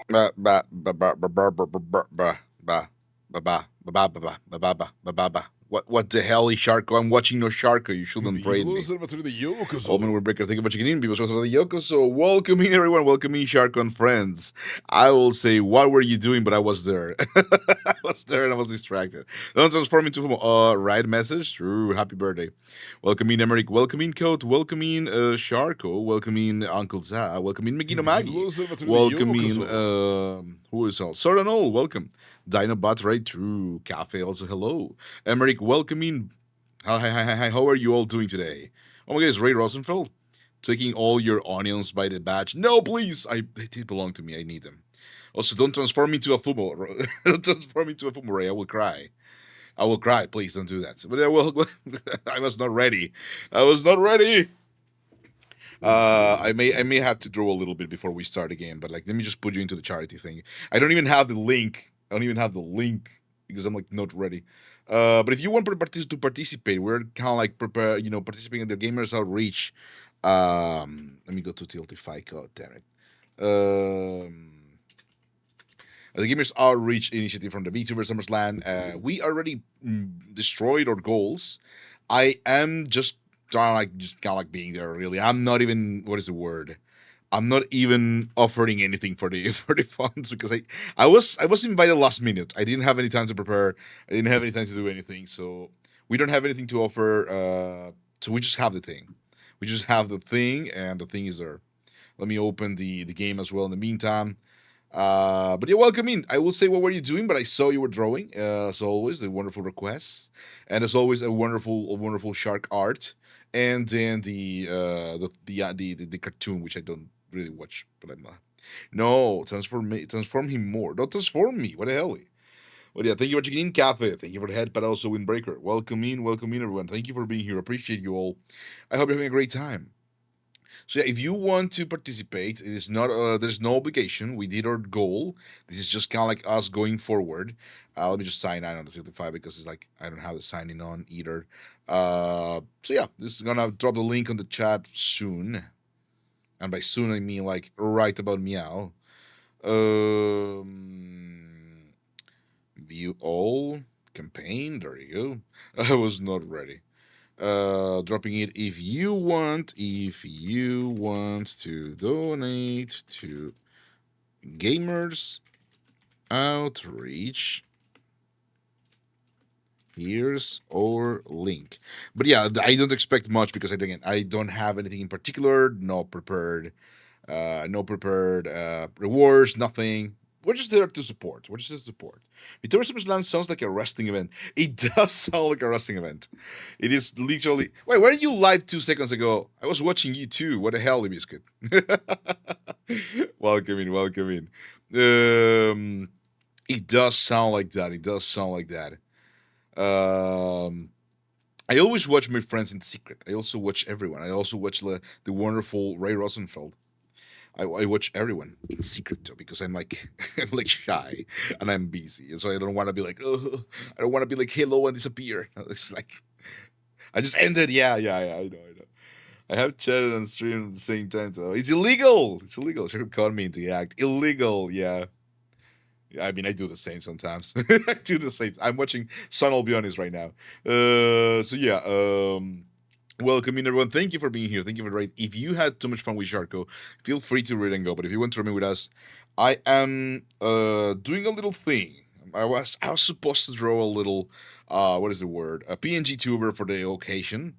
Ba ba ba ba ba ba ba ba ba ba ba ba ba ba ba ba ba ba ba ba. What the hell is Sharko? I'm watching no Sharko. You shouldn't braid me. Omen will breaker. Thank you for checking in. People for the Yoko. So welcome in everyone. Welcome in Sharko and friends. I will say, what were you doing? But I was there. I was there and I was distracted. Don't transform into right message. True. Happy birthday. Welcome in Emmerich. Welcome in Coat. Welcome in Sharko. Welcome in Uncle Za. Welcome in Megino Magi. Welcome in who is all? Soranol. Welcome. Dinobot right through. Cafe also hello. Emmerich, welcome in. Hi. How are you all doing today? Oh my God, it's Ray Rosenfeld taking all your onions by the batch. No, please. They did belong to me. I need them. Also, don't transform me into a football. Don't transform me into a football, Ray. I will cry. I will cry. Please don't do that. But I was not ready. I was not ready. I may have to draw a little bit before we start again, but like let me just put you into the charity thing. I don't even have the link. I don't even have the link because I'm like not ready. But if you want to participate, we're kind of like participating in the Gamers Outreach. Let me go to Tiltify. God damn it. The Gamers Outreach initiative from the VTuber SummerSlam. We already destroyed our goals. I am just kind of like being there. Really, I'm not even. What is the word? I'm not even offering anything for the for the funds because I was invited last minute. I didn't have any time to prepare. I didn't have any time to do anything. So we don't have anything to offer. So we just have the thing. We just have the thing, and the thing is there. Let me open the game as well. In the meantime, but yeah, welcome in. I will say what were you doing, but I saw you were drawing. As always, the wonderful requests, and as always, a wonderful shark art, and then the cartoon, which I don't really watch, but I'm no transform him more. Don't transform me. What the hell? Well, yeah, thank you for checking in, Cafe. Thank you for the head, but also Windbreaker. Welcome in, everyone. Thank you for being here. Appreciate you all. I hope you're having a great time. So yeah, if you want to participate, it is not there's no obligation. We did our goal. This is just kind of like us going forward. Let me just sign in on the 65 because it's like I don't have the signing on either. So yeah, this is gonna drop the link on the chat soon, and by soon I mean like right about meow. View all campaign. There you go. I was not ready. Dropping it if you want to donate to gamers outreach, here's our link. But yeah, I don't expect much because I don't have anything in particular, no prepared rewards, nothing. We're just there to support. We're just there to support. Victoria SummerSlam sounds like a wrestling event. It does sound like a wrestling event. It is literally. Wait, were you live 2 seconds ago? I was watching you too. What the hell, Biscuit? Welcome in, welcome in. It does sound like that. It does sound like that. I always watch my friends in secret. I also watch everyone. I also watch the wonderful Ray Rosenfeld. I watch everyone in secret though because I'm like I'm like shy and I'm busy, and so I don't want to be like I don't want to be like hello and disappear. It's like I just ended. Yeah, yeah, yeah. I know, I know. I have chatted and streamed at the same time though. It's illegal. It's illegal. Should have caught me into the act. Illegal. Yeah. I mean, I do the same sometimes. I do the same. I'm watching Son Albionis right now. So yeah. Welcome in, everyone. Thank you for being here. Thank you for the raid. If you had too much fun with Sharko, feel free to read and go. But if you want to remain with us, I am doing a little thing. I was supposed to draw a little what is the word? A PNG tuber for the occasion,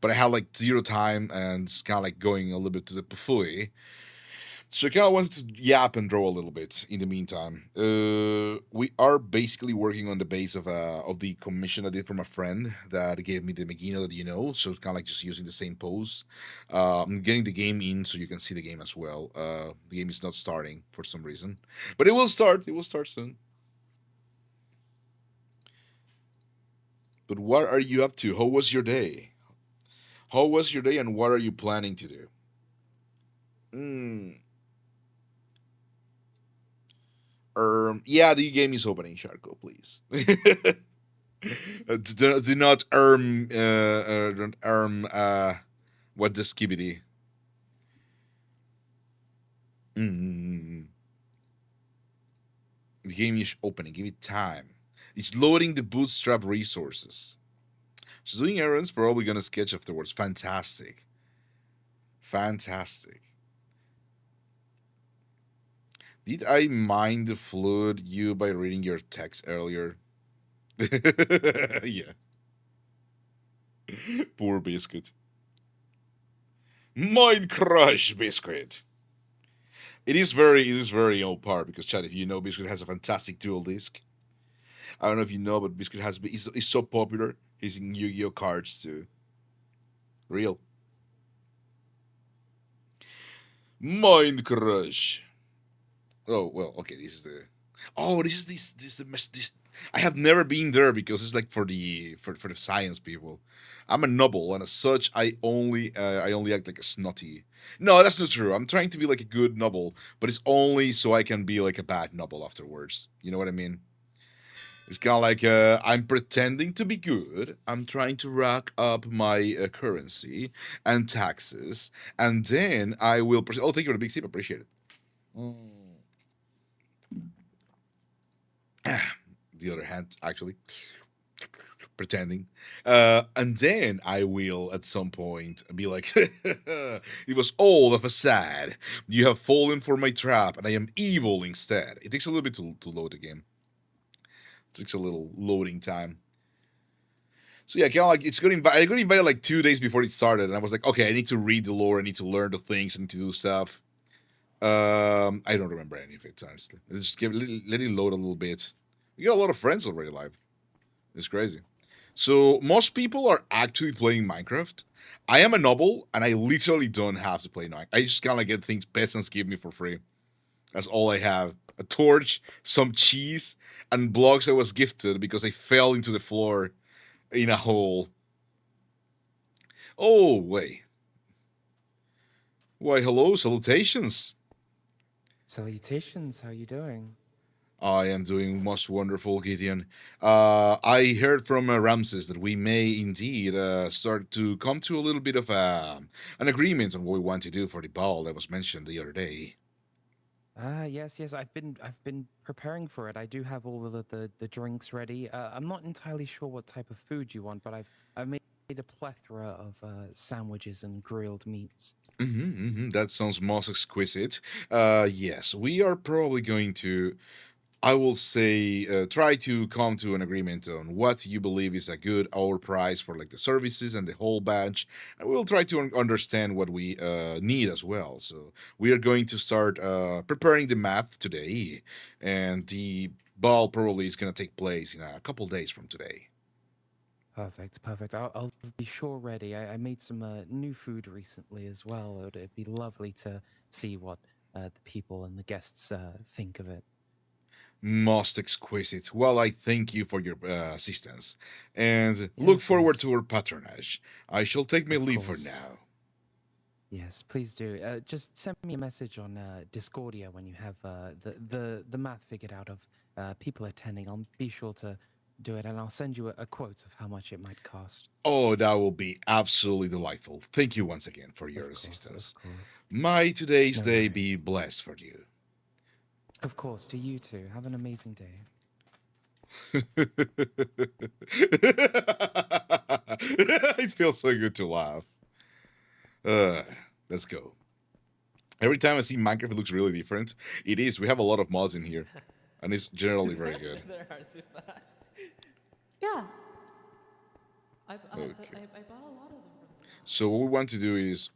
but I had like zero time and it's kind of like going a little bit to the pafui. So I kind of wanted to yap and draw a little bit in the meantime. We are basically working on the base of the commission I did from a friend that gave me the Megino that you know. So it's kind of like just using the same pose. I'm getting the game in so you can see the game as well. The game is not starting for some reason, but it will start. It will start soon. But what are you up to? How was your day? How was your day, and what are you planning to do? Hmm. Yeah, the game is opening, Sharko, please. Do not don't what the skibidi. Mm. The game is opening. Give it time. It's loading the bootstrap resources. She's doing errands. Probably gonna sketch afterwards. Fantastic. Fantastic. Did I mind flood you by reading your text earlier? Yeah. Poor Biscuit. Mind crush, Biscuit. It is very on par because Chad, if you know, Biscuit has a fantastic dual disc. I don't know if you know, but Biscuit is so popular. He's in Yu-Gi-Oh cards too. Real. Mind crush. Oh well, okay. This is the. Oh, this. I have never been there because it's like for the science people. I'm a noble, and as such, I only act like a snotty. No, that's not true. I'm trying to be like a good noble, but it's only so I can be like a bad noble afterwards. You know what I mean? It's kind of like I'm pretending to be good. I'm trying to rack up my currency and taxes, and then I will. Oh, thank you for the big sip. Appreciate it. Mm. The other hand, actually, pretending. And then I will at some point be like, it was all a facade. You have fallen for my trap, and I am evil instead. It takes a little bit to load the game. It takes a little loading time. So yeah, kind of like I got invited like 2 days before it started, and I was like, okay, I need to read the lore, I need to learn the things, I need to do stuff. I don't remember any of it honestly. I just let it load a little bit. We got a lot of friends already live. It's crazy. So most people are actually playing Minecraft. I am a noble, and I literally don't have to play Minecraft. I just kind of get things peasants give me for free. That's all I have. A torch, some cheese, and blocks I was gifted because I fell into the floor in a hole. Oh wait. Why, hello, salutations. Salutations, how you doing? I am doing most wonderful, Gideon. I heard from Ramses that we may indeed start to come to a little bit of an agreement on what we want to do for the ball that was mentioned the other day. Yes, I've been preparing for it. I do have all of the drinks ready. I'm not entirely sure what type of food you want, but I've made a plethora of sandwiches and grilled meats. That sounds most exquisite. Yes, we are probably going to, I will say, try to come to an agreement on what you believe is a good hour price for like the services and the whole batch, and we'll try to understand what we need as well. So we are going to start preparing the math today, and the ball probably is going to take place in a couple days from today. Perfect, perfect. I'll be sure ready. I made some new food recently as well. It'd be lovely to see what the people and the guests think of it. Most exquisite. Well, I thank you for your assistance, and look Yes, forward to yes, your patronage. I shall take my of leave for course. now. Yes, please do. Just send me a message on Discordia when you have the math figured out of people attending. I'll be sure to do it, and I'll send you a quote of how much it might cost. Oh, that will be absolutely delightful. Thank you once again for your Of course, assistance. of course. May today's No day be worries. blessed for you. Of course, to you too. Have an amazing day. It feels so good to laugh. Uh, let's go. Every time I see Minecraft, it looks really different. It is. We have a lot of mods in here, and it's generally very good. There are super. Yeah, Okay. I bought a lot of them from the mod. So what we want to do is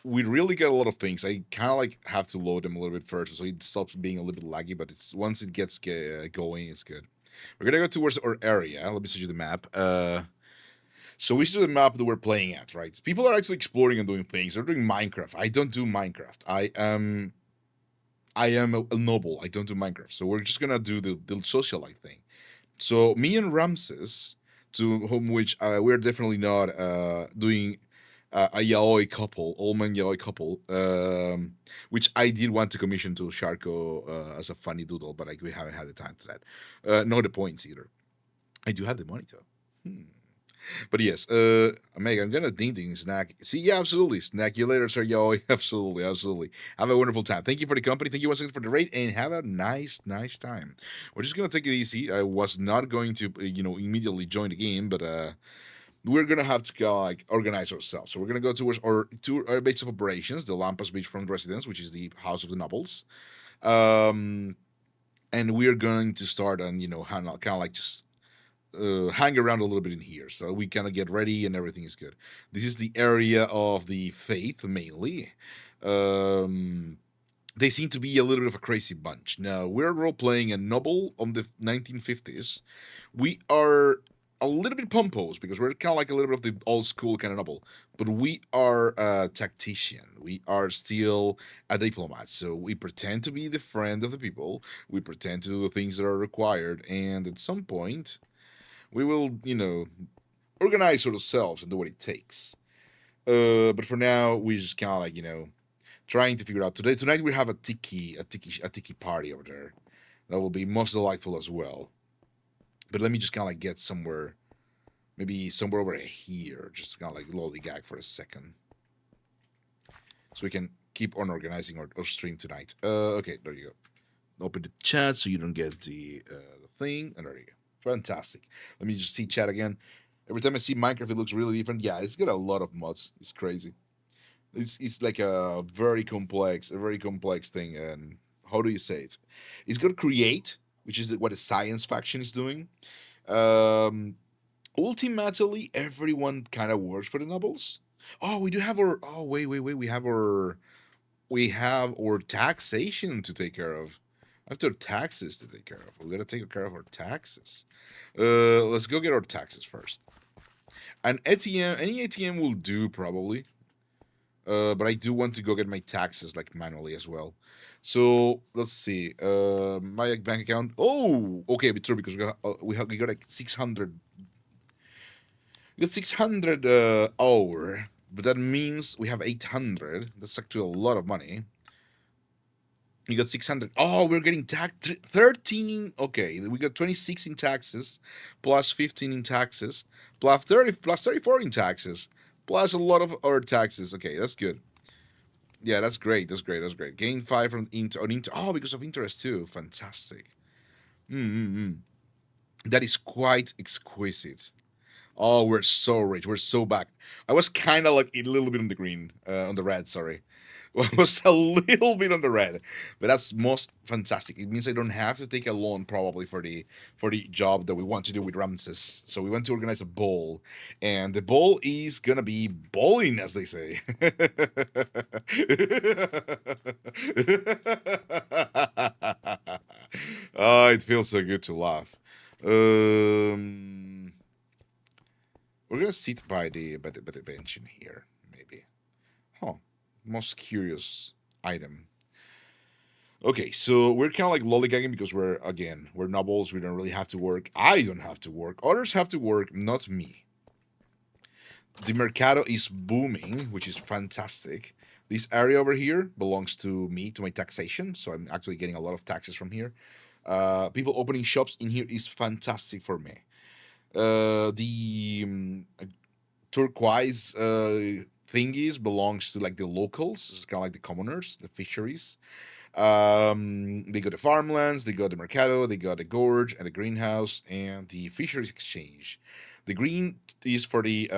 we really get a lot of things. I kind of like have to load them a little bit first, so it stops being a little bit laggy. But it's once it gets going, it's good. We're gonna go towards our area. Let me show you the map. So we see the map that we're playing at, right? People are actually exploring and doing things. They're doing Minecraft. I don't do Minecraft. I am a noble. I don't do Minecraft. So we're just gonna do the socialite thing. So me and Ramses, to whom which we're definitely not doing a yaoi couple, old man yaoi couple, which I did want to commission to Sharko as a funny doodle, but we haven't had the time to that. Nor the points either. I do have the money though. But yes, Meg, I'm gonna ding ding snack. See, yeah, absolutely. Snack you later, sir. Yo, absolutely, absolutely. Have a wonderful time. Thank you for the company. Thank you once again for the rate, and have a nice time. We're just gonna take it easy. I was not going to, immediately join the game, but we're gonna have to go like organize ourselves. So we're gonna go towards our base of operations, the Lampas Beachfront Residence, which is the house of the nobles. Um, and we're going to start on, kind of like just hang around a little bit in here. So we kind of get ready and everything is good. This is the area of the faith mainly. Um, they seem to be a little bit of a crazy bunch. Now, we're role playing a noble on the 1950s. We are a little bit pompous because we're kind of like a little bit of the old school kind of noble, but we are a tactician. We are still a diplomat. So we pretend to be the friend of the people. We pretend to do the things that are required. And at some point, we will, organize ourselves and do what it takes. But for now, we just kind of like, trying to figure out today. Tonight we have a tiki party over there. That will be most delightful as well. But let me just kind of like get somewhere, maybe somewhere over here, just kind of like lollygag for a second, so we can keep on organizing our stream tonight. Okay, there you go. Open the chat so you don't get the thing, and there you go. Fantastic. Let me just see chat again. Every time I see Minecraft, it looks really different. Yeah, it's got a lot of mods. It's crazy. It's like a very complex thing. And how do you say it? It's got create, which is what a science faction is doing. Um, Ultimately, everyone kind of works for the nobles. Oh, we do have our. Oh, wait. We have our taxation to take care of. After taxes to take care of, we gotta take care of our taxes. Let's go get our taxes first. An ATM, any ATM will do probably. But I do want to go get my taxes like manually as well. So let's see. My bank account. Oh, okay, but true because we got like 600. We got 600 hour. But that means we have 800. That's actually a lot of money. We got 600. Oh, we're getting taxed 13. Okay, we got 26 in taxes, plus 15 in taxes, plus 30, plus 34 in taxes, plus a lot of other taxes. Okay, that's good. Yeah, that's great. That's great. That's great. Gain 5 from oh, because of interest too. Fantastic. Mm-hmm. That is quite exquisite. Oh, we're so rich. We're so back. I was kind of like a little bit on the green, on the red. Sorry, I was a little bit on the red, but that's most fantastic. It means I don't have to take a loan probably for the job that we want to do with Ramses. So we want to organize a ball, and the ball is gonna be bowling, as they say. Oh, it feels so good to laugh. We're gonna sit by the bench in here, maybe. Huh. Most curious item. Okay, so we're kind of like lollygagging because we're nobles. We don't really have to work. I don't have to work. Others have to work, not me. The mercado is booming, which is fantastic. This area over here belongs to me, to my taxation, so I'm actually getting a lot of taxes from here. People opening shops in here is fantastic for me. The turquoise thingies belongs to like the locals. It's kind of like the commoners, the fisheries. They got the farmlands, they got the mercado, they got the gorge and the greenhouse and the fisheries exchange. The green is for the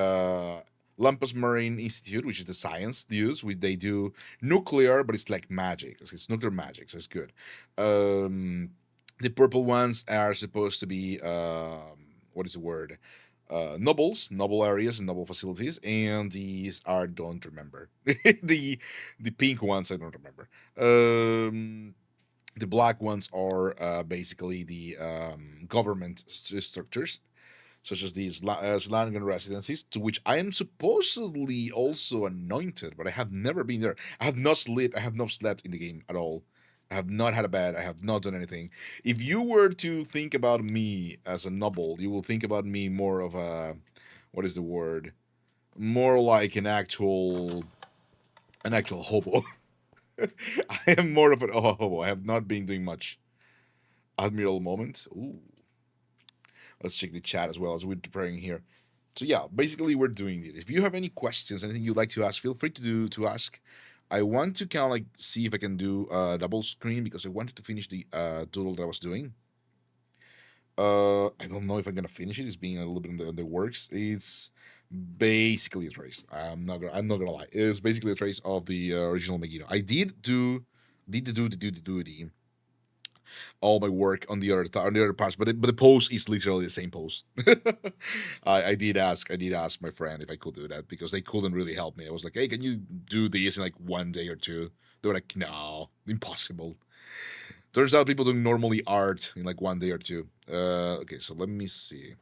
Lampas Marine Institute, which is the science dudes. They do nuclear, but it's like magic. It's nuclear magic, so it's good. The purple ones are supposed to be what is the word? Noble areas, and noble facilities, and these are don't remember. The pink ones I don't remember. The black ones are basically the government structures, such as these Slangan residencies, to which I am supposedly also anointed, but I have never been there. I have not slept. I have not slept in the game at all. I have not had a bed. I have not done anything. If you were to think about me as a noble, you will think about me more of a, what is the word? More like an actual hobo. I am more of an hobo. I have not been doing much. Admiral moment. Ooh. Let's check the chat as well as we're preparing here. So yeah, basically we're doing it. If you have any questions, anything you'd like to ask, feel free to ask. I want to kind of like see if I can do a double screen because I wanted to finish the doodle that I was doing. I don't know if I'm gonna finish it. It's being a little bit in the works. It's basically a trace. I'm not gonna lie. It's basically a trace of the original Megiddo. I did the all my work on the on the other parts, but the post is literally the same post. I did ask my friend if I could do that because they couldn't really help me. I was like, hey, can you do this in like 1 day or two? They were like, no, impossible. Turns out people doing normally art in like 1 day or two. Okay, so let me see.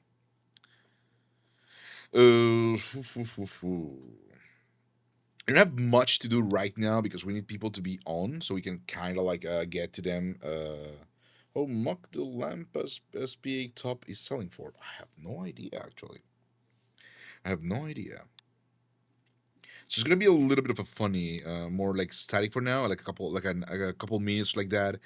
I don't have much to do right now because we need people to be on so we can kind of like get to them. Oh, mock the Lampas SPA top is selling for. I have no idea actually. I have no idea. So it's gonna be a little bit of a funny, more like static for now, like a couple minutes like that,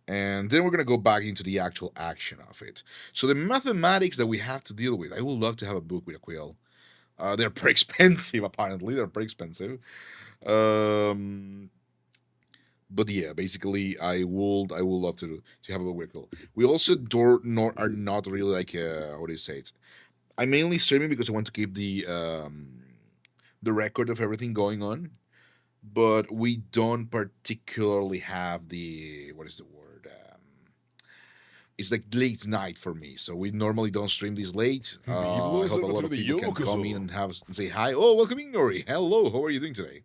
and then we're gonna go back into the actual action of it. So the mathematics that we have to deal with, I would love to have a book with a quill. They're pretty expensive, apparently. They're pretty expensive. Um, but yeah, basically, I would love to have a book with a quill. We also are not really like what do you say it? I'm mainly streaming because I want to keep the record of everything going on, but we don't particularly have the what is the word? It's like late night for me, so we normally don't stream this late. I hope a lot of people can come in and and say hi. Oh, welcome in, Nori. Hello, how are you doing today?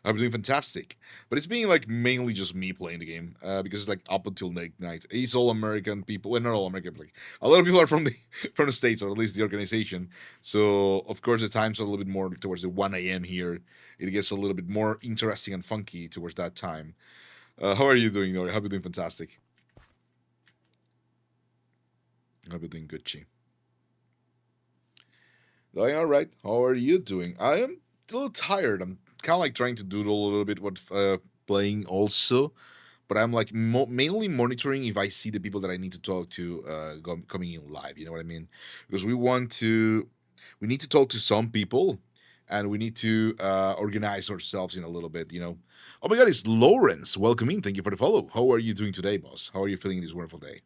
I'm doing fantastic, but it's being like mainly just me playing the game because it's like up until late night. It's all American people, well, not all American, but like a lot of people are from the from the states or at least the organization. So of course the times are a little bit more towards the 1 a.m. here. It gets a little bit more interesting and funky towards that time. How are you doing, Nori? Hope you're doing fantastic. Hope you're doing good, Chi. Doing all right. How are you doing? I am a little tired. I'm kind of like trying to doodle a little bit what playing also, but I'm like mainly monitoring if I see the people that I need to talk to coming in live. You know what I mean? Because we need to talk to some people, and we need to organize ourselves in a little bit. Oh my God, it's Lawrence. Welcome in. Thank you for the follow. How are you doing today, boss? How are you feeling this wonderful day?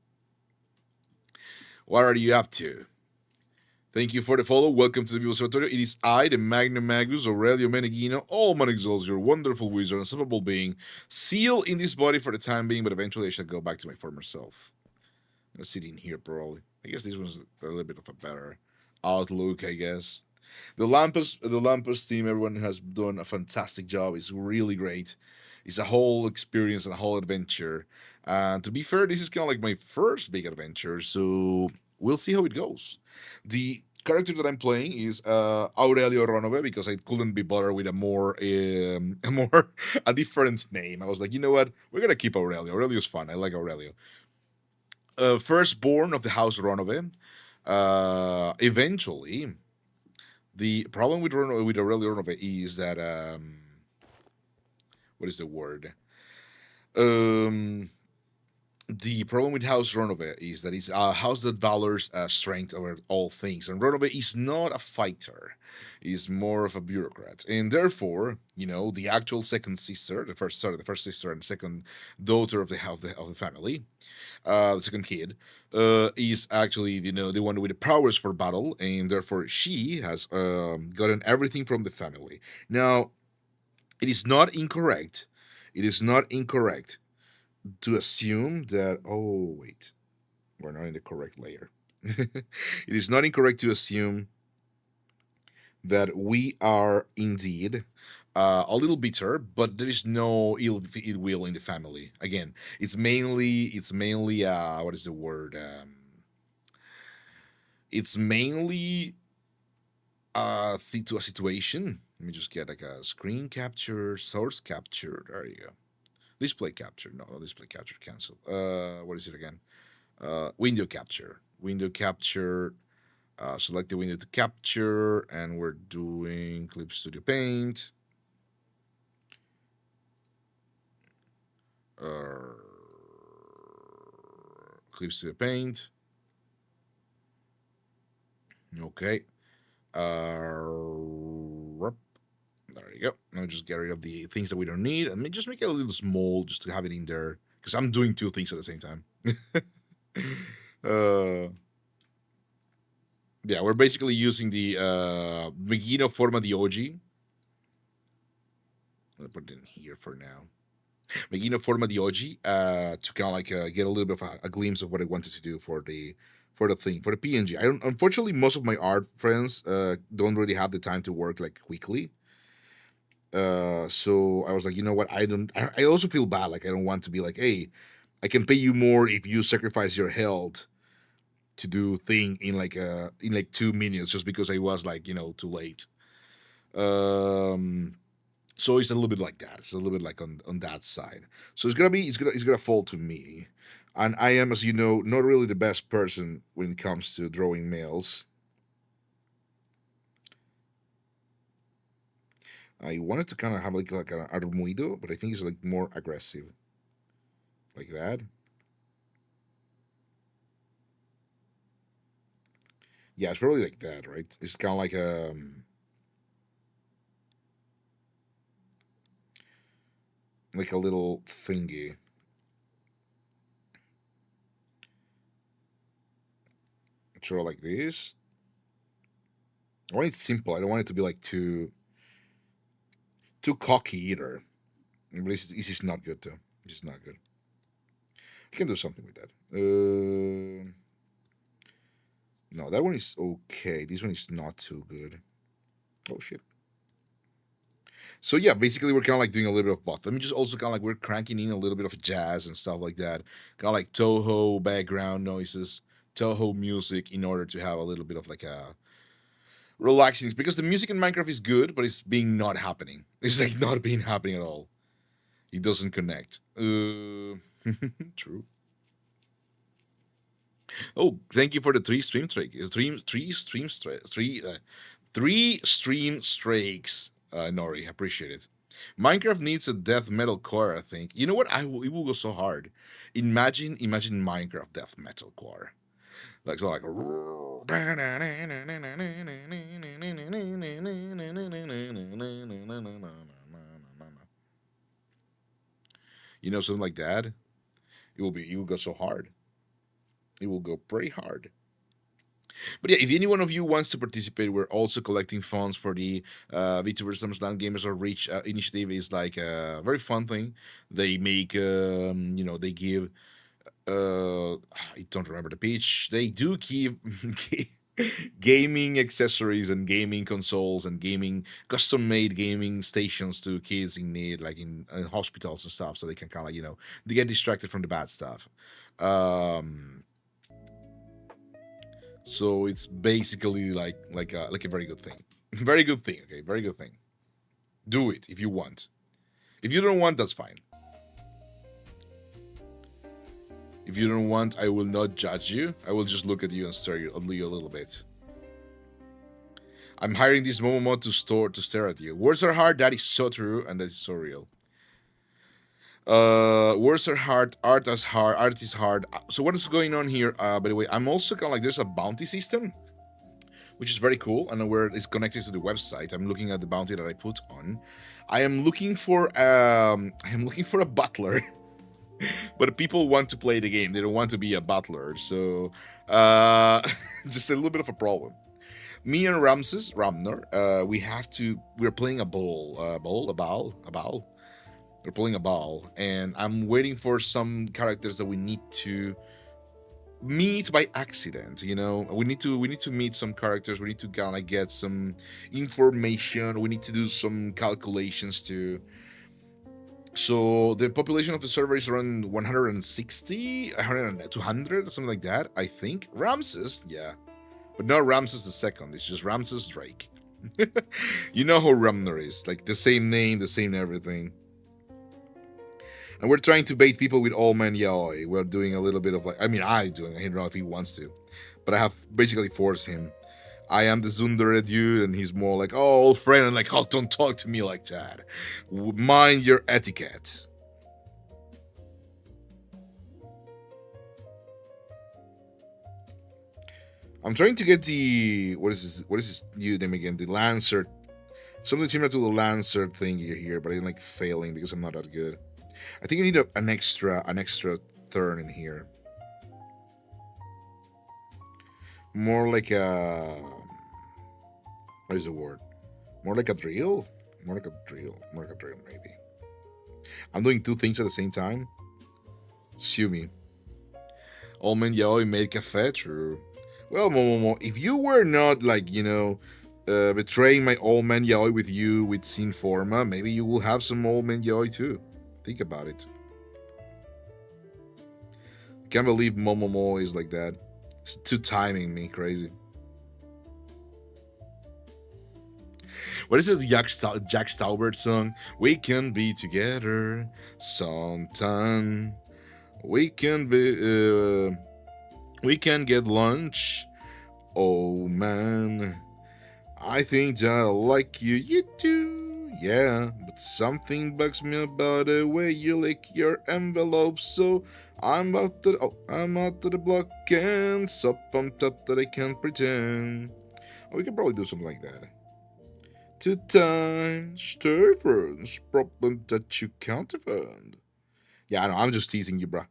What are you up to? Thank you for the follow. Welcome to the Vivo Observatorio. It is I, the Magnum Magus, Aurelio Menegino, Allman Excelsior, wonderful wizard, unstoppable being, sealed in this body for the time being, but eventually I shall go back to my former self. I'm gonna sit in here probably. I guess this one's a little bit of a better outlook, I guess. The Lampas team, everyone has done a fantastic job. It's really great. It's a whole experience and a whole adventure. And to be fair, this is kind of like my first big adventure, so we'll see how it goes. The character that I'm playing is Aurelio Ronove because I couldn't be bothered with a different name. I was like, you know what, we're gonna keep Aurelio. Aurelio's fun. I like Aurelio. Firstborn of the House Ronove. Eventually, the problem with Aurelio Ronove is that what is the word? Um, the problem with House Ronove is that it's a house that values strength over all things, and Ronove is not a fighter; he's more of a bureaucrat, and therefore, the actual second sister, the first sister and second daughter of the family, the second kid, is actually the one with the powers for battle, and therefore she has gotten everything from the family. Now, it is not incorrect. It is not incorrect to assume that. Oh wait, we're not in the correct layer. It is not incorrect to assume that we are indeed a little bitter, but there is no ill will in the family. Again, it's mainly what is the word? It's mainly to a situation. Let me just get like a screen capture, source capture. There you go. Display capture. No, display capture. Cancel. What is it again? Window capture. Window capture. Select the window to capture, and we're doing Clip Studio Paint. Clip Studio Paint. Okay. There you go. Let me just get rid of the things that we don't need, and just make it a little small, just to have it in there, because I'm doing two things at the same time. Yeah, we're basically using the Megino Forma di Oggi. I'll put it in here for now. Megino Forma di Oggi, to kind of like get a little bit of a glimpse of what I wanted to do for the PNG. Unfortunately, most of my art friends don't really have the time to work like quickly. So I was like, you know what? I also feel bad. Like, I don't want to be like, hey, I can pay you more if you sacrifice your health to do thing in like 2 minutes, just because I was like, too late. So it's a little bit like that. It's a little bit like on that side. So it's gonna fall to me, and I am, as you know, not really the best person when it comes to drawing males. I wanted to kind of have like an armuido, but I think it's like more aggressive, like that. Yeah, it's probably like that, right? It's kind of like a little thingy. Draw like this. I want it simple. I don't want it to be like too cocky either. But this is not good though. This is not good. You can do something with that. No, that one is okay. This one is not too good. Oh shit. So yeah, basically we're kind of like doing a little bit of both. Let me just also kind of like we're cranking in a little bit of jazz and stuff like that. Kind of like Toho background noises, Toho music, in order to have a little bit of like a relaxing, because the music in Minecraft is good, but it's being not happening. It's like not being happening at all. It doesn't connect. True. Oh, thank you for the three stream streak. Three stream streaks. Nori. Appreciate it. Minecraft needs a death metal core, I think. You know what? It will go so hard. Imagine Minecraft death metal core. Like so like something like that. It will go so hard. It will go pretty hard. But yeah, if any one of you wants to participate, we're also collecting funds for the VTubers SummerSlam Gamers of Reach initiative. Is like a very fun thing. They make, they give. I don't remember the pitch. They do keep gaming accessories and gaming consoles and gaming custom-made gaming stations to kids in need, like in hospitals and stuff, so they can kind of they get distracted from the bad stuff. So it's basically like a very good thing. Very good thing. Okay, very good thing. Do it if you want. If you don't want, that's fine. If you don't want, I will not judge you. I will just look at you and stare at you a little bit. I'm hiring this Momomo to stare at you. Words are hard. That is so true, and that is so real. Words are hard. Art is hard. Art is hard. So what is going on here? By the way, I'm also kind of like there's a bounty system, which is very cool, and where it's connected to the website. I'm looking at the bounty that I put on. I am looking for a butler. But people want to play the game. They don't want to be a butler. So just a little bit of a problem. Me and Ramner, we're playing a ball. We're playing a ball, and I'm waiting for some characters that we need to meet by accident. We need to meet some characters. We need to kind of get some information. We need to do some calculations too. So the population of the server is around 160, 100, 200, something like that, I think. Ramses, yeah. But not Ramses the second, it's just Ramses Drake. You know who Ramner is, like the same name, the same everything. And we're trying to bait people with Old Man Yaoi. We're doing a little bit of I don't know if he wants to. But I have basically forced him. I am the Zundere dude, and he's more like, oh, old friend, and like, oh, don't talk to me like that. Mind your etiquette. I'm trying to get the what is this new name again? The Lancer. Something similar to the Lancer thing here, but I'm like failing because I'm not that good. I think I need an extra turn in here. More like a what is the word? More like a drill? More like a drill, maybe. I'm doing two things at the same time. Sue me. Old Man Yaoi made cafe, true. Well, Momomo, if you were not betraying my Old Man Yaoi with Sin Forma, maybe you will have some Old Man Yaoi too. Think about it. Can't believe Momomo is like that. It's too timing me crazy. What is this Jack Staubert song? We can be together sometime. We can get lunch. Oh man, I think that I like you. You do, yeah. But something bugs me about the way you lick your envelope. So I'm out to the block and so pumped up that I can't pretend. Oh, we can probably do something like that. 2 times difference, problem that you can't defend. Yeah, I know. I'm just teasing you, bruh.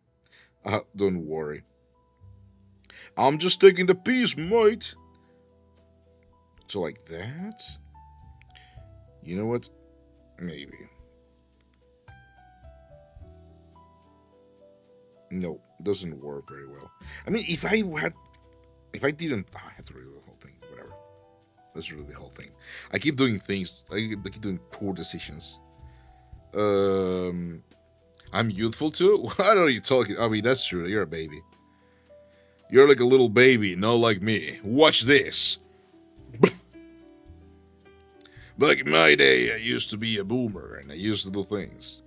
Don't worry. I'm just taking the piece, mate. So like that. You know what? Maybe. No, doesn't work very well. I mean, if I didn't, I have to read the whole thing. Whatever. Let's read the whole thing. I keep doing things. I keep doing poor decisions. I'm youthful too. What are you talking? I mean, that's true. You're a baby. You're like a little baby, not like me. Watch this. Back in my day, I used to be a boomer, and I used to do things.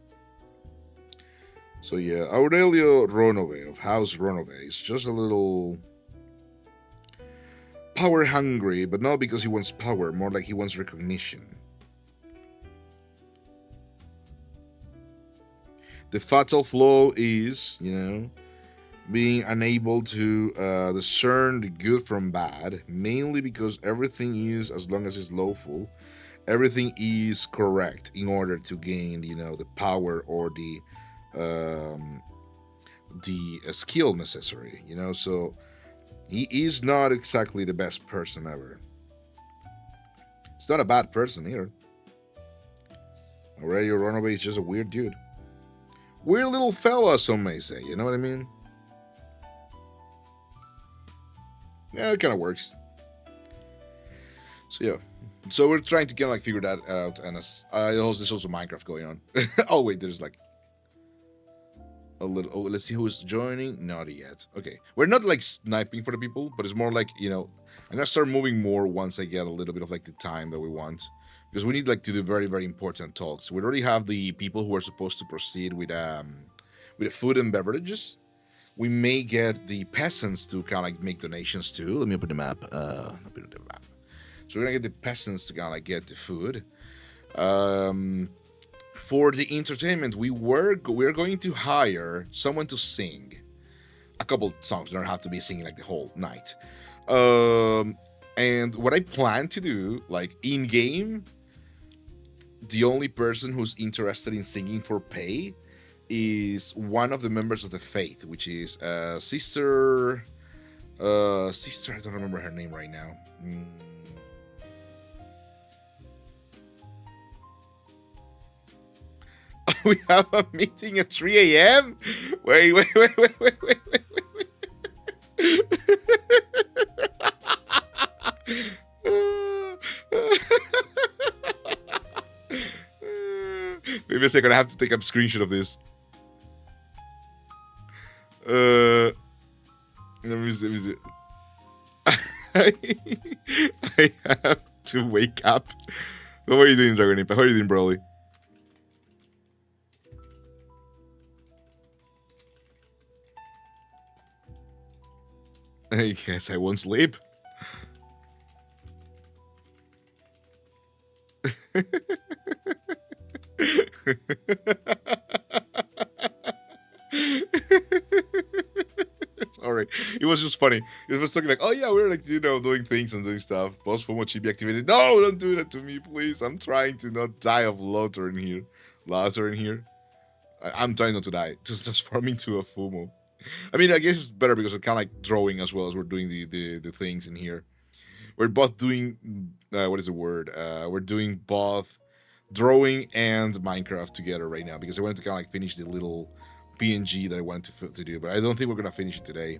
So yeah, Aurelio Ronove of House Ronove is just a little power hungry, but not because he wants power, more like he wants recognition. The fatal flaw is, being unable to discern the good from bad, mainly because everything is, as long as it's lawful, everything is correct in order to gain, the power or the skill necessary, so he is not exactly the best person ever. It's not a bad person here. Aurelio Runaway is just a weird dude. Weird little fella, some may say, you know what I mean? Yeah, it kind of works. So yeah, so we're trying to kind of like figure that out, and there's also Minecraft going on. Oh wait, there's like a little. Oh, let's see who's joining. Not yet. Okay, we're not like sniping for the people, but it's more like I'm gonna start moving more once I get a little bit of like the time that we want, because we need like to do very very important talks. We already have the people who are supposed to proceed with the food and beverages. We may get the peasants to kind of like make donations too. Let me open the map. Open the map. So we're gonna get the peasants to kind of like get the food. For the entertainment, we're going to hire someone to sing a couple songs. You don't have to be singing like the whole night. And what I plan to do, like in game, the only person who's interested in singing for pay is one of the members of the faith, which is sister. Sister, I don't remember her name right now. We have a meeting at 3 a.m. Wait. Maybe a second. I have to take a screenshot of this. Let me see. I have to wake up. What are you doing, Dragon Impa? How are you doing, Broly? I guess I won't sleep. Alright, it was just funny. It was looking like, oh yeah, we're like, doing things and doing stuff. Post FOMO should be activated. No, don't do that to me, please. I'm trying to not die of laughter in here. I'm trying not to die. Just transform into a FOMO. I mean, I guess it's better because we're kind of like drawing as well as we're doing the things in here. We're both doing, what is the word? We're doing both drawing and Minecraft together right now because I wanted to kind of like finish the little PNG that I wanted to do, but I don't think we're going to finish it today.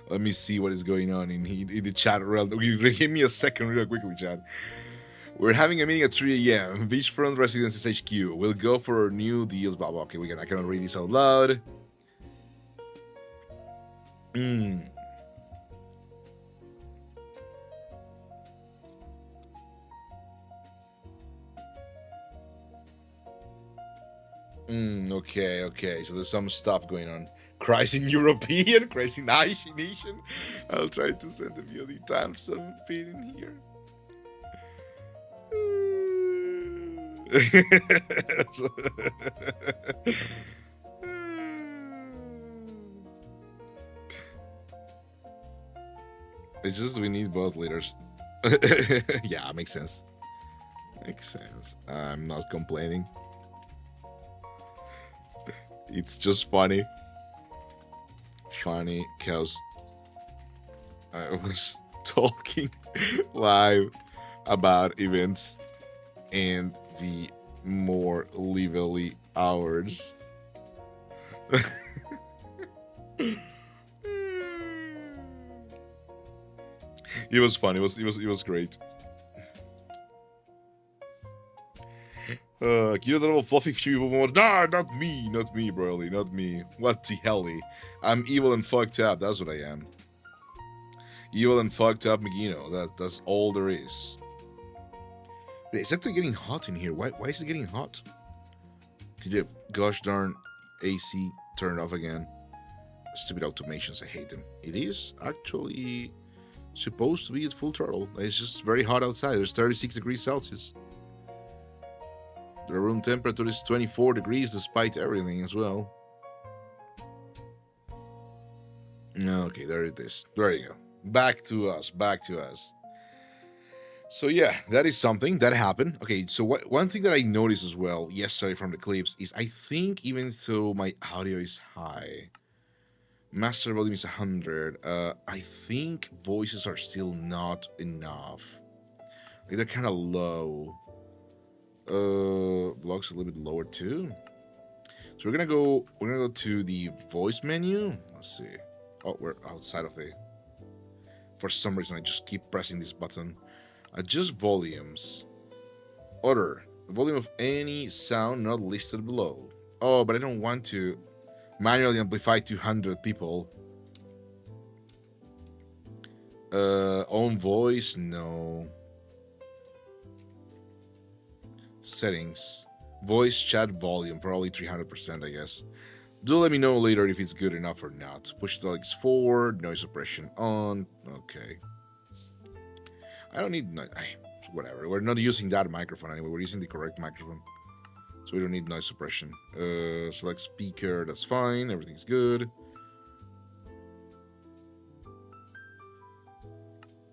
Let me see what is going on in the chat. Give me a second real quickly, chat. We're having a meeting at 3 a.m. Beachfront Residences HQ. We'll go for our new deals. Blah, blah. Okay, I cannot read this out loud. Okay. So there's some stuff going on. Crising European, crising nation. I'll try to send a few of the times some pin in here. It's just we need both leaders. Yeah, makes sense. I'm not complaining. It's just funny because I was talking live about events and the more lively hours. It was fun. It was great. You little fluffy few more. Nah, not me, Broly, not me. What the helly? I'm evil and fucked up. That's what I am. Evil and fucked up, Megino. That's all there is. Wait, it's actually getting hot in here. Why is it getting hot? Did the gosh darn AC turn off again? Stupid automations. I hate them. It is actually supposed to be at full throttle. It's just very hot outside. There's 36 degrees Celsius. The room temperature is 24 degrees despite everything as well. Okay, there it is. There you go. Back to us. So yeah, that is something that happened. Okay, so one thing that I noticed as well yesterday from the clips is I think even though my audio is high, master volume is 100, I think voices are still not enough. Like they're kind of low. Blocks a little bit lower too. So we're gonna go to the voice menu. Let's see. Oh, we're outside of the. For some reason, I just keep pressing this button. Adjust volumes. Order. The volume of any sound not listed below. Oh, but I don't want to manually amplify 200 people. Own voice? No. Settings. Voice chat volume. Probably 300%, I guess. Do let me know later if it's good enough or not. Push the legs forward. Noise suppression on. Okay. I don't need... whatever. We're not using that microphone anyway. We're using the correct microphone. So we don't need noise suppression. Select speaker. That's fine. Everything's good.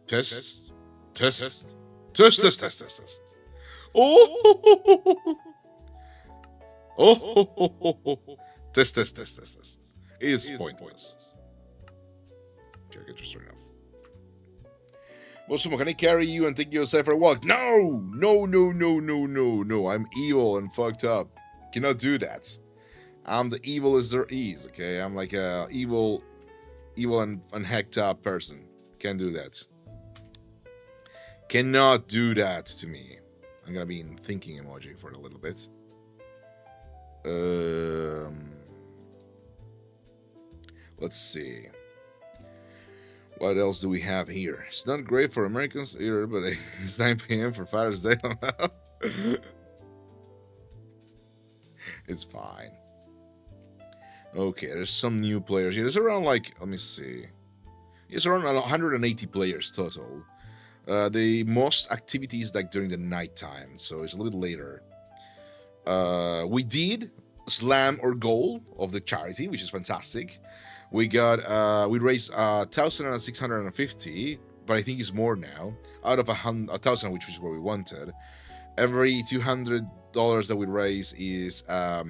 Test. Oh! Oh! Test. It's pointless. Okay, get just enough. Well, someone, can I carry you and take you outside for a walk? No! I'm evil and fucked up. Cannot do that. I'm the evilest there is, okay? I'm like a evil and hacked up person. Can't do that. Cannot do that to me. I'm gonna be in thinking emoji for a little bit. Let's see. What else do we have here? It's not great for Americans either, but it's 9 p.m. for Father's Day. It's fine. Okay, there's some new players here. There's around let me see. It's around 180 players total. The most activities during the nighttime, so it's a little bit later. We did slam our goal of the charity, which is fantastic. We raised 1,650, but I think it's more now. Out of 1,000, which is what we wanted. Every $200 that we raise is, I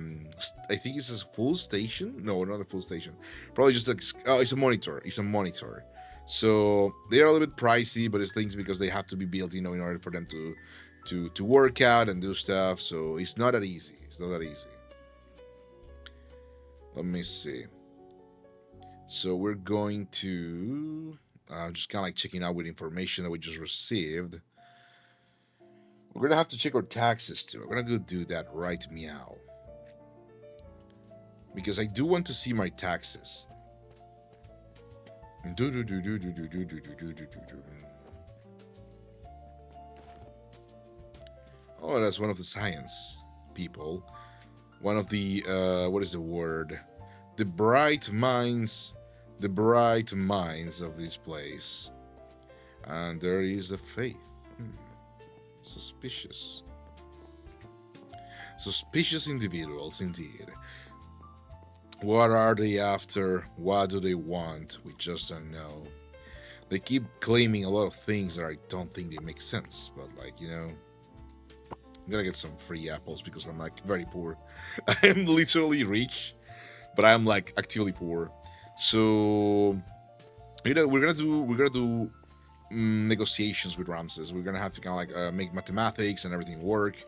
think it's a full station. No, not a full station. Probably just it's a monitor. It's a monitor. So they are a little bit pricey, but it's things because they have to be built, in order for them to work out and do stuff. So it's not that easy. Let me see. So we're going to just kind of checking out with information that we just received. We're gonna have to check our taxes too. We're gonna go do that right meow. Because I do want to see my taxes. Oh, that's one of the science people. One of the what is the word? The bright minds of this place. And there is the faith. Suspicious individuals indeed. What are they after? What do they want? We just don't know. They keep claiming a lot of things that I don't think they make sense, but I'm gonna get some free apples because I'm very poor. I'm literally rich, but I'm actively poor. So we're gonna do negotiations with Ramses. We're gonna have to make mathematics and everything work.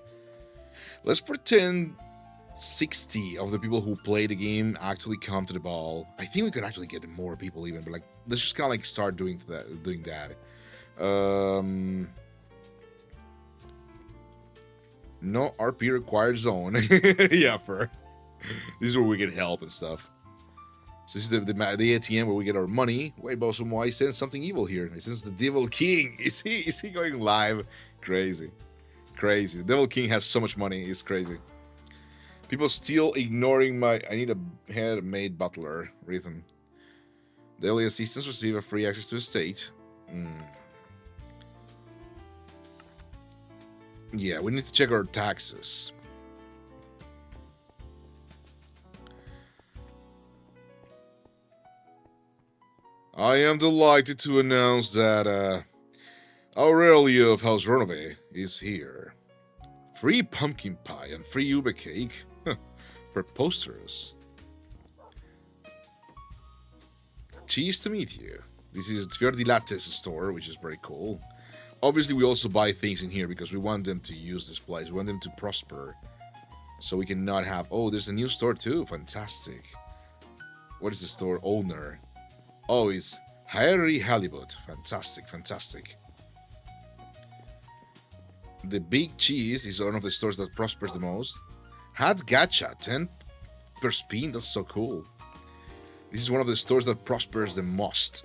Let's pretend 60 of the people who play the game actually come to the ball. I think we could actually get more people even, but let's just start doing that. No RP required zone. Yeah, this is where we get help and stuff. So this is the ATM where we get our money. Wait, Bosumo, I sense something evil here. I sense the Devil King. Is he going live? Crazy. The Devil King has so much money. It's crazy. People still ignoring I need a handmade butler rhythm. Daily assistants receive a free access to estate. Yeah, we need to check our taxes. I am delighted to announce that Aurelia of House Renove is here. Free pumpkin pie and free Uber cake. Preposterous. Cheese to meet you. This is Fior di Latte's store, which is very cool. Obviously, we also buy things in here because we want them to use this place. We want them to prosper. So we cannot have... Oh, there's a new store too. Fantastic. What is the store owner? Oh, it's Harry Halibut. Fantastic, fantastic. The Big Cheese is one of the stores that prospers the most. Hat Gacha, 10 per spin. That's so cool. This is one of the stores that prospers the most.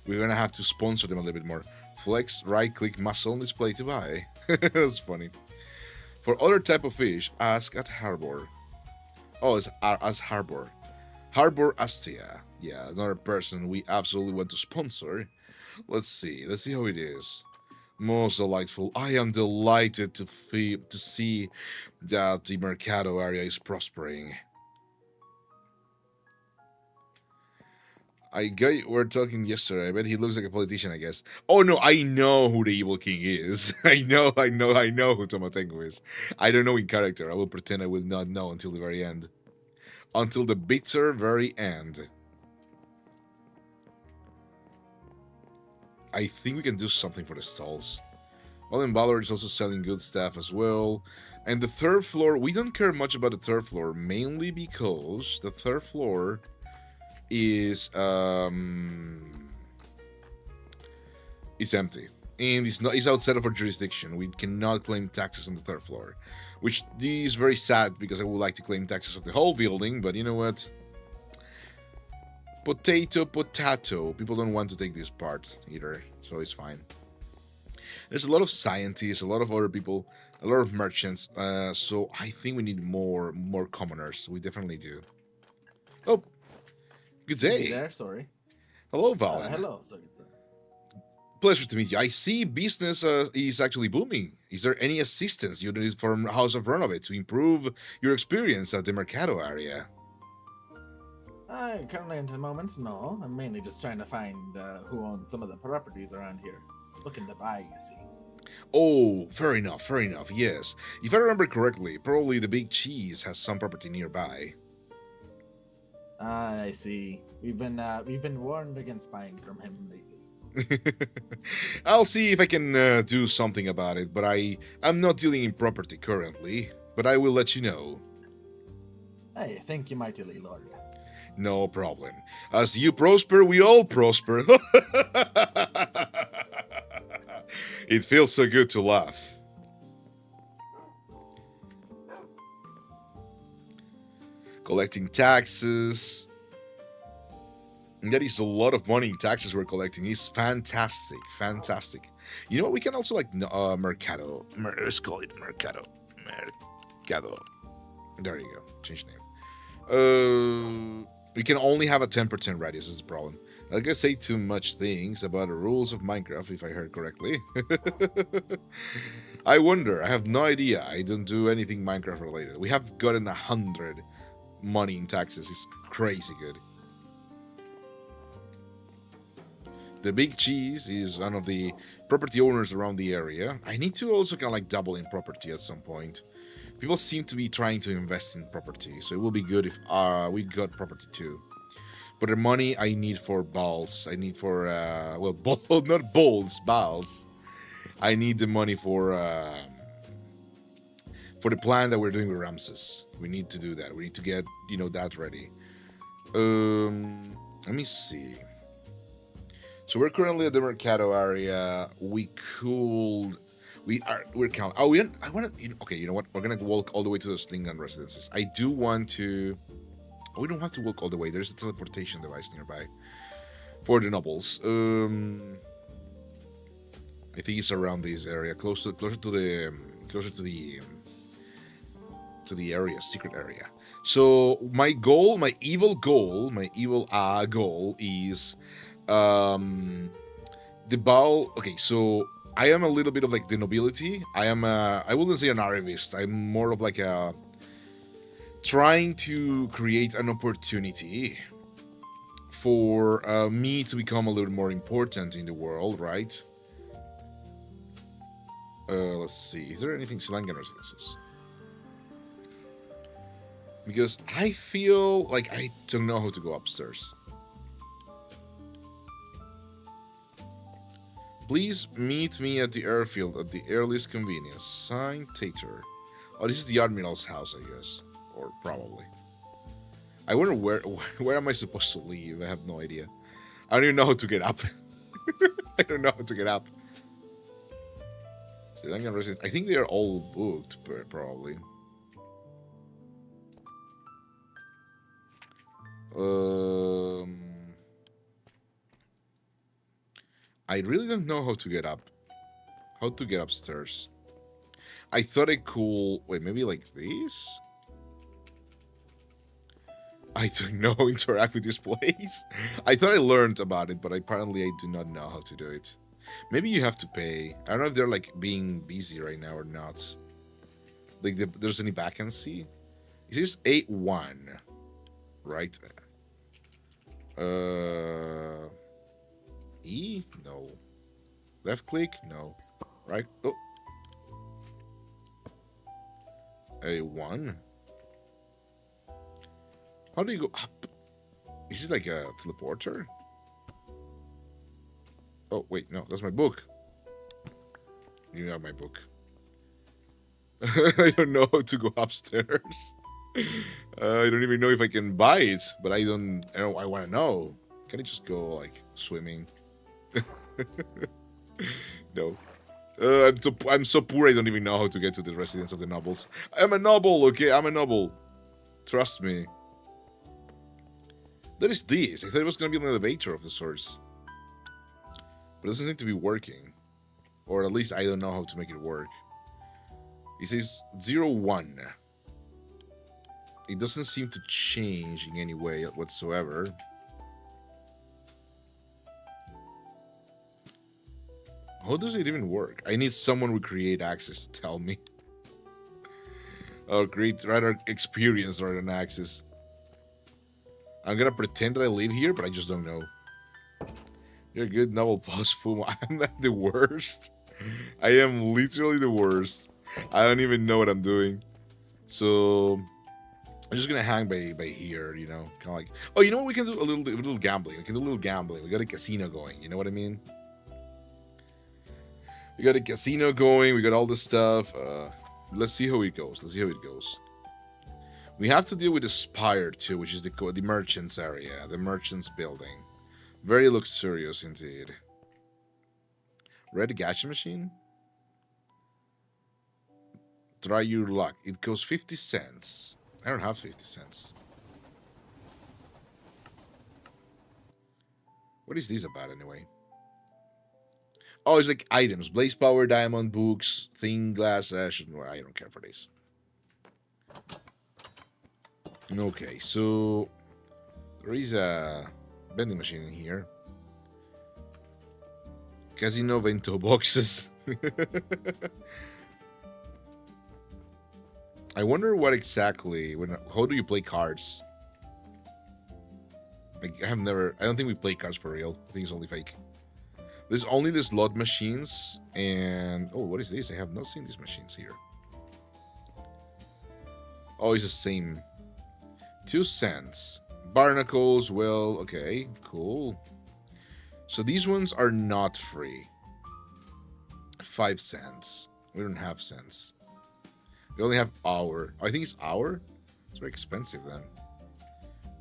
We're gonna have to sponsor them a little bit more. Flex, right-click muscle on display to buy. That's funny. For other type of fish, ask at Harbor. Oh, it's as Harbor. Harbor Astia. Yeah, another person we absolutely want to sponsor. Let's see how it is. Most delightful. I am delighted to see that the Mercado area is prospering. We're talking yesterday. I bet he looks like a politician, I guess. Oh no, I know who the evil king is. I know who Tomatengo is. I don't know in character. I will pretend I will not know until the very end. Until the bitter very end. I think we can do something for the stalls. Well, Ballard is also selling good stuff as well. And the third floor, we don't care much about the third floor, mainly because the third floor is empty. And it's outside of our jurisdiction. We cannot claim taxes on the third floor. Which is very sad because I would like to claim taxes of the whole building, but you know what? Potato. People don't want to take this part either, so it's fine. There's a lot of scientists, a lot of other people, a lot of merchants, so I think we need more commoners. We definitely do. Oh, good day. There, sorry. Hello, Valen. Hello, sorry. Pleasure to meet you. I see business is actually booming. Is there any assistance you need from House of Renove to improve your experience at the Mercado area? Currently at the moment, no. I'm mainly just trying to find who owns some of the properties around here. Looking to buy, you see. Oh, fair enough, yes. If I remember correctly, probably the Big Cheese has some property nearby. I see. We've been warned against buying from him lately. I'll see if I can do something about it, but I'm not dealing in property currently, but I will let you know. Hey, thank you mightily, Lord. No problem. As you prosper, we all prosper. It feels so good to laugh. Collecting taxes. And that is a lot of money in taxes we're collecting. It's fantastic. You know what? We can also Mercado. Let's call it Mercado. There you go. Change name. We can only have a 10% radius is the problem. I guess say too much things about the rules of Minecraft, if I heard correctly. I wonder. I have no idea. I don't do anything Minecraft related. We have gotten 100 money in taxes. It's crazy good. The Big Cheese is one of the property owners around the area. I need to also kind of like double in property at some point. People seem to be trying to invest in property, so it will be good if we got property too. But the money I need for balls. I need for, not balls, balls. I need the money for the plan that we're doing with Ramses. We need to do that. We need to get, that ready. Let me see. So we're currently at the Mercado area. We're counting. Oh, I want to. Okay, you know what? We're gonna walk all the way to those Slingan residences. I do want to. Oh, we don't have to walk all the way. There's a teleportation device nearby for the nobles. I think it's around this area, closer to the area, secret area. So my evil goal is the ball. Okay, so I am a little bit of like the nobility. I wouldn't say an Arabist. I'm more of like trying to create an opportunity for me to become a little more important in the world, right? Let's see. Is there anything Slangan residences? Because I feel like I don't know how to go upstairs. Please meet me at the airfield at the earliest convenience. Signed, Tater. Oh, this is the Admiral's house, I guess. Or probably. I wonder where am I supposed to leave? I have no idea. I don't even know how to get up. I don't know how to get up. So I think they are all booked, probably. I really don't know how to get up. How to get upstairs. I thought I could... Wait, maybe like this? I don't know how to interact with this place. I thought I learned about it, but apparently I do not know how to do it. Maybe you have to pay. I don't know if they're like being busy right now or not. Like there's any vacancy. It says 8-1. Right? E? No. Left click? No. Right? Oh. A1. How do you go up? Is it like a teleporter? Oh, wait, no, that's my book. You have my book. I don't know how to go upstairs. I don't even know if I can buy it, but I want to know. Can I just go, like, swimming? No. I'm so poor I don't even know how to get to the residence of the nobles. I'm a noble, okay? I'm a noble. Trust me. There is this. I thought it was going to be an elevator of the sorts. But it doesn't seem to be working. Or at least I don't know how to make it work. It says 0-1. It doesn't seem to change in any way whatsoever. How does it even work? I need someone with create access to tell me. Or create rather experience rather than access. I'm gonna pretend that I live here, but I just don't know. You're a good novel boss, Fumo. I'm not the worst. I am literally the worst. I don't even know what I'm doing. So I'm just gonna hang by here, you know, kind of like. Oh, you know what? We can do a little gambling. We can do a little gambling. We got a casino going. You know what I mean? We got a casino going. We got all this stuff. Let's see how it goes. Let's see how it goes. We have to deal with the Spire too, which is the merchants area, the merchants building. Very luxurious indeed. Red gacha machine? Try your luck. It costs 50 cents. I don't have 50 cents. What is this about anyway? Oh, it's like items. Blaze Power, Diamond, Books, Thin Glass, Ash. No, I don't care for this. Okay, so there is a vending machine in here. Casino Vento boxes. I wonder what exactly. How do you play cards? Like, I don't think we play cards for real. I think it's only fake. There's only the slot machines and oh, what is this? I have not seen these machines here. Oh, it's the same. 2 cents. Barnacles, well, okay, cool. So these ones are not free. 5 cents. We don't have cents. We only have hour. Oh, I think it's hour? It's very expensive then.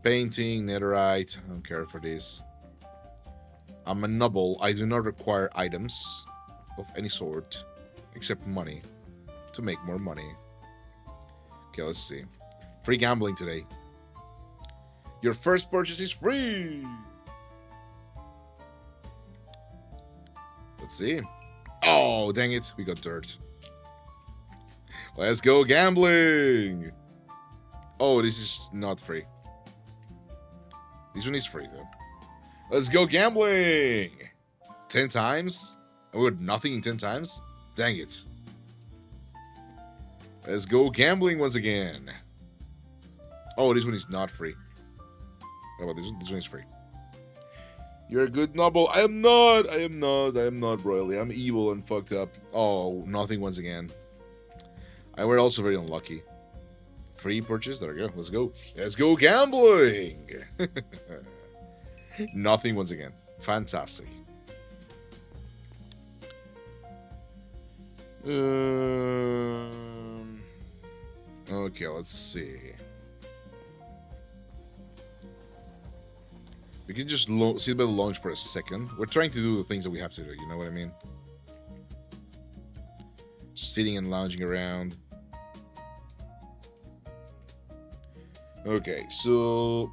Painting, netherite. I don't care for this. I'm a noble. I do not require items of any sort except money to make more money. Okay, let's see. Free gambling today. Your first purchase is free. Let's see. Oh, dang it. We got dirt. Let's go gambling. Oh, this is not free. This one is free, though. Let's go gambling. 10 times? And we got nothing in 10 times? Dang it. Let's go gambling once again. Oh, this one is not free. How about this one? This one is free. You're a good noble. I am not. I am not. I am not royally. I'm evil and fucked up. Oh, nothing once again. I were also very unlucky. Free purchase. There we go. Let's go. Let's go gambling. Nothing once again. Fantastic. Okay, let's see. We can just see about the launch for a second. We're trying to do the things that we have to do, you know what I mean? Sitting and lounging around. Okay, so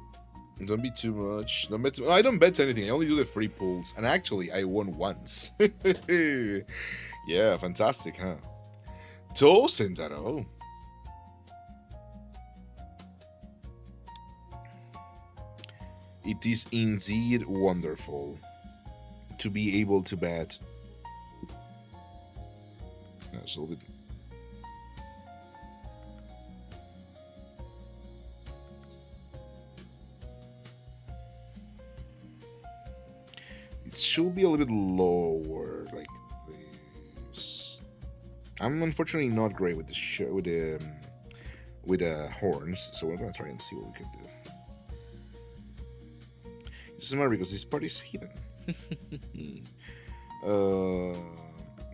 don't be too much. Don't bet I don't bet anything. I only do the free pulls. And actually, I won once. Yeah, fantastic, huh? Tosendaro. It is indeed wonderful to be able to bet. That's a little bit. It should be a little bit lower, like this. I'm unfortunately not great with the horns, so we're gonna try and see what we can do. It doesn't matter because this part is hidden.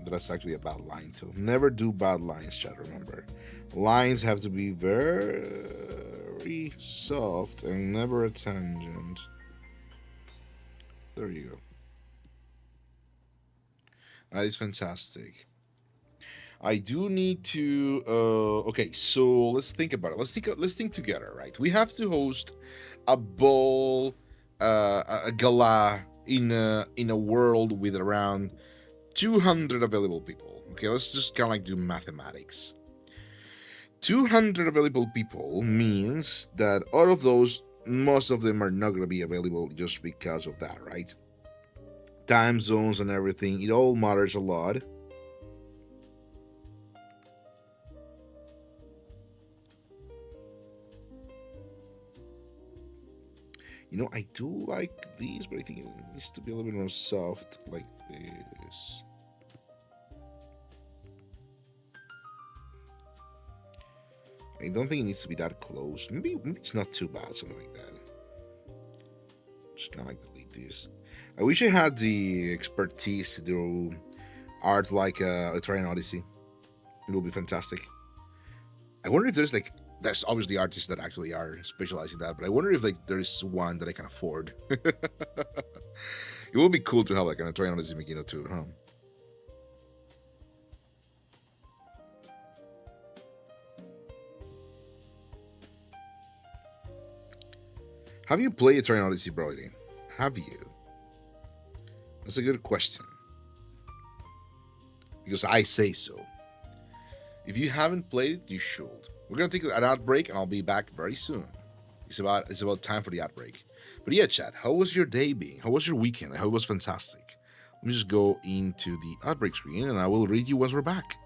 That's actually a bad line too. Never do bad lines, chat. Remember, lines have to be very soft and never a tangent. There you go. That is fantastic. I do need to. Okay, so let's think about it. Let's think together, right? We have to host a ball, a gala in a world with around 200 available people. Okay, let's just kind of like do mathematics. 200 available people means that out of those, most of them are not going to be available just because of that, right? Time zones and everything, it all matters a lot. You know, I do like these, but I think it needs to be a little bit more soft, like this. I don't think it needs to be that close. Maybe it's not too bad, something like that. Just kind of like delete this. I wish I had the expertise to do art like a Train Odyssey. It would be fantastic. I wonder if there's obviously artists that actually are specialized in that, but I wonder if there's one that I can afford. It would be cool to have like an Train Odyssey Megino too, huh? Have you played Train Odyssey, Brody? Have you? That's a good question. Because I say so. If you haven't played it, you should. We're gonna take an ad break, and I'll be back very soon. It's about time for the ad break. But yeah, chat, how was your day being? How was your weekend? I hope it was fantastic. Let me just go into the ad break screen, and I will read you once we're back.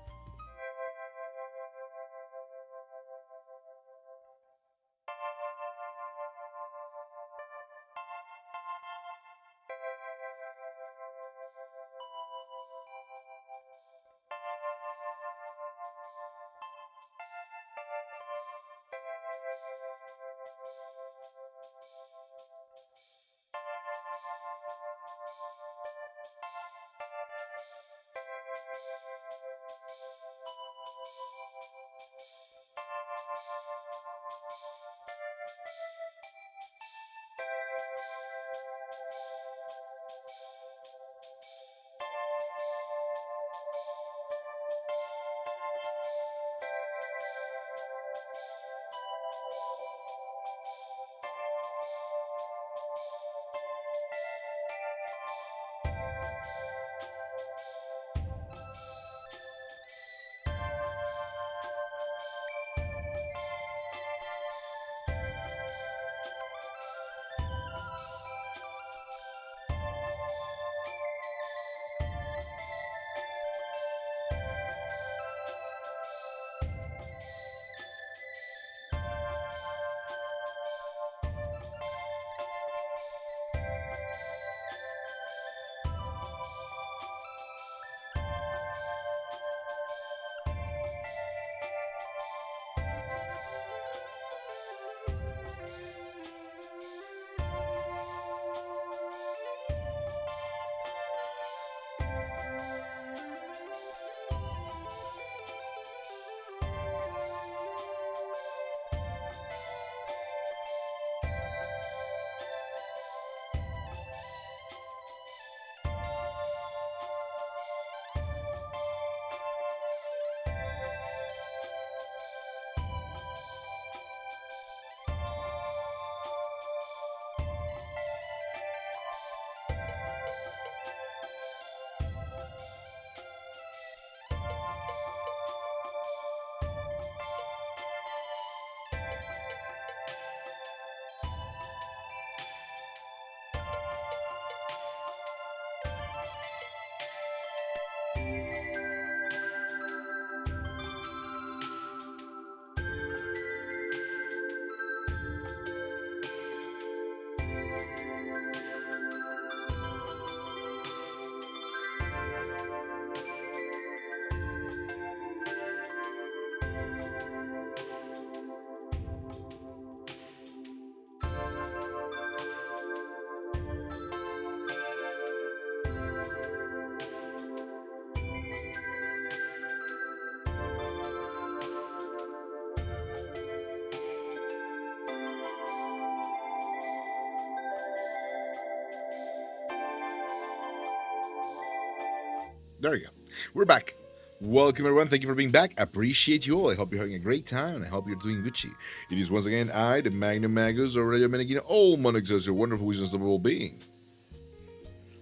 There you go. We're back. Welcome, everyone. Thank you for being back. Appreciate you all. I hope you're having a great time, and I hope you're doing Gucci. It is once again I, the Magnum Magus, Aurelio Menegino, all monarchs as your wonderful, unstoppable being.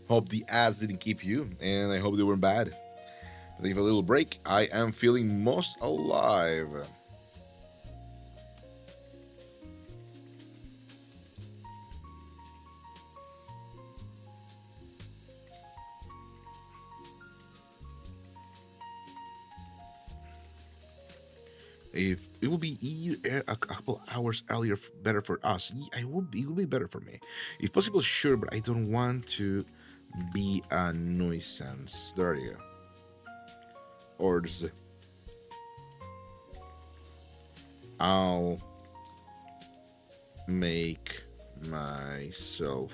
Hope the ads didn't keep you, and I hope they weren't bad. Thank you for a little break. I am feeling most alive. If it will be a couple hours earlier, better for us. It will be better for me, if possible. Sure, but I don't want to be a nuisance. There you go. Or I'll make myself.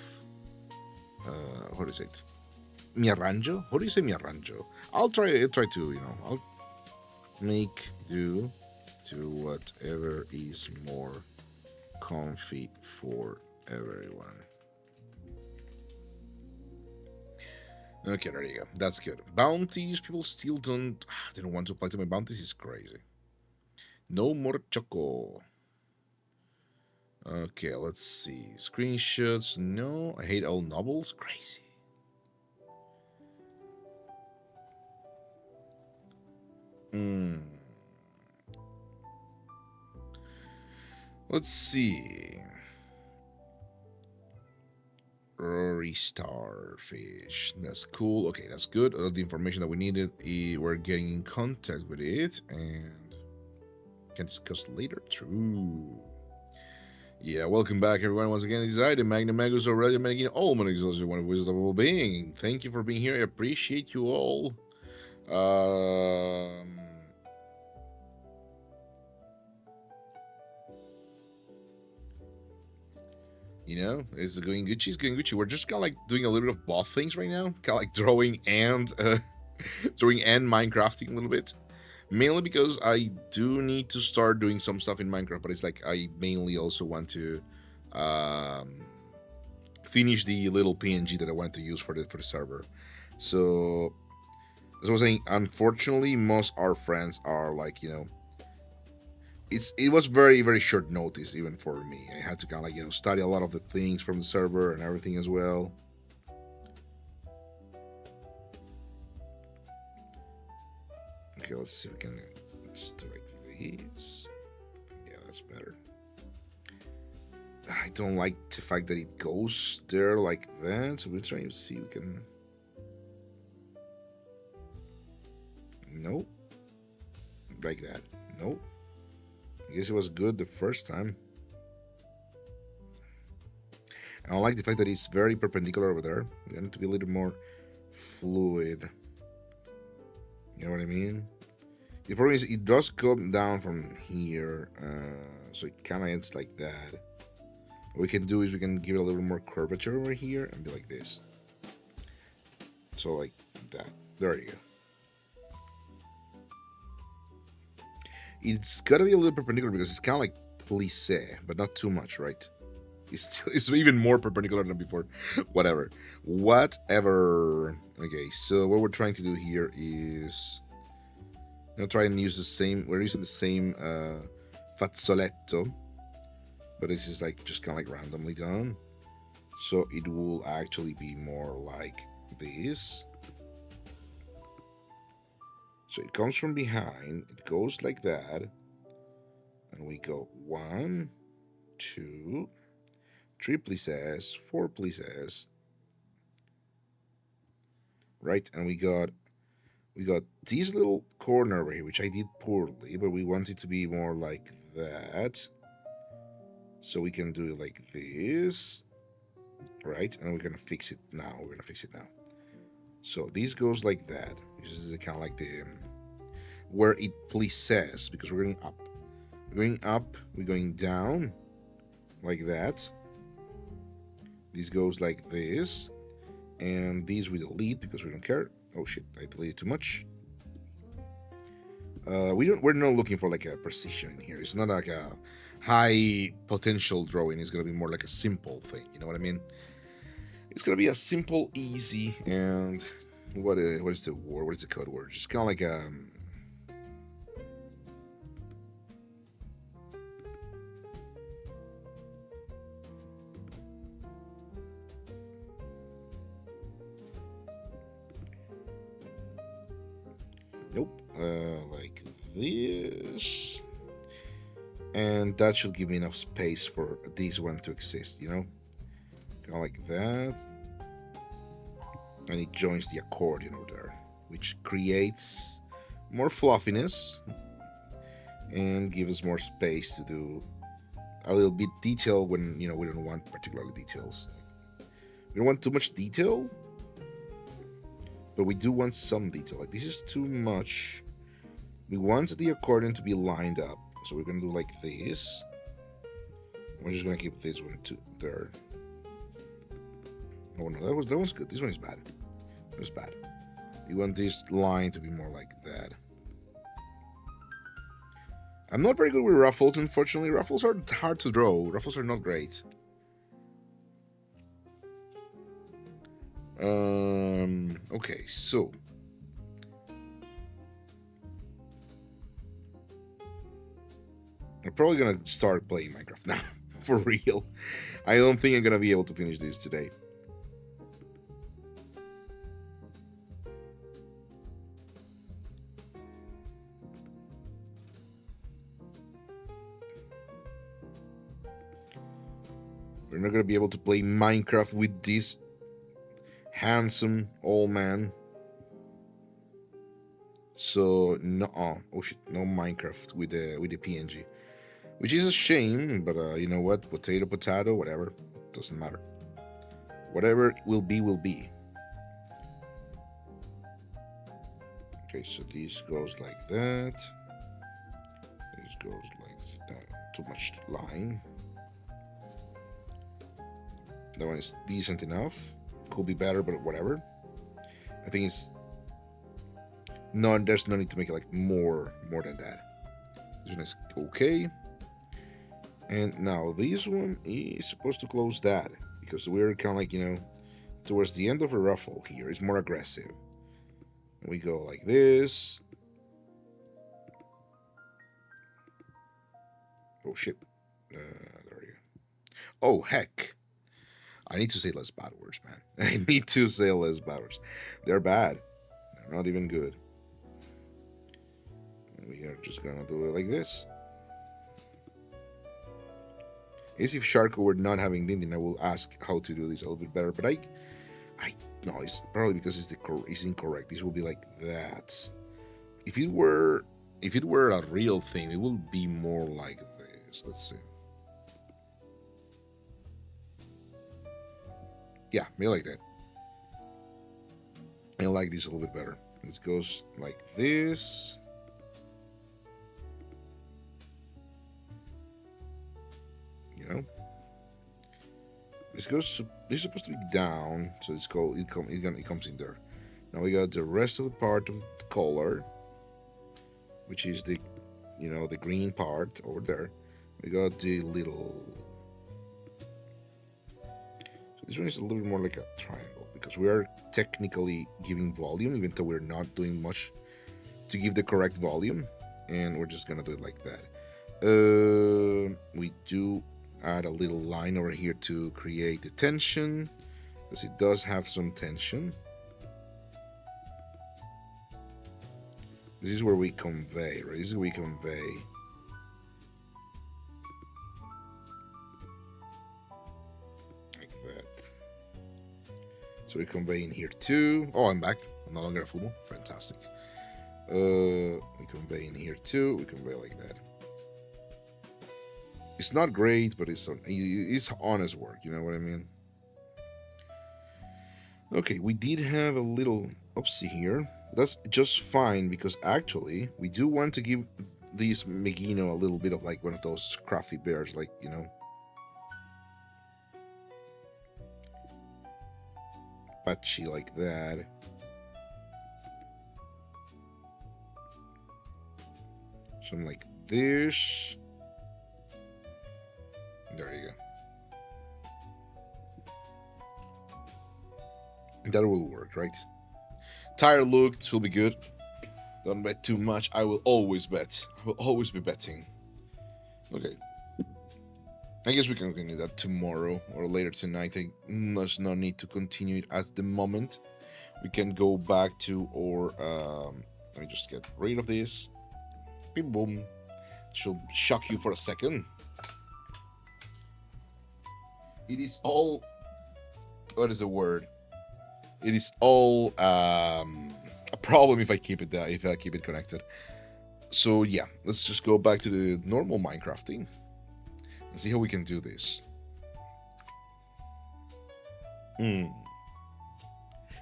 What is it? Mi arranjo? How do you say mi arranjo? I'll try to, I'll make do to whatever is more comfy for everyone. Okay, there you go. That's good. Bounties, people still don't want to apply to my bounties. Is crazy. No more choco. Okay, let's see. Screenshots. No, I hate all novels. Crazy. Let's see. Rory Starfish. That's cool. Okay, that's good. All the information that we needed. We're getting in contact with it and can discuss later. True. Yeah, welcome back, everyone. Once again, this is I, the Magnum Magus, Aurelio Menegino, all monarchs, one of wisdom being. Thank you for being here. I appreciate you all. It's going Gucci. It's going Gucci. We're just kind of like doing a little bit of both things right now. Kind of like drawing and Minecrafting a little bit. Mainly because I do need to start doing some stuff in Minecraft, but it's like I mainly also want to finish the little PNG that I wanted to use for the server. So, as I was saying, unfortunately, most our friends are like, it was very, very short notice even for me. I had to kind of like, study a lot of the things from the server and everything as well. Okay, let's see if we can just do like this. Yeah, that's better. I don't like the fact that it goes there like that, so we're trying to see if we can. Nope. Like that. Nope. I guess it was good the first time. I don't like the fact that it's very perpendicular over there. We want it to be a little more fluid. You know what I mean? The problem is it does come down from here, so it kind of ends like that. What we can do is we can give it a little more curvature over here and be like this. So like that. There you go. It's gotta be a little perpendicular because it's kind of like plissé, but not too much, right? It's even more perpendicular than before. Whatever. Okay, so what we're trying to do here is I'm gonna try and use the same. We're using the same fazzoletto, but this is like just kind of like randomly done. So it will actually be more like this. So it comes from behind, it goes like that, and we go 1, 2, 3 plisses, 4 plisses, right? And we got this little corner over here, which I did poorly, but we want it to be more like that. So we can do it like this, right? And we're gonna fix it now. So this goes like that. This is kind of like the where it plisses, because we're going up. We're going down like that. This goes like this, and these we delete because we don't care. Oh shit, I deleted too much. We're not looking for like a precision here. It's not like a high potential drawing. It's gonna be more like a simple thing. You know what I mean? It's gonna be a simple, easy, and what is the word? What is the code word? Just kind of like nope, like this, and that should give me enough space for this one to exist. You know, kind of like that, and it joins the accordion over there, which creates more fluffiness and gives us more space to do a little bit detail when we don't want particularly details. We don't want too much detail, but we do want some detail. Like this is too much. We want the accordion to be lined up, so we're gonna do like this. We're just gonna keep this one there. Oh no, that one's good. This one is bad. It was bad. You want this line to be more like that. I'm not very good with ruffles, unfortunately. Ruffles are hard to draw. Ruffles are not great. Okay, so I'm probably gonna start playing Minecraft now. For real. I don't think I'm gonna be able to finish this today. We're not gonna be able to play Minecraft with this handsome old man. So no, oh shit, no Minecraft with the PNG, which is a shame. But you know what? Potato, potato, whatever, doesn't matter. Whatever will be, will be. Okay, so this goes like that. This goes like that. Too much line. That one is decent enough. Could be better, but whatever. I think it's no. There's no need to make it like more than that. This one is okay. And now this one is supposed to close that because we're kind of like towards the end of a ruffle here. It's more aggressive. We go like this. Oh shit! There you go. Oh heck! I need to say less bad words, man. I need to say less bad words. They're bad. They're not even good. We are just gonna do it like this. As if Sharko were not having Dindin, I will ask how to do this a little bit better. But I no, it's probably because it's incorrect. This will be like that. If it were a real thing, it will be more like this. Let's see. Yeah, maybe like that. I like this a little bit better. This goes like this. This is supposed to be down, so it comes in there. Now we got the rest of the part of the color, which is the green part over there. We got the little. So this one is a little bit more like a triangle because we are technically giving volume, even though we're not doing much to give the correct volume, and we're just gonna do it like that. We do add a little line over here to create the tension because it does have some tension. This is where we convey, right? This is where we convey. Like that. So we convey in here too. Oh, I'm back. I'm no longer a football. Fantastic. We convey in here too. We convey like that. It's not great, but it's honest work. You know what I mean? Okay, we did have a little upsie here. That's just fine because actually we do want to give this Megino a little bit of like one of those scruffy bears, like patchy like that. Something like this. There you go. That will work, right? Tired look, this will be good. Don't bet too much. I will always bet. I will always be betting. Okay. I guess we can continue that tomorrow or later tonight. There's no need to continue it at the moment. We can go back to our... let me just get rid of this. Boom, boom. Should shock you for a second. It is all... What is the word? It is all a problem if I keep it there, if I keep it connected. So yeah, let's just go back to the normal Minecrafting and see how we can do this.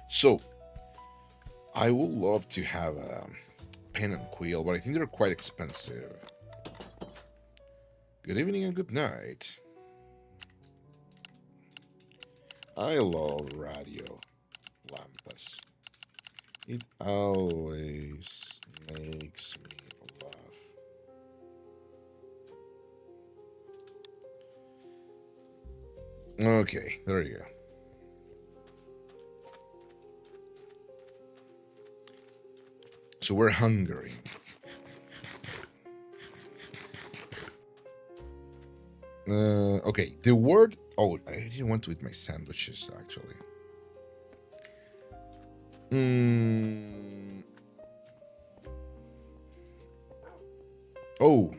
So, I would love to have a pen and quill, but I think they're quite expensive. Good evening and good night. I love radio, Lampas. It always makes me laugh. Okay, there you go. So we're hungry. Okay, the word... Oh, I didn't want to eat my sandwiches, actually. Oh.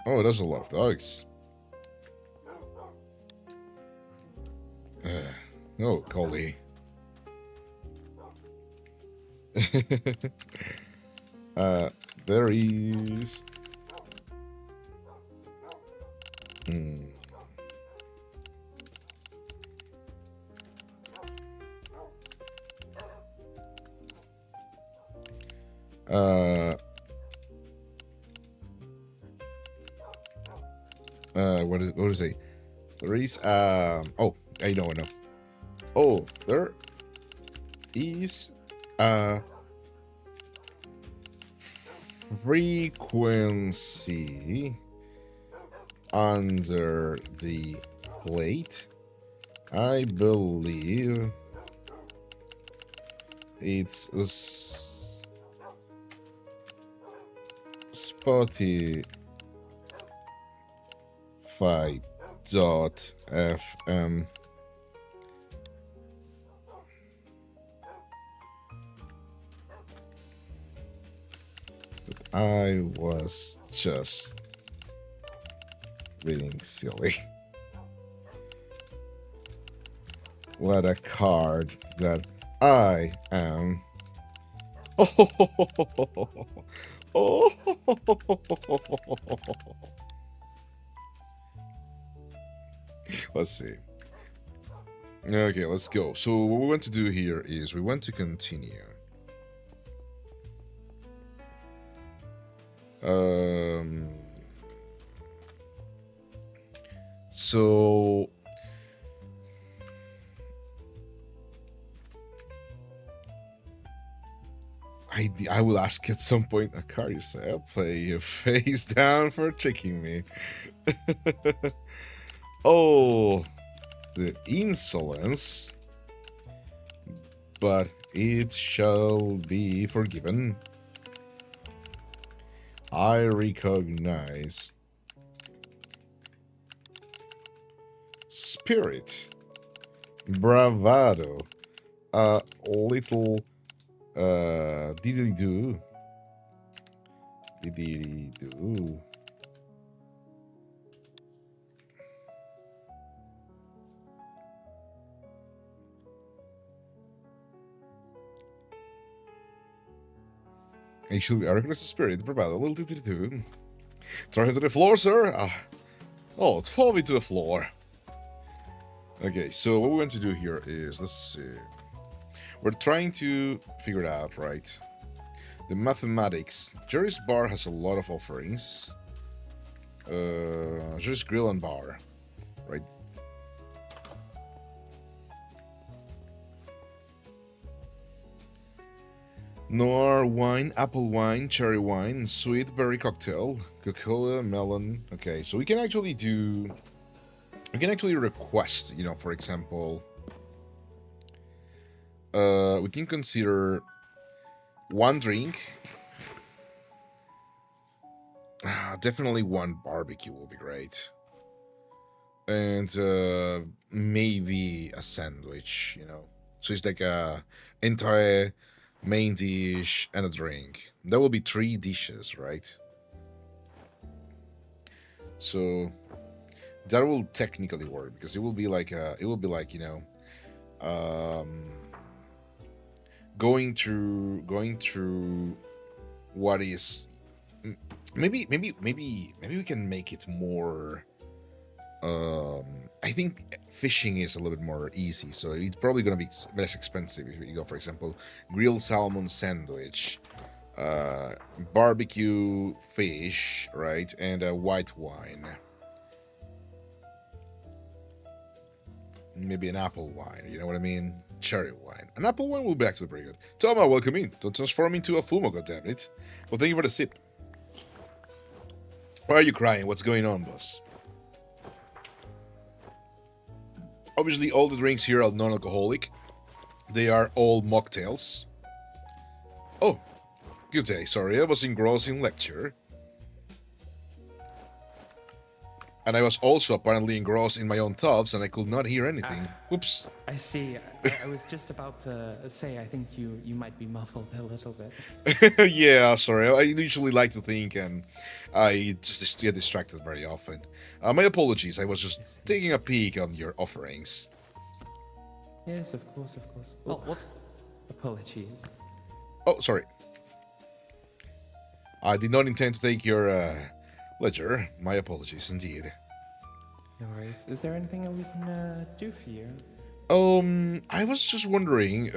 Oh, there's a lot of dogs. Oh, Collie. There is... what is it? There is oh, I know. Oh, there is frequency under the plate. I believe it's Spotify.fm. I was just being silly. What a card that I am. Oh. Let's see. Okay, let's go. So what we want to do here is we want to continue. So I will ask at some point, Akarius, I'll play you face down for tricking me. Oh, the insolence. But it shall be forgiven. I recognize spirit, bravado, a little diddly-doo. Diddly-doo. Actually, I recognize the spirit, bravado, a little diddly-doo. Throw him to the floor, sir. Oh, throw me to the floor. Okay, so what we want to do here is, let's see. We're trying to figure it out, right? The mathematics. Jerry's Bar has a lot of offerings. Jerry's Grill and Bar, right? Noir wine, apple wine, cherry wine, sweet berry cocktail, Coca-Cola, melon. Okay, so we can actually do... We can actually request, you know, for example... we can consider one drink. Definitely one barbecue will be great. And maybe a sandwich, you know. So it's like a entire main dish and a drink. That will be 3 dishes, right? So that will technically work because it will be like you know, going through what is maybe we can make it more. I think fishing is a little bit more easy, so it's probably gonna be less expensive if you go, for example, grilled salmon sandwich, barbecue fish, right, and a white wine. Maybe an apple wine, you know what I mean? Cherry wine. An apple wine will be actually pretty good. Toma, welcome in. Don't transform into a fumo, goddammit. Well, thank you for the sip. Why are you crying? What's going on, boss? Obviously, all the drinks here are non-alcoholic. They are all mocktails. Oh, good day. Sorry, I was engrossed in lecture. And I was also apparently engrossed in my own thoughts, and I could not hear anything. Oops. I see. I was just about to say, I think you might be muffled a little bit. Yeah, sorry. I usually like to think, and I just get distracted very often. My apologies. I was just taking a peek on your offerings. Yes, of course, of course. Well, whoops. Apologies. Oh, sorry. I did not intend to take your ledger. My apologies, indeed. No worries. Is there anything that we can do for you? I was just wondering,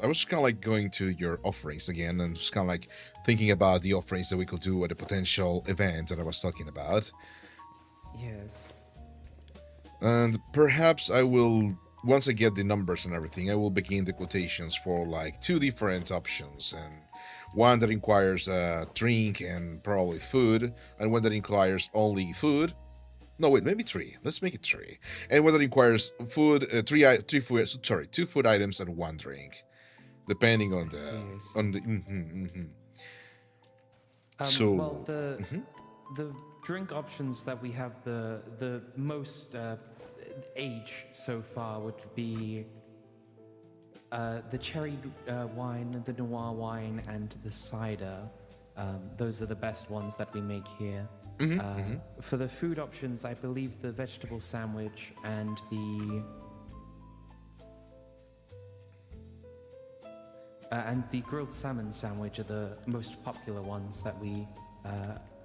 I was kind of like going to your offerings again and just kind of like thinking about the offerings that we could do at a potential event that I was talking about. Yes. And perhaps I will, once I get the numbers and everything, I will begin the quotations for like 2 different options, and one that requires drink and probably food, and one that requires only food. No, wait, maybe 3. Let's make it 3. And one that requires food, 2 food items and 1 drink, depending on the. So. Well, the drink options that we have the most age so far would be the cherry wine, the noir wine, and the cider. Those are the best ones that we make here. For the food options, I believe the vegetable sandwich and the grilled salmon sandwich are the most popular ones that we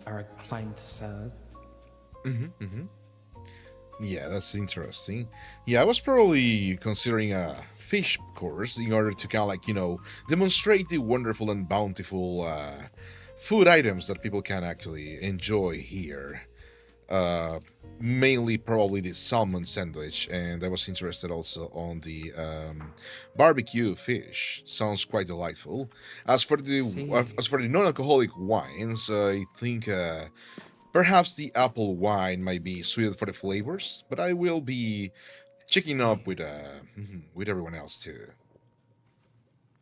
are inclined to serve. Yeah, that's interesting. Yeah, I was probably considering a fish course in order to kind of like, you know, demonstrate the wonderful and bountiful food items that people can actually enjoy here. Mainly probably the salmon sandwich, and I was interested also on the barbecue fish. Sounds quite delightful. As for the non-alcoholic wines, I think perhaps the apple wine might be suited for the flavors, but I will be checking up with everyone else too.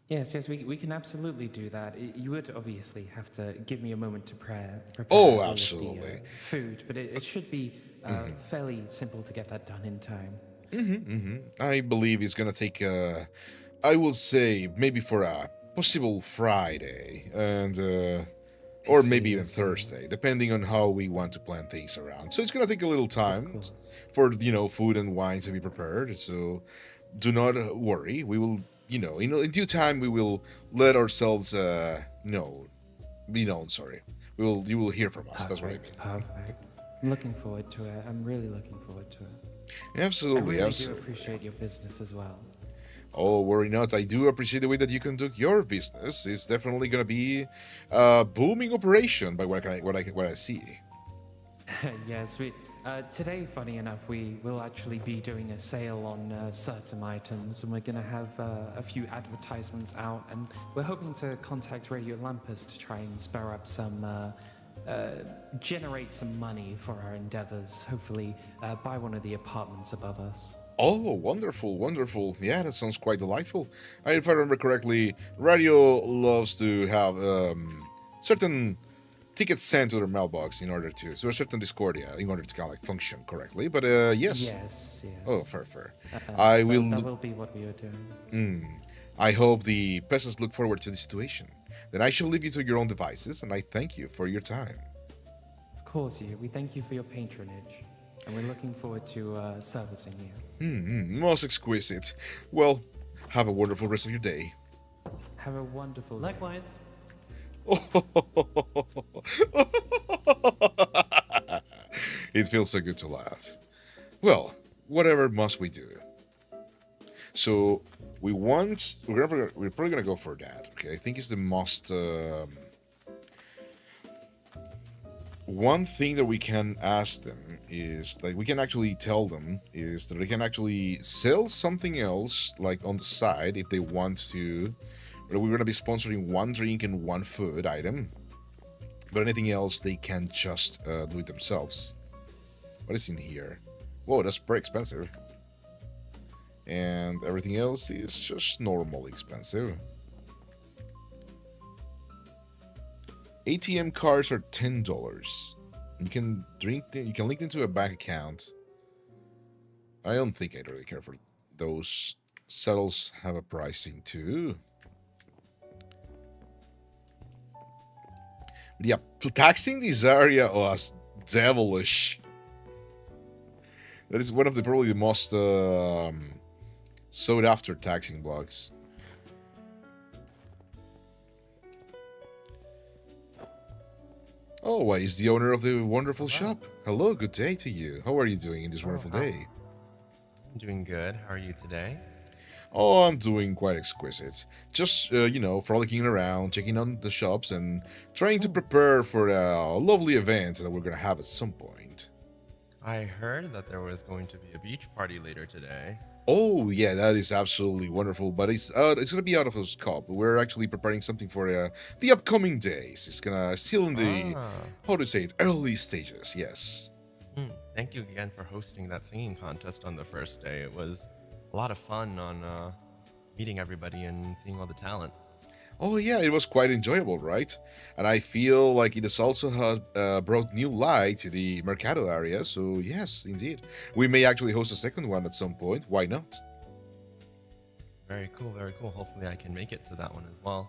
Yes, we can absolutely do that. You would obviously have to give me a moment to prepare Oh, all of the, absolutely. food, but it should be fairly simple to get that done in time. I believe it's gonna take I will say maybe for a possible Friday and or maybe even Thursday, depending on how we want to plan things around. So it's gonna take a little time for, you know, food and wines to be prepared. So do not worry. We will, you know, in due time we will let ourselves be known. Sorry, you will hear from us. That's what I mean. Perfect. I'm looking forward to it. I'm really looking forward to it. Absolutely, I really absolutely. do appreciate your business as well. Oh, worry not. I do appreciate the way that you conduct your business. It's definitely gonna be a booming operation by what I see. Yes, today, funny enough, we will actually be doing a sale on certain items, and we're going to have a few advertisements out, and we're hoping to contact Radio Lampas to try and spur up some, generate some money for our endeavors. Hopefully, buy one of the apartments above us. Oh, wonderful, wonderful. Yeah, that sounds quite delightful. If I remember correctly, Radio loves to have certain tickets sent to their mailbox in order to a certain Discordia in order to kind of like function correctly. But yes. Yes, Oh, yes. fair, fair. I That will. will be what we are doing. I hope the peasants look forward to the situation. Then I shall leave you to your own devices, and I thank you for your time. Of course, we thank you for your patronage, and we're looking forward to servicing you. Most exquisite. Well, have a wonderful rest of your day. Have a wonderful day. Likewise. It feels so good to laugh. Well, whatever must we do? So we're probably gonna go for that. Okay, I think it's the most one thing that we can ask them is like we can actually tell them is that they can actually sell something else like on the side if they want to. But we're gonna be sponsoring one drink and one food item. But anything else they can just do it themselves. What is in here? Whoa, that's pretty expensive. And everything else is just normally expensive. ATM cards are $10. You can you can link them to a bank account. I don't think I'd really care for those. Settles have a pricing too. But yeah, taxing this area was devilish. That is one of the probably the most sought after taxing blocks. Oh, is the owner of the wonderful shop. Hello, good day to you. How are you doing in this wonderful day? I'm doing good. How are you today? Oh, I'm doing quite exquisite. Just, frolicking around, checking on the shops, and trying to prepare for a lovely event that we're going to have at some point. I heard that there was going to be a beach party later today. Oh, yeah, that is absolutely wonderful, but it's going to be out of scope. We're actually preparing something for the upcoming days. It's going to still in the, how to say it, early stages, yes. Thank you again for hosting that singing contest on the first day. It was a lot of fun on meeting everybody and seeing all the talent. Oh yeah, it was quite enjoyable, right? And I feel like it has also brought new light to the Mercado area, so yes, indeed. We may actually host a second one at some point, why not? Very cool, very cool. Hopefully I can make it to that one as well.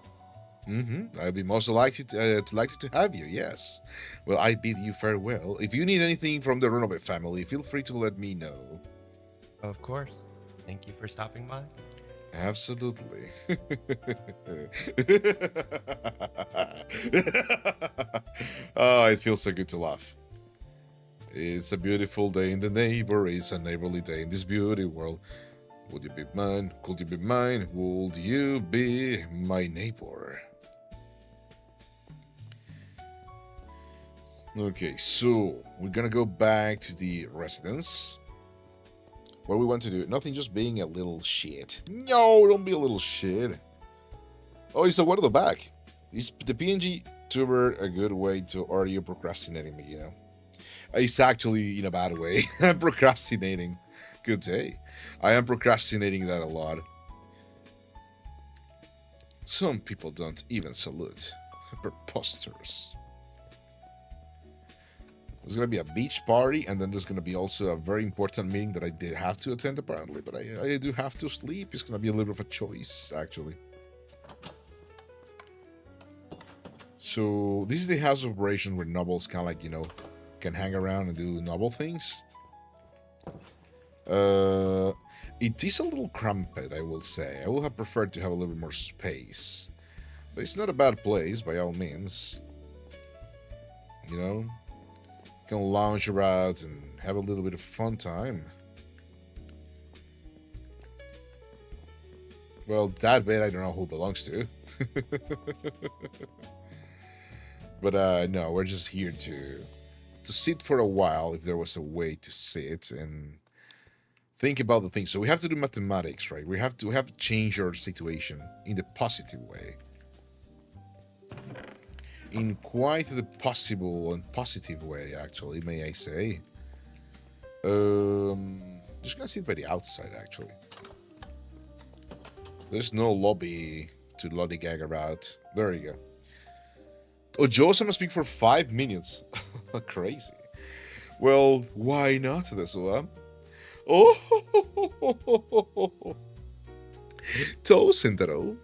I'd be most delighted to have you, yes. Well, I bid you farewell. If you need anything from the Renobet family, feel free to let me know. Of course. Thank you for stopping by. Absolutely. Oh, it feels so good to laugh. It's a beautiful day in the neighbor. It's a neighborly day in this beauty world. Would you be mine? Could you be mine? Would you be my neighbor? Okay, so we're gonna go back to the residence. What do we want to do? Nothing, just being a little shit. No, don't be a little shit. Oh, it's a one at the back. Is the PNG tuber a good way to, or are you procrastinating me, you know? It's actually in a bad way. I'm procrastinating. Good day. I am procrastinating that a lot. Some people don't even salute. Preposterous. There's going to be a beach party, and then there's going to be also a very important meeting that I did have to attend, apparently, but I do have to sleep. It's going to be a little bit of a choice, actually. So, this is the house of operation where nobles kind of like, you know, can hang around and do noble things. It is a little cramped, I will say. I would have preferred to have a little bit more space. But it's not a bad place, by all means. You know? Can lounge around and have a little bit of fun time. Well, that bed I don't know who it belongs to. But no, we're just here to sit for a while, if there was a way to sit and think about the things. So we have to do mathematics, right? We have to change our situation in the positive way. In quite the possible and positive way, actually, may I say. Just gonna sit by the outside, actually. There's no lobby to lollygag about. There you go. Oh, Joe's gonna speak for 5 minutes. Crazy. Well, why not this one? Oh, Tosendero.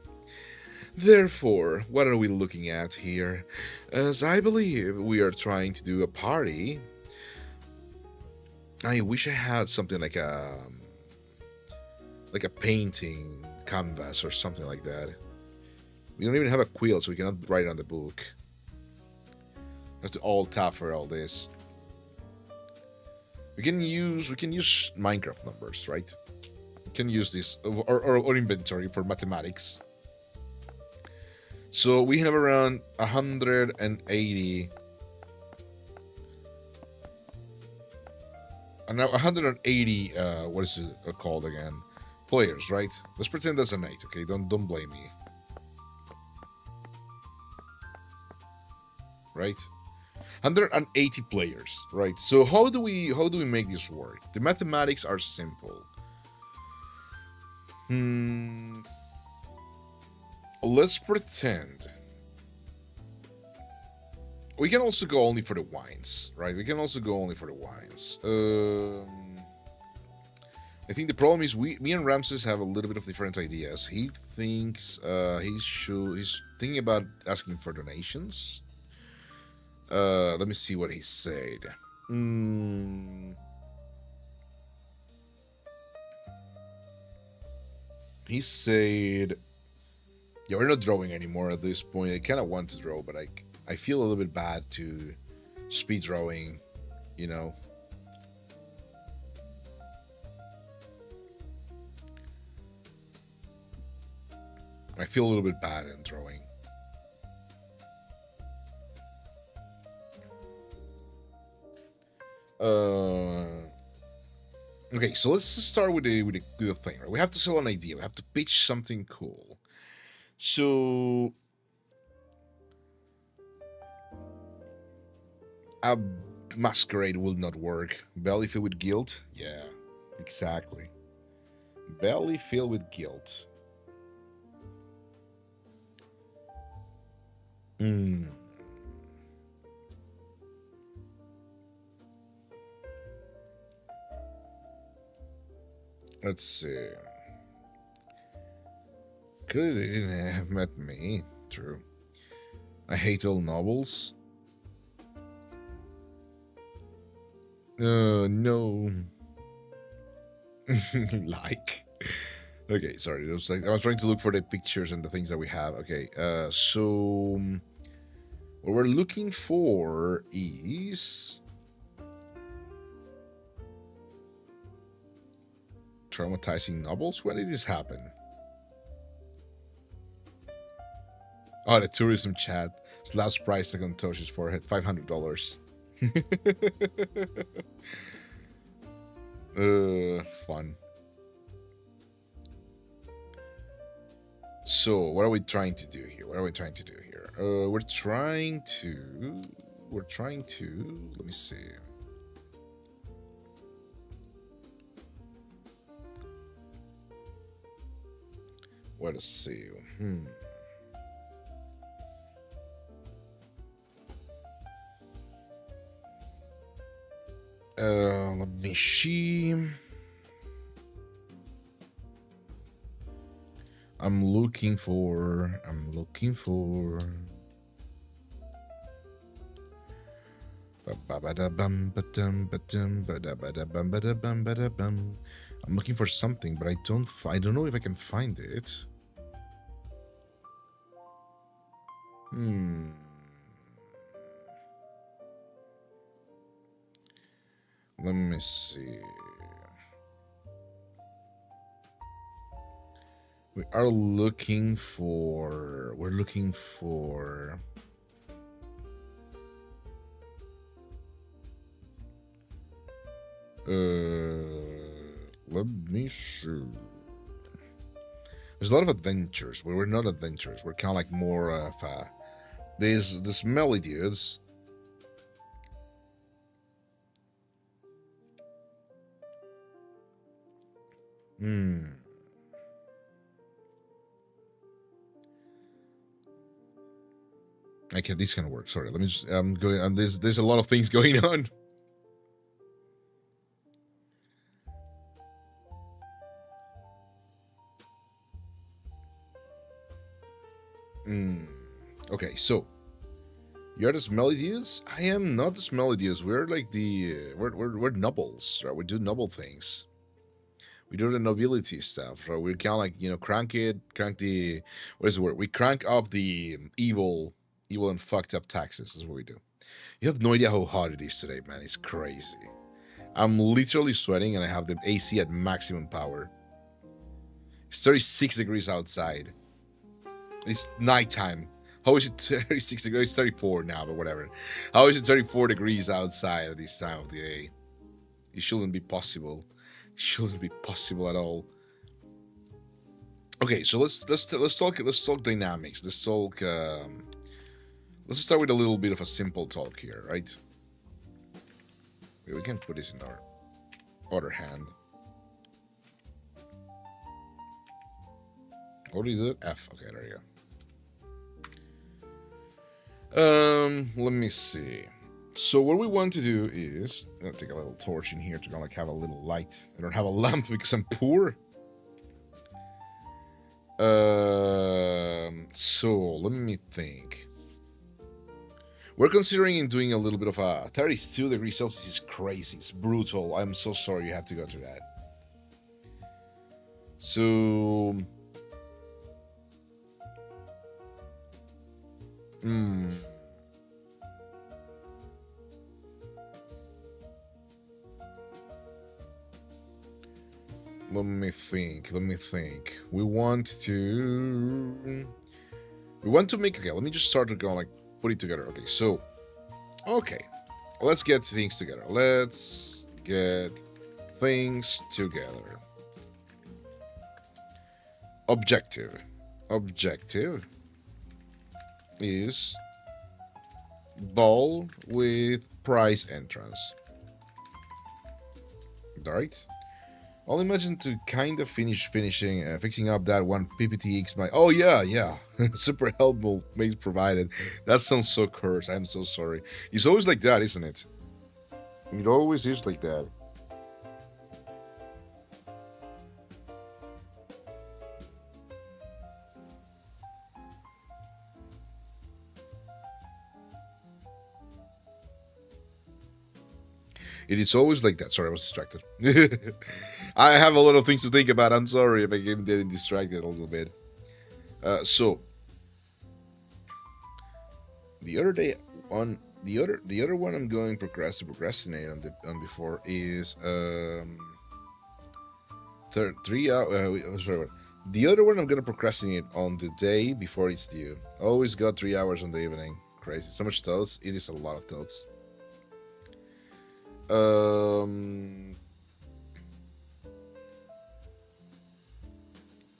Therefore, what are we looking at here? As I believe we are trying to do a party. I wish I had something like a painting canvas or something like that. We don't even have a quill, so we cannot write it on the book. We have to all tap for all this. We can use Minecraft numbers, right? We can use this or inventory for mathematics. So we have around 180. And now 180. What is it called again? Players, right? Let's pretend that's an 8. Okay, don't blame me. Right? 180 players, right? So how do we make this work? The mathematics are simple. Let's pretend. We can also go only for the wines, right? We can also go only for the wines. I think the problem is me and Ramses have a little bit of different ideas. He thinks he's thinking about asking for donations. Let me see what he said. He said, yeah, we're not drawing anymore at this point. I kind of want to draw, but I feel a little bit bad to speed drawing, you know. I feel a little bit bad in drawing. Okay, so let's start with the thing. Right? We have to sell an idea. We have to pitch something cool. So a masquerade will not work. Belly filled with guilt? Yeah, exactly. Belly filled with guilt. Let's see. Clearly they didn't have met me. True. I hate all novels. No. Like. Okay, sorry. It was like I was trying to look for the pictures and the things that we have. Okay, so what we're looking for is traumatizing novels. When did this happen? Oh, the tourism chat. Slash price tag on Toshi's forehead. $500. Fun. So, what are we trying to do here? We're trying to, let me see. Let's see. Let me see. I'm looking for. I'm looking for something, but I don't know if I can find it. Let me see. We're looking for. Let me see. There's a lot of adventures, but we're not adventurers. We're kind of like more of these smelly dudes. Hmm. Okay, this can work. Sorry, let me just. I'm going. There's a lot of things going on. Okay, so you're the smelly dudes. I am not the smelly dudes. We're like the we're nobles, right? We do noble things. We do the nobility stuff. Right? We kind of like crank the what is the word? We crank up the evil and fucked up taxes. Is what we do. You have no idea how hot it is today, man. It's crazy. I'm literally sweating, and I have the AC at maximum power. It's 36 degrees outside. It's nighttime. How is it 36 degrees? It's 34 now, but whatever. How is it 34 degrees outside at this time of the day? It shouldn't be possible. It shouldn't be possible at all. Okay, so let's talk dynamics. Let's talk. Let's start with a little bit of a simple talk here, right? We can put this in our other hand. How do you do it? F. Okay, there you go. Let me see. So what we want to do is I'm gonna take a little torch in here to kind of like have a little light. I don't have a lamp because I'm poor. So let me think. We're considering doing a little bit of a 32 degrees Celsius is crazy. It's brutal. I'm so sorry you have to go through that. So let me think. We want to make, okay, let me just start to go like put it together. Okay, so let's get things together. Objective is ball with prize entrance. Alright. I'll imagine to kind of fixing up that one PPTX my. Oh yeah. Super helpful maze provided. That sounds so cursed. I'm so sorry. It's always like that, isn't it? It always is like that. It is always like that. Sorry, I was distracted. I have a lot of things to think about. I'm sorry if I get getting distracted a little bit. So the other day on the other one I'm going to procrastinate on before is 3 hours. Sorry, the other one I'm gonna procrastinate on the day before it's due. Always got 3 hours on the evening. Crazy. So much thoughts. It is a lot of thoughts.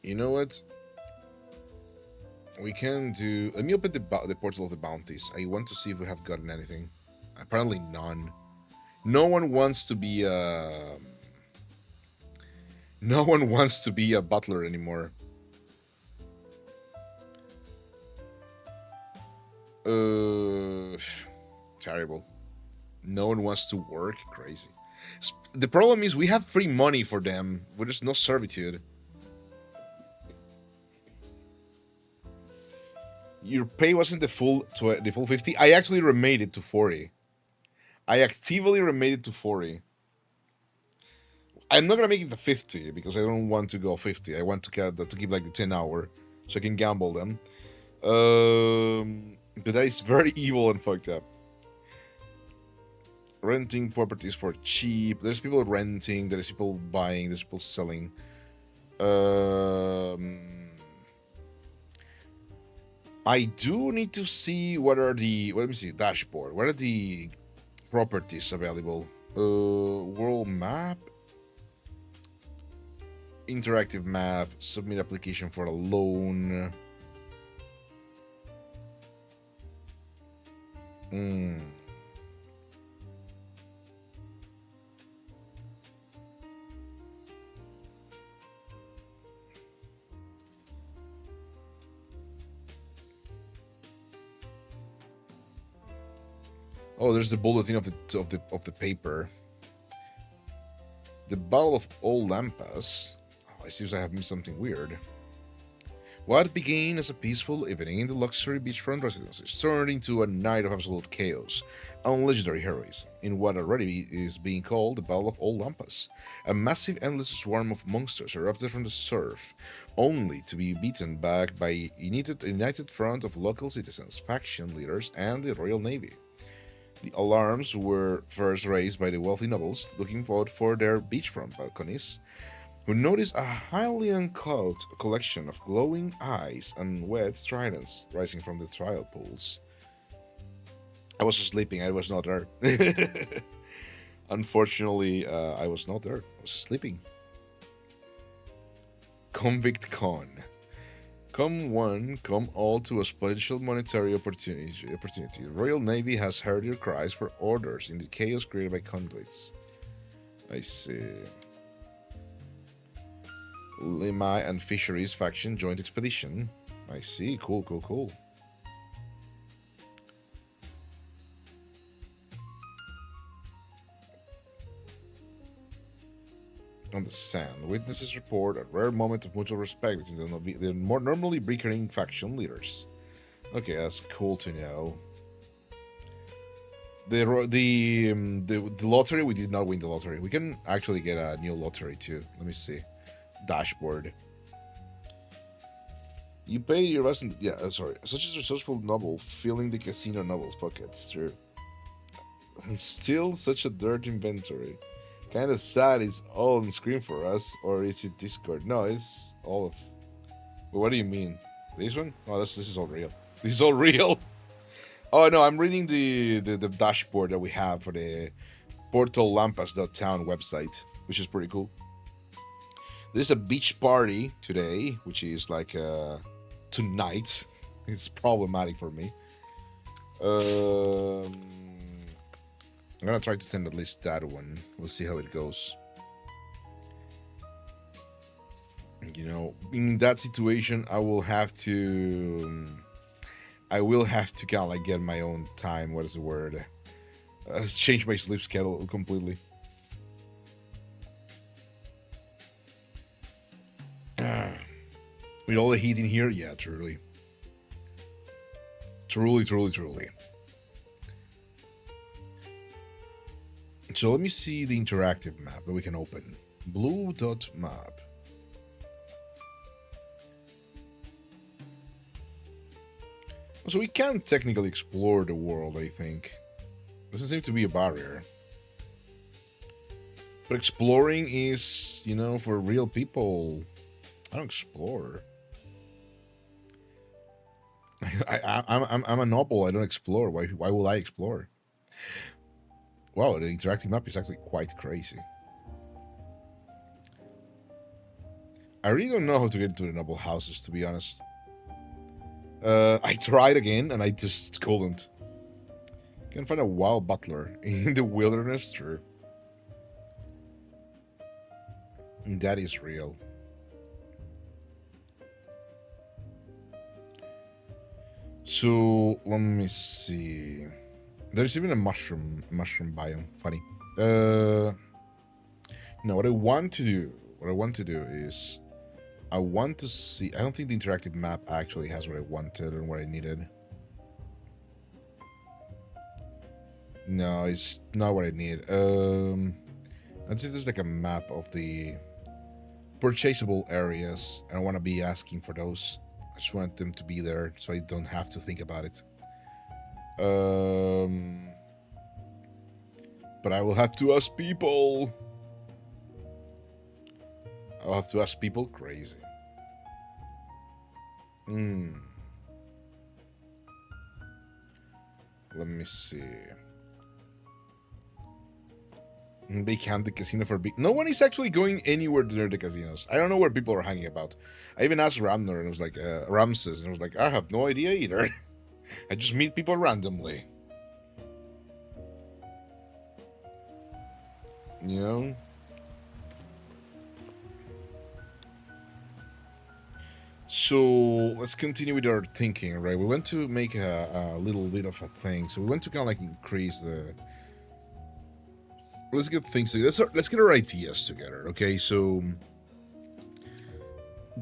You know what? We can do. Let me open the portal of the bounties. I want to see if we have gotten anything. Apparently, none. No one wants to be a. No one wants to be a butler anymore. Terrible. No one wants to work. Crazy. The problem is we have free money for them. But there's no servitude. Your pay wasn't the full 50. I actually remade it to 40. I actively remade it to 40. I'm not gonna make it to 50 because I don't want to go 50. I want to keep like the 10 hour so I can gamble them. But that is very evil and fucked up. Renting properties for cheap. There's people renting. There's people buying. There's people selling. I do need to see what are the. Let me see. Dashboard. What are the properties available? World map. Interactive map. Submit application for a loan. Oh, there's the bulletin of the paper. The Battle of Old Lampas. Oh, it seems I have missed something weird. What began as a peaceful evening in the luxury beachfront residences turned into a night of absolute chaos and legendary heroism in what already is being called the Battle of Old Lampas. A massive, endless swarm of monsters erupted from the surf, only to be beaten back by a united front of local citizens, faction leaders, and the Royal Navy. The alarms were first raised by the wealthy nobles looking out for their beachfront balconies, who noticed a highly uncouth collection of glowing eyes and wet tridents rising from the trial pools. I was sleeping, I was not there. Unfortunately, I was not there. I was sleeping. Convict Con. Come one, come all to a special monetary opportunity. The Royal Navy has heard your cries for orders in the chaos created by conduits. I see. Lima and Fisheries faction joint expedition. I see. Cool. On the sand, witnesses report a rare moment of mutual respect between the more normally bickering faction leaders. Okay, that's cool to know. The lottery, we did not win the lottery. We can actually get a new lottery too. Let me see. Dashboard. You pay your resident. Yeah, sorry. Such a resourceful noble filling the casino noble's pockets. True. And still such a dirt inventory. Kind of sad it's all on screen for us, or is it Discord? No, it's all of. Well, what do you mean? This one? Oh, this is all real. This is all real. Oh no, I'm reading the dashboard that we have for the portallampas.town website, which is pretty cool. There's a beach party today, which is like tonight. It's problematic for me. I'm gonna try to attend at least that one. We'll see how it goes. You know, in that situation, I will have to kind of like get my own time. What is the word? Change my sleep schedule completely. With all the heat in here, yeah, truly. So let me see the interactive map that we can open. Blue dot map. So we can technically explore the world, I think. Doesn't seem to be a barrier. But exploring is, you know, for real people. I don't explore. I'm a noble. I don't explore. Why will I explore? Wow, the interactive map is actually quite crazy. I really don't know how to get into the noble houses, to be honest. I tried again, and I just couldn't. Can find a wild butler in the wilderness, true. That is real. So let me see. There's even a mushroom biome. Funny. No, what I want to do is I want to see. I don't think the interactive map actually has what I wanted and what I needed. No, it's not what I need. Let's see if there's like a map of the purchasable areas. I don't want to be asking for those. I just want them to be there so I don't have to think about it. But I will have to ask people. I'll have to ask people. Crazy. Let me see. They count the casino for big. No one is actually going anywhere near the casinos. I don't know where people are hanging about. I even asked Ramner, and it was like Ramses, and it was like, I have no idea either. I just meet people randomly. You know. So let's continue with our thinking, right? We want to make a little bit of a thing. So we want to kind of like increase the. Let's get things together. Let's get our ideas together, okay? So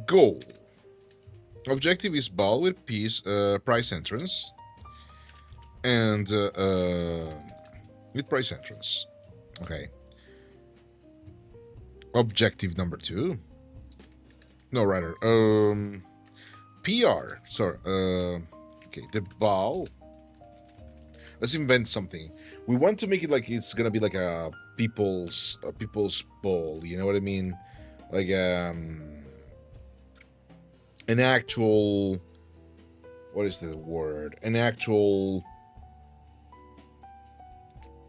goal. Objective is ball with price entrance. And with price entrance. Okay. Objective number 2. No, rather. PR. Sorry. Okay, the ball. Let's invent something. We want to make it like it's gonna be like a people's ball. You know what I mean? Like an actual. What is the word? An actual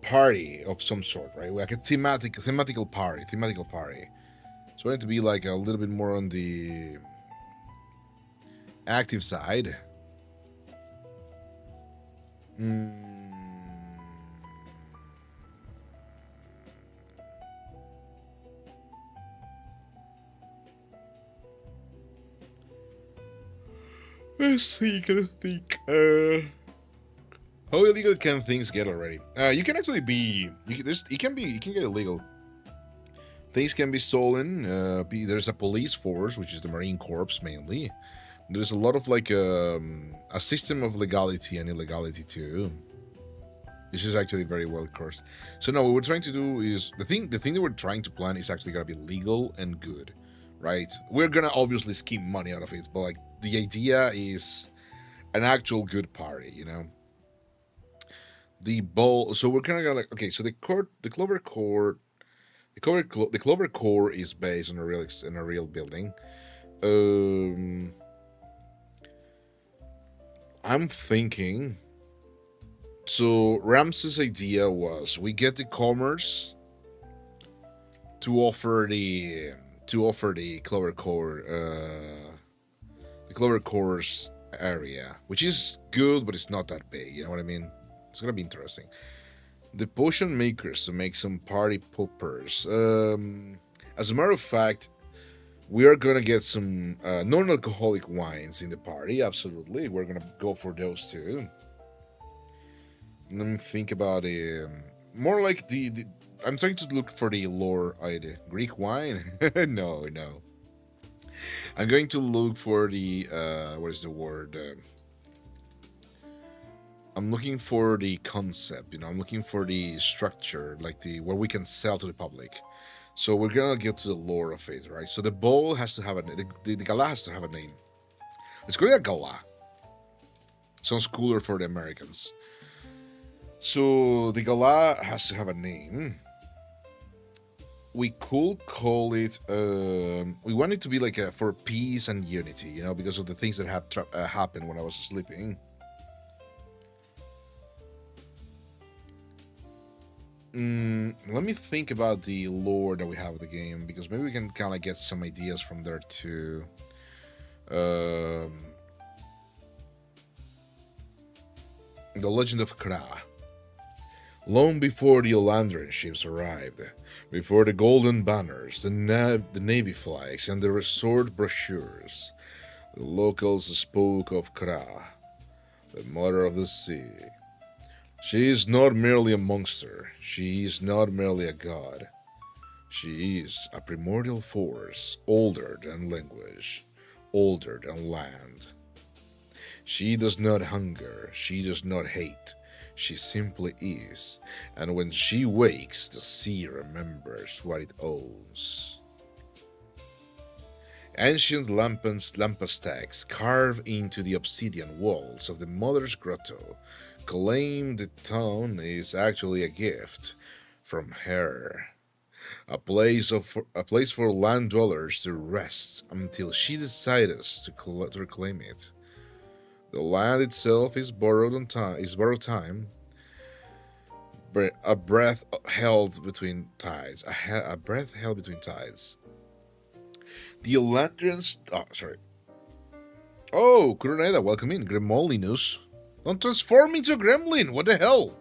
party of some sort, right? Like a thematical party. So I want it to be like a little bit more on the active side. Let's see, gotta think. How illegal can things get already? You can actually be. It can get illegal. Things can be stolen. There's a police force, which is the Marine Corps mainly. There's a lot of like a system of legality and illegality too. This is actually very well coursed. So no, what we're trying to do is the thing that we're trying to plan is actually gonna be legal and good, right? We're gonna obviously skim money out of it, but like the idea is an actual good party, you know. The ball. So we're kind of gonna like okay. So the Clover Core. The Clover Core is based on a real building. I'm thinking. So Rams's idea was we get the commerce to offer the Clover Core the Clover Core's area, which is good, but it's not that big. You know what I mean? It's gonna be interesting. The potion makers to make some party poppers. As a matter of fact, we are gonna get some non-alcoholic wines in the party. Absolutely, we're gonna go for those too. Let me think about it. More like the I'm trying to look for the lore idea. Greek wine? No. I'm going to look for the what is the word? I'm looking for the concept, you know. I'm looking for the structure, like what we can sell to the public. So we're gonna get to the lore of it, right? So the bowl has to have the gala has to have a name. It's going to be a gala. Sounds cooler for the Americans. So the gala has to have a name. We could call it. We want it to be like for peace and unity, you know, because of the things that have happened when I was sleeping. Let me think about the lore that we have of the game, because maybe we can kind of get some ideas from there too. The Legend of Kra. Long before the Olandran ships arrived, before the golden banners, the navy flags, and the resort brochures, the locals spoke of Kra, the mother of the sea. She is not merely a monster. She is not merely a god. She is a primordial force, older than language, older than land. She does not hunger. She does not hate. She simply is. And when she wakes, the sea remembers what it owes. Ancient Lampas stacks carved into the obsidian walls of the Mother's Grotto claim the town is actually a gift from her. A place for land dwellers to rest until she decides to reclaim it. The land itself is borrowed time, a breath held between tides. A breath held between tides. The Olandrians. Oh, sorry. Oh, Kuronida, welcome in. Grimolinus. Don't transform into a gremlin. What the hell?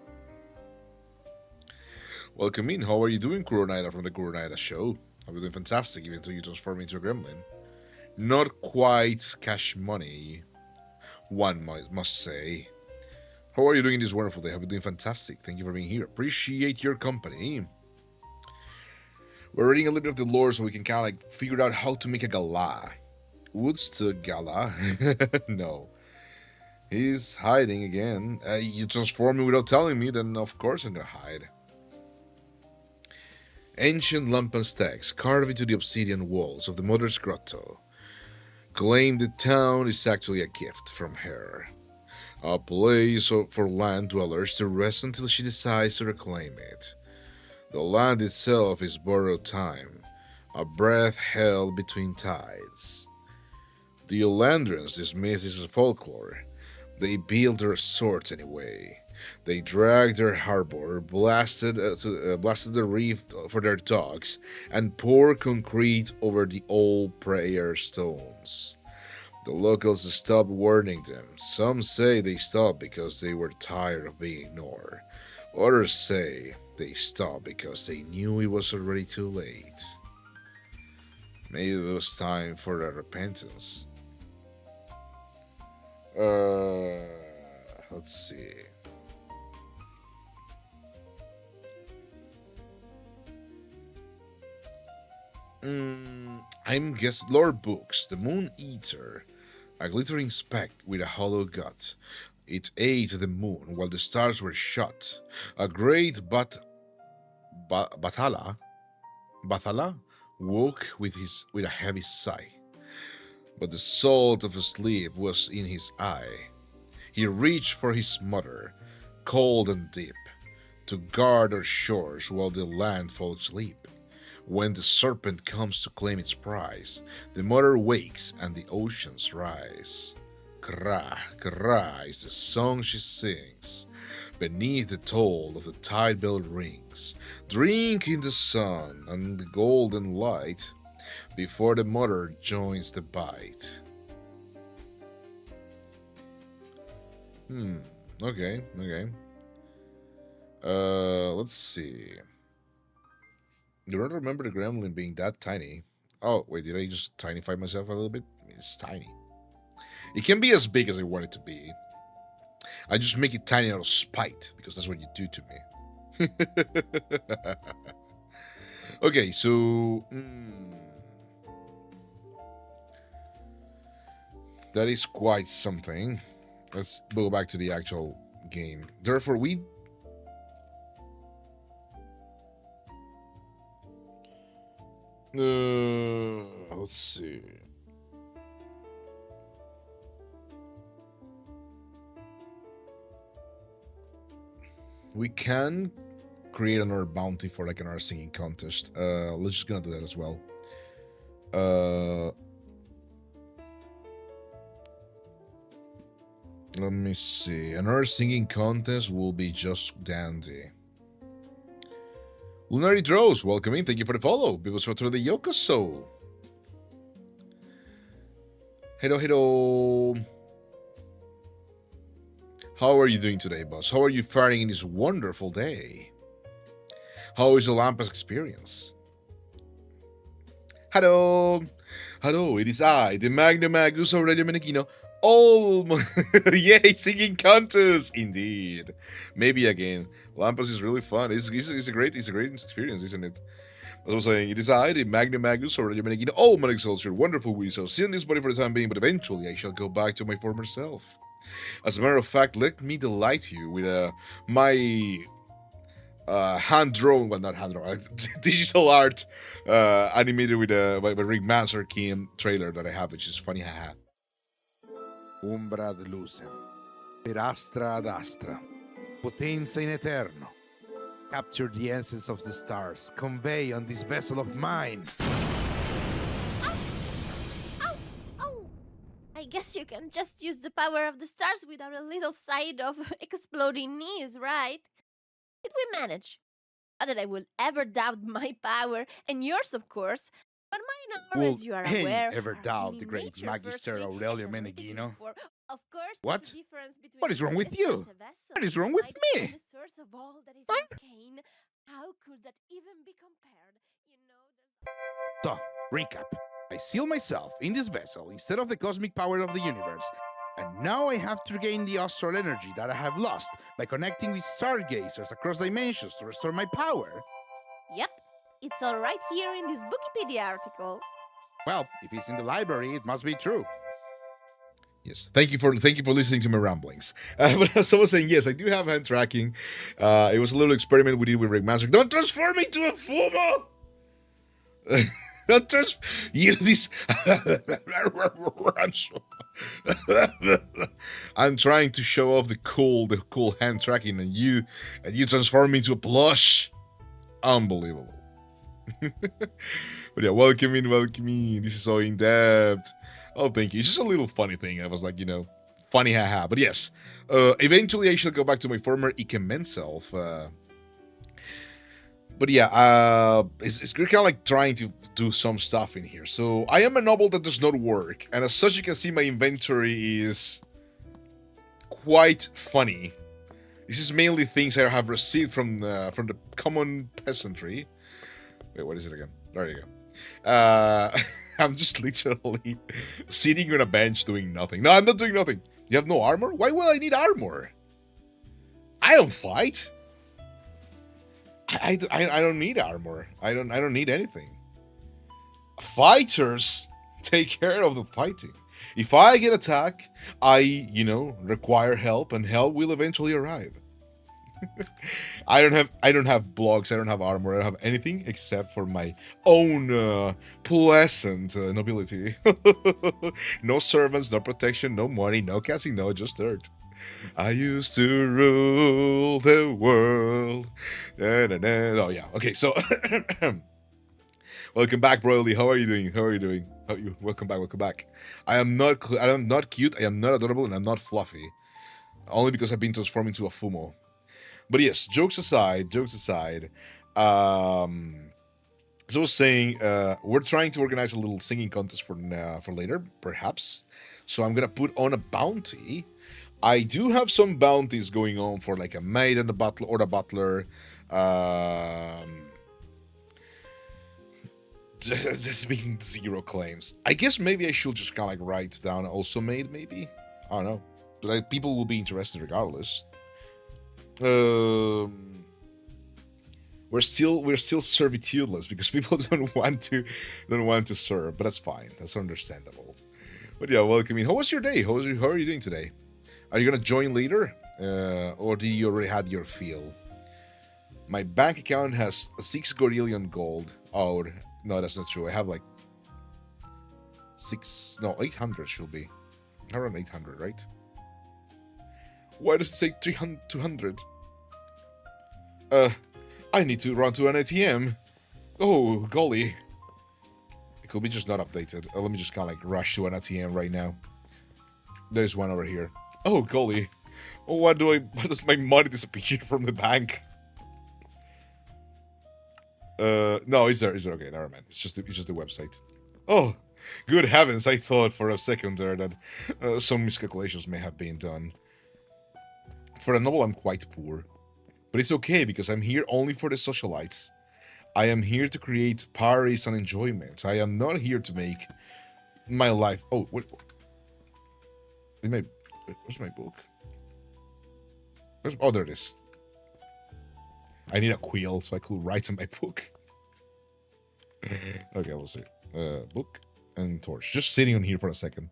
Welcome in. How are you doing, Kuronida, from the Kuronida show? I'm doing fantastic, even though you transform into a gremlin. Not quite cash money, one must say. How are you doing this wonderful day? Have you been doing fantastic? Thank you for being here. Appreciate your company. We're reading a little bit of the lore so we can kind of like figure out how to make a gala. Woodstock gala? No. He's hiding again. You transform me without telling me, then of course I'm gonna hide. Ancient Lampas text carved into the obsidian walls of the Mother's Grotto claim the town is actually a gift from her. A place for land dwellers to rest until she decides to reclaim it. The land itself is borrowed time, a breath held between tides. The Olandrians dismiss this as folklore. They build their resort anyway. They dragged their harbor, blasted the reef for their docks, and poured concrete over the old prayer stones. The locals stopped warning them. Some say they stopped because they were tired of being ignored. Others say they stopped because they knew it was already too late. Maybe it was time for a repentance. Let's see. I'm guessing lore books. The Moon Eater, a glittering speck with a hollow gut. It ate the moon while the stars were shut. A great Bathala woke with a heavy sigh. But the salt of sleep was in his eye. He reached for his mother, cold and deep, to guard our shores while the landfolk sleep. When the serpent comes to claim its prize, the mother wakes and the oceans rise. Kra, kra is the song she sings. Beneath the toll of the tide bell rings. Drink in the sun and the golden light before the mother joins the bite. Okay. Let's see. You don't remember the gremlin being that tiny. Oh, wait, did I just tinify myself a little bit? I mean, it's tiny. It can be as big as I want it to be. I just make it tiny out of spite, because that's what you do to me. Okay, so... that is quite something. Let's go back to the actual game. Therefore, let's see. We can create another bounty for like another singing contest. Let's just gonna do that as well. Let me see. Another singing contest will be just dandy. Lunary Drows, welcome in. Thank you for the follow. People through the Yokoso. Hello. How are you doing today, boss? How are you faring in this wonderful day? How is the Lampas experience? Hello, it is I, the Magnum Magus Aurelio Menechino. Oh, yay, singing contest, indeed. Maybe again. Lampas is really fun. It's a great experience, isn't it? As I was saying, it is I, the Magnum Magus Aurelio Menechino. Oh, my excelsior, wonderful weasel. Seeing this body for the time being, but eventually I shall go back to my former self. As a matter of fact, let me delight you with my hand-drawn, well, not hand-drawn, digital art animated with by Rick Manser King trailer that I have, which is funny, haha. Umbra ad lucem, per astra ad astra, potenza in eterno. Capture the essence of the stars, convey on this vessel of mine. I guess you can just use the power of the stars without a little side of exploding knees, right? Did we manage? Not that I will ever doubt my power, and yours, of course. But mine are, as you are aware, Ever are doubt in the great nature, Magister firstly, Aurelio and looking Menechino? for- Of course, What? there's a difference between What is wrong with a you? vessel What is wrong with like me? and the source of all that is arcane. How could that even be compared? You know, So, recap. I seal myself in this vessel instead of the cosmic power of the universe. And now I have to regain the astral energy that I have lost by connecting with stargazers across dimensions to restore my power. Yep, it's all right here in this Wikipedia article. Well, if it's in the library, it must be true. Yes, thank you for listening to my ramblings. But as I was saying, yes, I do have hand tracking. It was a little experiment we did with Rick Master. Don't transform me into a Fumo! Don't you this. I'm trying to show off the cool hand tracking, and you transform me into a plush. Unbelievable. But yeah, welcome in. This is so in depth. Oh, thank you. It's just a little funny thing. I was like, funny haha. But yes, eventually I shall go back to my former Ikemen self. But yeah, it's kind of like trying to do some stuff in here. So I am a noble that does not work, and as such, you can see my inventory is quite funny. This is mainly things I have received from the common peasantry. Wait, what is it again? There you go. I'm just literally sitting on a bench doing nothing. No, I'm not doing nothing. You have no armor? Why will I need armor? I don't fight. I don't need armor. I don't need anything. Fighters take care of the fighting. If I get attacked, I require help, and help will eventually arrive. I don't have blocks, I don't have armor, I don't have anything except for my own pleasant nobility. No servants, no protection, no money, no casino, just dirt. I used to rule the world. Oh yeah, okay, so welcome back, Broily. How are you doing? Welcome back. I am not cute, I am not adorable, and I'm not fluffy. Only because I've been transformed into a Fumo. But yes, jokes aside, so I was saying, we're trying to organize a little singing contest for later, perhaps. So I'm gonna put on a bounty. I do have some bounties going on for like a maid and a butler, or the butler. There's been 0 claims. I guess maybe I should just kind of like write down also maid, maybe. I don't know, but like, people will be interested regardless. We're still servitudeless because people don't want to serve, but that's fine. That's understandable. But yeah, welcome in. How was your day? How are you doing today? Are you gonna join later, or do you already had your fill? My bank account has 6 gorillion gold. Oh no, that's not true. I have like 800 should be around 800, right? Why does it say 200? I need to run to an ATM. Oh, golly. It could be just not updated. Let me just kind of like rush to an ATM right now. There's one over here. Oh, golly. Oh, why does my money disappear from the bank? No, is there? Okay, never mind. It's just the website. Oh, good heavens. I thought for a second there that some miscalculations may have been done. For a noble, I'm quite poor. But it's okay, because I'm here only for the socialites. I am here to create parties and enjoyment. I am not here to make my life... Oh, wait. Where's my book? Oh, there it is. I need a quill so I could write in my book. Okay, let's see. Book and torch. Just sitting on here for a second.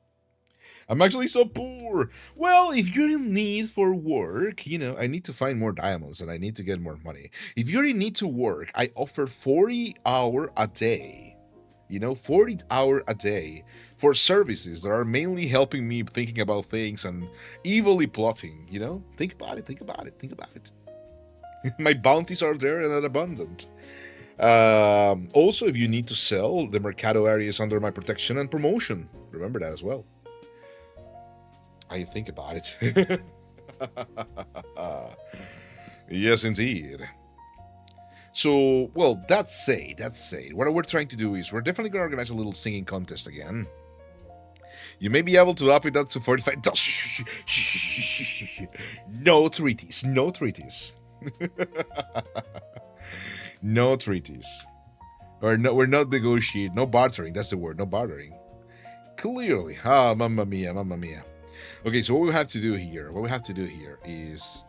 I'm actually so poor. Well, if you're in need for work, I need to find more diamonds and I need to get more money. If you really need to work, I offer 40 hours a day. 40 hours a day for services that are mainly helping me thinking about things and evilly plotting, Think about it. My bounties are there and are abundant. Also, if you need to sell, the Mercado area is under my protection and promotion. Remember that as well. I think about it. Yes, indeed. So, well, that said, what we're trying to do is we're definitely going to organize a little singing contest again. You may be able to up it up to 45. No treaties. No treaties. Or no, we're not negotiating. No bartering. That's the word. No bartering. Clearly. Ah, mamma mia, mamma mia. Okay, so what we have to do here, is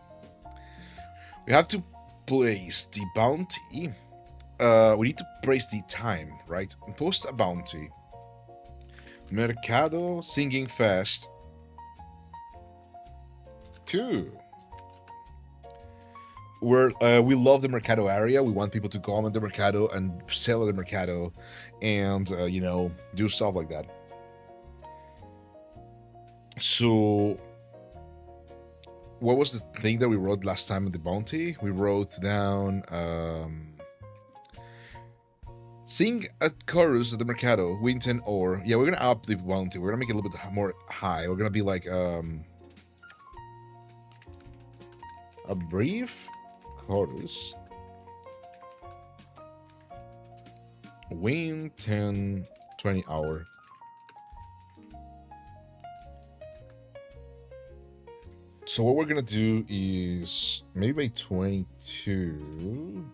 we have to place the bounty. We need to place the time, right? Post a bounty. Mercado Singing Fest 2. We love the Mercado area. We want people to come at the Mercado and sell at the Mercado and, do stuff like that. So, what was the thing that we wrote last time at the bounty? We wrote down, sing a chorus at the Mercado, win 10 or. Yeah, we're gonna up the bounty. We're gonna make it a little bit more high. We're gonna be like, a brief chorus. Win 10, 20 hour. So what we're gonna do is maybe by 22,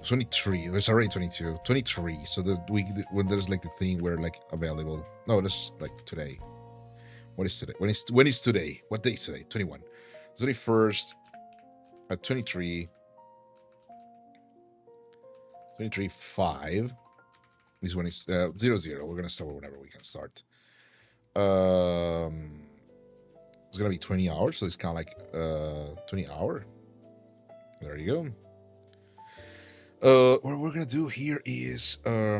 23. It's already 22, 23. So that when there's like the thing where like available. No, that's like today. What is today? When is today? What day is today? 21. 21st at 23. 23.5 is when it's 0, 0. We're gonna start whenever we can start. It's gonna be 20 hours, so it's kind of like 20 hour. There you go. What we're gonna do here is I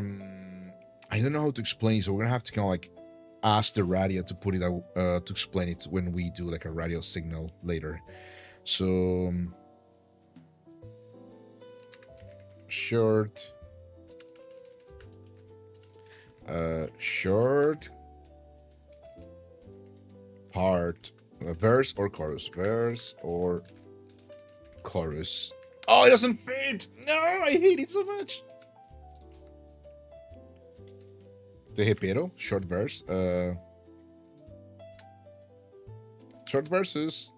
don't know how to explain, so we're gonna have to kind of like ask the radio to put it out to explain it when we do like a radio signal later. So short part. Verse or chorus? Verse or chorus? Oh, it doesn't fit! No, I hate it so much. The hipero, short verse. Short verses.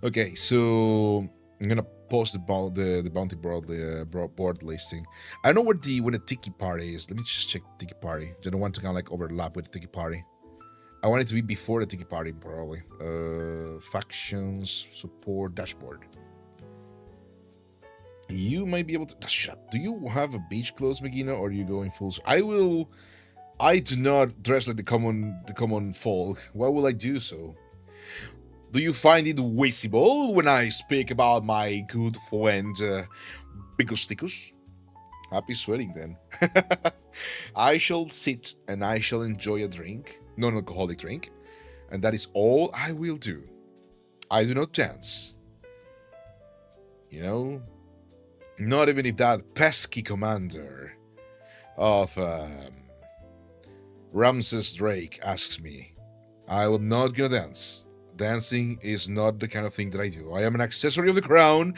Okay, so I'm gonna post the bounty board listing. I know when the tiki party is. Let me just check tiki party. I don't want to kind of like overlap with the tiki party. I want it to be before the tiki party, probably. Factions, support, dashboard. You might be able to. Shut up. Do you have a beach clothes, Megina, or are you going full? I do not dress like the common folk. Why will I do so? Do you find it visible when I speak about my good friend, Bigusticus? Happy sweating then. I shall sit and I shall enjoy a drink. Non-alcoholic drink, and that is all I will do. I do not dance. Not even if that pesky commander of Ramses Drake asks me. I will not gonna dance. Dancing is not the kind of thing that I do. I am an accessory of the crown,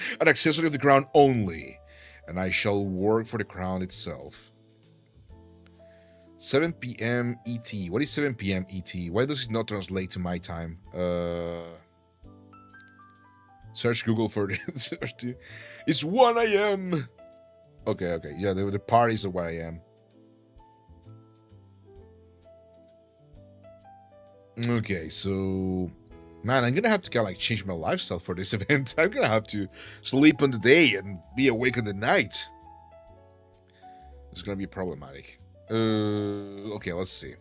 only, and I shall work for the crown itself. 7 p.m. ET. What is 7 p.m. ET? Why does it not translate to my time? Search Google for it. It's 1 a.m. Okay. Yeah, the party's at 1 a.m. Okay, so man, I'm gonna have to kind of like change my lifestyle for this event. I'm gonna have to sleep on the day and be awake on the night. It's gonna be problematic. Okay, let's see.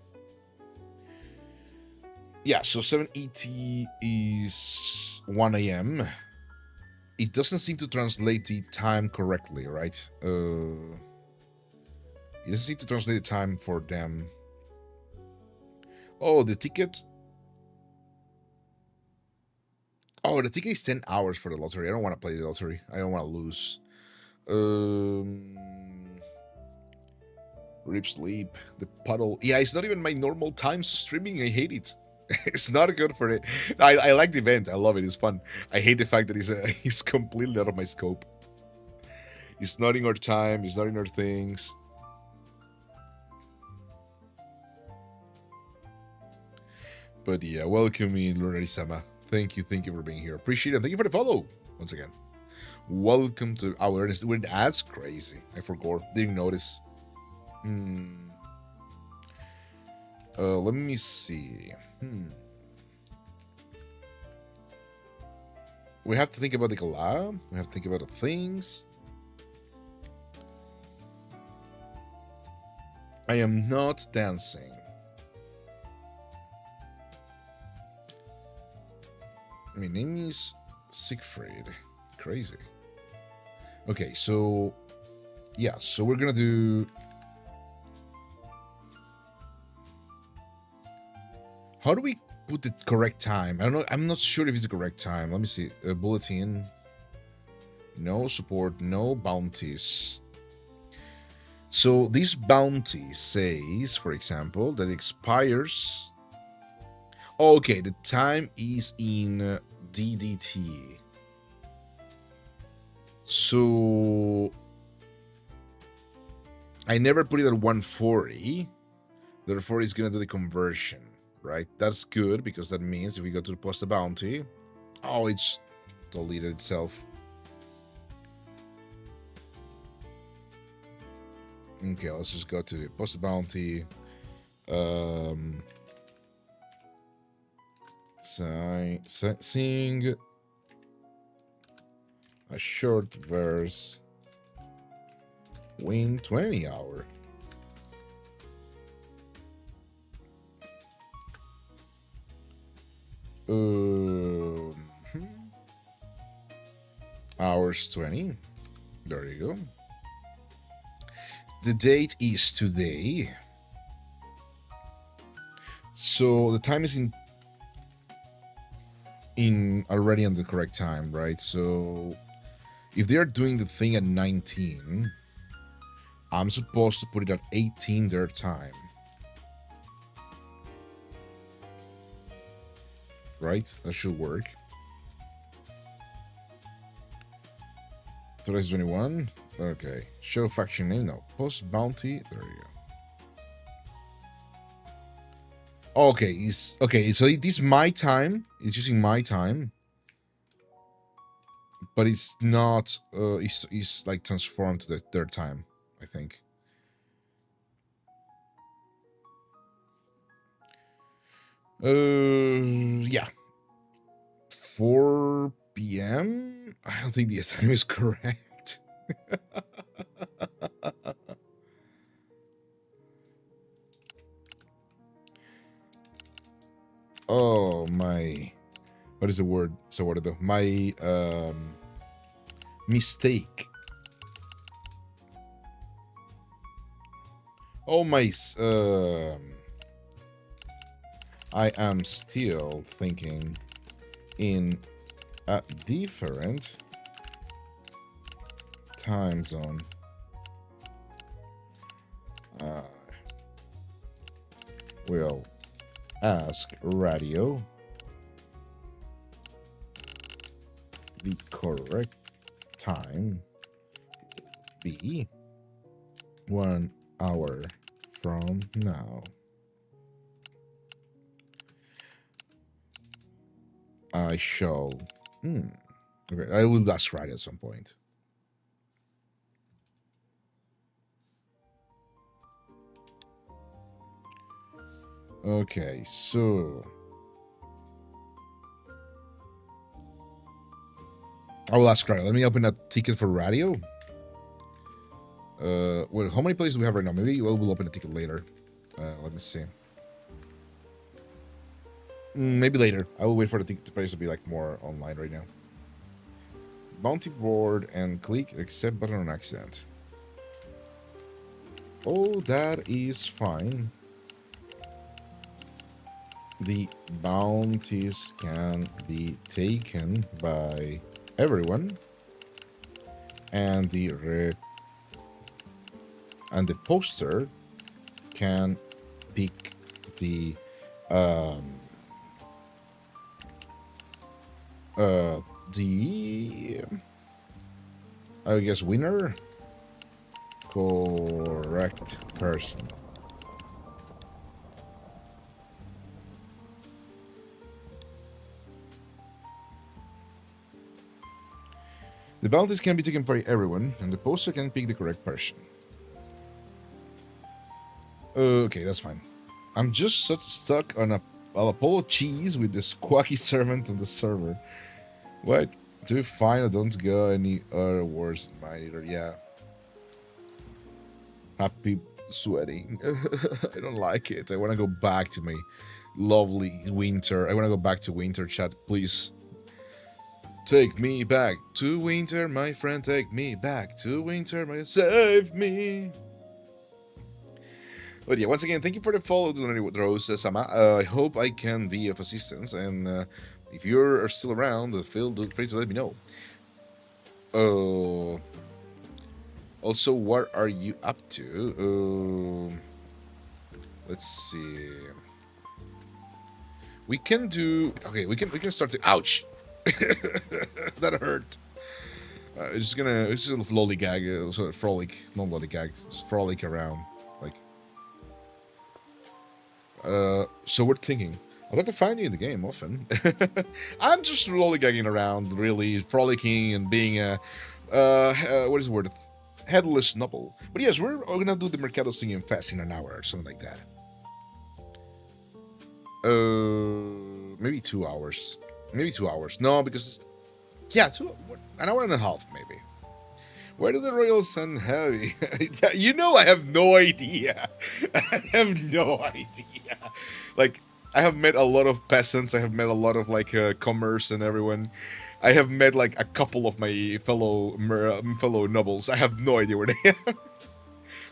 Yeah, so 7 ET is 1 a.m. It doesn't seem to translate the time correctly, right? It doesn't seem to translate the time for them. Oh, the ticket. Oh, the ticket is 10 hours for the lottery. I don't want to play the lottery. I don't want to lose. Rip sleep. The puddle. Yeah, it's not even my normal times streaming. I hate it. It's not good for it. I like the event. I love it. It's fun. I hate the fact that he's completely out of my scope. It's not in our time. It's not in our things. But yeah, welcome in, Lunari-sama. Thank you for being here. Appreciate it. Thank you for the follow once again. Welcome to our weird ads. Crazy. I forgot. Didn't notice. Let me see. We have to think about the collab. We have to think about the things. I am not dancing. My name is Siegfried. Crazy. Okay, so yeah, so we're gonna do. How do we put the correct time? I don't know. I'm not sure if it's the correct time. Let me see. Bulletin. No support. No bounties. So this bounty says, for example, that it expires. Oh, okay, the time is in DDT. So I never put it at 140. Therefore, it's gonna do the conversion, right? That's good because that means if we go to the post a bounty, oh, it's deleted itself. Okay, let's just go to the post a bounty. Sing a short verse. Win 20 hour. Hours 20. There you go. The date is today. So the time is in already on the correct time, right? So if they are doing the thing at 19, I'm supposed to put it at 18 their time. Right? That should work. Today's 21. Okay. Show faction name. No. Post bounty. There you go. Okay. Okay. So it is my time. It's using my time. But it's not. It's like transformed to their time, I think. Yeah. 4 p.m. I don't think the time is correct. Oh my, what is the word? So what though? My mistake. Oh my, I am still thinking in a different time zone. We'll ask radio the correct time be 1 hour from now. I shall. Okay, I will ask radio at some point. Okay, so I will ask radio. Let me open a ticket for radio. Well, how many places do we have right now? Maybe we'll open a ticket later. Let me see. Maybe later. I will wait for the ticket price to be like more online right now. Bounty board and click accept button on accident. Oh, that is fine. The bounties can be taken by everyone, and the poster can pick the I guess winner. Correct person. The bounties can be taken by everyone, and the poster can pick the correct person. Okay, that's fine. I'm just stuck on a Apollo cheese with this quacky servant on the server. What? Do fine, I don't go any other words in mind either. Yeah. Happy sweating. I don't like it. I want to go back to my lovely winter. I want to go back to winter, chat. Please. Take me back to winter, my friend. Take me back to winter, my save me. But yeah, once again, thank you for the follow, Rose Sama. I hope I can be of assistance, and if you're still around, feel free to let me know. Also, what are you up to? Let's see. We can do. Okay, we can start to. Ouch, that hurt. It's just a lollygag, sort of frolic, not lollygag, frolic around. So we're thinking, I'd like to find you in the game often. I'm just lollygagging around, really frolicking and being a, what is the word? Headless noble. But yes, we're gonna do the Mercado Singing Fest in an hour or something like that. Maybe 2 hours. Maybe 2 hours. No, because, yeah, an hour and a half, maybe. Where do the royals send heavy? You know, I have no idea. I have no idea. Like, I have met a lot of peasants. I have met a lot of, like, commerce and everyone. I have met, like, a couple of my fellow nobles. I have no idea where they are.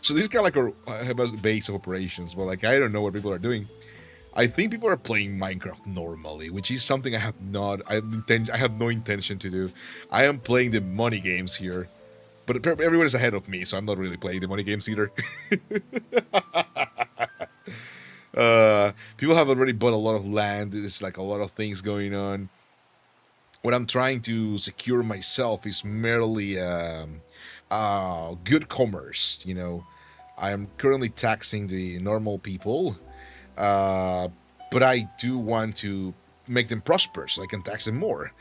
So this is kind of like a base of operations. But, like, I don't know what people are doing. I think people are playing Minecraft normally, which is something I have no intention to do. I am playing the money games here. But everyone is ahead of me, so I'm not really playing the money games either. People have already bought a lot of land. There's like a lot of things going on. What I'm trying to secure myself is merely good commerce. You know, I am currently taxing the normal people, but I do want to make them prosper so I can tax them more.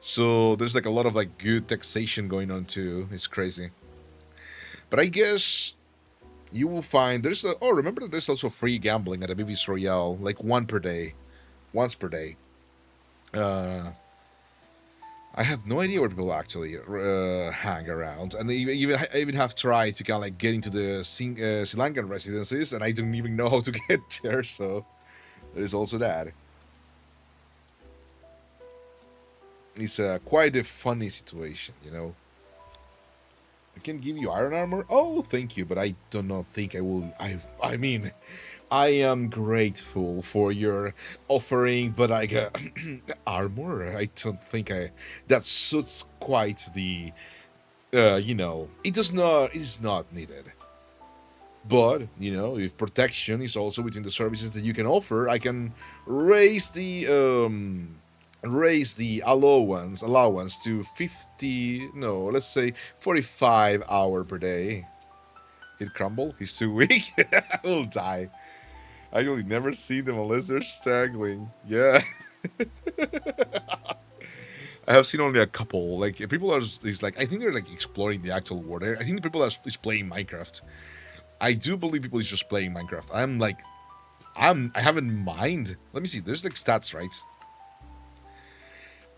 So there's like a lot of like good taxation going on too. It's crazy. But I guess you will find remember that there's also free gambling at the Vivis Royale, like once per day. I have no idea where people actually hang around, and I even have tried to kind of like get into the Sri Lankan residences, and I don't even know how to get there. So there's also that. It's quite a funny situation, you know. I can give you iron armor. Oh, thank you, but I do not think I will. I mean, I am grateful for your offering, but I got armor. I don't think that suits quite the. You know, it is not needed. But you know, if protection is also within the services that you can offer, I can raise the allowance to 50, no, let's say 45 hour per day. He'd crumble, he's too weak. I will die. I really never see them unless they're straggling. Yeah. I have seen only a couple. Like, people are just, like, I think they're like exploring the actual world. I think the people are just playing Minecraft. I do believe people is just playing Minecraft. I have in mind. Let me see, there's like stats, right?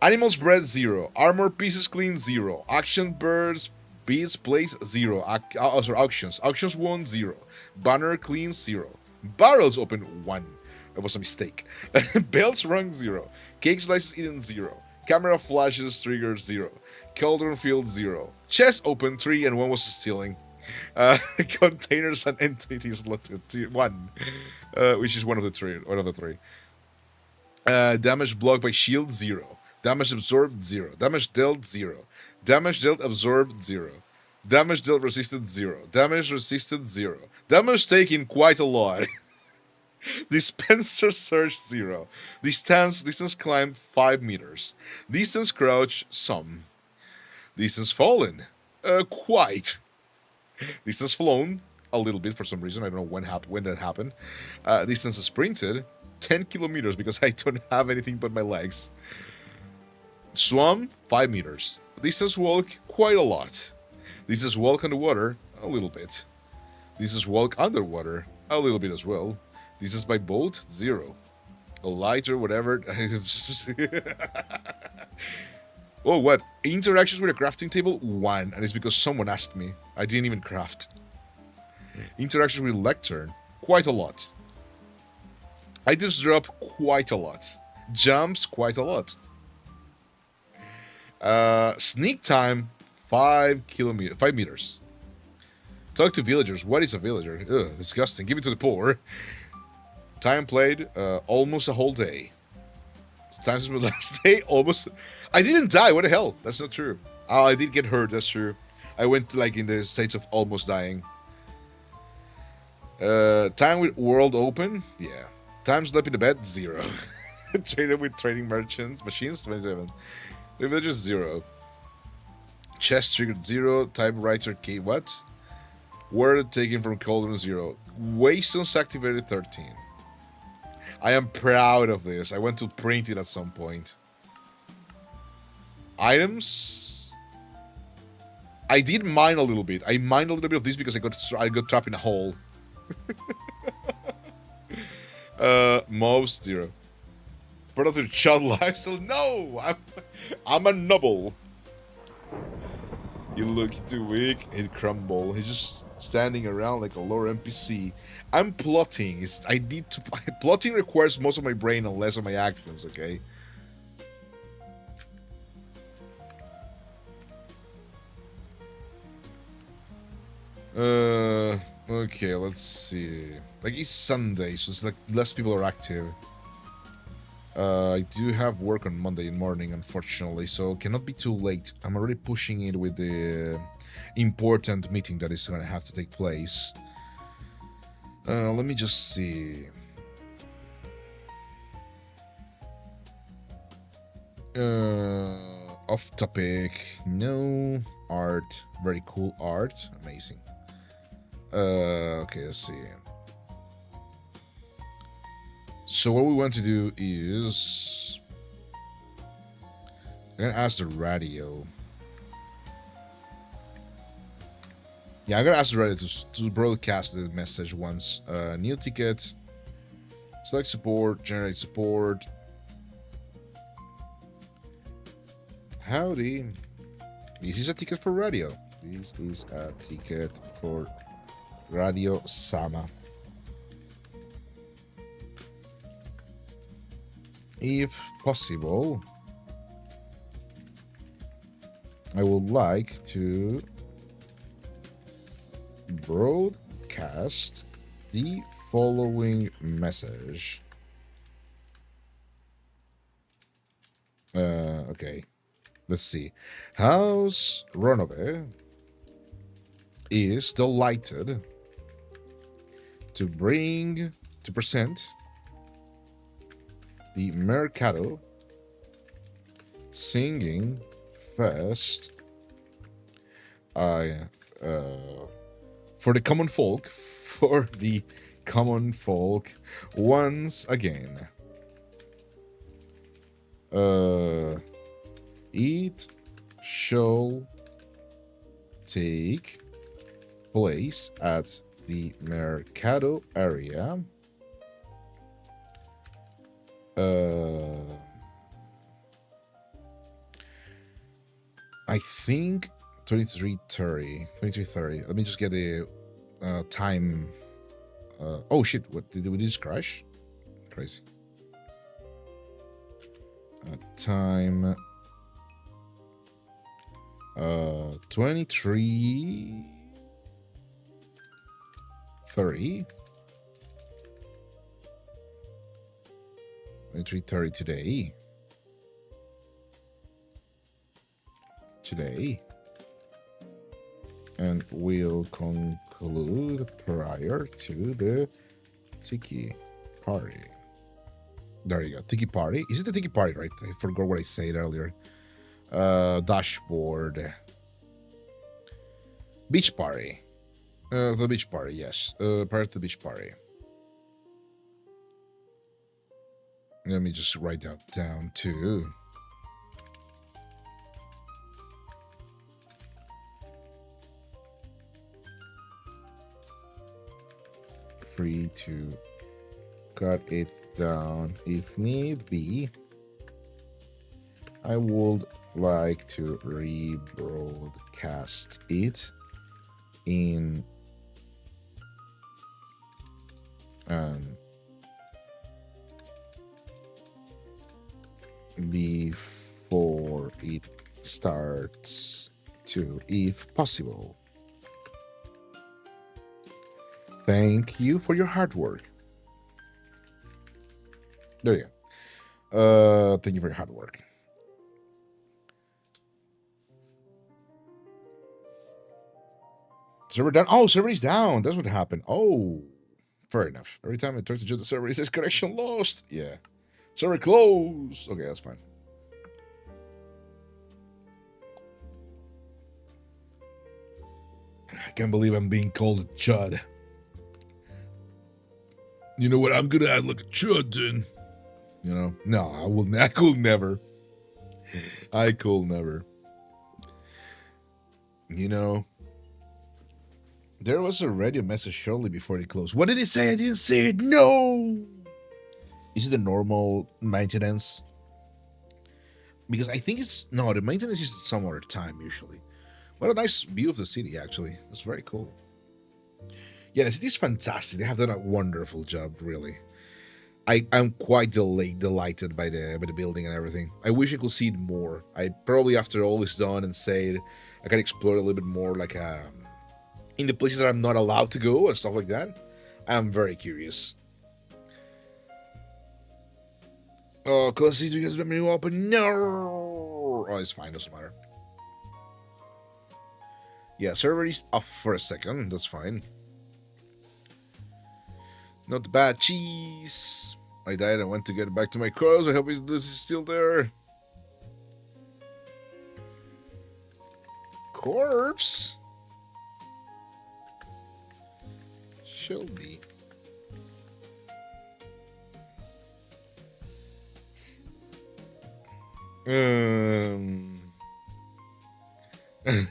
Animals bred 0. Armor pieces clean 0. Action birds beads placed 0. Auctions. Auctions won 0. Banner clean 0. Barrels open 1. That was a mistake. Bells rung 0. Cake slices eaten 0. Camera flashes triggered 0. Cauldron filled 0. Chest open 3 and 1 was stealing. Containers and entities looted 1. Which is one of the three. Damage blocked by shield 0. Damage absorbed 0. Damage dealt 0. Damage dealt absorbed 0. Damage dealt resisted 0. Damage resisted 0. Damage taken quite a lot. Dispenser search 0. Distance climbed 5 meters. Distance crouch some. Distance fallen. Quite. Distance flown a little bit for some reason. I don't know when that happened. Distance sprinted 10 kilometers because I don't have anything but my legs. Swam, 5 meters. Distance walk, quite a lot. Distance walk underwater, a little bit. Distance walk underwater, a little bit as well. Distance by boat, 0. A lighter, whatever. Oh, what? Interactions with a crafting table, 1. And it's because someone asked me. I didn't even craft. Interactions with lectern, quite a lot. Items drop, quite a lot. Jumps, quite a lot. Sneak time, 5 meters. Talk to villagers. What is a villager? Ugh, disgusting. Give it to the poor. Time played, almost a whole day. Time since my last day, almost. I didn't die. What the hell? That's not true. Oh, I did get hurt. That's true. I went like in the states of almost dying. Time with world open. Yeah. Time slept in the bed. 0. Traded with trading merchants. Machines. 27. The villagers. 0. Chest triggered. 0. Typewriter key. What? Word taken from cauldron. 0. Waystones activated. 13. I am proud of this. I went to print it at some point. Items. I did mine a little bit. I mined a little bit of this because I got trapped in a hole. Mobs 0. Part of the child lifestyle. No, I'm a noble. You look too weak. He'd crumble. He's just standing around like a lower NPC. I'm plotting. Plotting requires most of my brain and less of my actions. Okay. Okay, let's see. Like, it's Sunday, so it's like less people are active. I do have work on Monday morning, unfortunately, so cannot be too late. I'm already pushing it with the important meeting that is going to have to take place. Let me just see. Off topic. No. Art. Very cool art. Amazing. Okay, let's see. So what we want to do is I'm gonna ask the radio. Yeah, I'm gonna ask the radio to broadcast the message once. New ticket. Select support. Generate support. Howdy. This is a ticket for radio. This is a ticket for Radio Sama. If possible, I would like to broadcast the following message. Okay. Let's see. House Ronove is delighted to present the Mercado Singing Fest for the common folk once again. It shall take place at the Mercado area. I think 23:30. Let me just get the time. Oh shit! What did we just crash? Crazy. Time. 23:30. 23:30 today, and we'll conclude prior to the Tiki party. There you go, Tiki party. Is it the Tiki party, right? I forgot what I said earlier. Dashboard. Beach party. The beach party, yes. Prior to the beach party. Let me just write that down too. free to cut it down if need be. I would like to rebroadcast it in before it starts to, if possible. Thank you for your hard work. There you go. Thank you for your hard work. Server down. Oh, server is down. That's what happened. Oh, fair enough. Every time I try to join the server, it says connection lost. Yeah. Server closed. Okay, that's fine. I can't believe I'm being called a chud. You know what? I'm gonna act like a chud then. You know? No, I will. I could never. I could never. You know, there was already a message shortly before it closed. What did it say? I didn't see it. No. Is it the normal maintenance? Because I think it's no. The maintenance is some other time usually. What a nice view of the city, actually. That's very cool. Yeah, the city is fantastic. They have done a wonderful job, really. I'm quite delighted by the building and everything. I wish I could see it more. I probably, after all is done and said, I can explore a little bit more, like in the places that I'm not allowed to go and stuff like that. I'm very curious. Oh, close you guys let me open. No. Oh, it's fine. Doesn't matter. Yeah, server is off for a second. That's fine. Not bad. Cheese. I died. I went to get back to my cars. I hope this is still there. Corpse. Should be.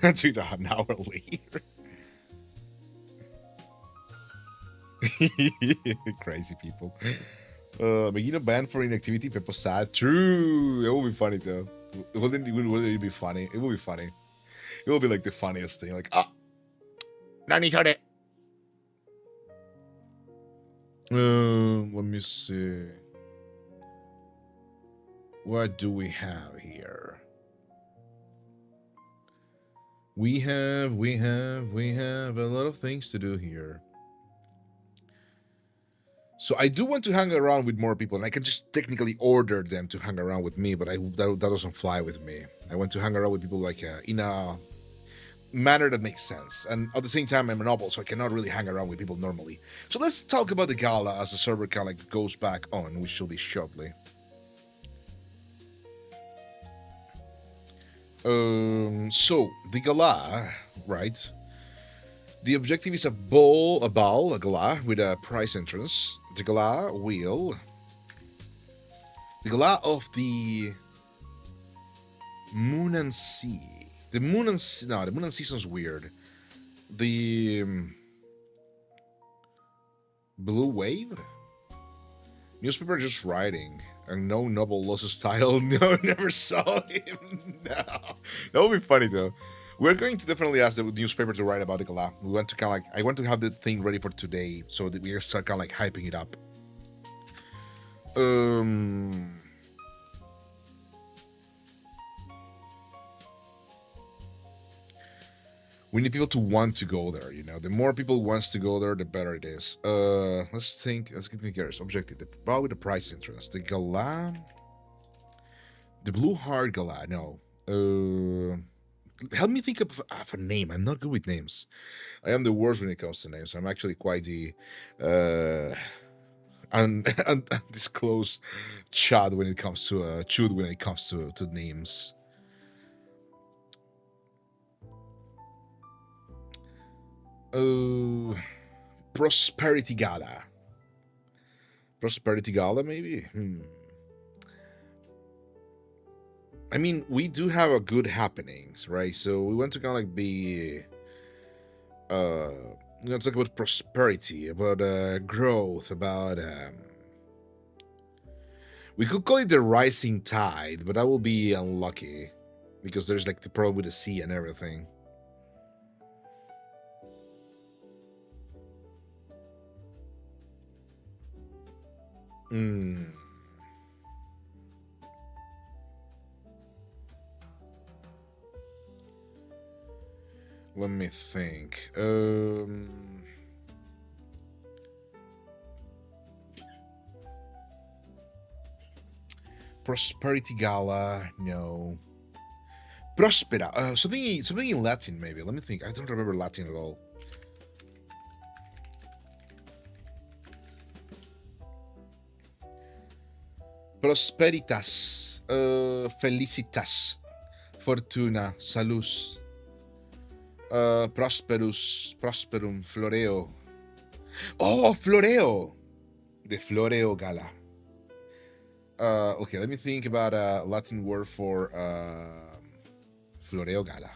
That's an hour later. Crazy people. Megino banned for inactivity. People sad. True. It will be funny though. Wouldn't it be funny? It will be funny. It will be like the funniest thing. Like, ah, Nani heard it. Let me see. What do we have here? We have a lot of things to do here. So I do want to hang around with more people, and I can just technically order them to hang around with me, but that doesn't fly with me. I want to hang around with people like in a manner that makes sense. And at the same time, I'm a noble, so I cannot really hang around with people normally. So let's talk about the gala as the server kind of like goes back on, which will be shortly. So the gala, right? The objective is a gala with a prize entrance. The gala of the Moon and Sea. The Moon and Season's weird. The Blue Wave? Newspaper just writing. And no noble lost his title. No, never saw him. No. That would be funny though. We're going to definitely ask the newspaper to write about the gala. We want to kind of like, I want to have the thing ready for today so that we can start kind of like hyping it up. We need people to want to go there, you know. The more people wants to go there, the better it is. Let's get curious. Objective, probably the price entrance. The gala. The Blue Heart Gala, no. Help me think of a name. I'm not good with names. I am the worst when it comes to names. I'm actually quite the undisclosed chud when it comes to names. Prosperity Gala. Prosperity Gala, maybe? I mean, we do have a good happenings, right? So we want to kind of like be I'm gonna talk about prosperity, about growth, about we could call it the rising tide, but that will be unlucky because there's like the problem with the sea and everything. Let me think. Prosperity Gala, no. Prospera, something in Latin maybe. Let me think. I don't remember Latin at all. Prosperitas, felicitas, fortuna, salus, prosperus, prosperum, floreo. Oh, floreo! The floreo gala. Okay, let me think about a Latin word for floreo gala.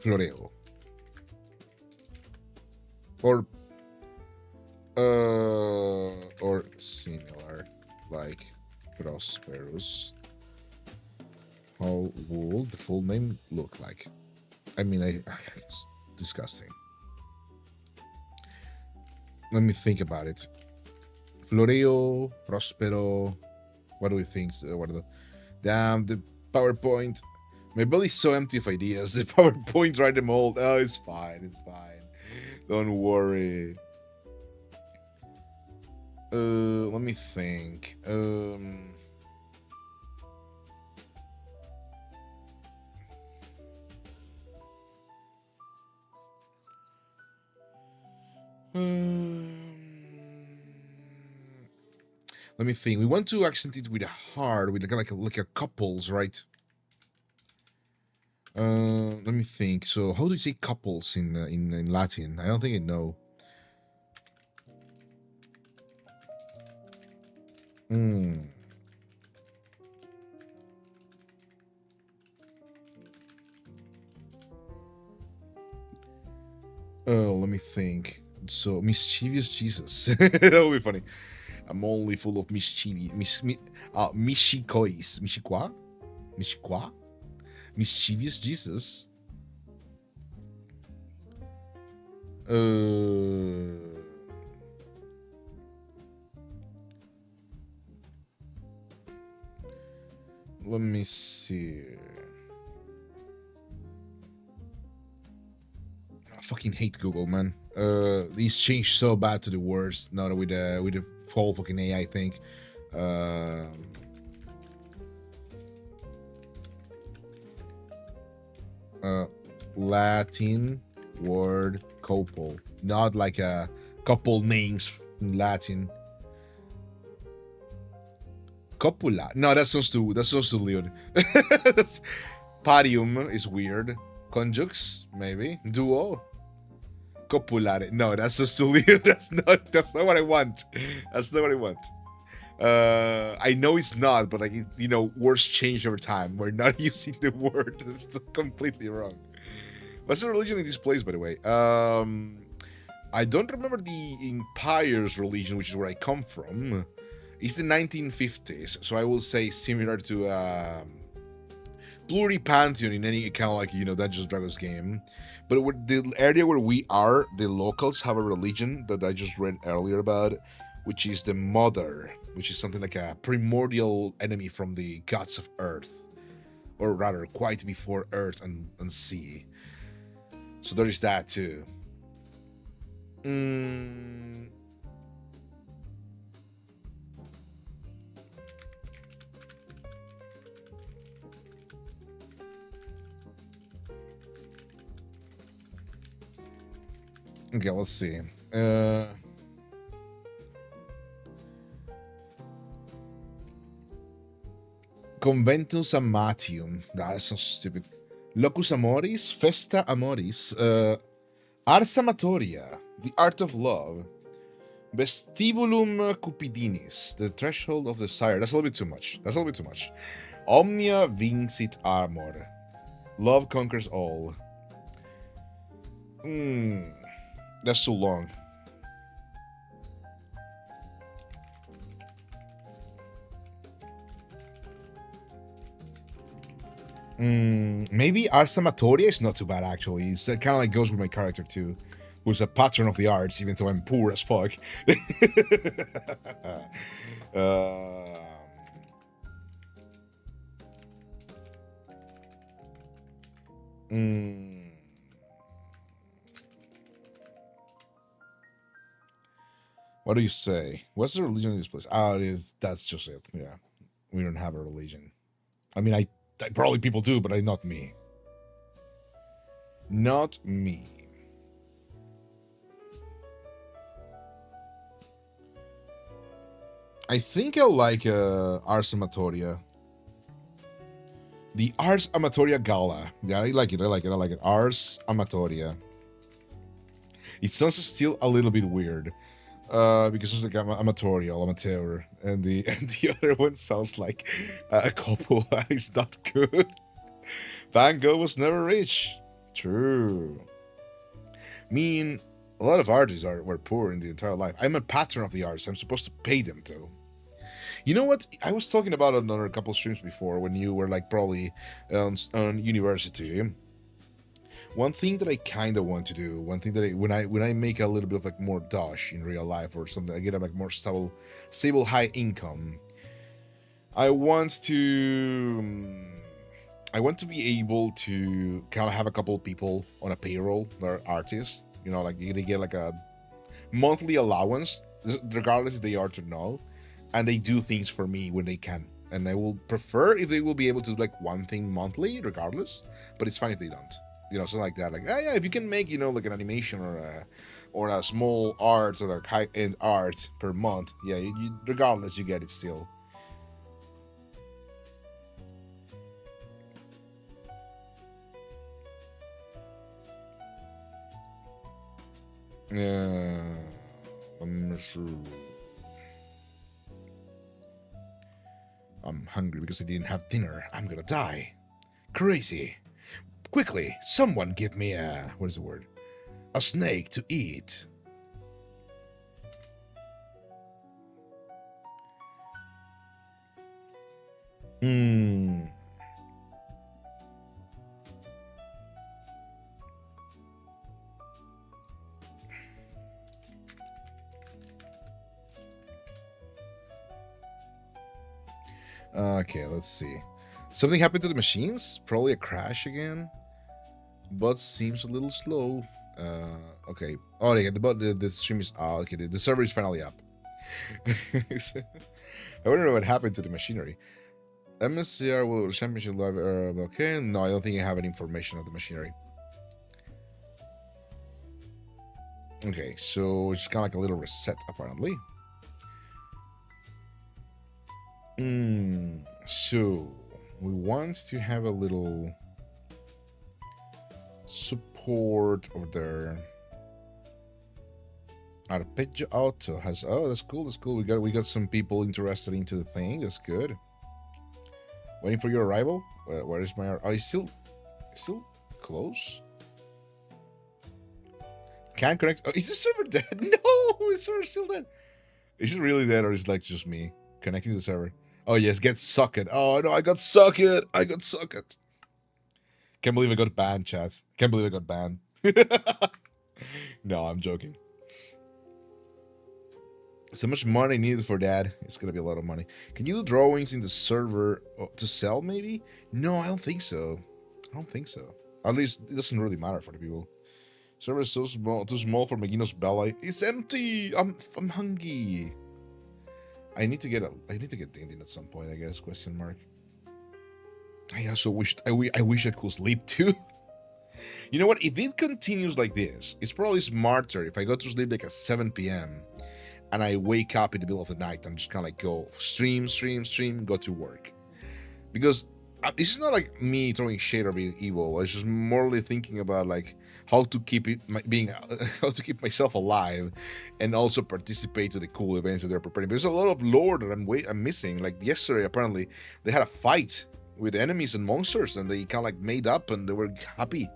Floreo. Or similar, like prosperous. How would the full name look like? I mean, it's disgusting. Let me think about it. Floreo, Prospero. What do we think? What are the... Damn, the PowerPoint. My belly's so empty of ideas. The PowerPoint write them all. Oh, it's fine. It's fine. Don't worry. Let me think. Let me think. We want to accent it with a heart, with like a couples, right? Let me think. So, how do you say couples in Latin? I don't think I know. Oh, let me think. So, mischievous Jesus. That would be funny. I'm only full of mischievous. Michikois. Michikwa? Michikwa? Mischievous Jesus. Let me see. I fucking hate Google, man. These changed so bad to the worst now with the whole fucking AI thing. Latin word couple, not like a couple names in Latin. Copula. No, that sounds too weird. Parium is weird. Conjux, maybe. Duo. Copulare. No, that's so weird. That's not what I want. That's not what I want. I know it's not, but like words change over time. We're not using the word. That's completely wrong. What's the religion in this place, by the way? I don't remember the Empire's religion, which is where I come from. It's the 1950s, so I will say similar to Pluripantheon in any kind of like Dungeons & Dragons game. But the area where we are, the locals have a religion that I just read earlier about, which is the Mother, which is something like a primordial enemy from the gods of Earth, or rather, quite before Earth and sea. So there is that too. Okay, let's see. Conventus Amatium. That's so stupid. Locus Amoris, Festa Amoris, Ars Amatoria, the art of love. Vestibulum cupidinis, the threshold of desire. That's a little bit too much. That's a little bit too much. Omnia vincit amor. Love conquers all. That's too long. Maybe Ars Amatoria is not too bad, actually. It's kind of like goes with my character, too. Who's a patron of the arts, even though I'm poor as fuck. What do you say? What's the religion of this place? Oh, it is. That's just it. Yeah. We don't have a religion. I mean, I probably people do, but not me. Not me. I think I'll like Ars Amatoria. The Ars Amatoria Gala. Yeah, I like it. I like it. I like it. Ars Amatoria. It sounds still a little bit weird. Because it's like amateur, and the other one sounds like a couple that is not good. Van Gogh was never rich. True. I mean, a lot of artists were poor in the entire life. I'm a patron of the arts. I'm supposed to pay them too. You know what? I was talking about it on a couple streams before when you were like probably on university. One thing that I kind of want to do, one thing that when I make a little bit of like more dosh in real life or something, I get a like more stable high income. I want to be able to kind of have a couple of people on a payroll that are artists. You know, like they get like a monthly allowance, regardless if they are or no, and they do things for me when they can. And I will prefer if they will be able to do like one thing monthly, regardless. But it's fine if they don't. You know, something like that. Like, yeah, if you can make, you know, like an animation or a small art or like high-end art per month, yeah, regardless, you get it still. Yeah, I'm hungry because I didn't have dinner. I'm gonna die. Crazy. Quickly, someone give me what is the word? A snake to eat. Okay, let's see. Something happened to the machines? Probably a crash again. But seems a little slow. Okay. Oh, yeah, the stream is... Oh, okay, the server is finally up. I wonder what happened to the machinery. MSCR will championship live. Okay, no, I don't think I have any information of the machinery. Okay, so it's kind of like a little reset, apparently. So we want to have a little support over there. Arpeggio Auto has that's cool, that's cool. We got some people interested into the thing. That's good. Waiting for your arrival. Where is my? Oh, it's still close. Can't connect. Oh, is the server dead? No, the server's still dead. Is it really dead, or is it like just me connecting to the server? Oh yes, get socket. Oh no, I got socket. Can't believe I got banned, chat. Can't believe I got banned. No, I'm joking. So much money needed for that. It's gonna be a lot of money. Can you do drawings in the server to sell, maybe? No, I don't think so. At least it doesn't really matter for the people. Server is so small, too small for Megino's belly. It's empty. I'm hungry. I need to get Dindin at some point, I guess. Question mark. I also wished I wish I could sleep too. You know what? If it continues like this, it's probably smarter if I go to sleep like at 7 p.m. and I wake up in the middle of the night and just kind of like go stream, go to work. Because this is not like me throwing shade or being evil. It's just morally thinking about like how to keep it how to keep myself alive, and also participate to the cool events that they're preparing. There's a lot of lore that I'm missing. Like yesterday, apparently they had a fight with enemies and monsters, and they kind of like made up, and they were happy.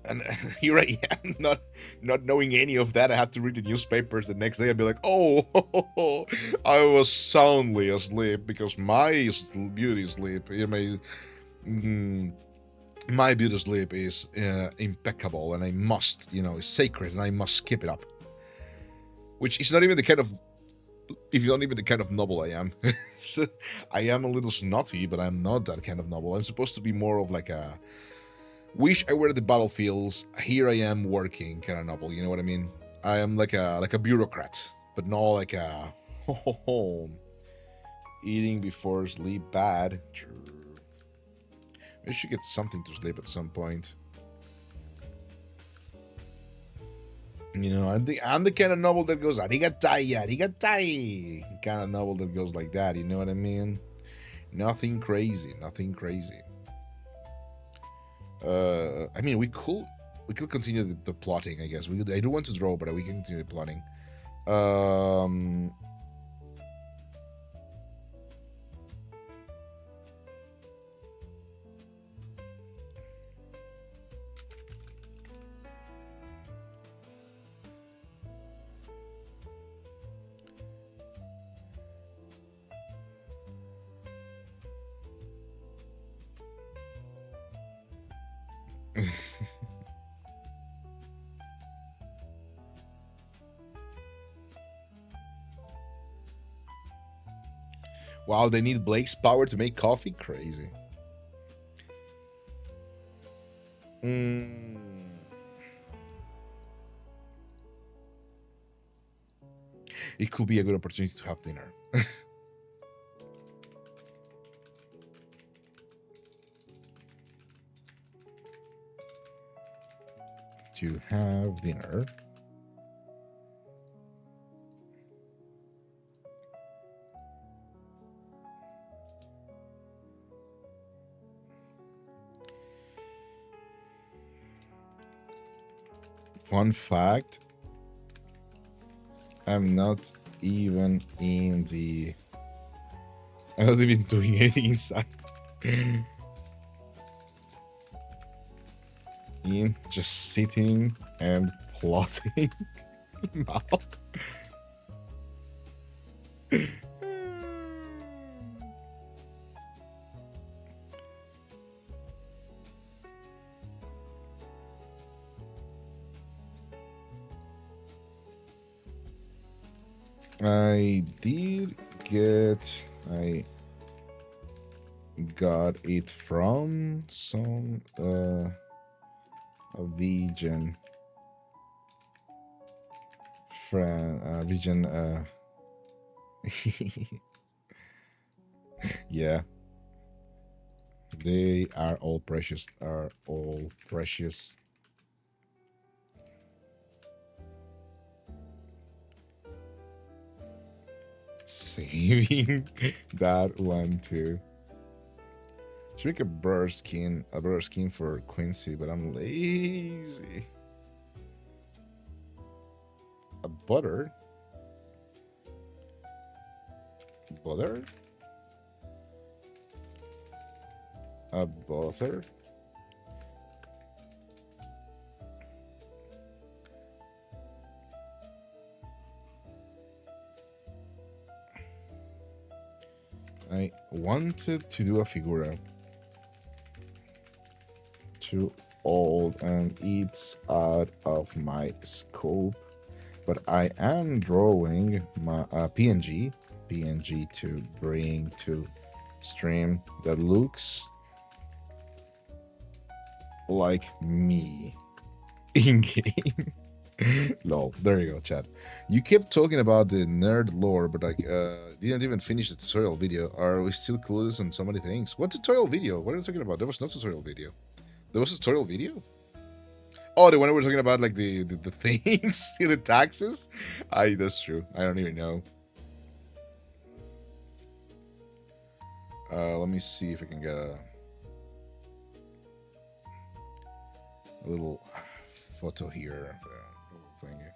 And here I am, not knowing any of that. I had to read the newspapers the next day and be like, oh, I was soundly asleep because my beauty sleep, my beauty sleep is impeccable, and I must, it's sacred, and I must keep it up. Which is not even the kind of, if not even the kind of noble I am. I am a little snotty, but I'm not that kind of noble. I'm supposed to be more of like a wish I were at the battlefields, here I am working kind of noble, you know what I mean? I am like a bureaucrat, but not like a eating before sleep bad. I should get something to sleep at some point. I'm the kind of noble that goes arigatai, kind of noble that goes like that, you know what I mean? Nothing crazy. I mean, we could continue the plotting, I guess. I do want to draw, but we can continue the plotting. Wow, they need Blake's power to make coffee? Crazy. It could be a good opportunity to have dinner. To have dinner. Fun fact, I'm not even doing anything inside. Just sitting and plotting. I got it from some a vegan friend, yeah, they are all precious, saving that one too. Should make a bird skin for Quincy, but I'm lazy. A butter? A butter? I wanted to do a figura. Too old and it's out of my scope, but I am drawing my PNG to bring to stream that looks like me in game. Lol, there you go, chat. You kept talking about the nerd lore, but like didn't even finish the tutorial video. Are we still clueless on so many things? What tutorial video? What are you talking about? There was no tutorial video. There was a tutorial video? Oh, the one we were talking about, like the things, the taxes? That's true. I don't even know. Let me see if I can get a little photo here. Little thingy.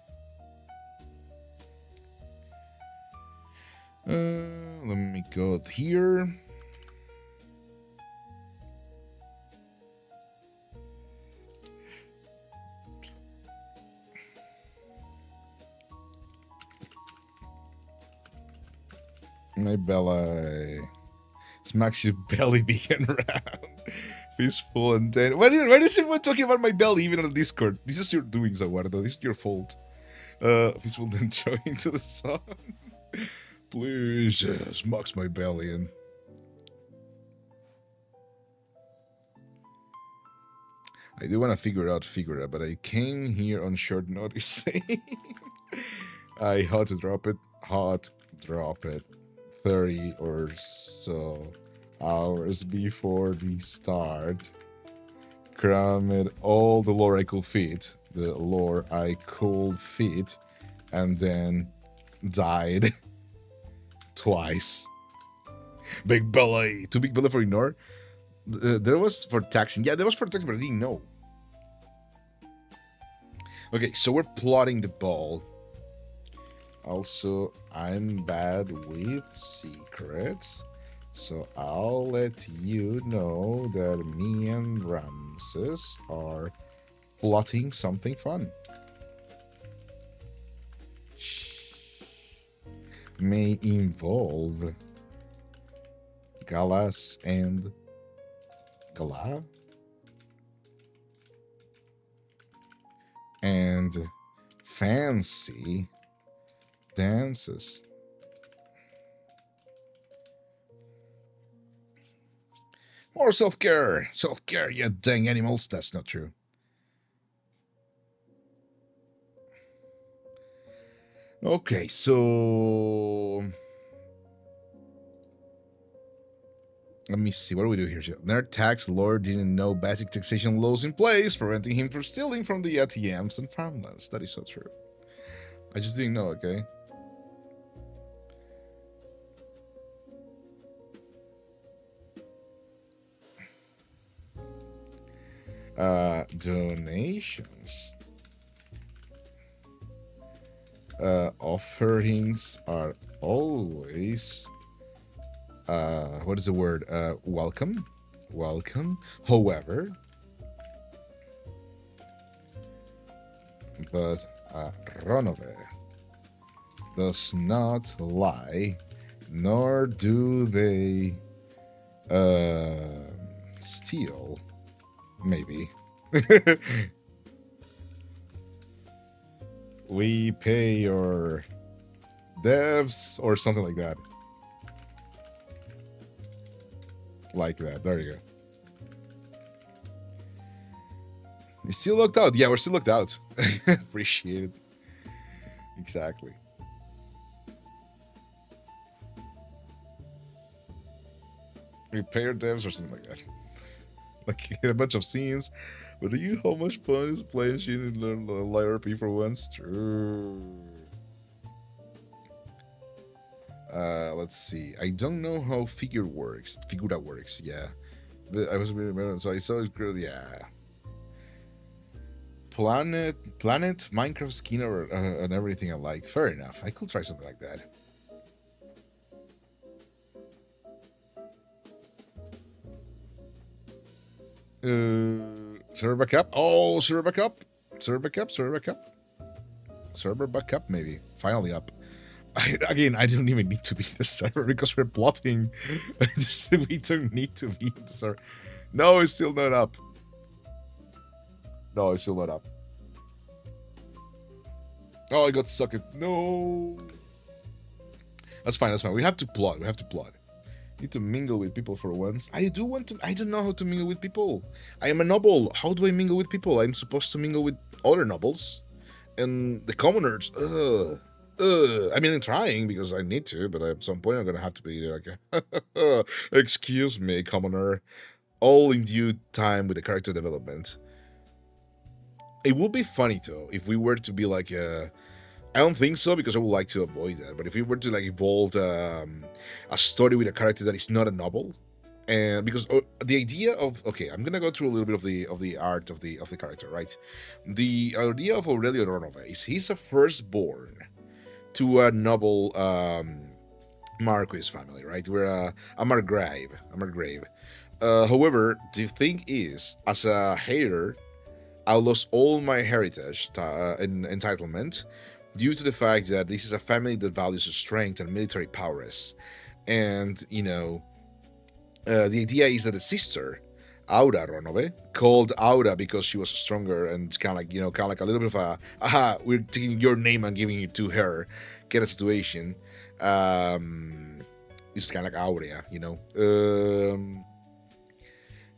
Let me go here. My belly. Smacks your belly being round. Peaceful and dead. Why is everyone talking about my belly even on Discord? This is your doing, Zaguardo. This is your fault. Peaceful and join to the sun. Please, smacks my belly in. I do want to figure it out, but I came here on short notice. I hot drop it. 30 or so hours before the start. Crammed all the lore I could fit. And then died twice. Big belly. Too big belly for ignore. There was for taxing. Yeah, there was for taxing, but I didn't know. Okay, so we're plotting the ball. Also, I'm bad with secrets, so I'll let you know that me and Ramses are plotting something fun. May involve Galas and Gala and fancy dances. More self-care. Self-care, you dang animals. That's not true. Okay, so let me see. What do we do here? Nerd tax lord didn't know basic taxation laws in place, preventing him from stealing from the ATMs and farmlands. That is so true. I just didn't know, okay? Donations. Offerings are always what is the word? Welcome. However, but Ronove does not lie, nor do they steal. Maybe. We pay your devs or something like that. Like that. There you go. You still looked out. Yeah, we're still looked out. Appreciate it. Exactly. We pay your devs or something like that. Like, get a bunch of scenes. But do you how much fun is playing shit and learn the LRP for once? True. Let's see. I don't know how Figura works. Yeah. But I was really so I saw it's good. Yeah. Planet, Minecraft skin or and everything I liked. Fair enough. I could try something like that. Server backup. Oh, server backup. Server backup, maybe. Finally up. I don't even need to be in the server because we're plotting. We don't need to be in the server. No, it's still not up. Oh, I got sucked. No. That's fine. We have to plot. Need to mingle with people for once. I don't know how to mingle with people. I am a noble. How do I mingle with people? I'm supposed to mingle with other nobles. And the commoners. I mean, I'm trying because I need to, but at some point I'm going to have to be like, excuse me, commoner. All in due time with the character development. It would be funny, though, if we were to be like I don't think so, because I would like to avoid that. But if we were to like evolve a story with a character that is not a novel, and because the idea of, okay, I'm gonna go through a little bit of the art of the character, right? The idea of Aurelio Ronova is he's a firstborn to a noble Marquis family, right? We're a Margrave, however, the thing is, as a hater, I lost all my heritage and entitlement due to the fact that this is a family that values strength and military prowess. And, you know, the idea is that the sister, Aura Ronove, called Aura because she was stronger and kind of like, you know, kind of like a little bit of a, aha, we're taking your name and giving it to her, get a situation. It's kind of like Aurea, you know.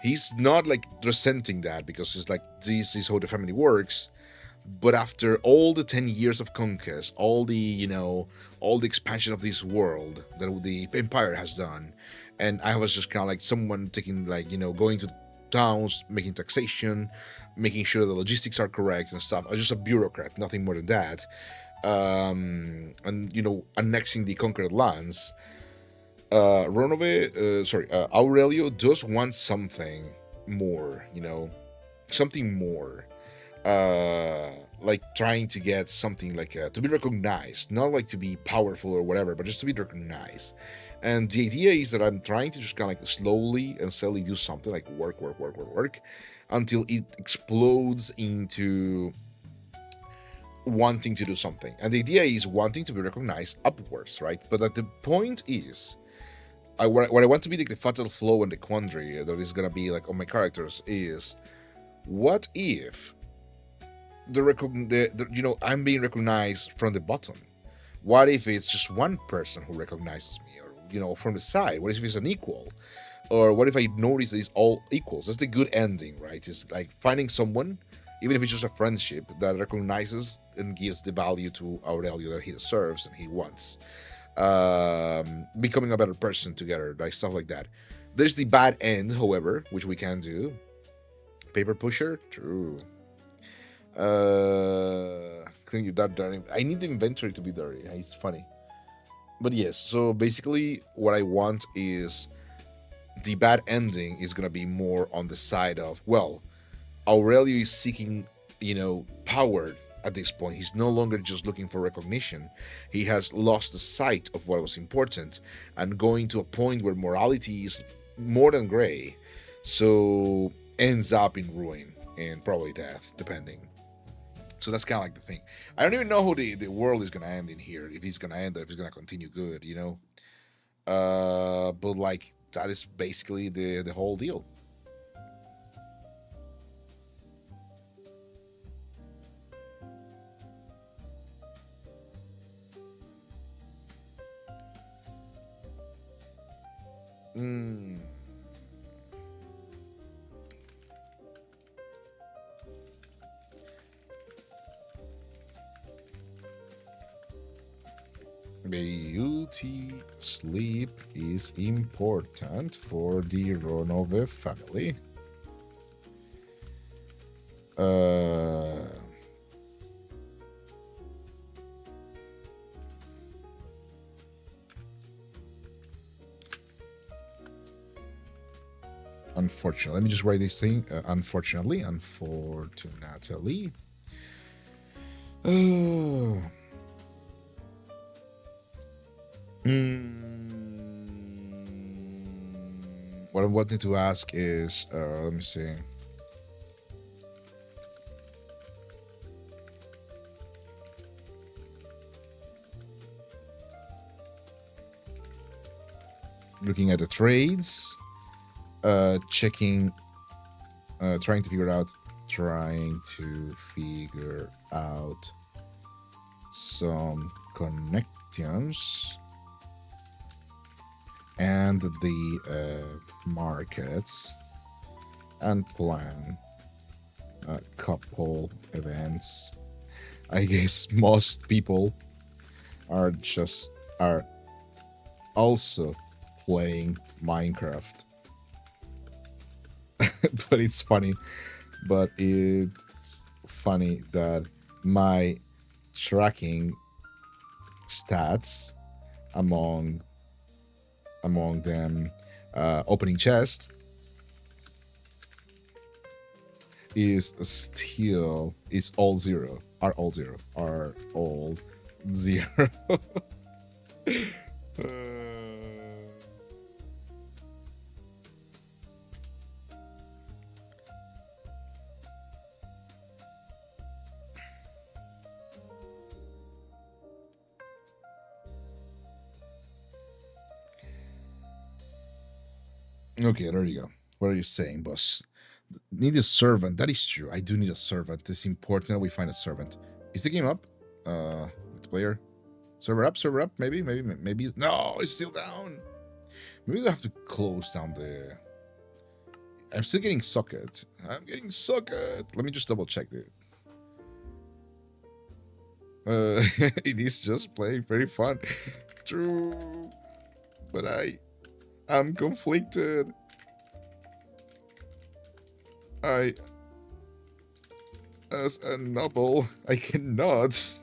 He's not like resenting that because it's like this is how the family works. But after all the 10 years of conquest, all the, you know, all the expansion of this world that the empire has done, and I was just kind of like someone taking, like, you know, going to towns, making taxation, making sure the logistics are correct and stuff. I was just a bureaucrat, nothing more than that. And, you know, annexing the conquered lands. Aurelio does want something more, you know, something more. Like trying to get something like to be recognized, not like to be powerful or whatever, but just to be recognized. And the idea is that I'm trying to just kind of like slowly and steadily do something like work until it explodes into wanting to do something. And the idea is wanting to be recognized upwards, right? But at the point is, what I want to be like the fatal flaw and the quandary that is gonna be like on my characters is, what if the you know, I'm being recognized from the bottom? What if it's just one person who recognizes me, or, you know, from the side? What if it's an equal? Or what if I notice that it's all equals? That's the good ending, right? It's like finding someone, even if it's just a friendship, that recognizes and gives the value to Aurelio that he deserves and he wants. Becoming a better person together, like stuff like that. There's the bad end, however, which we can do. Paper pusher, true. Clean you that dirty. I need the inventory to be dirty. It's funny, but yes. So basically, what I want is the bad ending is gonna be more on the side of, well, Aurelio is seeking, you know, power. At this point, he's no longer just looking for recognition. He has lost the sight of what was important and going to a point where morality is more than gray. So ends up in ruin and probably death, depending. So that's kind of like the thing. I don't even know how the world is going to end in here. If he's going to end or if he's going to continue good, you know? But like, that is basically the whole deal. Beauty sleep is important for the Ronove family. Unfortunately, let me just write this thing. Unfortunately. Oh. What I wanted to ask is, let me see. Looking at the trades, checking, trying to figure out some connections and the markets, and plan a couple events. I guess most people are also playing Minecraft. But it's funny that my tracking stats among them opening chest is all zero. Are all zero. Okay, there you go. What are you saying, boss? Need a servant. That is true. I do need a servant. It's important that we find a servant. Is the game up? Multiplayer. Server up. Maybe. No, it's still down. Maybe they have to close down the. I'm still getting socket. Let me just double check it. It is just playing very fun. True. But I'm conflicted. As a noble, I cannot.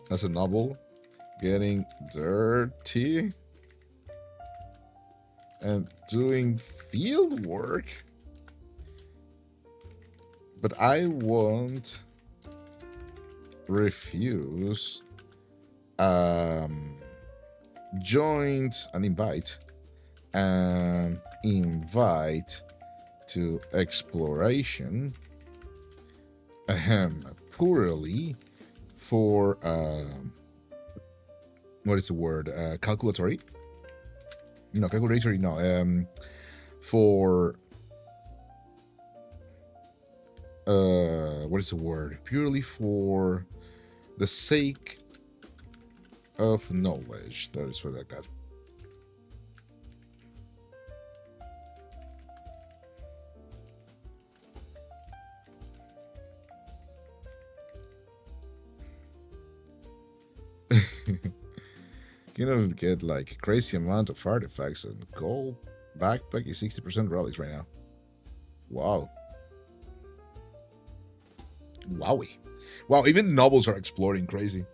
As a noble, getting dirty and doing field work. But I won't refuse joined an invite to exploration poorly for what is the word, calculatory for what is the word, purely for the sake of knowledge. That is what I got. You know, get like a crazy amount of artifacts, and gold backpack is 60% relics right now. Wow. Wowie. Wow, even nobles are exploring crazy.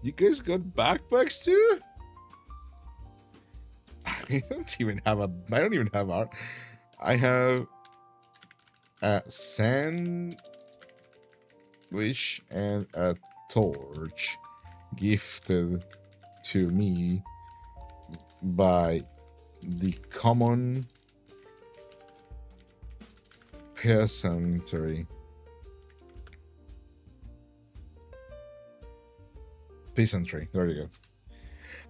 You guys got backpacks too? I don't even have art. I have a sandwich and a torch gifted to me by the common peasantry. There you go.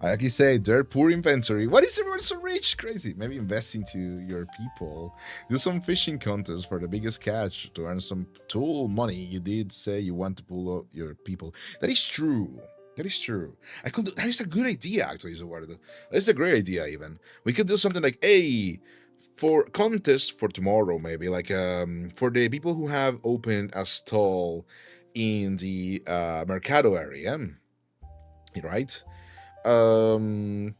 I actually say they're poor inventory. What is everyone so rich? Crazy. Maybe invest into your people. Do some fishing contests for the biggest catch to earn some tool money. You did say you want to pull up your people. That is true. That is a good idea, actually, Eduardo. That is a great idea, even. We could do something like, hey, for contest for tomorrow, maybe, like for the people who have opened a stall in the Mercado area, right? Bring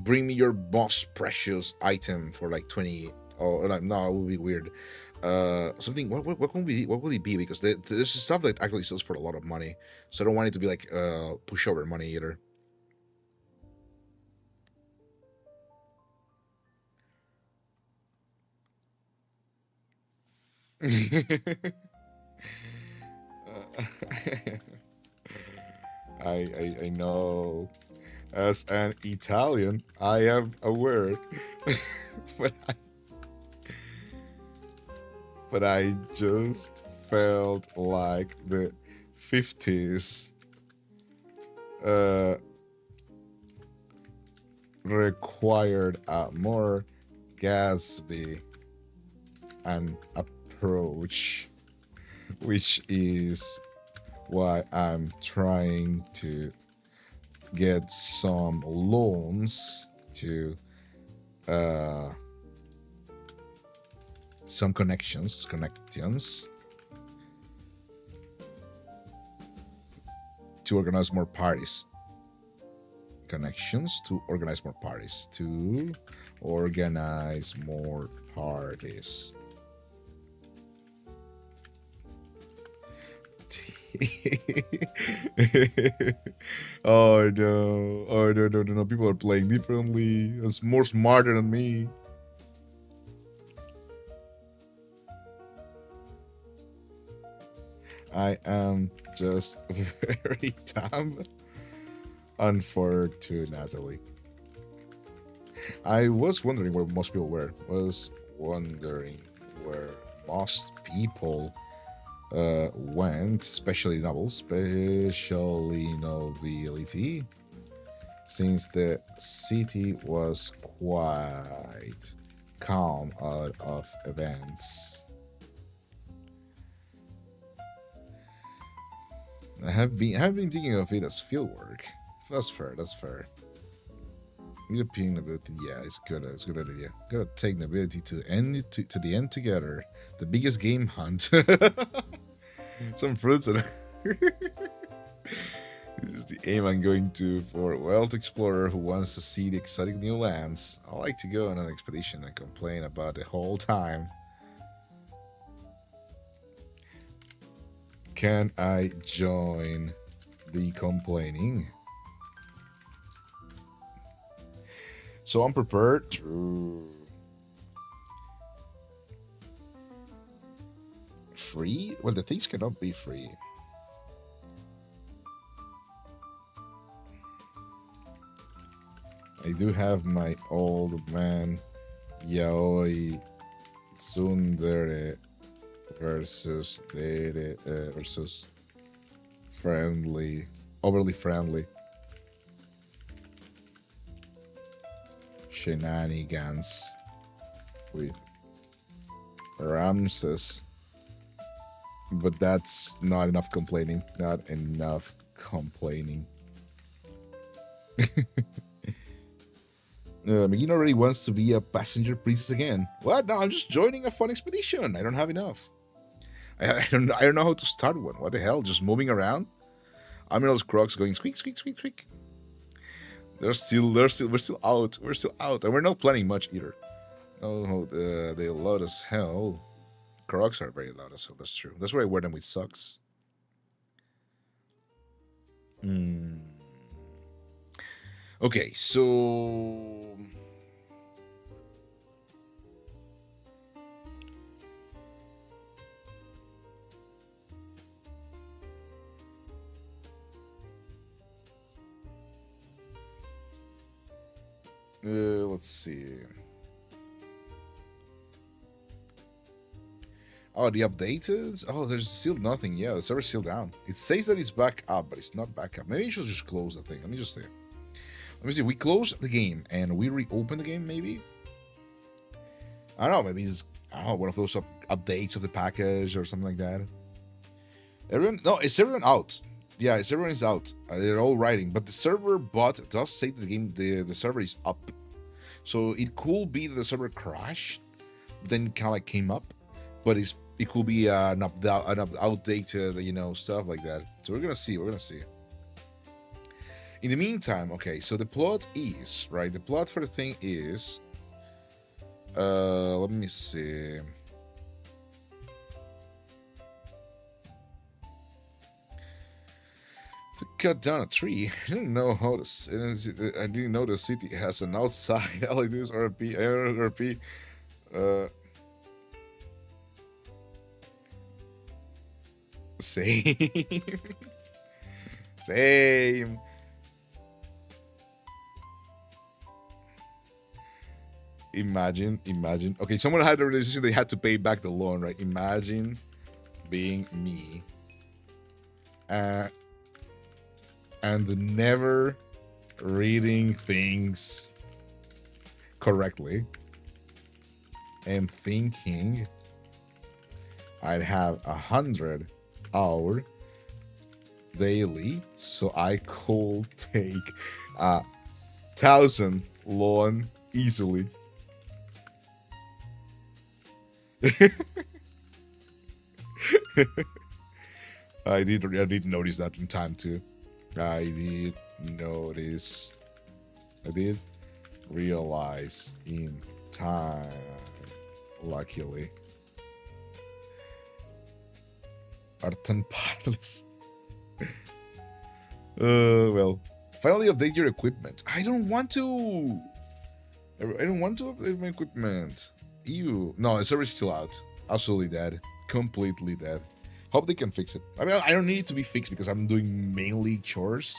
me your most precious item for like 20. Or like, no, it would be weird. Something. What will it be? Because there's stuff that actually sells for a lot of money, so I don't want it to be like pushover money either. I know. As an Italian, I am aware, but I just felt like the 50s required a more Gatsby an approach, which is why I'm trying to get some loans to some connections to organize more parties. Oh no! Oh no! No! No! No! People are playing differently. It's more smarter than me. I am just very dumb. Unfortunately. I was wondering where most people were. Went, especially nobility, since the city was quite calm out of events. I have been thinking of it as fieldwork. That's fair. That's fair. European ability, yeah, it's good. It's a good idea. Gotta take the ability to the end together. The biggest game hunt. Some fruits and is the aim I'm going to for a wild explorer who wants to see the exotic new lands. I like to go on an expedition and complain about the whole time. Can I join the complaining? So unprepared. True. Free? Well, the things cannot be free. I do have my old man Yaoi Tsundere versus overly friendly shenanigans with Ramses, but that's not enough complaining. Not enough complaining. McGinn already wants to be a passenger princess again. What? No, I'm just joining a fun expedition. I don't have enough. I don't know how to start one. What the hell? Just moving around? Admiral's Crocs going squeak, squeak, squeak, squeak. We're still out. We're still out. And we're not planning much either. Oh, they're loud as hell. Crocs are very loud as hell, that's true. That's why I wear them with socks. Okay, so... let's see. Oh, the updated? Oh, there's still nothing. Yeah, the server's still down. It says that it's back up, but it's not back up. Maybe you should just close the thing. Let me just see. Let me see. We close the game and we reopen the game, maybe? I don't know. Maybe it's one of those updates of the package or something like that. Is everyone out? Yeah, everyone is out. They're all writing, but the server bot does say that the server is up. So it could be that the server crashed, then kind of like came up, but it could be an outdated, stuff like that. So we're gonna see. In the meantime, okay. So the plot is right. The plot for the thing is, let me see. To cut down a tree. I didn't know the city has an outside LEDs RP. Same. Imagine. Okay, someone had a relationship, they had to pay back the loan, right? Imagine being me. And never reading things correctly and thinking I'd have 100-hour daily, so I could take 1,000 loan easily. I did notice that in time too. I did realize in time, luckily. Artan Parles. Well, finally update your equipment. I don't want to. I don't want to update my equipment. Ew. No, the server's still out. Absolutely dead. Completely dead. Hope they can fix it. I mean, I don't need it to be fixed because I'm doing mainly chores.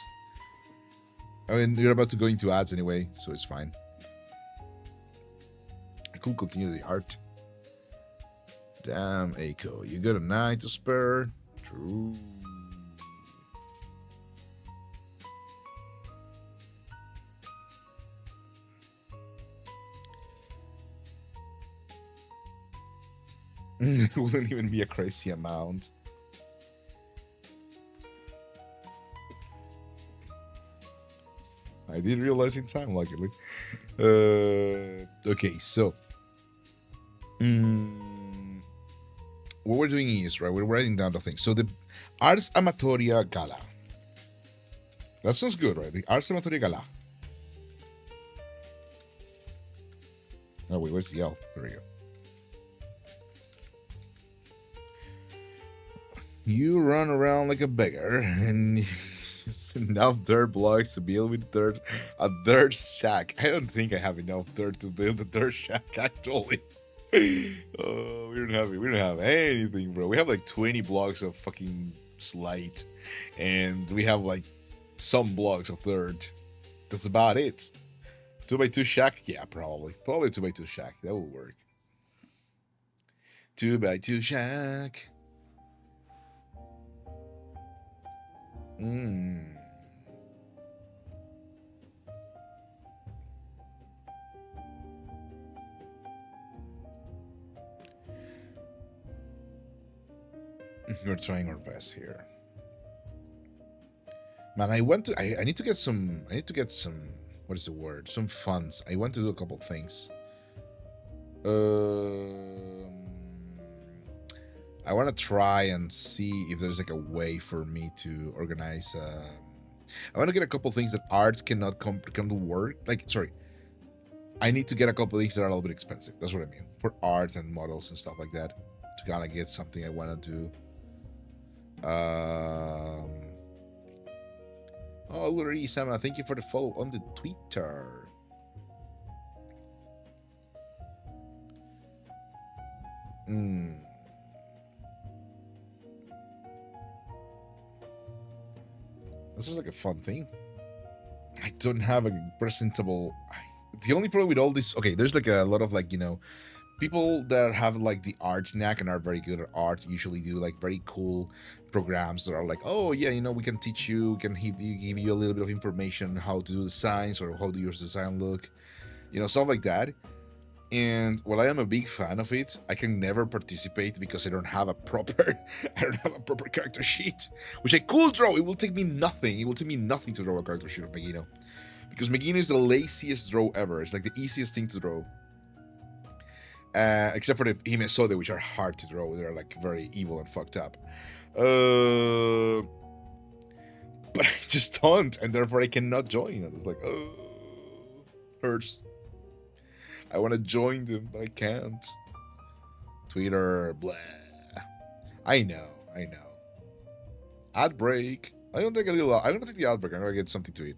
I mean, you're about to go into ads anyway, so it's fine. I could continue the art. Damn, Aiko. You got a night to spare? True. It wouldn't even be a crazy amount. I did realize in time, luckily. Okay, so what we're doing is, right, we're writing down the things. So the Ars Amatoria Gala. That sounds good, right? The Ars Amatoria Gala. Oh, wait, where's the L? There we go. You run around like a beggar, and it's enough dirt blocks to build with a dirt shack. I don't think I have enough dirt to build a dirt shack, actually. Oh, we don't have anything, bro. We have like 20 blocks of fucking slate, and we have like some blocks of dirt. That's about it. 2x2 shack? Yeah, probably 2x2 shack. That will work. 2x2 shack. We're trying our best here. Man, I need to get some what is the word? Some funds. I want to do a couple things. I want to try and see if there's like a way for me to organize. I want to get a couple things that art cannot come to work. Like, sorry, I need to get a couple things that are a little bit expensive. That's what I mean for art and models and stuff like that to kind of get something I want to do. Oh, Luri Sama, thank you for the follow on the Twitter. This is like a fun thing. I don't have a presentable. The only problem with all this, okay, there's like a lot of like, you know, people that have like the art knack and are very good at art usually do like very cool programs that are like, oh yeah, you know, we can teach you, can give you a little bit of information how to do designs or how to use design look, you know, stuff like that. And while I am a big fan of it, I can never participate because I don't have a proper character sheet, which I could draw. It will take me nothing. It will take me nothing to draw a character sheet of Megino, because Megino is the laziest draw ever. It's like the easiest thing to draw. Except for the Himesode, which are hard to draw. They're like very evil and fucked up. But I just don't, and therefore I cannot join it. It's like, hurts. I want to join them, but I can't. Twitter, blah. I know. Ad break. I don't think the ad break. I'm gonna get something to eat.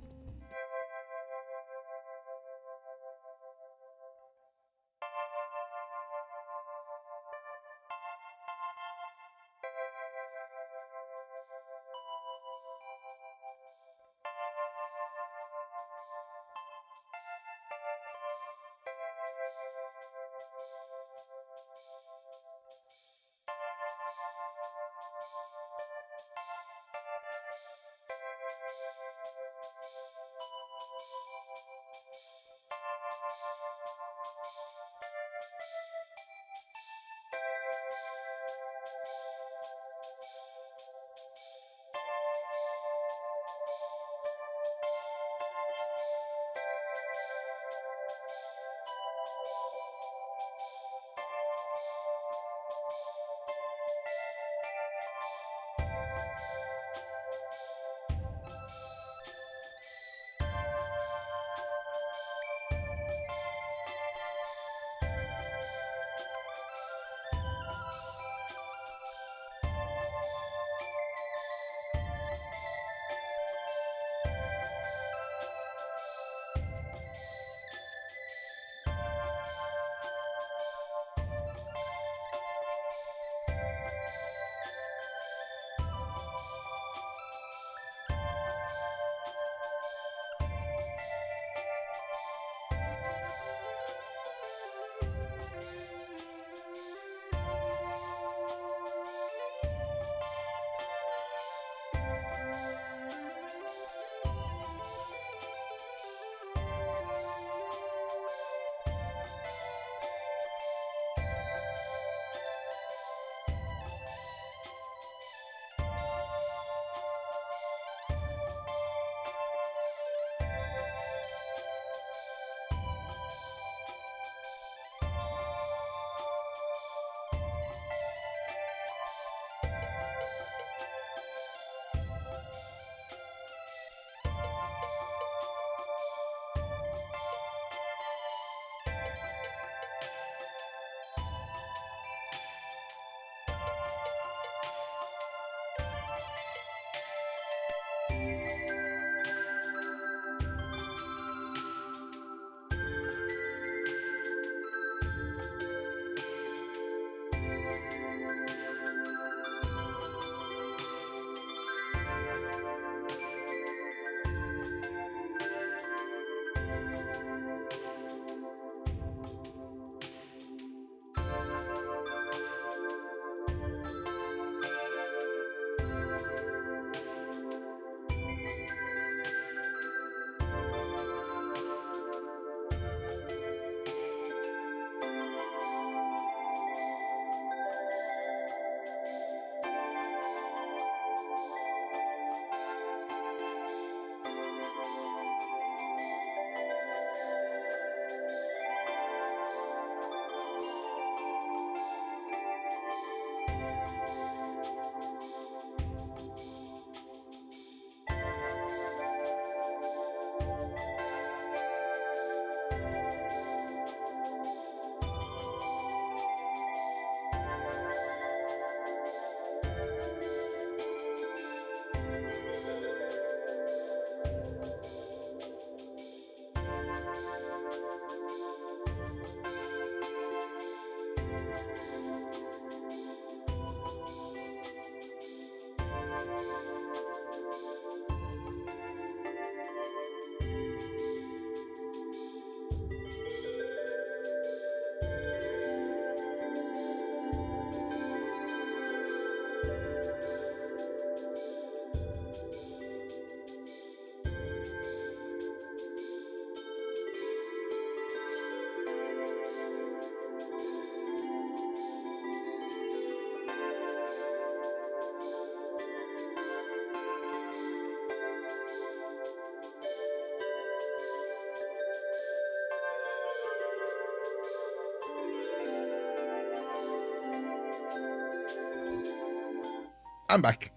I'm back.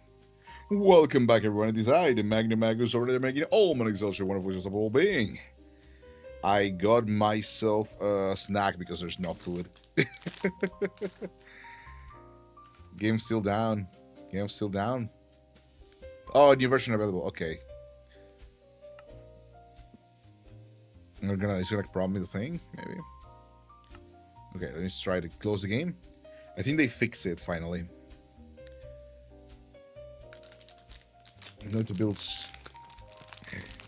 Welcome back, everyone. It is I, the Magnum Magus, over there making all my exhaustion, one of which is a whole being. I got myself a snack because there's no food. Game's still down. Game's still down. Oh, new version available. Okay. It's gonna prompt me the thing, maybe. Okay, let me try to close the game. I think they fixed it finally. I'm going to build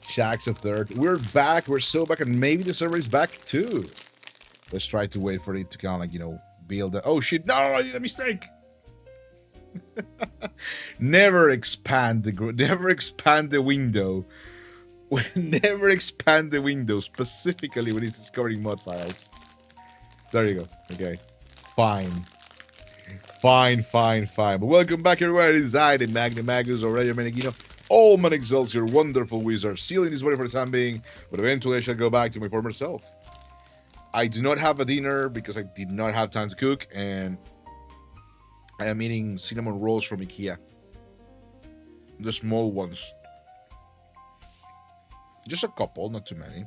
shacks of dirt. We're back. We're so back, and maybe the server is back too. Let's try to wait for it to kind of like, you know, build. Oh shit! No, I did a mistake. Never expand the window. Never expand the window, specifically when it's discovering mod files. There you go. Okay. Fine. But welcome back, everyone. It is I, the Magnum Magus, already Menegino. All man exalts your wonderful wizard. Sealing this body for the time being, but eventually I shall go back to my former self. I do not have a dinner because I did not have time to cook, and I am eating cinnamon rolls from IKEA. The small ones. Just a couple, not too many.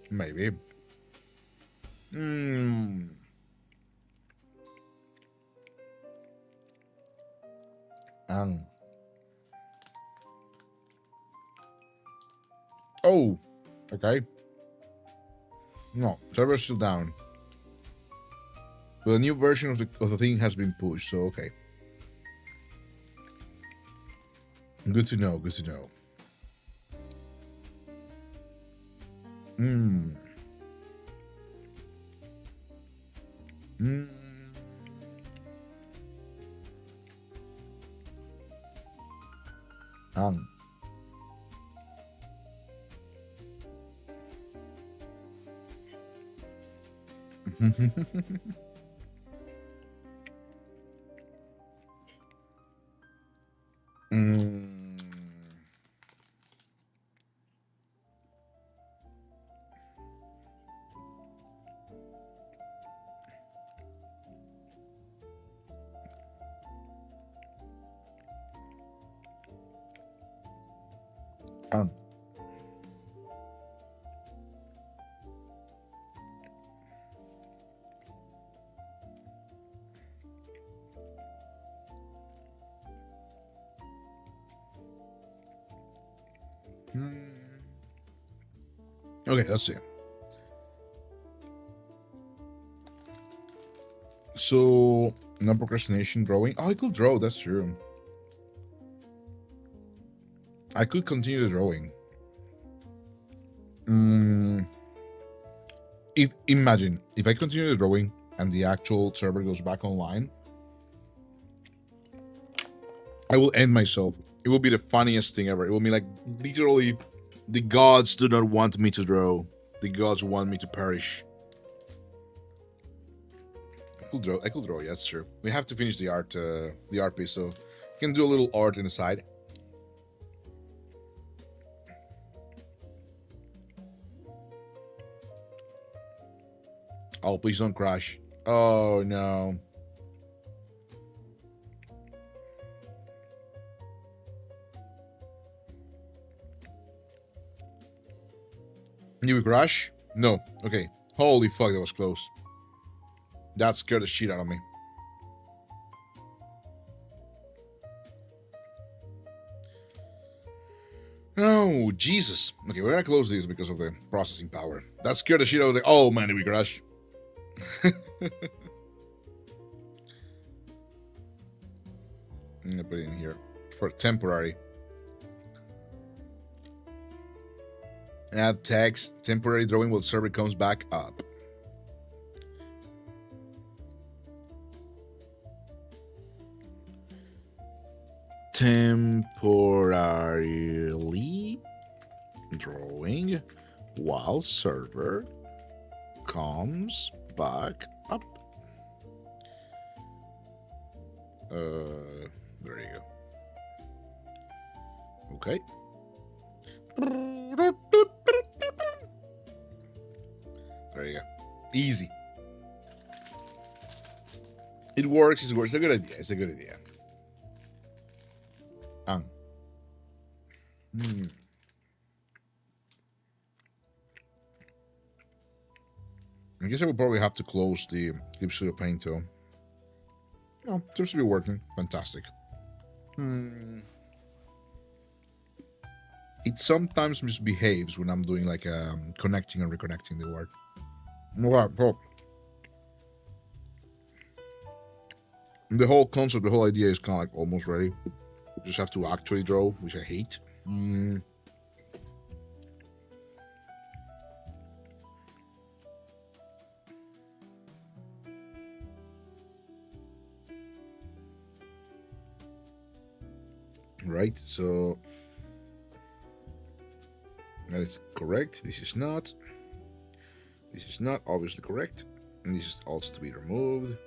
Maybe. Oh, okay. No, server's still down. But a new version of the thing has been pushed, so okay. Good to know, good to know. Okay, let's see. So, no procrastination, drawing. Oh, I could draw, that's true. I could continue the drawing. Imagine if I continue the drawing and the actual server goes back online, I will end myself. It will be the funniest thing ever. It will be like literally, the gods do not want me to draw. The gods want me to perish. I could draw. Yeah, that's true. We have to finish the art piece, so I can do a little art in the side. Oh, please don't crash. Oh, no. Did we crash? No. Okay. Holy fuck, that was close. That scared the shit out of me. Oh, Jesus. Okay, we're gonna close these because of the processing power. That scared the shit out of the... Oh, man, did we crash? I'm gonna put it in here for temporary. Add text. Temporary drawing while server comes back up. Temporarily drawing while server comes back up. There you go. Okay. There you go. Easy. It works. It's a good idea. It's a good idea. Um. I guess I would probably have to close the Deep Studio Paint too. No, seems to be working. Fantastic. It sometimes misbehaves when I'm doing like connecting and reconnecting the word. Well, the whole concept, the whole idea is kind of like almost ready. We just have to actually draw, which I hate. Right, so that is correct. This is not. This is not obviously correct. And this is also to be removed.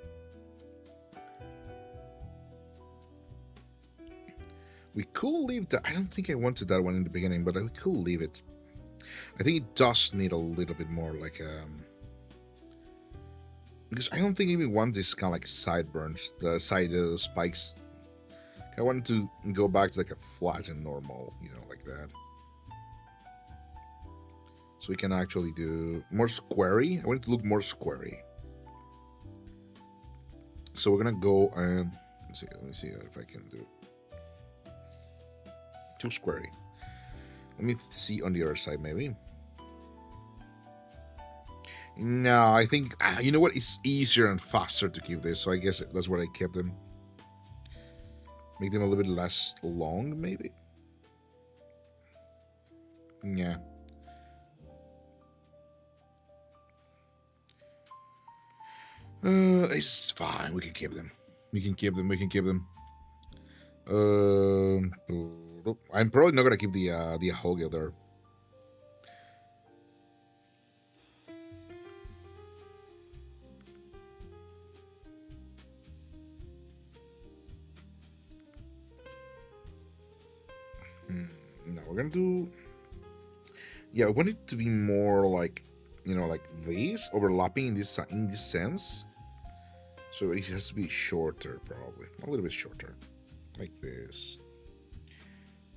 We could leave that. I don't think I wanted that one in the beginning, but we could leave it. I think it does need a little bit more like because I don't think I even want this kind of like sideburns, the side spikes. I wanted to go back to like a flat and normal, you know, like that. So we can actually do more squarey. I want it to look more squarey. So we're gonna go and let me see if I can do too squarey. Let me see on the other side maybe. No, I think you know what? It's easier and faster to keep this, so I guess that's what I kept them. Make them a little bit less long, maybe. Yeah. It's fine. We can keep them. We can keep them. We can keep them. I'm probably not gonna keep the Ahoga there. No, we're gonna do. Yeah, I want it to be more like, you know, like these overlapping in this sense. So it has to be shorter, probably a little bit shorter, like this.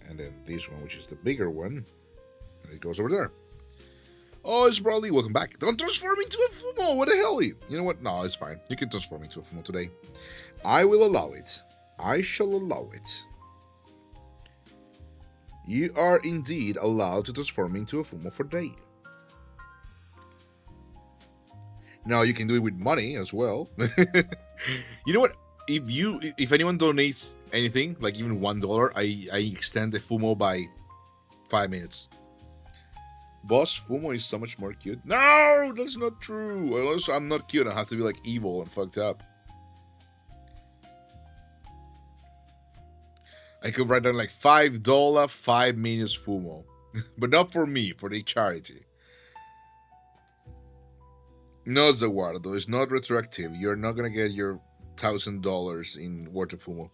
And then this one, which is the bigger one, and it goes over there. Oh, it's Bradley. Welcome back. Don't transform into a Fumo. What the hell? You know what? No, it's fine. You can transform into a Fumo today. I will allow it. I shall allow it. You are indeed allowed to transform into a Fumo for day. Now you can do it with money as well. You know what? If anyone donates anything, like even $1, I extend the Fumo by 5 minutes. Boss Fumo is so much more cute. No, that's not true. Also, I'm not cute. I have to be like evil and fucked up. I could write down like $5, 5 minutes Fumo. But not for me, for the charity. No, Zaguardo, it's not retroactive. You're not gonna get your $1,000 in Water Fumo.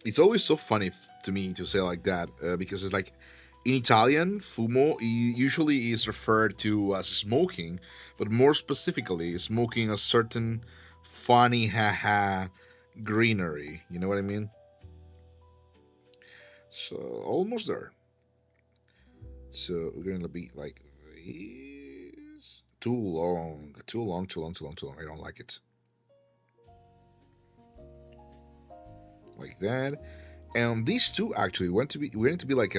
It's always so funny to me to say like that because it's like in Italian, fumo usually is referred to as smoking, but more specifically, smoking a certain funny haha greenery. You know what I mean? So almost there. So we're gonna be like this. Too long. I don't like it. Like that. And these two actually we're going to be like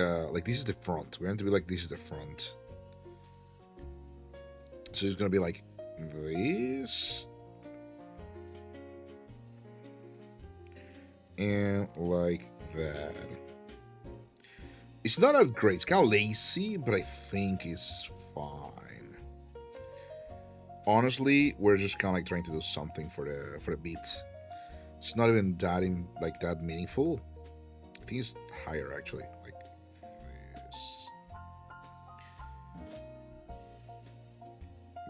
this is the front. We're going to be like this is the front. So it's gonna be like this. And like that. It's not that great. It's kind of lazy, but I think it's fine. Honestly, we're just kind of like trying to do something for the beat. It's not even that meaningful. I think it's higher actually, like this.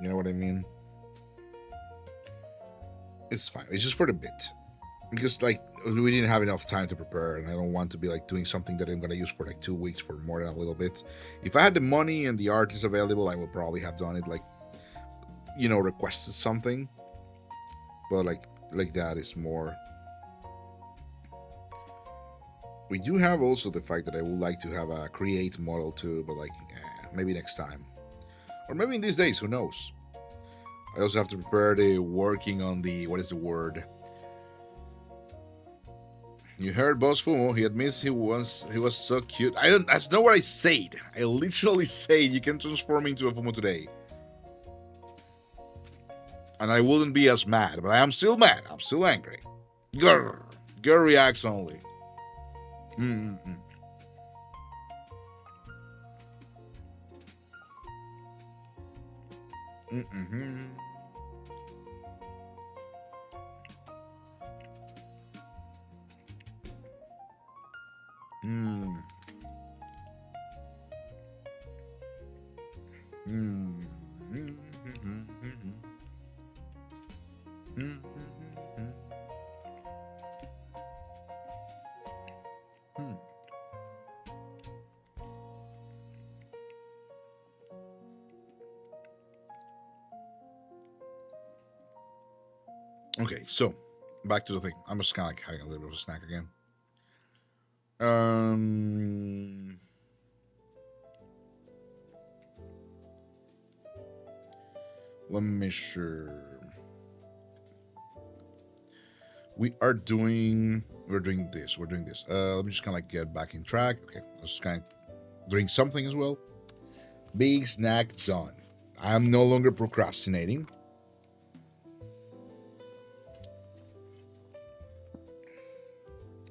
You know what I mean? It's fine. It's just for the bit. Because like we didn't have enough time to prepare, and I don't want to be like doing something that I'm gonna use for like 2 weeks for more than a little bit. If I had the money and the artist available, I would probably have done it like, you know, requested something. But like like that is more. We do have also the fact that I would like to have a create model too, but like maybe next time, or maybe in these days, who knows. I also have to prepare the working on the, what is the word? You heard Boss Fumo, he admits he was so cute. That's not what I said. I literally said you can transform into a Fumo today. And I wouldn't be as mad, but I am still mad. I'm still angry. Grr. Girl reacts only. Mm-mm-mm. Mm-hmm. Mm. Mm. Okay, so back to the thing. I'm just kind of like having a little bit of a snack again. Let me sure. We're doing this. Let me just kind of like get back in track. Okay, let's kind of drink something as well. Big snack done. I'm no longer procrastinating.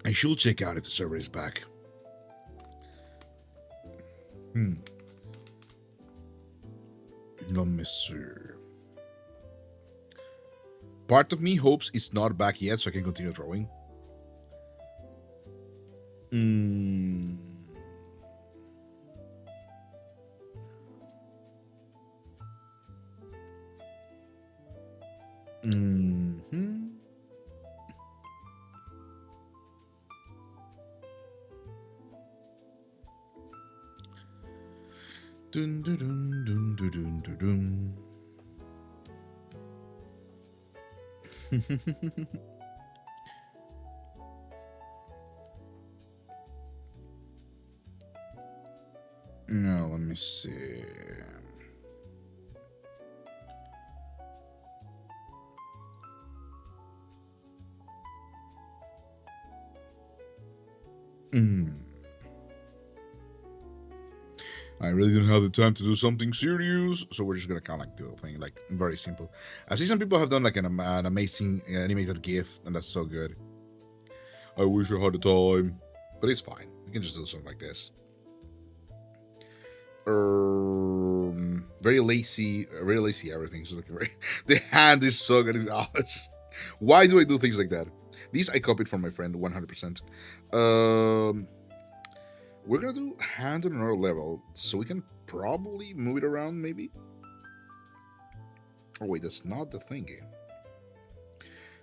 I should check out if the server is back. Let me see. Part of me hopes it's not back yet so I can continue drawing. Dun, dun, dun, dun, dun, dun, dun, dun. No, let me see. I really don't have the time to do something serious, so we're just gonna kind of like do the thing, like very simple. I see some people have done like an amazing animated GIF, and that's so good. I wish I had the time, but it's fine. We can just do something like this. Very lazy everything. So looking very. The hand is so good. Why do I do things like that? These I copied from my friend 100%. We're gonna do hand on another level, so we can probably move it around, maybe. Oh wait, that's not the thingy.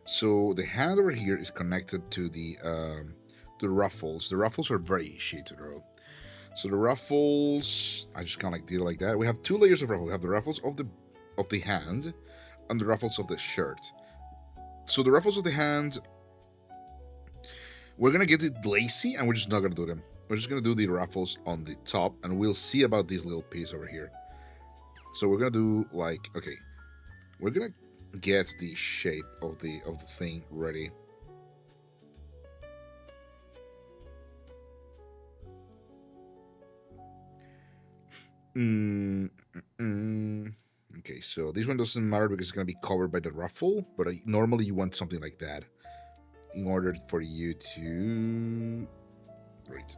So the hand over here is connected to the ruffles. The ruffles are very easy to draw. So the ruffles, I just kind of like did it like that. We have two layers of ruffles. We have the ruffles of the hand and the ruffles of the shirt. So the ruffles of the hand, we're gonna get it lacy, and we're just not gonna do them. We're just gonna do the ruffles on the top, and we'll see about this little piece over here. So we're gonna do like, okay, we're gonna get the shape of the thing ready. Okay, so this one doesn't matter because it's gonna be covered by the ruffle, but normally you want something like that in order for you to. Right.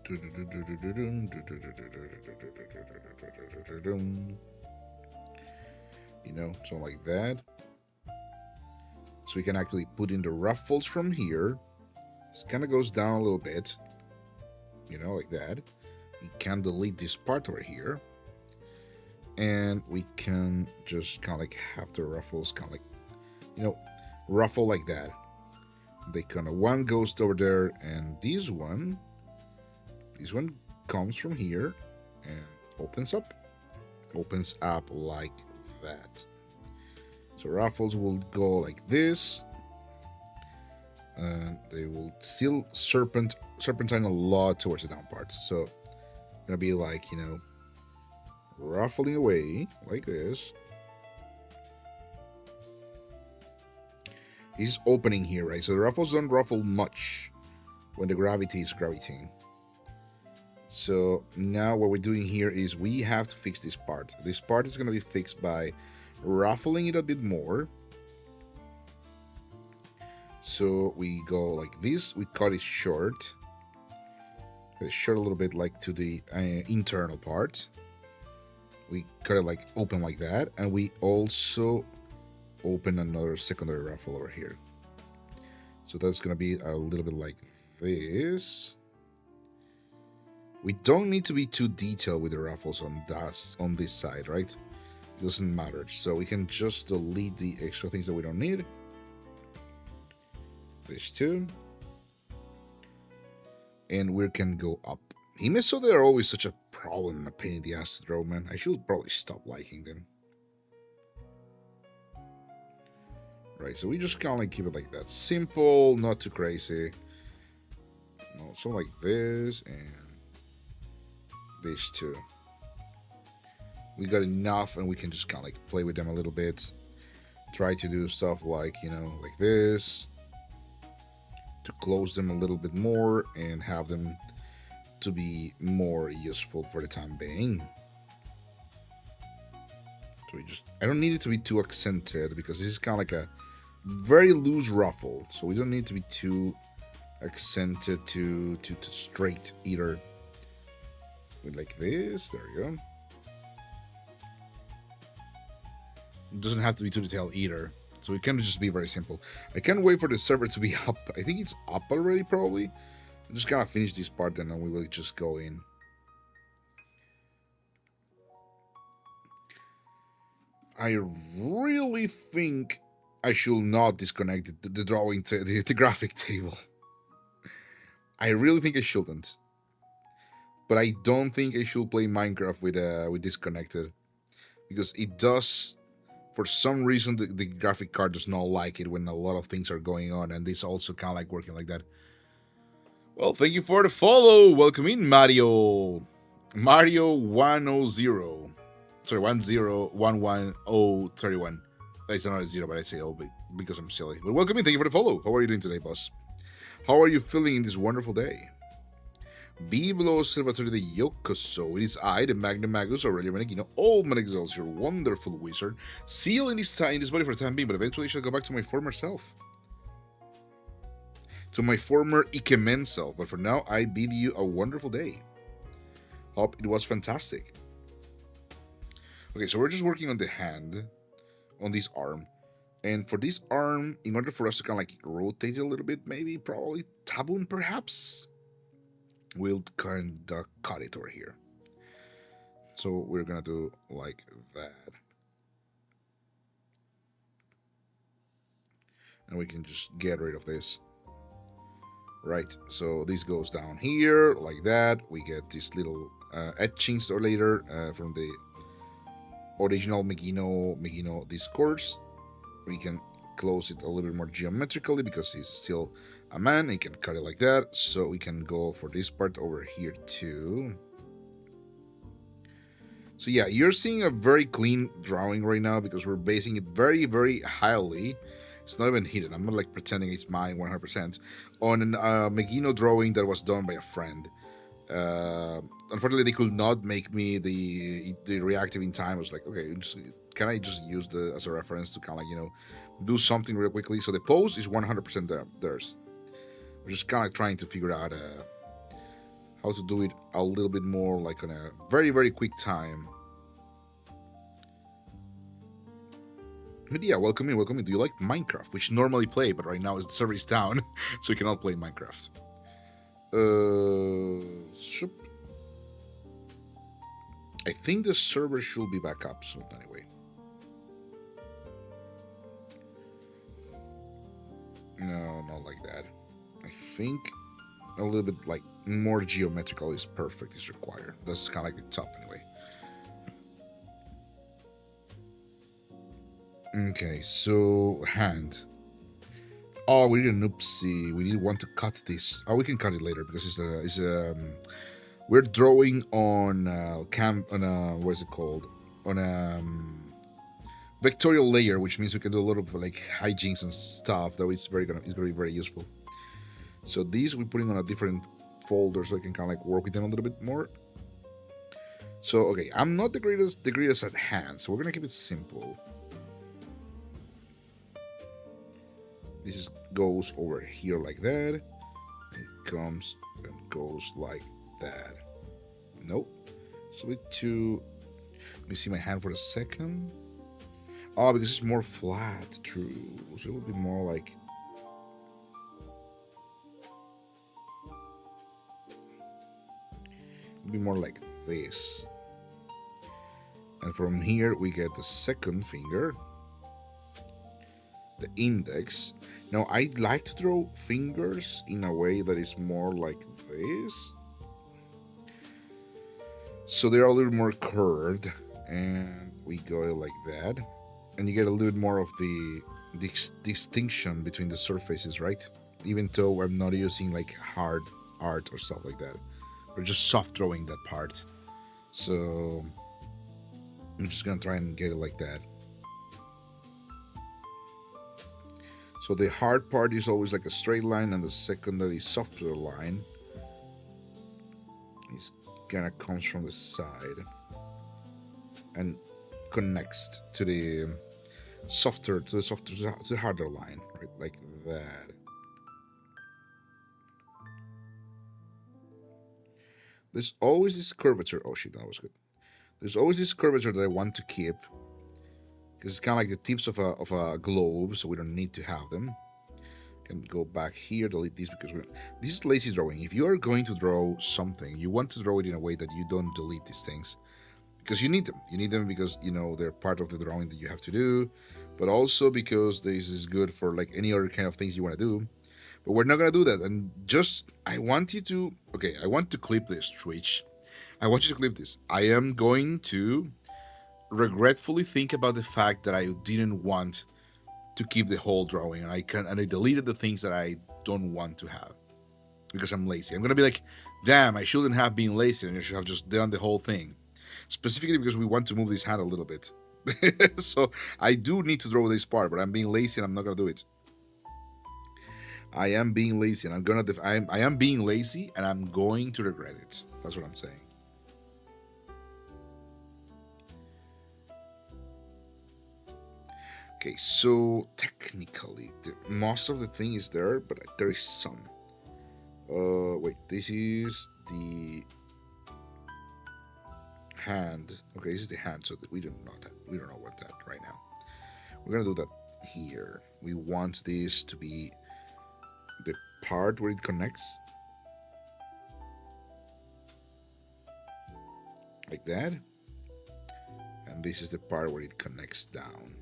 You know, something like that. So we can actually put in the ruffles from here. This kind of goes down a little bit. You know, like that. We can delete this part over here. And we can just kind of like have the ruffles kind of like, you know, ruffle like that. They kind of, one goes over there, and this one comes from here and opens up like that. So raffles will go like this. And they will still serpentine a lot towards the down part. So gonna be like, you know, ruffling away like this. This is opening here, right? So the ruffles don't ruffle much when the gravity is gravitating. So now what we're doing here is we have to fix this part. This part is going to be fixed by ruffling it a bit more. So we go like this. We cut it short. Cut it short a little bit, like to the internal part. We cut it like open like that. And we also open another secondary ruffle over here. So that's going to be a little bit like this. We don't need to be too detailed with the ruffles on this side, right? It doesn't matter. So we can just delete the extra things that we don't need. These two. And we can go up. Himeso, they're always such a problem, a pain in the ass to draw, man. I should probably stop liking them. Right, so we just kind of like keep it like that. Simple, not too crazy. No, so like this and these two. We got enough and we can just kind of like play with them a little bit. Try to do stuff like, you know, like this. To close them a little bit more and have them to be more useful for the time being. So we just, I don't need it to be too accented because this is kind of like a very loose ruffle. So we don't need to be too accented to straight either. With like this, there we go. It doesn't have to be too detailed either. So it can just be very simple. I can't wait for the server to be up. I think it's up already, probably. I'm just gonna finish this part and then we will just go in. I really think I should not disconnect the drawing, the graphic table. I really think I shouldn't. But I don't think I should play Minecraft with disconnected. Because it does, for some reason, the graphic card does not like it when a lot of things are going on. And this also kind of like working like that. Well, thank you for the follow. Welcome in, Mario. Mario 100. Sorry, 1011031. That's not a 0, but I say oh because I'm silly. But welcome in. Thank you for the follow. How are you doing today, boss? How are you feeling in this wonderful day? Biblo Observatory de Yokoso. It is I, the Magnum Magus, Aurelio Menegino, old Menexels, your wonderful wizard, seal in this body for the time being, but eventually I shall go back to my former self. To my former Ikemen self. But for now, I bid you a wonderful day. Hope it was fantastic. Okay, so we're just working on the hand, on this arm. And for this arm, in order for us to kind of like rotate it a little bit, maybe, probably, tabun perhaps? We'll kind of cut it over here. So we're gonna do like that. And we can just get rid of this. Right, so this goes down here, like that. We get these little etchings or later from the original Megino discourse. We can close it a little bit more geometrically because he's still a man. He can cut it like that. So we can go for this part over here too. So yeah, you're seeing a very clean drawing right now because we're basing it very, very highly. It's not even hidden. I'm not like pretending it's mine 100% on an Megino drawing that was done by a friend. Unfortunately, they could not make me the reactive in time. I was like, okay, can I just use the as a reference to kind of like, you know, do something real quickly? So the pose is 100% theirs. We're just kind of trying to figure out how to do it a little bit more like on a very, very quick time. But yeah, welcome in, welcome in. Do you like Minecraft? Which normally play, but right now the server is down, so you cannot play Minecraft. I think the server should be back up soon anyway. No, not like that. I think a little bit like more geometrical is perfect, is required. That's kind of like the top anyway. Okay, so hand. Oh, we need an oopsie. We need one to cut this. Oh, we can cut it later because we're drawing on what is it called? On vectorial layer, which means we can do a lot of like hijinks and stuff. That it's gonna be very useful. So these we're putting on a different folder so I can kind of like work with them a little bit more. So okay, I'm not the greatest at hand, so we're gonna keep it simple. This goes over here like that. It comes and goes like that. Nope. So we to let me see my hand for a second. Oh, because it's more flat, true. So it will be more like this. And from here we get the second finger, the index. Now I like to draw fingers in a way that is more like this, so they're a little more curved, and we go like that, and you get a little bit more of the distinction between the surfaces, right? Even though I'm not using like hard art or stuff like that, we're just soft drawing that part. So I'm just gonna try and get it like that. So the hard part is always like a straight line, and the secondary softer line is gonna comes from the side and connects to the harder line, right? Like that. There's always this curvature. Oh shit, that was good. There's always this curvature that I want to keep, because it's kind of like the tips of a globe, so we don't need to have them. Can go back here, delete these, because this is lazy drawing. If you are going to draw something, you want to draw it in a way that you don't delete these things, because you need them. You need them because, you know, they're part of the drawing that you have to do, but also because this is good for like any other kind of things you want to do. But we're not going to do that. And just, I want you to, okay, I want to clip this, Twitch. I want you to clip this. I am going to regretfully think about the fact that I didn't want to keep the whole drawing, and I deleted the things that I don't want to have because I'm lazy. I'm gonna be like, damn, I shouldn't have been lazy, and I should have just done the whole thing. Specifically because we want to move this hand a little bit. So I do need to draw this part, but I'm being lazy and I'm not gonna do it. I am being lazy, and I am being lazy, and I'm going to regret it. That's what I'm saying. Okay, so technically, most of the thing is there, but there is some. Wait, this is the hand. Okay, this is the hand, so that we don't want that right now. We're gonna do that here. We want this to be the part where it connects, like that, and this is the part where it connects down.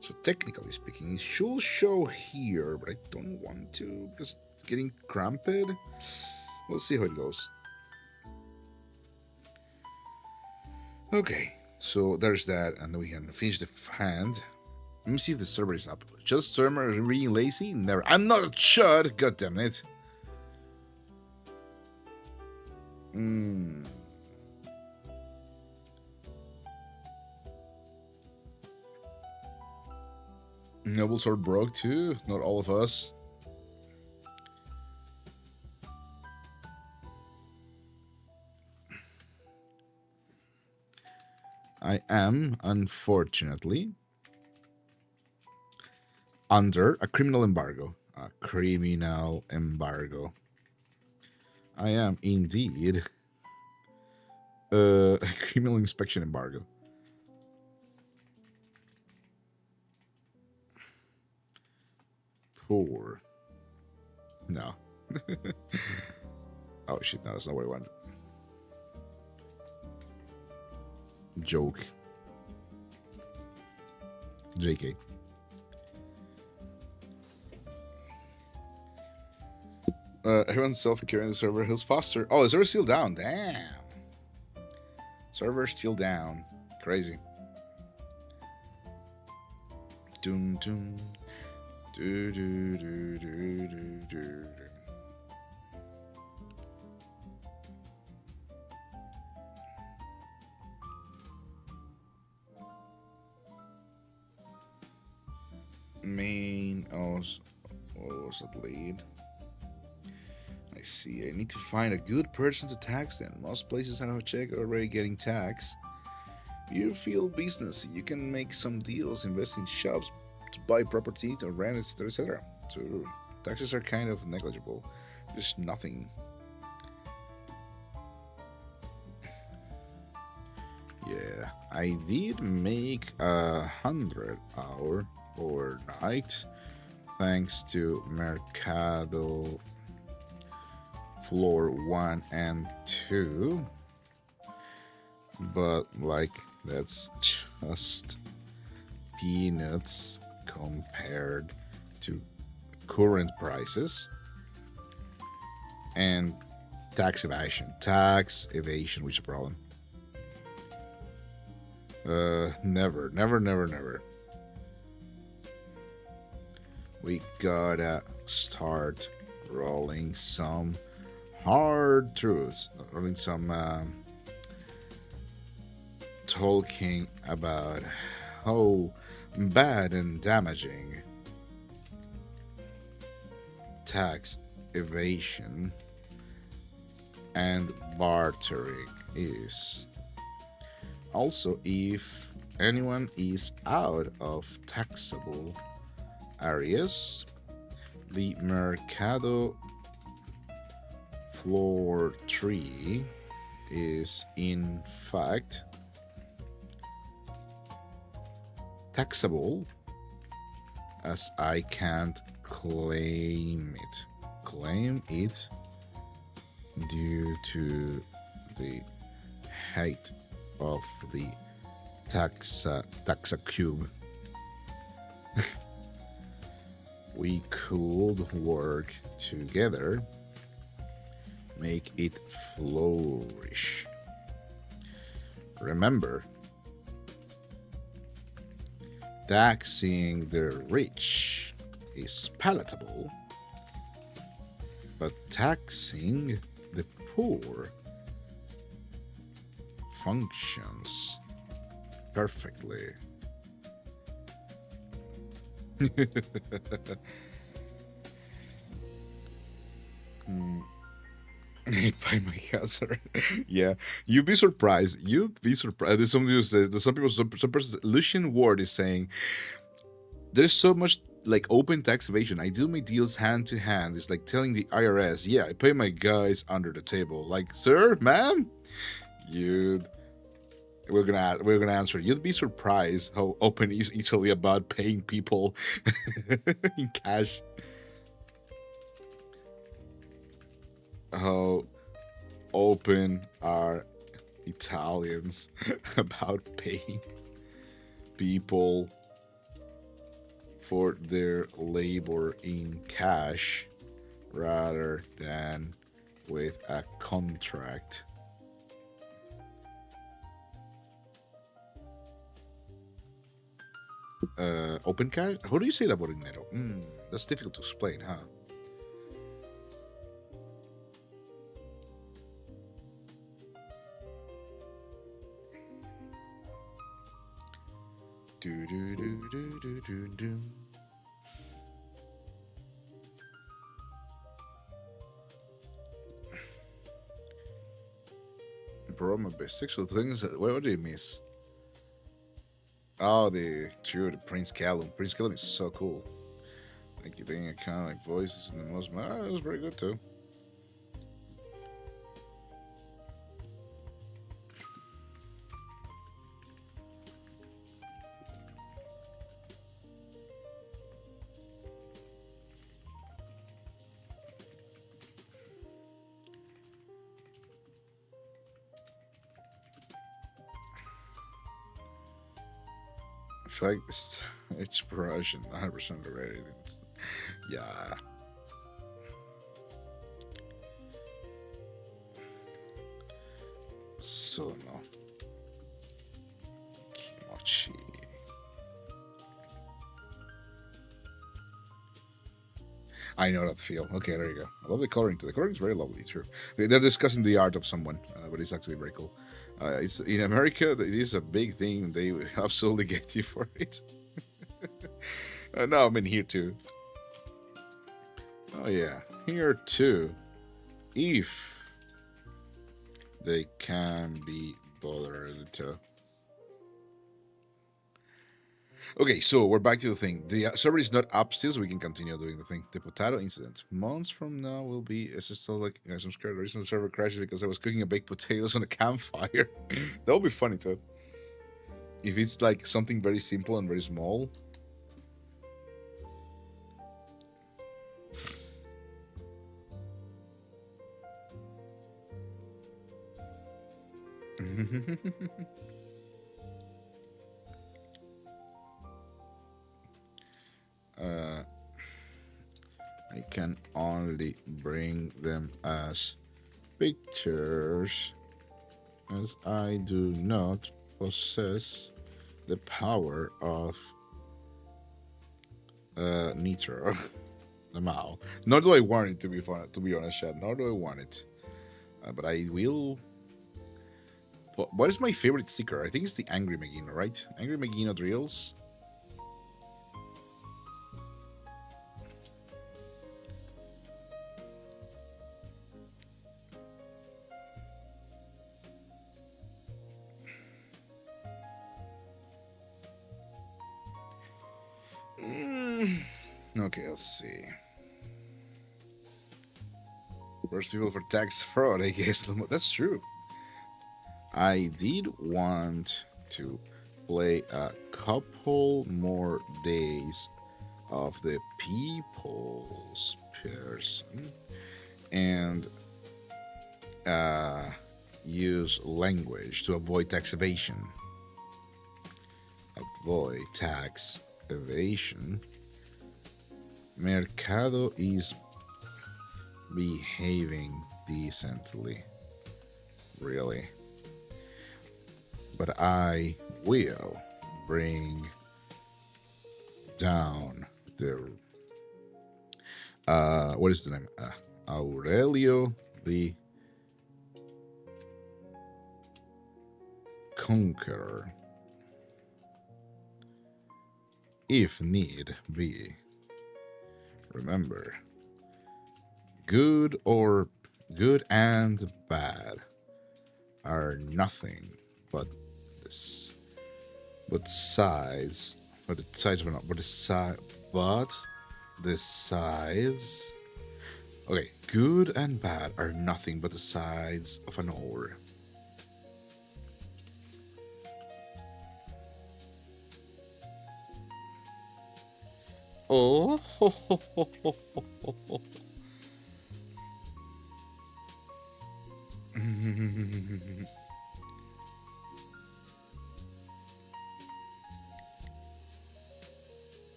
So technically speaking, it should show here, but I don't want to because it's getting cramped. We'll see how it goes. Okay, so there's that, and then we can finish the hand. Let me see if the server is up. Just server being lazy? Never. I'm not a chud. God damn it. Nobles are broke too. Not all of us. I am, unfortunately, under a criminal embargo. A criminal embargo. I am indeed a criminal inspection embargo. Poor. No. Oh shit, no, that's not what I wanted. Joke. JK. Everyone's self-carrying the server. Who's faster? Oh, the server's still down. Damn. Server's still down. Crazy. Dun dun. Do do do do do do. Main also at lead. I see. I need to find a good person to tax then. Most places I have checked are already getting taxed. You feel business. You can make some deals, invest in shops, to buy property, to rent, etc., etc. So taxes are kind of negligible. There's nothing. Yeah, I did make 100 hour overnight thanks to Mercado floor 1 and 2, but like that's just peanuts compared to current prices and tax evasion, which is a problem. Never. We gotta start rolling some hard truths, rolling some talking about how bad and damaging tax evasion and bartering is. Also, if anyone is out of taxable areas, the Mercado floor 3 is in fact taxable, as I can't claim it due to the height of the taxa cube. We could work together, make it flourish. Remember, taxing the rich is palatable, but taxing the poor functions perfectly. By my hazard. Yeah, you'd be surprised. There's somebody who says, there's some people, some person, Lucian Ward is saying, there's so much like open tax evasion. I do my deals hand to hand. It's like telling the IRS, yeah, I pay my guys under the table. Like, sir, ma'am, we're gonna answer. You'd be surprised how open is Italy about paying people in cash. How open are Italians about paying people for their labor in cash rather than with a contract. Open cash? How do you say that word in Nero? That's difficult to explain, huh? Do do do do do do do. Bro, my bisexual things. What do you miss? Oh, the Prince Callum. Prince Callum is so cool. Like, you think kind of like voices and the most. It was very good too. In fact, it's Russian, 100% already. Yeah. Sono kimochi. I know that feel. Okay, there you go. I love the coloring too. The coloring is very lovely, true. Okay, they're discussing the art of someone, but it's actually very cool. It's in America. It is a big thing. They will absolutely get you for it. No, I mean here too. Oh yeah, here too. If they can be bothered to. Okay, so we're back to the thing. The server is not up still, so we can continue doing the thing. The potato incident. Months from now will be. It's just still like, I'm scared the reason the server crashed because I was cooking a baked potatoes on a campfire. That would be funny too. If it's like something very simple and very small. I can only bring them as pictures, as I do not possess the power of Nitro. Lamau. Nor do I want it to be fun, to be honest, Chad. Nor do I want it. But I will. What is my favorite sticker? I think it's the Angry Megino, right? Angry Megino drills. Okay, let's see. Worst people for tax fraud, I guess. That's true. I did want to play a couple more days of the people's person and use language to avoid tax evasion. Avoid tax evasion. Mercado is behaving decently, really. But I will bring down the what is the name? Aurelio the Conqueror, if need be. Remember, good and bad are nothing but this. But the sides were not. But the sides. Okay, good and bad are nothing but the sides of an ore. Oh, ho, ho, ho, ho, ho, ho, ho.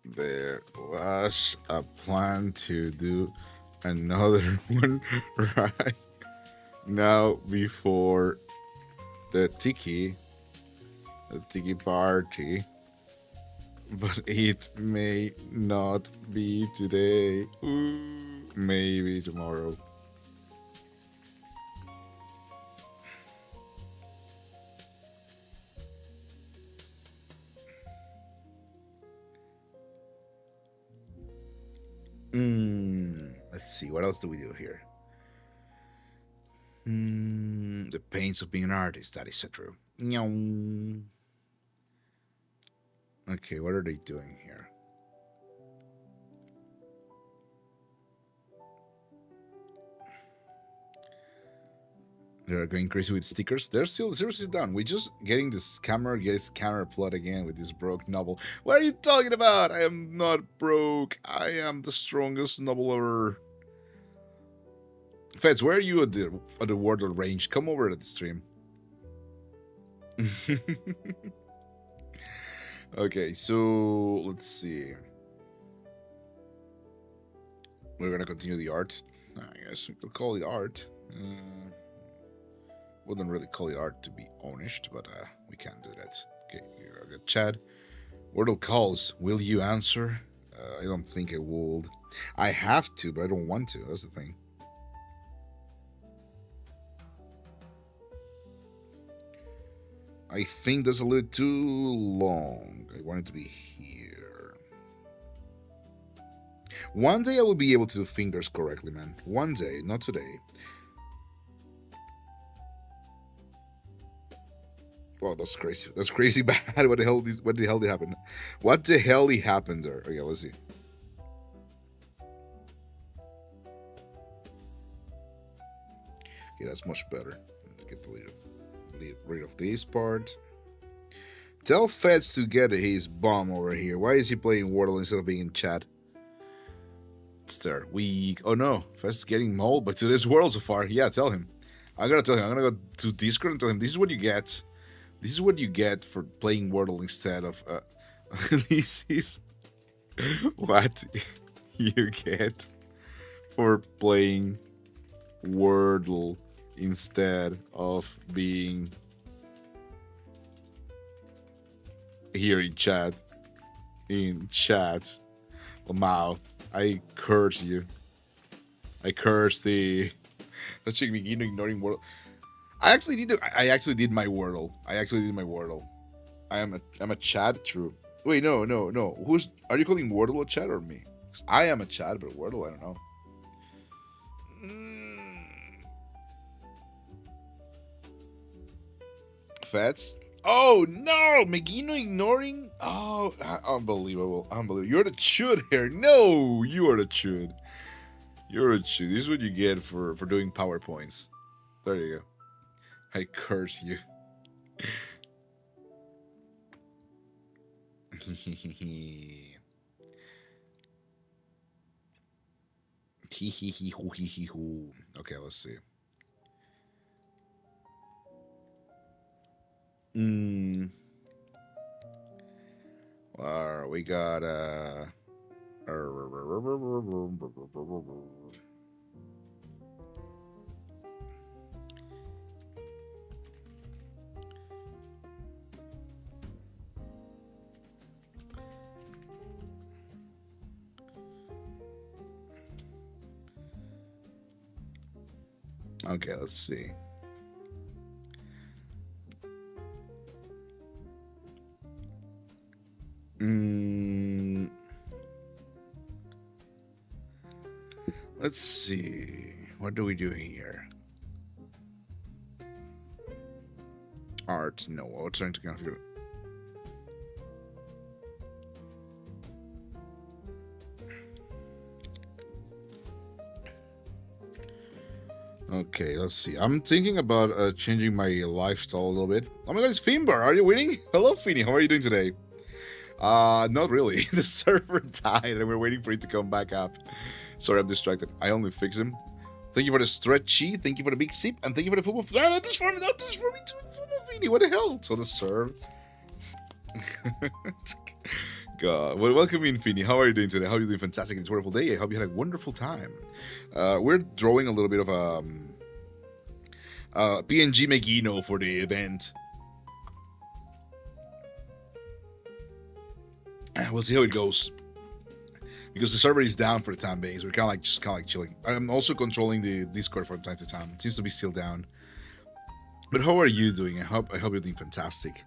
There was a plan to do another one right now before the tiki party, but it may not be today. Ooh, maybe tomorrow. Let's see, what else do we do here? The pains of being an artist, that is so true. Okay, what are they doing here? They're going crazy with stickers. They're still seriously done. We're just getting this scammer plot again with this broke novel. What are you talking about? I am not broke. I am the strongest novel ever. Feds, where are you at the Wordle range? Come over to the stream. Okay, so let's see. We're gonna continue the art. I guess we could call it art. Wouldn't really call it art, to be honest, but we can do that. Okay, we got Chad. Wordle calls. Will you answer? I don't think I would. I have to, but I don't want to. That's the thing. I think that's a little too long. I want it to be here. One day I will be able to do fingers correctly, man. One day, not today. Wow, that's crazy. That's crazy bad. What the hell did happen? What the hell happened there? Okay, let's see. Okay, that's much better. Get rid of this part. Tell Feds to get his bomb over here. Why is he playing Wordle instead of being in chat? It's there. Oh no, Feds is getting mauled by today's world so far. Yeah, tell him. I'm gonna tell him. I'm gonna go to Discord and tell him this is what you get. This is what you get for playing Wordle instead of. This is what you get for playing Wordle instead of being here in chat. Lamau, I curse you. I curse the. Let's check begin ignoring Wordle. I actually did my Wordle. I'm a chat. True. Wait, no. Are you calling Wordle a chat or me? 'Cause I am a chat, but Wordle, I don't know. Fats. Oh no, Megino ignoring. Oh, unbelievable. You're the chud here. No, you are the chud. You're a chud. This is what you get for doing PowerPoints. There you go. I curse you. Okay, let's see. We got okay, let's see. Let's see. What do we do here? Art. No, I was trying to configure. Okay, let's see. I'm thinking about changing my lifestyle a little bit. Oh my god, it's Finbar. Are you winning? Hello, Finny. How are you doing today? Not really. The server died and we're waiting for it to come back up. Sorry, I'm distracted. I only fix him. Thank you for the stretchy. Thank you for the big sip. And thank you for the football. No, not this for me too. Football Finny. What the hell? So the serve. God. Well, welcome in, Finny. How are you doing today? How are you doing? Fantastic. It's a wonderful day. I hope you had a wonderful time. We're drawing a little bit of PNG Megino for the event. We'll see how it goes. Because the server is down for the time being, so we're kind of like chilling. I'm also controlling the Discord from time to time. It seems to be still down. But how are you doing? I hope you're doing fantastic.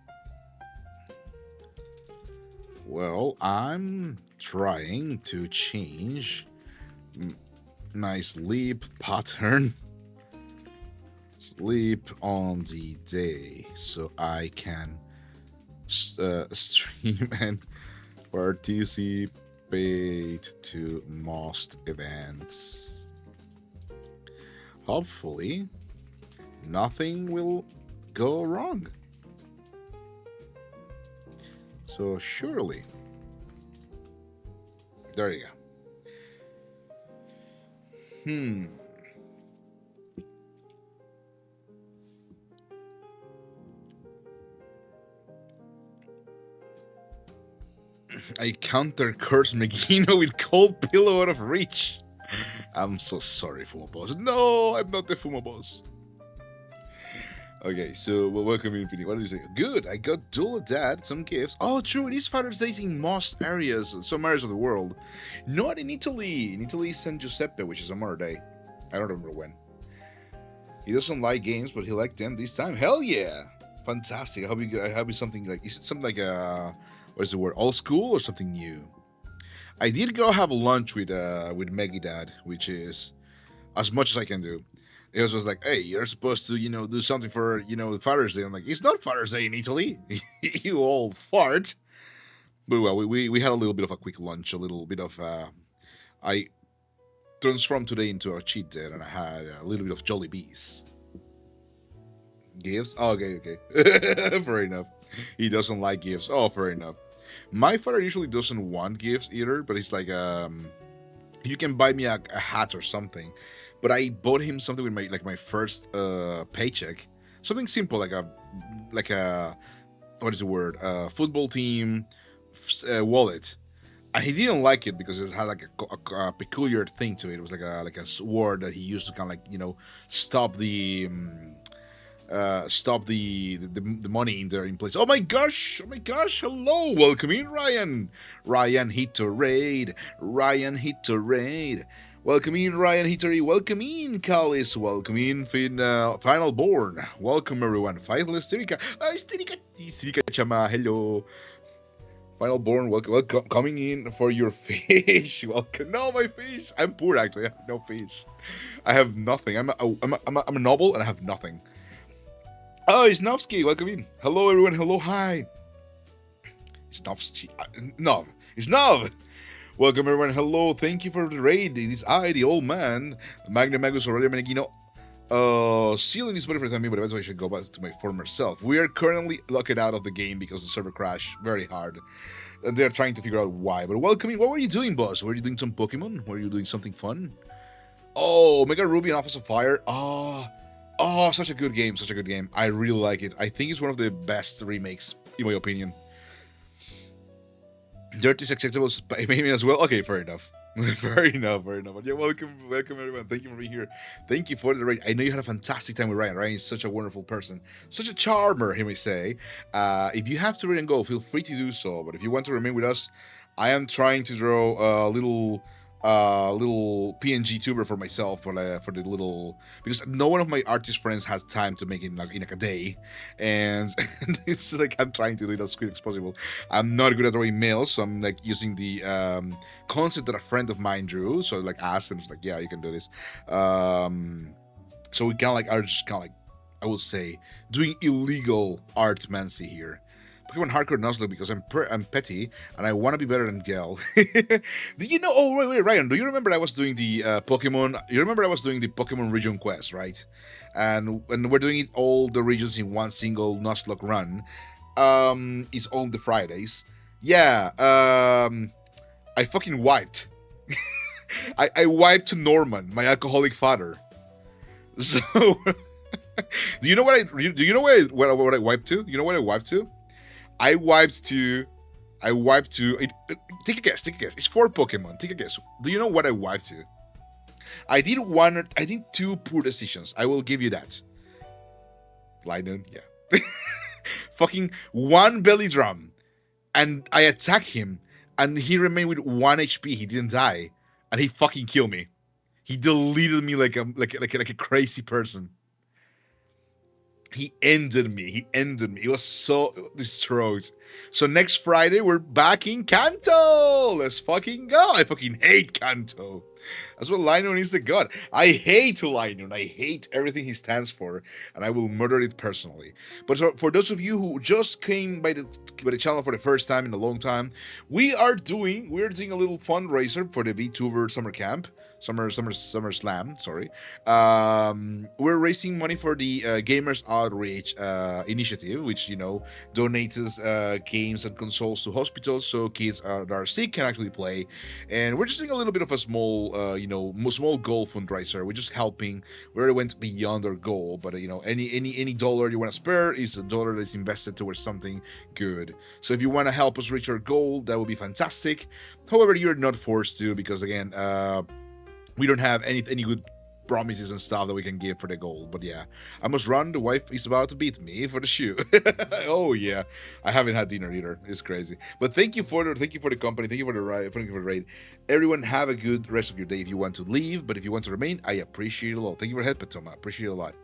Well, I'm trying to change my sleep pattern. Sleep on the day so I can stream and participate to most events. Hopefully, nothing will go wrong. So surely, there you go. I counter curse Megino with cold pillow out of reach. I'm so sorry, Fumo Boss. No, I'm not the Fumo Boss. Okay, so welcome Infinity. What did you say? Good. I got Dula Dad some gifts. Oh, true. It is Father's Day in most areas, some areas of the world. Not in Italy. In Italy, it's San Giuseppe, which is a Mother Day. I don't remember when. He doesn't like games, but he liked them this time. Hell yeah! Fantastic. I hope you something like. Is it something like what is the word? Old school or something new? I did go have lunch with Maggie Dad, which is as much as I can do. It was like, hey, you're supposed to, do something for, Father's Day. I'm like, it's not Father's Day in Italy, you old fart. But well, we had a little bit of a quick lunch, a little bit of, I transformed today into a cheat day, and I had a little bit of Jollibees. Gifts? Oh, okay. Fair enough. He doesn't like gifts. Oh, fair enough. My father usually doesn't want gifts either, but it's like, you can buy me a hat or something. But I bought him something with my first paycheck, something simple like a what is the word? Football team wallet, and he didn't like it because it had like a peculiar thing to it. It was like a sword that he used to kind of stop the money in there in place. Oh my gosh! Hello, welcome in, Ryan. Ryan hit to raid. Welcome in, Ryan Hittery. Welcome in, Callis. Welcome in, Final Born. Welcome, everyone. Fightless Stirika. Stirika Chama. Hello. Final Born, welcome. Coming in for your fish. Welcome. No, my fish. I'm poor, actually. I have no fish. I have nothing. I'm a noble, and I have nothing. Oh, it's Novsky. Welcome in. Hello, everyone. Hello, hi. It's Novsky. No, it's Nov. Welcome everyone, hello, thank you for the raid. It is I, the old man, Magna Magus Aurelio Menegino, sealing this body for the time being, but eventually I should go back to my former self. We are currently locked out of the game because the server crashed very hard, and they're trying to figure out why. But welcome in. What were you doing, boss? Were you doing some Pokemon? Were you doing something fun? Oh, Omega Ruby and Office of Fire. Oh, such a good game, I really like it. I think it's one of the best remakes, in my opinion. Dirty acceptable maybe as well. Okay, fair enough. Fair enough. But yeah, welcome everyone. Thank you for being here. Thank you for the raid. I know you had a fantastic time with Ryan. Ryan is such a wonderful person, such a charmer, he may say. If you have to raid and go, feel free to do so. But if you want to remain with us, I am trying to draw a little PNG tuber for myself for the little, because no one of my artist friends has time to make it in like a day, and it's like I'm trying to do it as quick as possible. I'm not good at drawing males, so I'm like using the concept that a friend of mine drew. So like asked him, like, yeah, you can do this. So we are just I would say doing illegal art mancy here. Pokemon Hardcore Nuzlocke because I'm petty and I want to be better than Gel. Do you know? Oh wait, Ryan. Do you remember I was doing the Pokemon? You remember I was doing the Pokemon Region Quest, right? And we're doing it all the regions in one single Nuzlocke run. It's on the Fridays. Yeah. I fucking wiped. I wiped Norman, my alcoholic father. So, do you know what I wiped to? You know what I wiped to? I wiped to. Take a guess. It's 4 Pokemon. Take a guess. Do you know what I wiped to? I did 2 poor decisions. I will give you that. Lydon, yeah. Fucking 1 belly drum, and I attacked him, and he remained with 1 HP. He didn't die, and he fucking killed me. He deleted me like a crazy person. He ended me. He was so destroyed. So next Friday, we're back in Kanto. Let's fucking go. I fucking hate Kanto. That's what Lionel is the god. I hate Lionel. I hate everything he stands for, and I will murder it personally. But for those of you who just came by the channel for the first time in a long time, we're doing a little fundraiser for the VTuber summer camp. Summer Slam, sorry. We're raising money for the Gamers Outreach initiative, which, donates games and consoles to hospitals so kids that are sick can actually play. And we're just doing a little bit of a small goal fundraiser. We're just helping. We already went beyond our goal, but any dollar you want to spare is a dollar that's invested towards something good. So if you want to help us reach our goal, that would be fantastic. However, you're not forced to, because again, we don't have any good promises and stuff that we can give for the goal. But yeah, I must run. The wife is about to beat me for the shoe. Oh yeah, I haven't had dinner either. It's crazy. But thank you for the company. Thank you for the ride. Thank you for the raid. Everyone, have a good rest of your day. If you want to leave, but if you want to remain, I appreciate it a lot. Thank you for help, Patoma. I appreciate it a lot.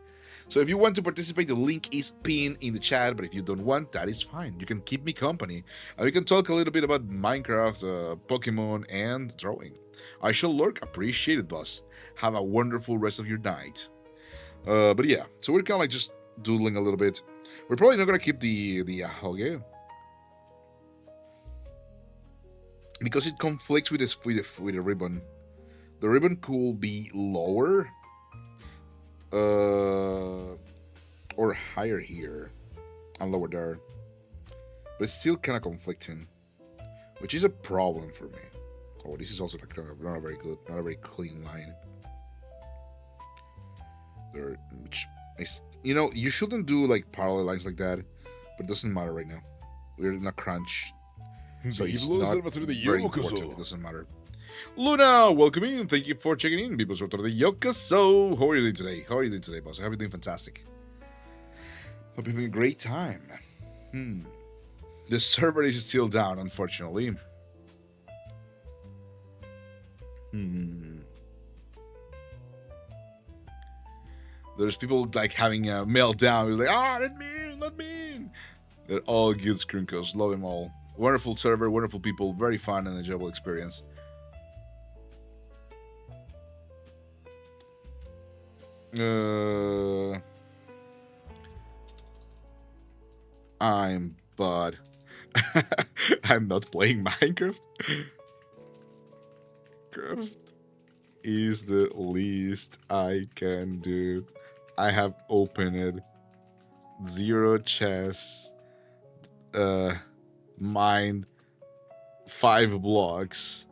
So if you want to participate, the link is pinned in the chat. But if you don't want, that is fine. You can keep me company, and we can talk a little bit about Minecraft, Pokemon, and drawing. I shall lurk. Appreciate it, boss. Have a wonderful rest of your night. But yeah, so we're kind of like just doodling a little bit. We're probably not gonna keep the ahoge because it conflicts with the ribbon. The ribbon could be lower, or higher here and lower there, but it's still kind of conflicting, which is a problem for me. Oh, this is also like not a very good, not a very clean line. There, which is, you know, you shouldn't do like parallel lines like that, but it doesn't matter right now. We're in a crunch, so it's not very important. It doesn't matter. Luna, welcome in. Thank you for checking in. People sort of the Yokoso. How are you doing today? How are you doing today, boss? I hope you're doing fantastic. Hope you're having a great time. The server is still down, unfortunately. There's people like having a meltdown. It's like, let me in. They're all good screencos. Love them all. Wonderful server, wonderful people, very fun and enjoyable experience. I'm bad. I'm not playing Minecraft. Minecraft is the least I can do. I have opened 0 chests, mined 5 blocks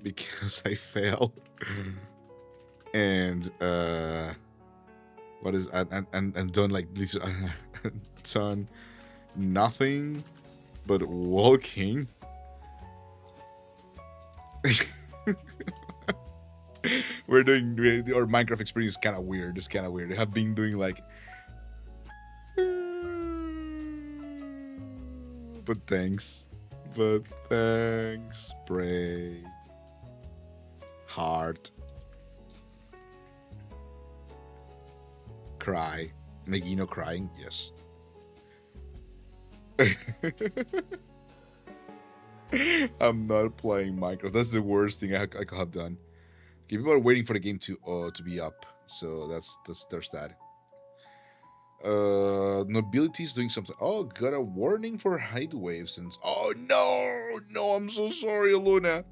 because I failed. And what is and done like this done nothing but walking. We're doing our Minecraft experience is kind of weird. It's kind of weird. I have been doing like, but thanks, pray, heart, cry, Megino crying, yes. I'm not playing Minecraft. That's the worst thing I could have done. Okay, people are waiting for the game to be up, so there's that. Nobility is doing something. Oh, got a warning for height waves and oh no, I'm so sorry, Luna.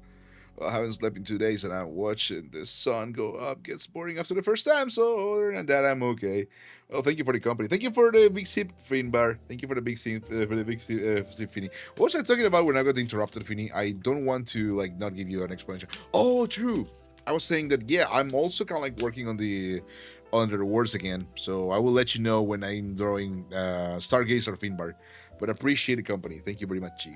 I haven't slept in 2 days and I'm watching the sun go up. Gets boring after the first time, so other than that, I'm okay. Well, thank you for the company. Thank you for the big sip, Finbar. Thank you for the big sip, Finny. What was I talking about when I got interrupted, Finny? I don't want to like not give you an explanation. Oh, true. I was saying that yeah, I'm also kind of like working on the rewards again. So I will let you know when I'm drawing Stargaze or Finbar. But appreciate the company. Thank you very much, G.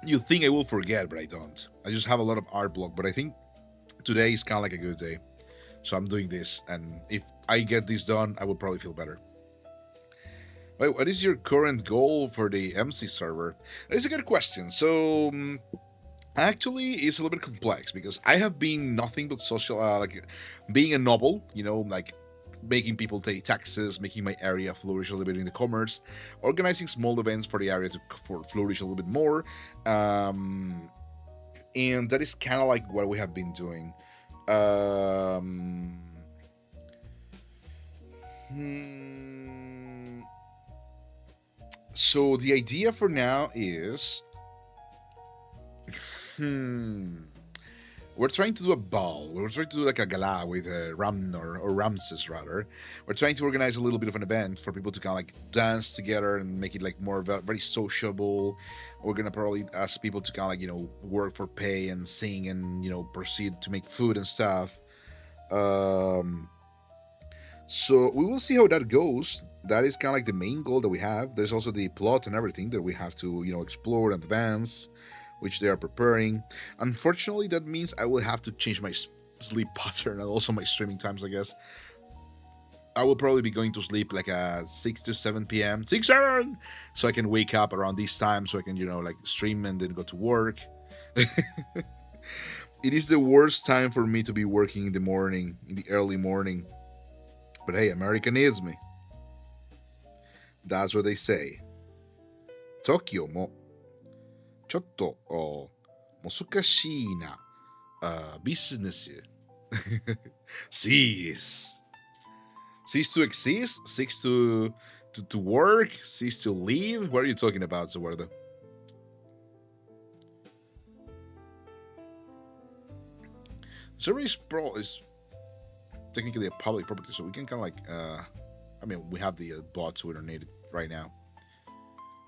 You think I will forget, but I don't. I just have a lot of art block, but I think today is kind of like a good day. So I'm doing this, and if I get this done, I will probably feel better. Wait, what is your current goal for the MC server? That is a good question. So, actually, it's a little bit complex, because I have been nothing but social, like, being a noble, you know, like, making people pay taxes, making my area flourish a little bit in the commerce, organizing small events for the area to flourish a little bit more, and that is kind of like what we have been doing. So the idea for now is we're trying to do a ball. We're trying to do like a gala with Ramnor, or Ramses rather. We're trying to organize a little bit of an event for people to kind of like dance together and make it like more very sociable. We're gonna probably ask people to kind of like, you know, work for pay and sing and, you know, proceed to make food and stuff. So we will see how that goes. That is kind of like the main goal that we have. There's also the plot and everything that we have to, you know, explore and advance. which they are preparing. Unfortunately, that means I will have to change my sleep pattern and also my streaming times, I guess. I will probably be going to sleep like at 6 to 7 p.m. 6, 7! So I can wake up around this time so I can, like stream and then go to work. It is the worst time for me to be working in the morning, in the early morning. But hey, America needs me. That's what they say. Tokyo mo ちょっと難しいなビジネス cease to exist, cease to work, cease to live. What are you talking about, Eduardo? Survey is technically a public property, so we can kind of like I mean, we have the bots we don't need it right now.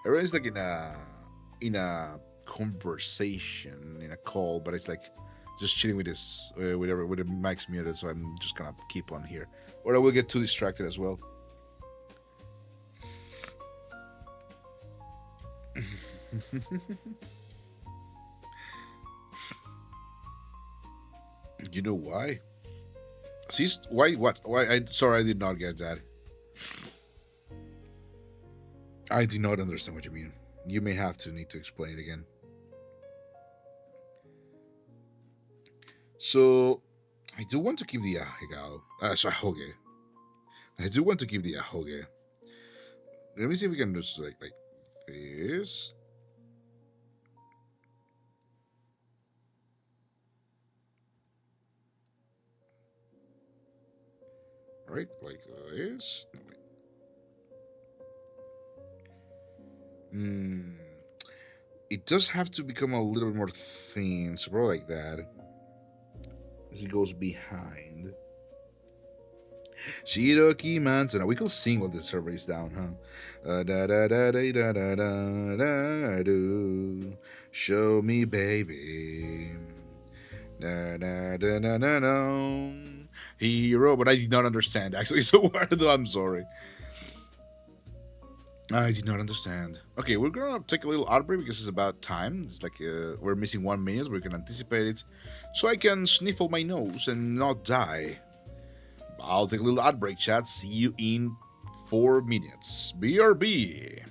Everyone's like in a conversation, in a call, but it's like just chilling with this with the mic's muted, so I'm just gonna keep on here, or I will get too distracted as well. You know why? See, why? What? Why? Sorry, I did not get that. I do not understand what you mean. You may need to explain it again. So, I do want to keep the ahoge. I do want to keep the ahoge. Let me see if we can just like this. Right, like this. No, wait. It does have to become a little bit more thin, so probably like that. As it goes behind. Shiroki Mountain. We could sing while the server is down, huh? Da da da da da da da da do. Show me, baby. Da da da da da da. Hero, but I did not understand actually. So I'm sorry. I did not understand. Okay, we're gonna take a little outbreak because it's about time. It's like we're missing 1 minute. We can anticipate it, so I can sniffle my nose and not die. I'll take a little outbreak, chat. See you in 4 minutes. BRB.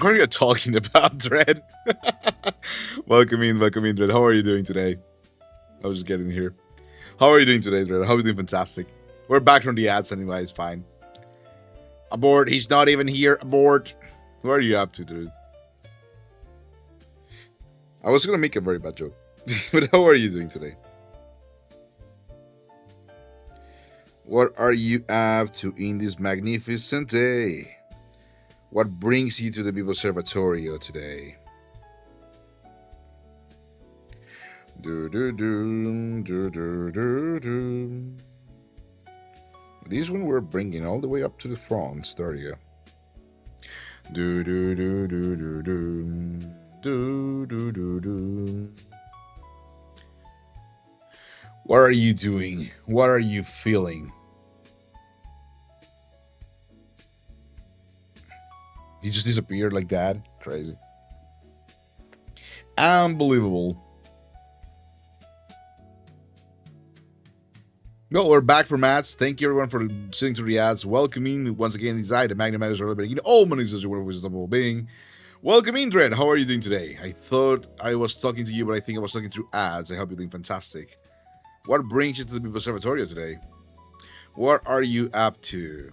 What are you talking about, Dread? Welcome in, Dread. How are you doing today? I was just getting here. How are you doing today, Dread? How are you doing? Fantastic. We're back from the ads anyway, it's fine. Abort, he's not even here. Abort. What are you up to, dude? I was gonna make a very bad joke. But how are you doing today? What are you up to in this magnificent day? What brings you to the Vivo Observatorio today? Do do do do do do do. This one we're bringing all the way up to the front. There you go. Do do do do do do do do do do. What are you doing? What are you feeling? He just disappeared like that? Crazy. Unbelievable. No, we're back from ads. Thank you everyone for sitting through the ads. Welcome in once again inside the Magnum Matters are liberating all money as your word which is number being. Welcome in, Dread. How are you doing today? I thought I was talking to you, but I think I was talking through ads. I hope you're doing fantastic. What brings you to the People Observatorio today? What are you up to?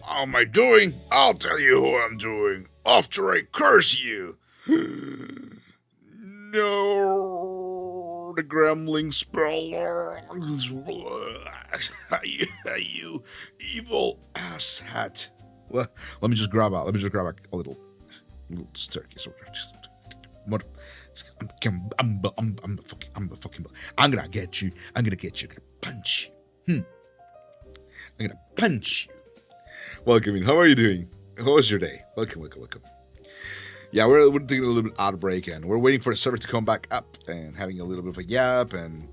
How am I doing? I'll tell you who I'm doing after I curse you. No, the gremlin speller. You evil ass hat. Well, let me just grab a little staircase over there. I'm gonna get you. I'm gonna punch you. I'm gonna punch you. Welcome in. How are you doing? How was your day? Welcome. Yeah, we're taking a little bit out of break and we're waiting for the server to come back up and having a little bit of a yap and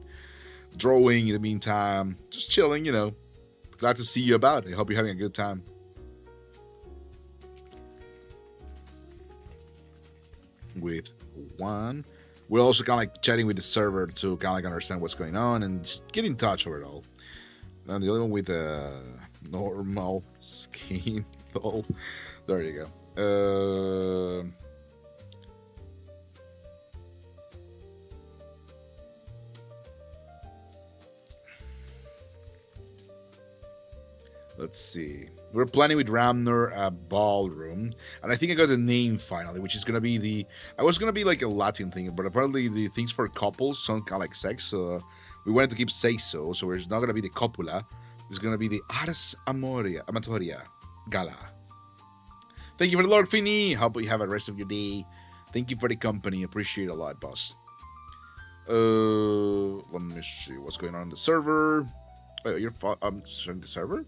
drawing in the meantime. Just chilling, you know. Glad to see you about. I hope you're having a good time. With one. We're also kind of like chatting with the server to kind of like understand what's going on and just get in touch over it all. And the other one with normal skin. Oh, there you go. Let's see. We're planning with Ramner a ballroom, and I think I got the name finally, which is gonna be the. I was gonna be like a Latin thing, but apparently the things for couples sound kind of like sex, so we wanted to keep say so. So it's not gonna be the copula. It's gonna be the Ars Amatoria Gala. Thank you for the Lord Finny. Hope you have a rest of your day. Thank you for the company. Appreciate it a lot, boss. Let me see what's going on in the server. Oh, I'm sharing the server.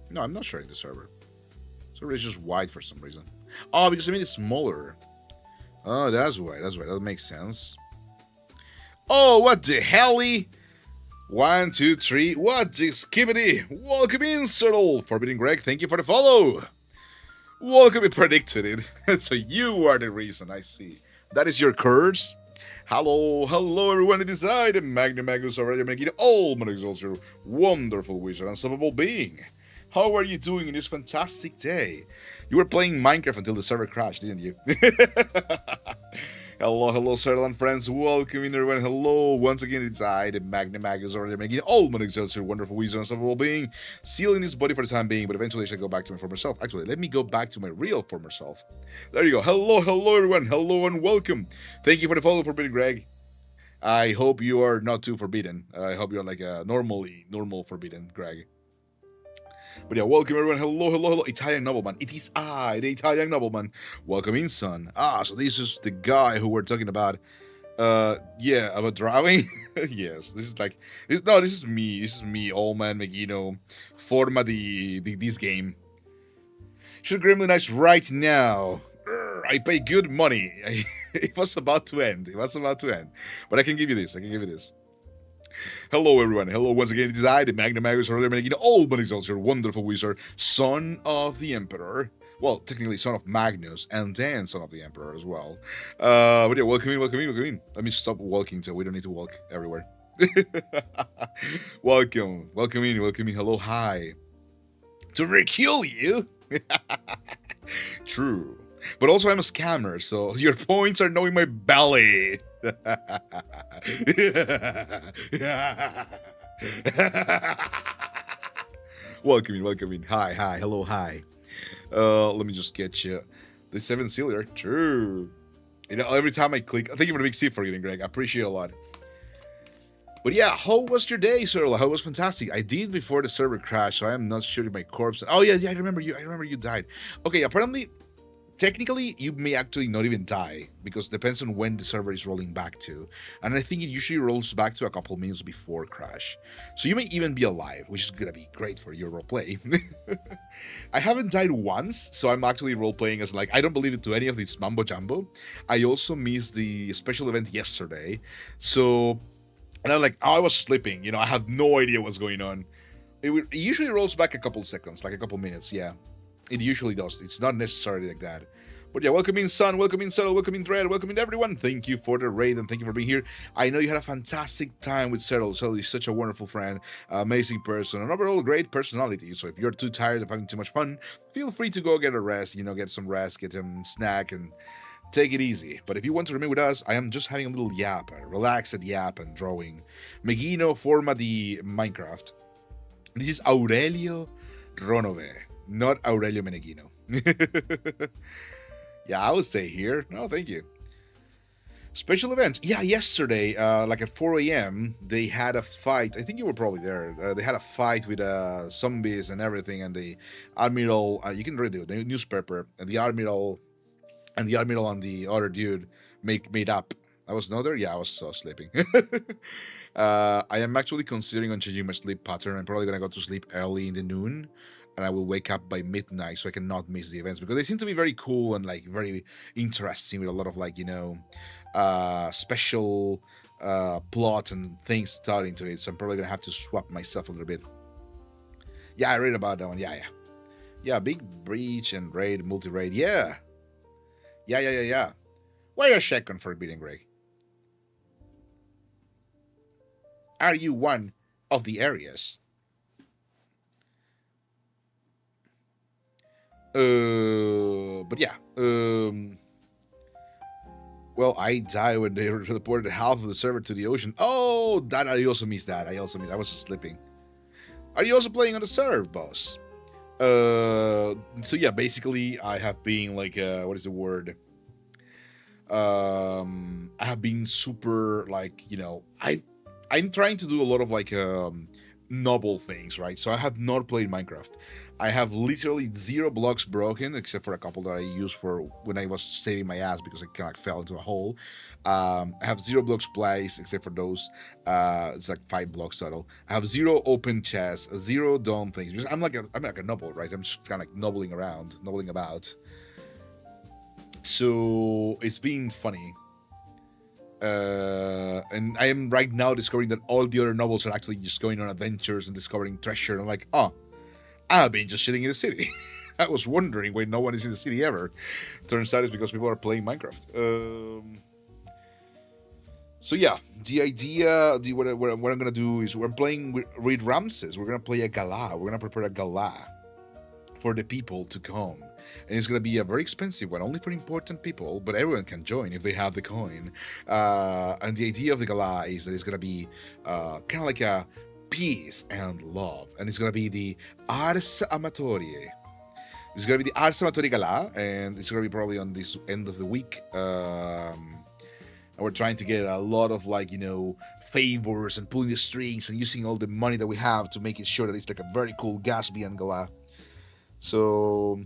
No, I'm not sharing the server. Server is just white for some reason. Oh, because I made it smaller. Oh, that's why. That makes sense. Oh, what the helly? 1, 2, 3. What the skibbity? Welcome in, Subtle. Forbidden Greg, thank you for the follow. Welcome, I predicted it. So you are the reason, I see. That is your curse? Hello, everyone. It is I, the Magnum Magus, already making all my exalts, your wonderful wizard, unstoppable being. How are you doing in this fantastic day? You were playing Minecraft until the server crashed, didn't you? Hello, Sutherland friends. Welcome in, everyone. Hello. Once again, it's I, the Magnum Magus, already making all my exalts, your wonderful wizard, unstoppable being, sealing this body for the time being, but eventually I shall go back to my former self. Actually, let me go back to my real former self. There you go. Hello, everyone. Hello and welcome. Thank you for the follow, Forbidden Greg. I hope you are not too forbidden. I hope you're like a normal forbidden Greg. But yeah, welcome everyone. Hello. Italian nobleman. It is I, the Italian nobleman. Welcome in, son. So this is the guy who we're talking about. Yeah, about drawing. Yes, this is like this is me. This is me, old man Megino. Forma this game. Should Gremlin Nice right now. I pay good money. It was about to end. But I can give you this. Hello, everyone. Hello once again. It is I, the Magna Magus, or making all but exalts, your wonderful wizard, son of the Emperor. Well, technically, son of Magnus, and then son of the Emperor as well. But yeah, welcome in, welcome in, welcome in. Let me stop walking so we don't need to walk everywhere. welcome in, welcome in. Hello, hi. To ridicule you? True. But also, I'm a scammer, so your points are knowing my belly. welcome in. Hi, hello, hi. Let me just get you the 7 sealer. True. You know, every time I click, thank you for the big C for getting Greg. I appreciate it a lot. But yeah, how was your day, sir? How was fantastic? I did before the server crashed, so I am not sure if my corpse. Oh yeah, I remember you. I remember you died. Okay, apparently, technically, you may actually not even die because it depends on when the server is rolling back to, and I think it usually rolls back to a couple minutes before crash. So you may even be alive, which is gonna be great for your roleplay. I haven't died once, so I'm actually roleplaying as like I don't believe it to any of this mumbo jumbo. I also missed the special event yesterday, so. And I'm like, oh, I was sleeping. You know, I have no idea what's going on. It usually rolls back a couple seconds, like a couple minutes. Yeah, it usually does. It's not necessarily like that. But yeah, welcome in, Sun. Welcome in, Settle. Welcome in, Dread. Welcome in, everyone. Thank you for the raid and thank you for being here. I know you had a fantastic time with Settle. Settle is such a wonderful friend, amazing person, and overall great personality. So if you're too tired of having too much fun, feel free to go get a rest. You know, get some rest, get some snack, and take it easy. But if you want to remain with us, I am just having a little yap, a relaxed yap and drawing. Megino forma di Minecraft. This is Aurelio Ronove, not Aurelio Meneghino. Yeah, I would say here. No, thank you. Special event. Yeah, yesterday, like at 4 a.m., they had a fight. I think you were probably there. They had a fight with zombies and everything, and the Admiral, you can read the newspaper, and the Admiral and the other dude made up. I was not there. Yeah, I was sleeping. I am actually considering on changing my sleep pattern. I'm probably gonna go to sleep early in the noon, and I will wake up by midnight so I cannot miss the events because they seem to be very cool and like very interesting with a lot of like special plot and things starting to it. So I'm probably gonna have to swap myself a little bit. Yeah, I read about that one. Yeah. Big breach and raid, multi raid. Yeah. Why are you checking Forbidden Greg? Are you one of the areas? But yeah. Well, I died when they reported half of the server to the ocean. Oh, that I also missed that. I was just sleeping. Are you also playing on the server, boss? So yeah, basically I have been like what is the word? I have been super like, I'm trying to do a lot of like novel things, right? So I have not played Minecraft. I have literally 0 blocks broken, except for a couple that I used for when I was saving my ass because I kind of fell into a hole. I have 0 blocks placed, except for those. It's like 5 blocks total. I have 0 open chests, 0 done things. Because I'm like a noble, right? I'm just kind of like nobbling about. So it's been funny. And I am right now discovering that all the other novels are actually just going on adventures and discovering treasure. And I'm like, oh, I've been just chilling in the city. I was wondering why no one is in the city ever. Turns out it's because people are playing Minecraft. So yeah, the idea, what I'm gonna do is we're playing with Ramses. We're gonna play a gala. We're gonna prepare a gala for the people to come. And it's going to be a very expensive one, only for important people, but everyone can join if they have the coin. And the idea of the gala is that it's going to be kind of like a peace and love. And it's going to be the Ars Amatorie. It's going to be the Ars Amatorie Gala, and it's going to be probably on this end of the week. And we're trying to get a lot of favors and pulling the strings and using all the money that we have to make it sure that it's like a very cool Gatsby gala. So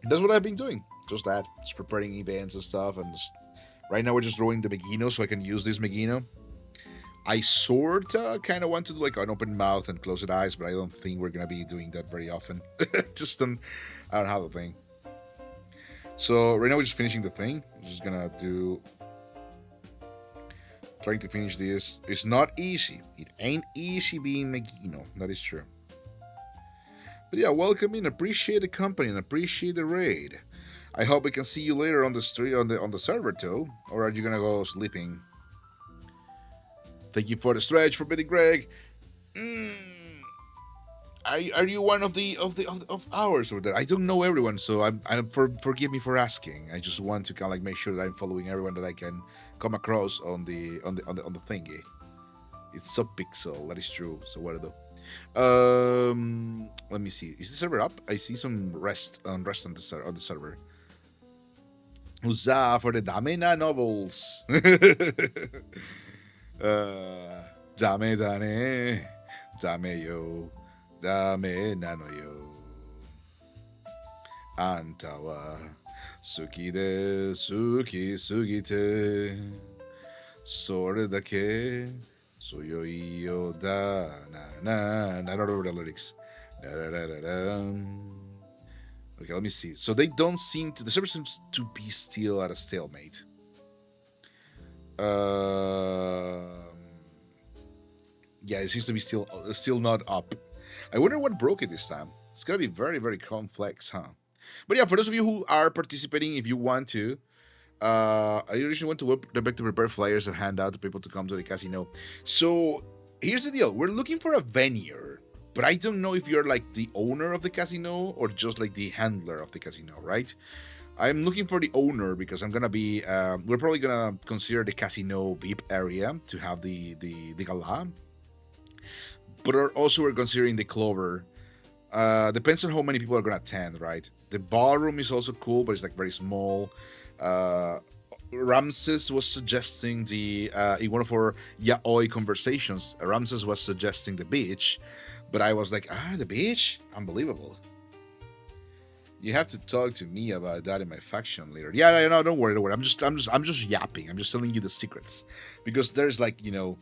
that's what I've been doing. Just that. Just preparing events and stuff. And right now we're just drawing the Megino so I can use this Megino. I sort of kind of want to do like an open mouth and closed eyes, but I don't think we're going to be doing that very often. I don't have the thing. So right now we're just finishing the thing. I'm just going to do trying to finish this is not easy. It ain't easy being Megino. That is true. But yeah, welcome in. Appreciate the company and appreciate the raid. I hope we can see you later on the street on the server too. Or are you gonna go sleeping? Thank you for the stretch for Betty Greg. Are you one of ours over there? I don't know everyone, so forgive me for asking. I just want to kind of like make sure that I'm following everyone that I can come across on the thingy. It's Subpixel, that is true. So what do? Let me see. Is the server up? I see some rest on the server. Huzzah for the Damena novels. Dame dane, dame yo, dame nano yo. Anta wa suki de suki sugite. Sore dake suyoi yo da na na. I don't remember the lyrics. Da, da, da, da, da. Okay, let me see. So they don't seem to. The server seems to be still at a stalemate. Yeah, it seems to be still not up. I wonder what broke it this time. It's gonna be very, very complex, huh? But yeah, for those of you who are participating, if you want to, I originally went to Quebec to prepare flyers and hand out to people to come to the casino. So here's the deal: we're looking for a venue, but I don't know if you're like the owner of the casino or just like the handler of the casino, right? I'm looking for the owner because I'm gonna be. We're probably gonna consider the casino VIP area to have the gala. But also we're considering the Clover. Depends on how many people are gonna attend, right? The ballroom is also cool, but it's like very small. Ramses was suggesting in one of our yaoi conversations, Ramses was suggesting the beach, but I was like, the beach? Unbelievable. You have to talk to me about that in my faction later. Yeah, no, don't worry. I'm just yapping. I'm just telling you the secrets, because there's like me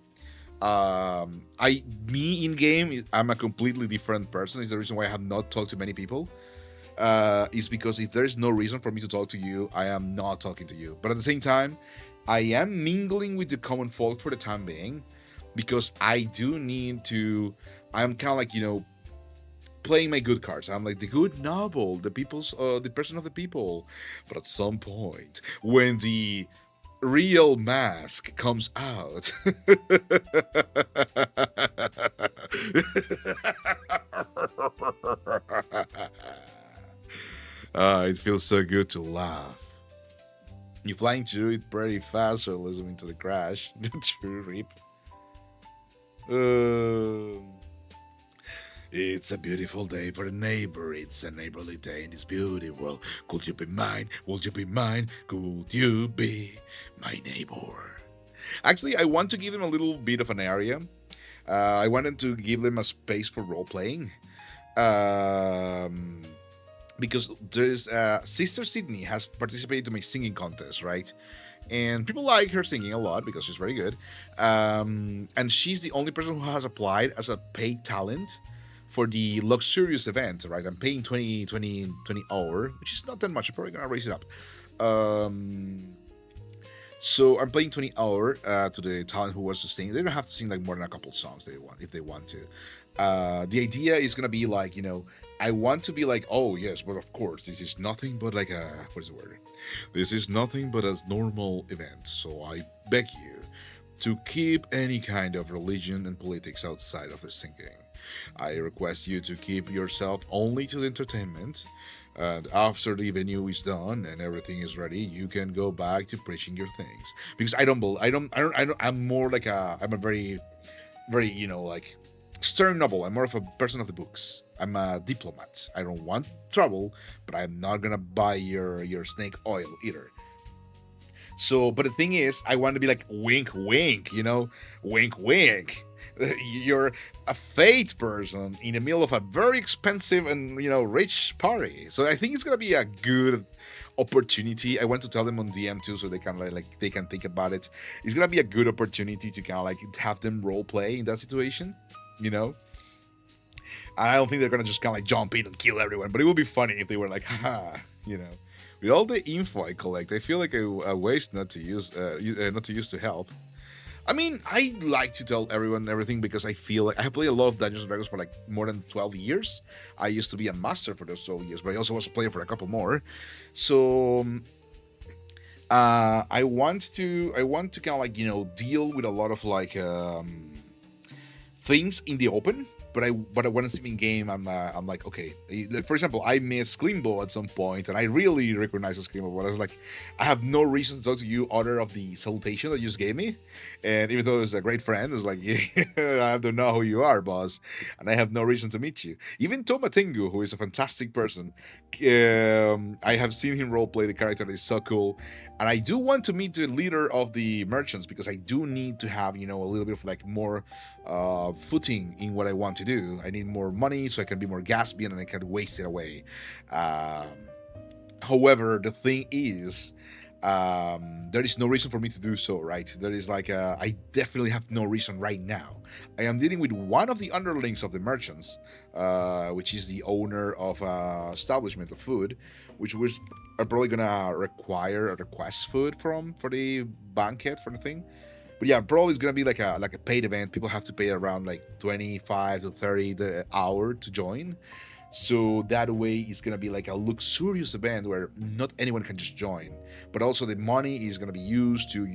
in game, I'm a completely different person. It's the reason why I have not talked to many people. Is because if there's no reason for me to talk to you, I am not talking to you. But at the same time, I am mingling with the common folk for the time being, because I do need to. I'm kind of like playing my good cards. I'm like the good noble, the person of the people. But at some point, when the real mask comes out, it feels so good to laugh. You're flying through it pretty fast or listening to the crash. True, Reap. It's a beautiful day for a neighbor. It's a neighborly day in this beautiful world. Could you be mine? Would you be mine? Could you be my neighbor? Actually, I want to give them a little bit of an area. I wanted to give them a space for role-playing. Because there's Sister Sydney has participated in my singing contest, right? And people like her singing a lot because she's very good. And she's the only person who has applied as a paid talent for the luxurious event, right? I'm paying 20 hour, which is not that much. I'm probably gonna raise it up. So I'm playing 20 hour to the talent who wants to sing. They don't have to sing like more than a couple songs if they want to. The idea is gonna be like, I want to be like, oh yes, but of course, this is nothing but like what is the word? This is nothing but a normal event. So I beg you to keep any kind of religion and politics outside of the singing. I request you to keep yourself only to the entertainment, and after the venue is done and everything is ready, you can go back to preaching your things. Because I'm more like I'm a very, very, like stern noble. I'm more of a person of the books. I'm a diplomat. I don't want trouble, but I'm not gonna buy your snake oil either. So, but the thing is, I want to be like wink, wink, wink, wink. You're a fate person in the middle of a very expensive and rich party. So I think it's gonna be a good opportunity. I want to tell them on DM too, so they can they can think about it. It's gonna be a good opportunity to kind of like have them role play in that situation, And I don't think they're gonna just kind of like jump in and kill everyone. But it would be funny if they were like, haha, With all the info I collect, I feel like a waste not to use to help. I mean, I like to tell everyone everything because I feel like I have played a lot of Dungeons and Dragons for like more than 12 years. I used to be a master for those 12 years, but I also was a player for a couple more. So I want to kind of like deal with a lot of like things in the open. But when it's in game, I'm like, okay. Like, for example, I missed Sklimbo at some point, and I really recognize Sklimbo. But I was like, I have no reason to talk to you other of the salutation that you just gave me. And even though it's a great friend, it's like, yeah, I don't know who you are, boss, and I have no reason to meet you. Even Toma Tengu, who is a fantastic person, I have seen him roleplay the character. That is so cool, and I do want to meet the leader of the merchants because I do need to have a little bit of like more footing in what I want to do. I need more money so I can be more Gaspian and I can waste it away. However, the thing is, there is no reason for me to do so, right? There is like, I definitely have no reason right now. I am dealing with one of the underlings of the merchants, which is the owner of establishment of food, which was are probably gonna require a request food for the banquet for the thing. But yeah, probably it's gonna be like a paid event. People have to pay around like 25 to 30 the hour to join. So that way it's gonna be like a luxurious event where not anyone can just join. But also the money is gonna be used to,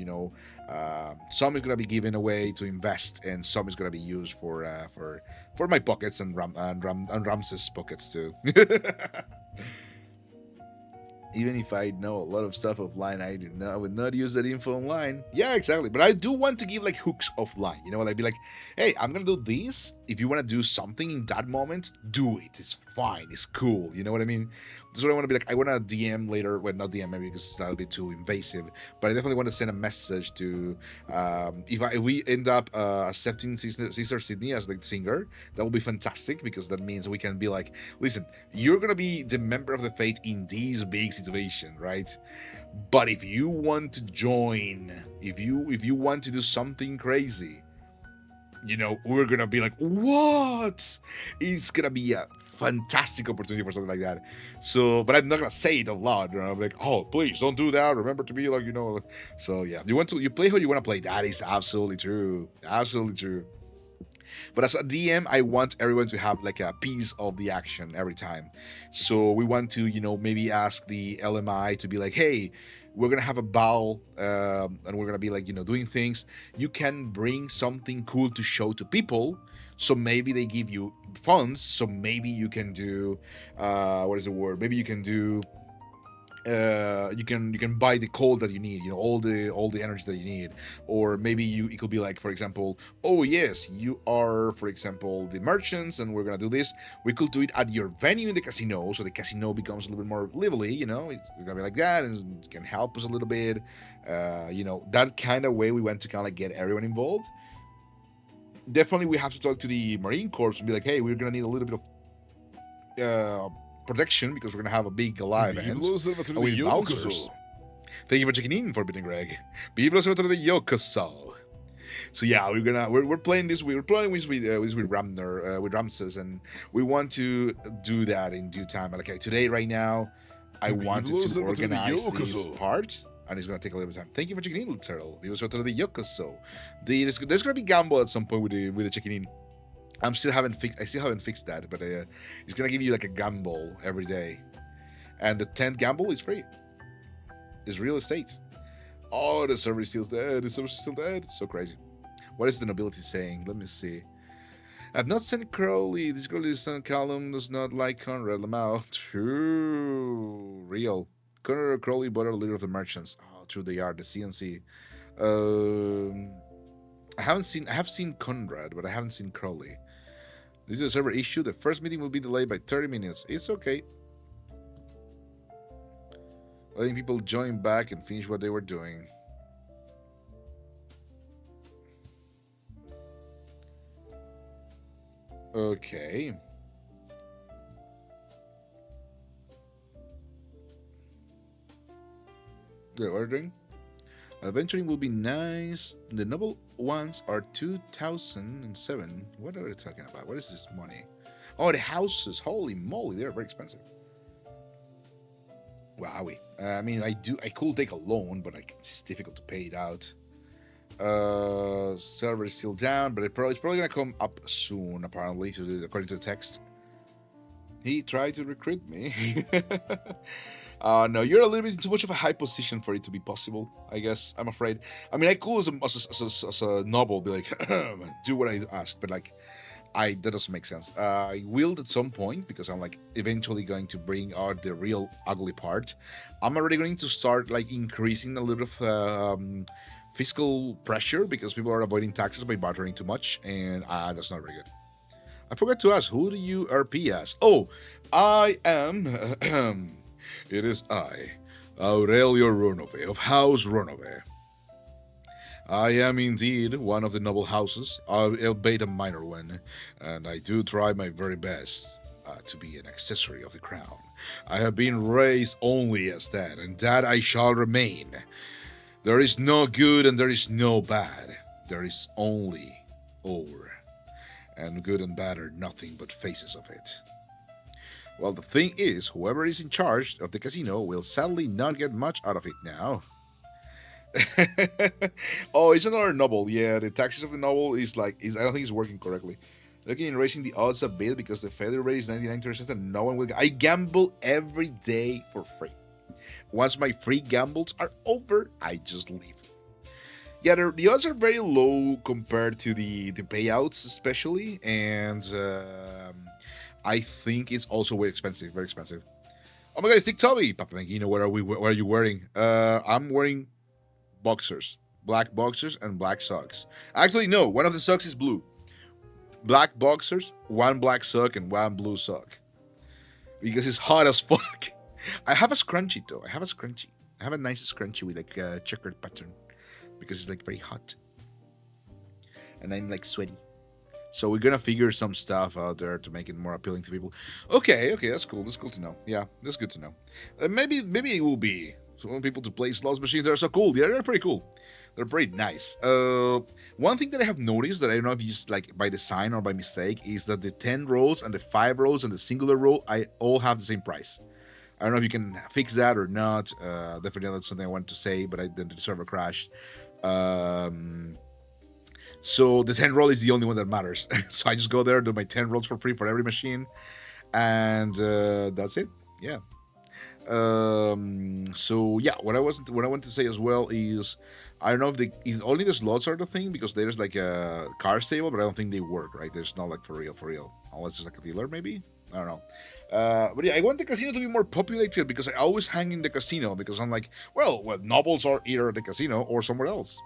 some is gonna be given away to invest, and some is gonna be used for my pockets and Ramses' pockets too. Even if I know a lot of stuff offline, I would not use that info online. Yeah, exactly. But I do want to give like hooks offline. I'd be like, hey, I'm gonna do this. If you want to do something in that moment, do it. It's fine. It's cool. You know what I mean? That's what I want to be like. I want to DM later. Well, not DM maybe because that'll be too invasive. But I definitely want to send a message to if we end up accepting Sister Sydney as the singer, that will be fantastic because that means we can be like, listen, you're gonna be the member of the Fate in this big situation, right? But if you want to join, if you want to do something crazy, we're gonna be like, what? It's gonna be a fantastic opportunity for something like that. So, but I'm not gonna say it out loud. I'm like, oh, please don't do that. Remember to be like, So yeah, you play who you want to play. That is absolutely true. Absolutely true. But as a DM, I want everyone to have like a piece of the action every time. So we want to, maybe ask the LMI to be like, hey, we're gonna have a ball, and we're gonna be like, doing things. You can bring something cool to show to people. So maybe they give you funds. So maybe you can do, what is the word? Maybe you can do. You can buy the coal that you need, all the energy that you need, or maybe it could be like, for example, oh yes, you are, for example, the merchants, and we're gonna do this. We could do it at your venue in the casino, so the casino becomes a little bit more lively. It's gonna be like that, and it can help us a little bit. That kind of way we want to kind of like get everyone involved. Definitely, we have to talk to the Marine Corps and be like, hey, we're gonna need a little bit of protection because we're gonna have a big live event with bouncers. Thank you for checking in, Forbidden Greg. People to the Yokoso. So yeah, we're playing this. We're playing with Ramses, and we want to do that in due time. Like today, right now, I wanted to organize this part, and it's gonna take a little bit of time. Thank you for checking in, Turtle. People to the Yokoso. There's gonna be gamble at some point with the checking in. I still haven't fixed that, but it's gonna give you like a gamble every day, and the 10th gamble is free. It's real estate. Oh, the server is still dead. The server is still dead. So crazy. What is the nobility saying? Let me see. I've not sent Crowley. This Crowley column does not like Conrad Lamau. True, real. Conrad Crowley, brother, leader of the merchants. Oh, true, they are the CNC. I have seen Conrad, but I haven't seen Crowley. This is a server issue. The first meeting will be delayed by 30 minutes. It's okay. Letting people join back and finish what they were doing. Okay. Good ordering. Adventuring will be nice. The noble ones are 2007. What are they talking about? What is this money? Oh, the houses. Holy moly, they're very expensive. Wowie. I mean, I could take a loan, but it's difficult to pay it out. Server is still down, but it's probably gonna come up soon, apparently, according to the text. He tried to recruit me. No, you're a little bit too much of a high position for it to be possible, I guess. I'm afraid. I mean, I could, as a noble, be like, do what I ask, but like, that doesn't make sense. I will at some point, because I'm like eventually going to bring out the real ugly part. I'm already going to start like increasing a little of fiscal pressure because people are avoiding taxes by bartering too much, and that's not very good. I forgot to ask, who do you RP as? Oh, I am. It is I, Aurelio Ronove of House Ronove. I am indeed one of the noble houses, albeit a minor one, and I do try my very best to be an accessory of the crown. I have been raised only as that, and that I shall remain. There is no good and there is no bad. There is only over. And good and bad are nothing but faces of it. Well, the thing is, whoever is in charge of the casino will sadly not get much out of it now. Oh, it's another noble. Yeah, the taxes of the noble I don't think it's working correctly. Looking in raising the odds a bit because the failure rate is 99% and no one will. I gamble every day for free. Once my free gambles are over, I just leave. Yeah, the odds are very low compared to the payouts, especially, and I think it's also very expensive. Oh my God, it's Dick Toby, Papa Magino. What are you wearing? I'm wearing boxers, black boxers and black socks. Actually, no, one of the socks is blue. Black boxers, one black sock and one blue sock. Because it's hot as fuck. I have a scrunchie though. I have a nice scrunchie with like a checkered pattern. Because it's like very hot. And I'm like sweaty. So we're gonna figure some stuff out there to make it more appealing to people. Okay, that's cool. That's cool to know. Yeah, that's good to know. Maybe it will be. So want people to play slots machines. They're so cool. Yeah, they're pretty cool. They're pretty nice. One thing that I have noticed that I don't know if it's like by design or by mistake is that the 10 rolls and the 5 rolls and the singular roll, I all have the same price. I don't know if you can fix that or not. Definitely that's something I wanted to say, but then the server crashed. So the 10 roll is the only one that matters. So I just go there, do my 10 rolls for free for every machine, and that's it. Yeah. So yeah, what I want to say as well is I don't know if only the slots are the thing because there's like a car stable, but I don't think they work. Right? There's not like for real, unless it's like a dealer maybe. I don't know. But yeah, I want the casino to be more populated because I always hang in the casino because I'm like, well, nobles are either at the casino or somewhere else.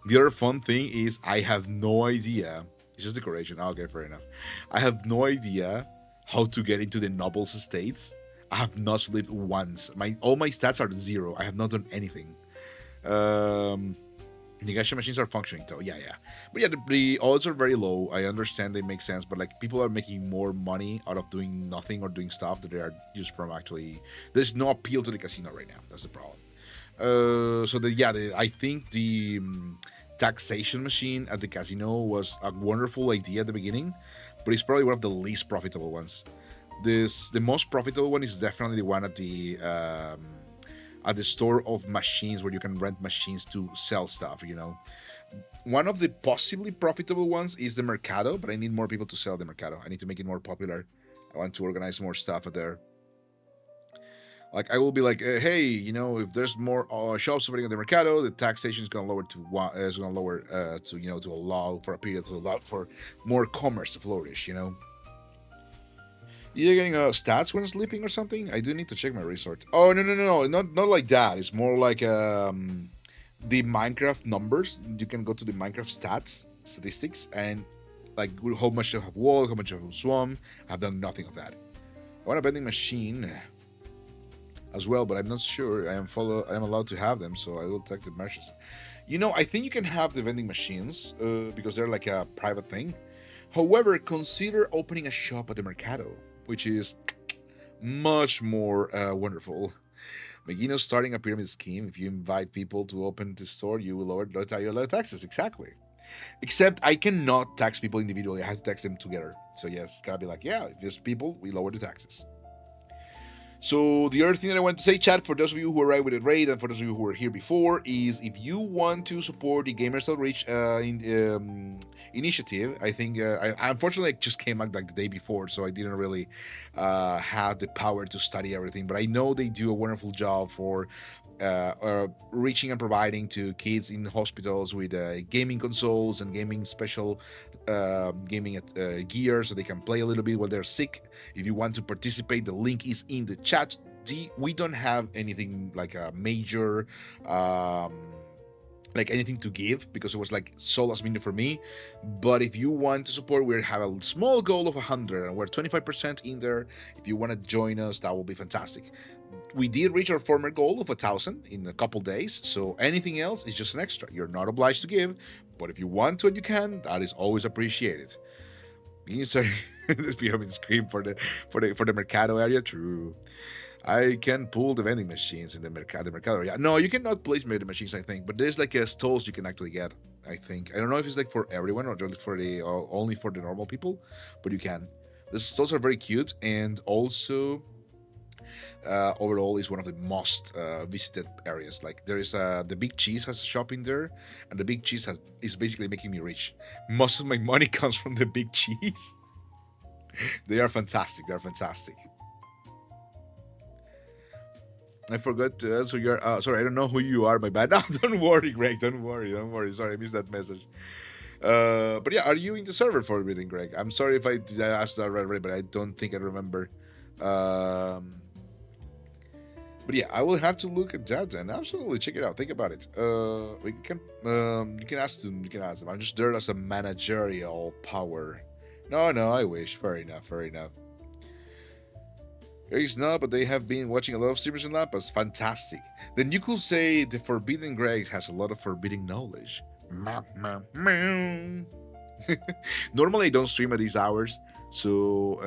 The other fun thing is I have no idea. It's just decoration. Okay, fair enough. I have no idea how to get into the nobles' estates. I have not slept once. All my stats are 0. I have not done anything. The gacha machines are functioning though. Yeah. But yeah, the odds are very low. I understand they make sense, but like people are making more money out of doing nothing or doing stuff that they are used from actually. There's no appeal to the casino right now. That's the problem. I think the taxation machine at the casino was a wonderful idea at the beginning, but it's probably one of the least profitable ones. The most profitable one is definitely the one at the store of machines where you can rent machines to sell stuff, you know. One of the possibly profitable ones is the Mercado, but I need more people to sell the Mercado. I need to make it more popular. I want to organize more stuff out there. Like I will be like, hey, you know, if there's more shops opening on the Mercado, the taxation is going to lower to allow for a period to allow for more commerce to flourish, you know. You're getting stats when sleeping or something? I do need to check my resort. Oh, no. Not like that. It's more like the Minecraft numbers. You can go to the Minecraft statistics, and like how much I have walked, how much I have swum. I've done nothing of that. I want a vending machine as well, but I'm not sure I am allowed to have them, so I will check the merchants. You know, I think you can have the vending machines because they're like a private thing. However, consider opening a shop at the Mercado, which is much more wonderful. Megino's starting a pyramid scheme. If you invite people to open the store, you will lower your taxes. Exactly. Except I cannot tax people individually. I have to tax them together. So yes, it's gotta be like, yeah, if there's people, we lower the taxes. So the other thing that I want to say, chat, for those of you who arrived with a raid and for those of you who were here before, is if you want to support the Gamers Outreach initiative, I think I unfortunately just came back like the day before, so I didn't really have the power to study everything. But I know they do a wonderful job for reaching and providing to kids in hospitals with gaming consoles and gaming special gaming gear so they can play a little bit while they're sick. If you want to participate, the link is in the chat. We don't have anything like a major like anything to give because it was like so last minute for me. But if you want to support, we have a small goal of 100 and we're 25% in there. If you want to join us, that will be fantastic. We did reach our former goal of 1,000 in a couple days, so anything else is just an extra. You're not obliged to give, but if you want to and you can, that is always appreciated. Sorry, this pyramid screen for the Mercado area. True. I can pull the vending machines in the Mercado area. No, you cannot place vending machines, I think, but there's like stalls you can actually get. I think I don't know if it's like for everyone or just for the or only for the normal people, but you can. The stalls are very cute, and also overall is one of the most visited areas. Like there is the Big Cheese has a shop in there, and the Big Cheese is basically making me rich. Most of my money comes from the Big Cheese. They are fantastic. They're fantastic. I forgot to answer your. Sorry, I don't know who you are. My bad. No, don't worry, Greg. Don't worry. Sorry, I missed that message. But yeah, are you in the server for reading, Greg? I'm sorry if I asked that right, but I don't think I remember. But yeah, I will have to look at that and absolutely check it out. Think about it. We can. You can ask them. You can ask them. I'm just there as a managerial power. No, I wish. Fair enough. It's not, but they have been watching a lot of streamers in Lampas. Fantastic. Then you could say the Forbidden Greg has a lot of forbidden knowledge. Normally, I don't stream at these hours, so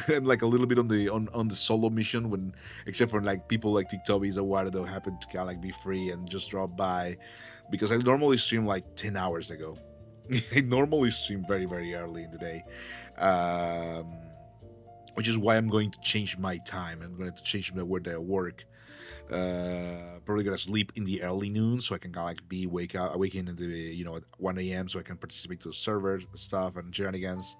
I'm like a little bit on the solo mission when, except for like people like TikTokies or what that happen to kind of like be free and just drop by, because I normally stream like 10 hours ago. I normally stream very very early in the day. Which is why I'm going to change my time. I'm going to change where I work. Probably gonna sleep in the early noon so I can kind of like awaken in the at 1 a.m. so I can participate to servers stuff and shenanigans.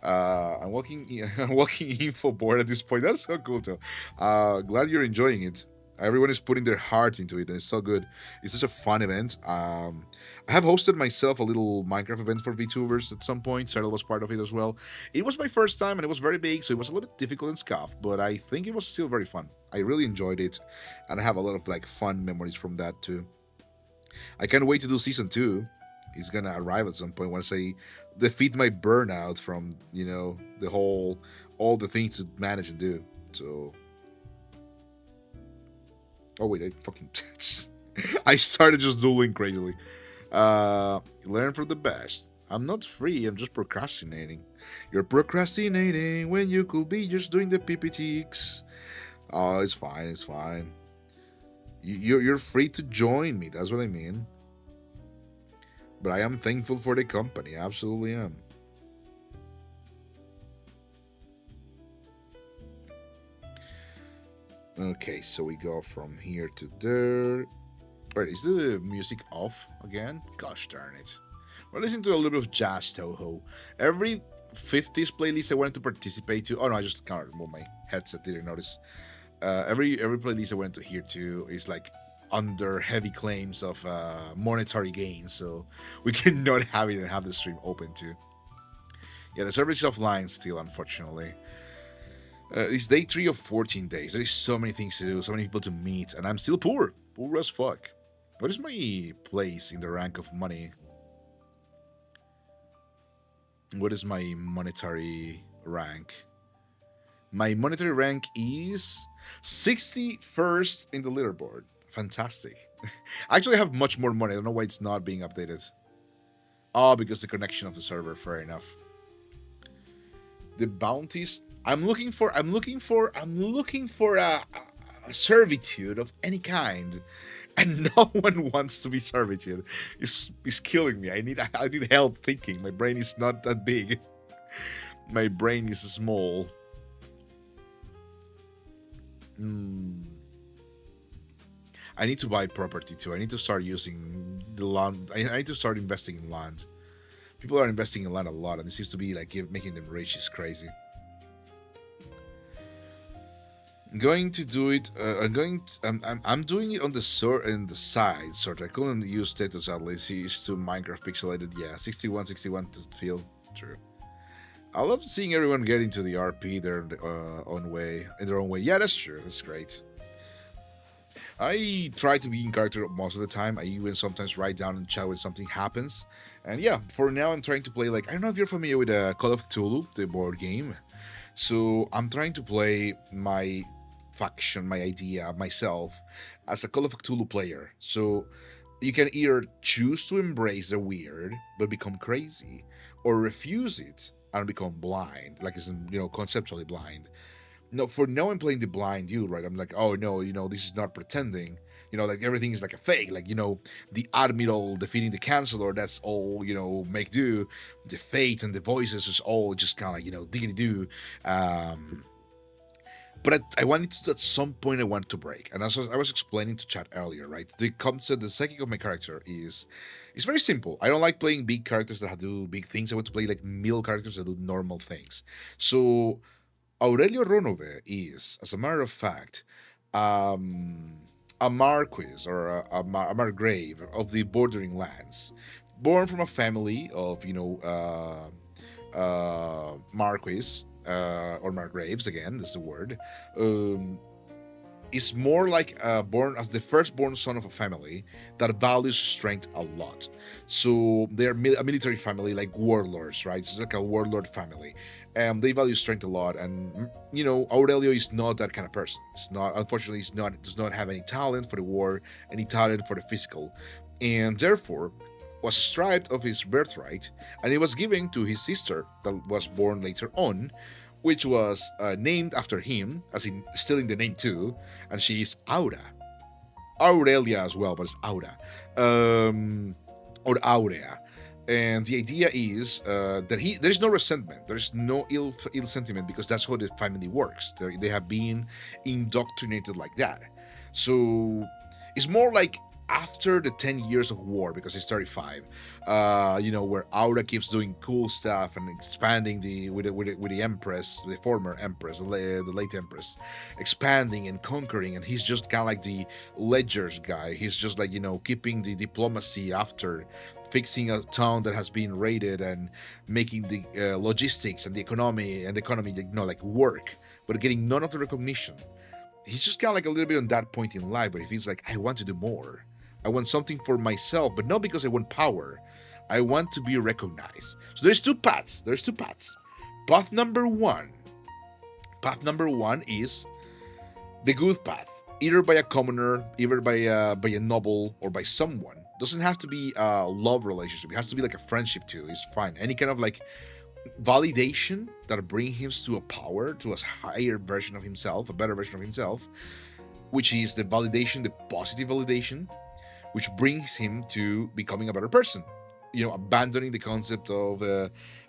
I'm walking info board at this point. That's so cool too. Glad you're enjoying it. Everyone is putting their heart into it, and it's so good. It's such a fun event. I have hosted myself a little Minecraft event for VTubers at some point. Cyril was part of it as well. It was my first time, and it was very big, so it was a little bit difficult and scuffed, but I think it was still very fun. I really enjoyed it, and I have a lot of like fun memories from that too. I can't wait to do season 2. It's gonna arrive at some point once I defeat my burnout from all the things to manage and do. So. Oh wait, I fucking I started just doodling crazily. Learn from the best. I'm not free, I'm just procrastinating. You're procrastinating when you could be just doing the PPTs. Oh, it's fine. You're free to join me, that's what I mean. But I am thankful for the company, I absolutely am. Okay, so we go from here to there. Wait, is the music off again? Gosh darn it. We're listening to a little bit of jazz Toho. Every 50s playlist I wanted to participate to. Oh no, I just can't remove my headset, didn't notice. Every playlist I went to hear to is like under heavy claims of monetary gain, so we cannot have it and have the stream open too. Yeah, the service is offline still, unfortunately. It's day 3 of 14 days. There is so many things to do, so many people to meet, and I'm still poor as fuck. What is my place in the rank of money? What is my monetary rank? My monetary rank is 61st in the leaderboard. Fantastic. I actually have much more money. I don't know why it's not being updated. Oh, because the connection of the server. Fair enough. The bounties. I'm looking for a servitude of any kind, and no one wants to be servitude. It's killing me. I need help thinking. My brain is not that big. My brain is small. I need to buy property too. I need to start using the land. I need to start investing in land. People are investing in land a lot, and it seems to be like making them rich is crazy. I'm going to do it. I'm doing it on the side, sort of. I couldn't use status at least. It's too Minecraft pixelated. Yeah, 61 to feel true. I love seeing everyone get into the RP their own way, in their own way. Yeah, that's true. That's great. I try to be in character most of the time. I even sometimes write down in chat when something happens. And yeah, for now I'm trying to play like, I don't know if you're familiar with Call of Cthulhu, the board game. So I'm trying to play my faction, my idea, myself as a Call of Cthulhu player. So you can either choose to embrace the weird but become crazy, or refuse it and become blind, like it's conceptually blind. No, for now I'm playing the blind dude, right? I'm like, oh no, this is not pretending. Like everything is like a fake. Like, the admiral defeating the chancellor, that's all, make do. The fate and the voices is all just kind of like, diggity do. But I wanted to, at some point, I want to break. And as I was explaining to chat earlier, right? The concept, the psychic of my character is it's very simple. I don't like playing big characters that do big things. I want to play like middle characters that do normal things. So Aurelio Ronove is, as a matter of fact, a marquis or a margrave of the bordering lands, born from a family of marquis or margraves. Again, that's the word. Is more like born as the firstborn son of a family that values strength a lot. So they're a military family, like warlords, right? It's like a warlord family. They value strength a lot, and Aurelio is not that kind of person. It's not, unfortunately, does not have any talent for the war, any talent for the physical, and therefore was stripped of his birthright, and it was given to his sister that was born later on, which was named after him, as in stealing the name too, and she is Aura. Aurelia as well, but it's Aura. Or Aurea. And the idea is that there's no resentment, there's no ill sentiment, because that's how the family works. They have been indoctrinated like that. So it's more like after the 10 years of war, because it's 35, where Aura keeps doing cool stuff and expanding with the Empress, the former Empress, the late Empress, expanding and conquering, and he's just kind of like the ledgers guy. He's just like, keeping the diplomacy after fixing a town that has been raided and making the logistics and the economy like work, but getting none of the recognition. He's just kind of like a little bit on that point in life, but he feels like, I want to do more. I want something for myself, but not because I want power. I want to be recognized. So there's two paths. Path number one is the good path, either by a commoner, either by a noble, or by someone. Doesn't have to be a love relationship. It has to be like a friendship too. It's fine. Any kind of like validation that brings him to a power, to a higher version of himself, a better version of himself, which is the validation, the positive validation, which brings him to becoming a better person. Abandoning the concept of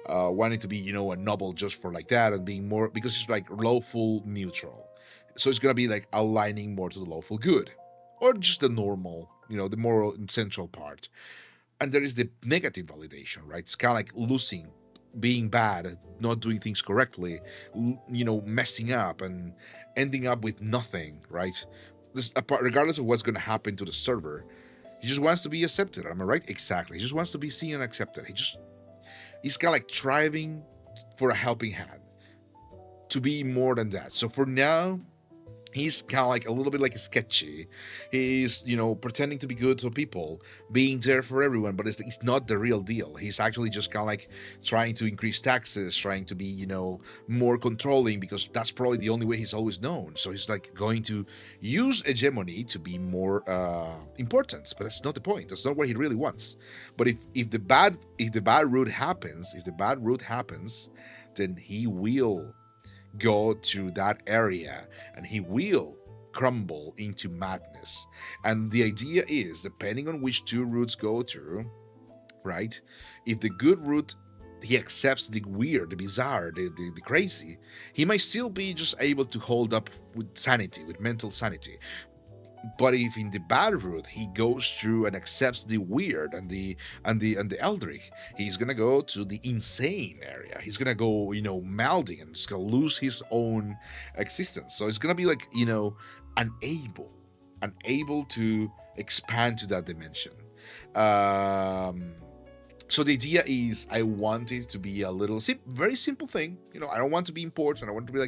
wanting to be, a noble just for like that, and being more, because it's like lawful neutral. So it's gonna be like aligning more to the lawful good, or just the normal, the moral and central part. And there is the negative validation, right? It's kind of like losing, being bad, not doing things correctly, messing up and ending up with nothing, right? Regardless of what's going to happen to the server, he just wants to be accepted. Am I right? Exactly. He just wants to be seen and accepted. He's kind of like striving for a helping hand, to be more than that. So for now, he's kind of like a little bit like sketchy. He's, pretending to be good to people, being there for everyone, but it's not the real deal. He's actually just kind of like trying to increase taxes, trying to be, more controlling, because that's probably the only way he's always known. So he's like going to use hegemony to be more important, but that's not the point. That's not what he really wants. But if the bad route happens, then he will go to that area and he will crumble into madness. And the idea is, depending on which two routes go through, right? If the good route, he accepts the weird, the bizarre, the crazy, he might still be just able to hold up with sanity, with mental sanity. But if in the bad route he goes through and accepts the weird and the eldritch, he's gonna go to the insane area. He's gonna go, melding, and he's gonna lose his own existence. So it's gonna be like, unable to expand to that dimension. So the idea is, I want it to be a little very simple thing. I don't want to be important. I want it to be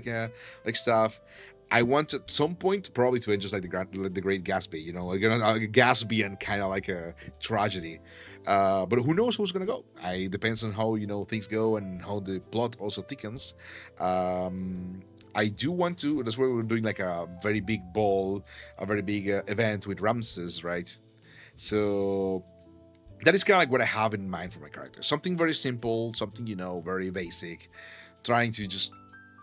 like stuff. I want at some point probably to end just like the Great Gatsby, like a Gatsby kind of like a tragedy. But who knows who's gonna go? It depends on how things go and how the plot also thickens. I do want to. That's why we're doing like a very big ball, a very big event with Ramses, right? So that is kind of like what I have in mind for my character. Something very simple, something very basic, trying to just,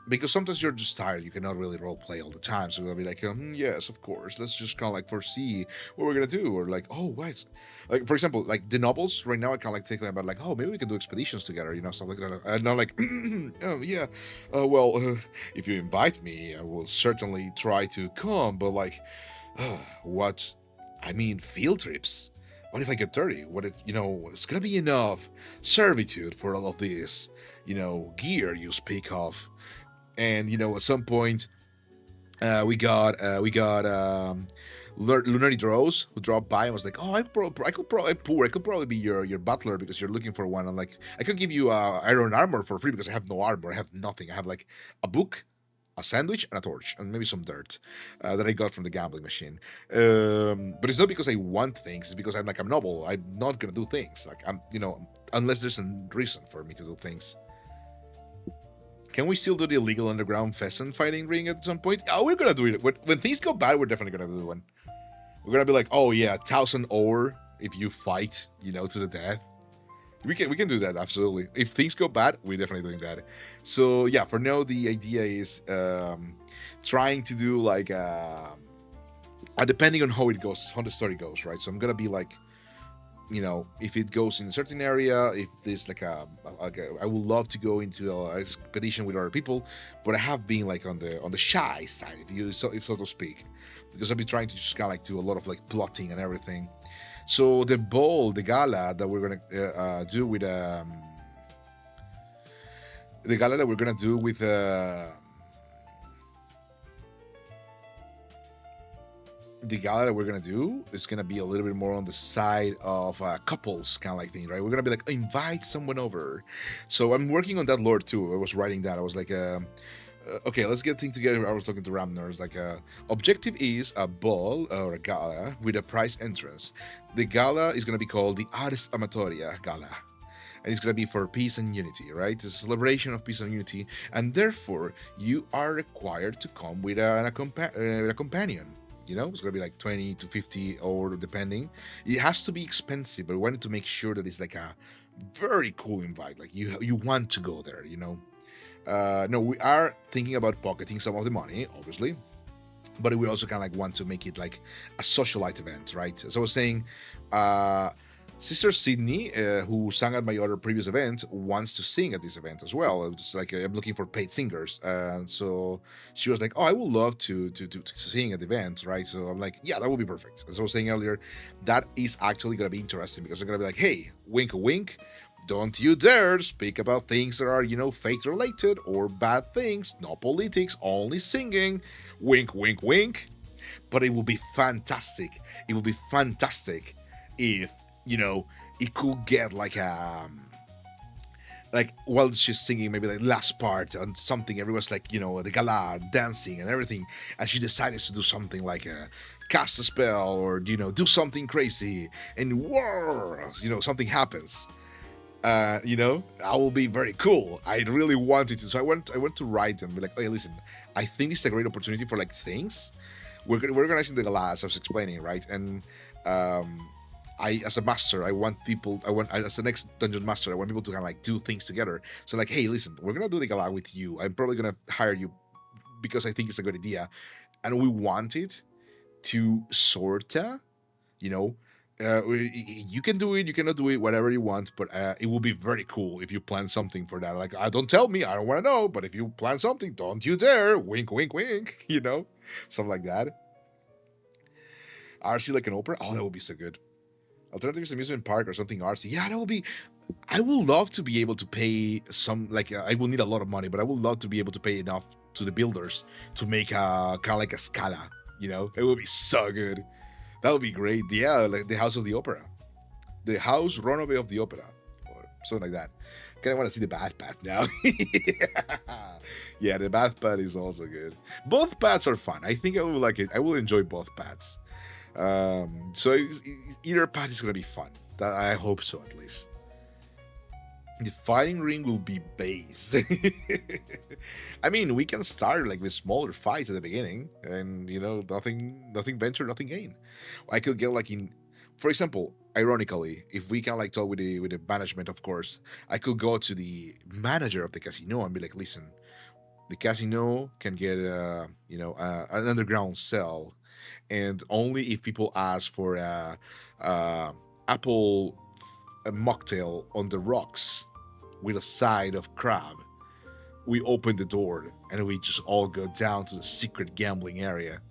because sometimes you're just tired, you cannot really role play all the time, so we'll be like, yes, of course, let's just kind of like foresee what we're gonna do, or like, oh, wait, like for example, like the novels right now, I kind of like thinking about like, oh, maybe we can do expeditions together, stuff like that, and not like, oh yeah, well, if you invite me, I will certainly try to come, but like, what, I mean, field trips. What if I get dirty? What if, it's gonna be enough servitude for all of this, gear you speak of? And, at some point, we got Lunary Drows who dropped by and was like, oh, I could probably be your butler because you're looking for one. I'm like, I could give you iron armor for free because I have no armor. I have nothing. I have like a book, a sandwich, and a torch, and maybe some dirt that I got from the gambling machine. But it's not because I want things. It's because I'm noble. I'm not gonna do things. Like unless there's a reason for me to do things. Can we still do the illegal underground pheasant fighting ring at some point? Oh, we're gonna do it. When things go bad, we're definitely gonna do one. We're gonna be like, oh yeah, 1,000 ore if you fight, to the death. We can do that, absolutely. If things go bad, we're definitely doing that. So yeah, for now the idea is trying to do like depending on how it goes, how the story goes, right? So I'm gonna be like, if it goes in a certain area, if there's like I would love to go into an expedition with other people, but I have been like on the shy side, if so to speak, because I've been trying to just kind of like do a lot of like plotting and everything. So the gala that we're gonna do with the gala that we're gonna do with the gala that we're gonna do is gonna be a little bit more on the side of couples kind of like thing, right? We're gonna be like, invite someone over. So I'm working on that lore too. I was writing that. I was like, okay, let's get things together. I was talking to Ramner. It's like, objective is a ball or a gala with a prize entrance. The gala is gonna be called the Ars Amatoria Gala. And it's going to be for peace and unity, right? It's a celebration of peace and unity. And therefore, you are required to come with a companion. It's going to be like 20 to 50 or depending. It has to be expensive, but we wanted to make sure that it's like a very cool invite. Like you want to go there, No, we are thinking about pocketing some of the money, obviously. But we also kind of like want to make it like a socialite event, right? So I was saying, Sister Sydney, who sang at my other previous event, wants to sing at this event as well. It's like, I'm looking for paid singers, and so she was like, "Oh, I would love to sing at the event, right?" So I'm like, "Yeah, that would be perfect." As I was saying earlier, that is actually gonna be interesting because I'm gonna be like, "Hey, wink, wink, don't you dare speak about things that are faith related or bad things. No politics, only singing. Wink, wink, wink." But it will be fantastic. It will be fantastic if it could get like while she's singing, maybe like last part and something, everyone's like, the gala dancing and everything, and she decides to do something like cast a spell or do something crazy, and whoa, something happens. That will be very cool. I really wanted to, so I went to write and be like, hey, listen, I think this is a great opportunity for like things. We're organizing the gala, as I was explaining, right? And as a master, as the next dungeon master, I want people to kind of like do things together. So like, hey, listen, we're gonna do the gala with you. I'm probably gonna hire you because I think it's a good idea, and we want it to sorta, You can do it, you cannot do it, whatever you want, but it will be very cool if you plan something for that. Like, don't tell me, I don't want to know, but if you plan something, don't you dare, wink, wink, wink, something like that. RC like an opera, oh, that would be so good. Alternative amusement park or something RC, yeah, that would be. I would love to be able to pay some, like, I will need a lot of money, but I would love to be able to pay enough to the builders to make a kind of like a Scala, it would be so good. That would be great. Yeah, like the House of the Opera. The House Renove of the Opera. Or something like that. Kind of want to see the bath pad now. Yeah, the bath pad is also good. Both pads are fun. I think I will like it. I will enjoy both pads. So either pad is going to be fun. I hope so, at least. The fighting ring will be base. I mean, we can start like with smaller fights at the beginning, and nothing venture, nothing gain. I could get like for example, ironically, if we can like talk with the management, of course, I could go to the manager of the casino and be like, listen, the casino can get an underground cell, and only if people ask for a apple mocktail on the rocks with a side of crab, we open the door and we just all go down to the secret gambling area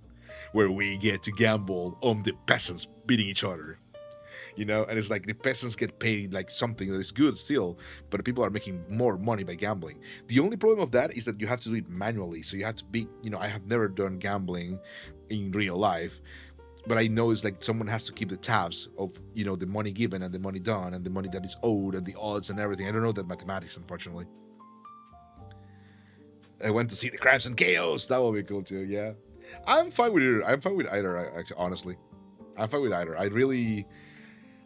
where we get to gamble on the peasants beating each other. And it's like the peasants get paid like something that is good still, but the people are making more money by gambling. The only problem of that is that you have to do it manually. So you have to be, I have never done gambling in real life, but I know it's like someone has to keep the tabs of, the money given and the money done and the money that is owed and the odds and everything. I don't know that mathematics, unfortunately. I went to see the Crimes and Chaos. That would be cool too, yeah. I'm fine with either. Actually, honestly. I'm fine with either. I really,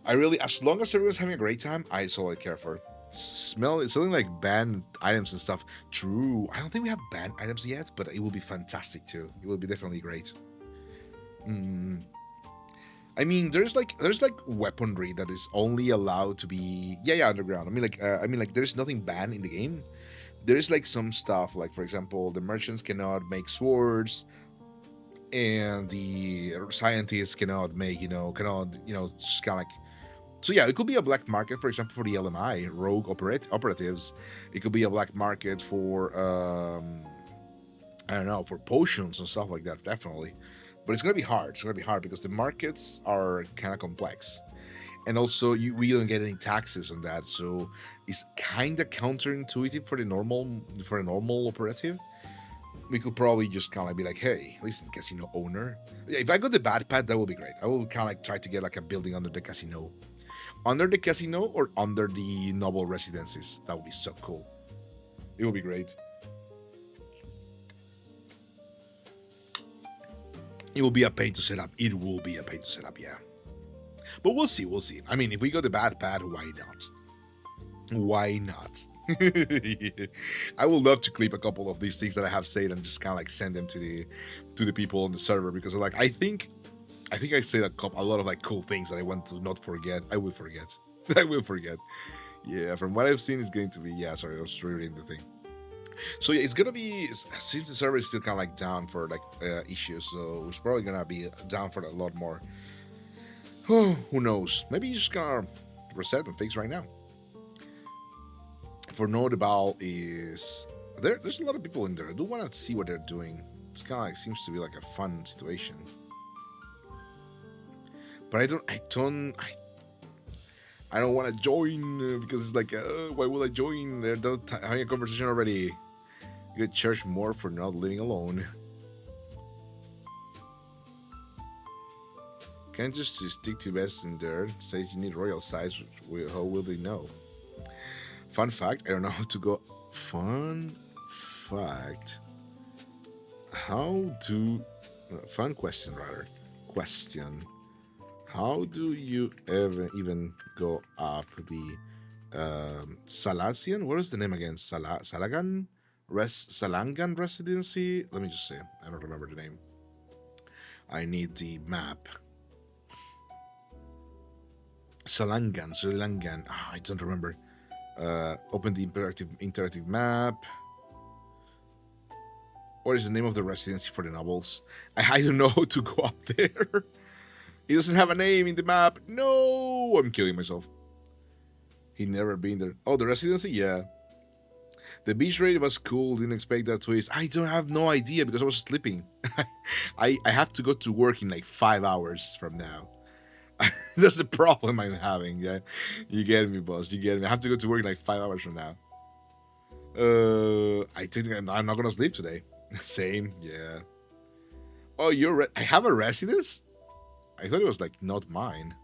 as long as everyone's having a great time, that's all I care for. Something like banned items and stuff. True. I don't think we have banned items yet, but it will be fantastic too. It will be definitely great. I mean, there's like weaponry that is only allowed to be underground. I mean like there's nothing banned in the game. There's like some stuff, like for example, the merchants cannot make swords, and the scientists cannot make just kind of like. So yeah, it could be a black market, for example, for the LMI rogue operatives. It could be a black market for I don't know, for potions and stuff like that, definitely. But it's going to be hard. It's going to be hard because the markets are kind of complex. And also, we don't get any taxes on that. So it's kind of counterintuitive for the normal operative. We could probably just kind of be like, hey, listen, casino owner. Yeah, if I got the bad pad, that would be great. I will kind of like try to get like a building under the casino. Under the casino or under the noble residences. That would be so cool. It would be great. It will be a pain to set up. It will be a pain to set up, yeah. But we'll see. I mean, if we got the bad pad, why not? Why not? I would love to clip a couple of these things that I have said and just kind of like send them to the people on the server, because like I think I said a lot of like cool things that I want to not forget. I will forget. Yeah, from what I've seen, it's going to be sorry, I was reading the thing. So yeah, it's gonna be, since the server is still kind of like down for like issues, so it's probably gonna be down for a lot more. Who knows? Maybe you just gonna reset and fix right now. For Notable is there's a lot of people in there. I do want to see what they're doing. It's kind of like seems to be like a fun situation. But I don't want to join because it's like, why would I join? They're having a conversation already. You get charged more for not living alone. Can't just stick to best in there. Says you need royal size. How will they know? Fun fact, I don't know how to go. Fun fact. Fun question, rather. Question. How do you even go up the Salasian? What is the name again? Salangan residency? Let me just say. I don't remember the name. I need the map. Salangan. I don't remember. Open the interactive map. What is the name of the residency for the nobles? I don't know how to go up there. He doesn't have a name in the map. No, I'm killing myself. He never been there. Oh, the residency? Yeah. The beach raid was cool. Didn't expect that twist. I don't have no idea because I was sleeping. I have to go to work in like 5 hours from now. That's the problem I'm having. Yeah, you get me, boss. You get me. I have to go to work in like 5 hours from now. I think I'm not gonna sleep today. Same. Yeah. Oh, I have a residence? I thought it was like not mine.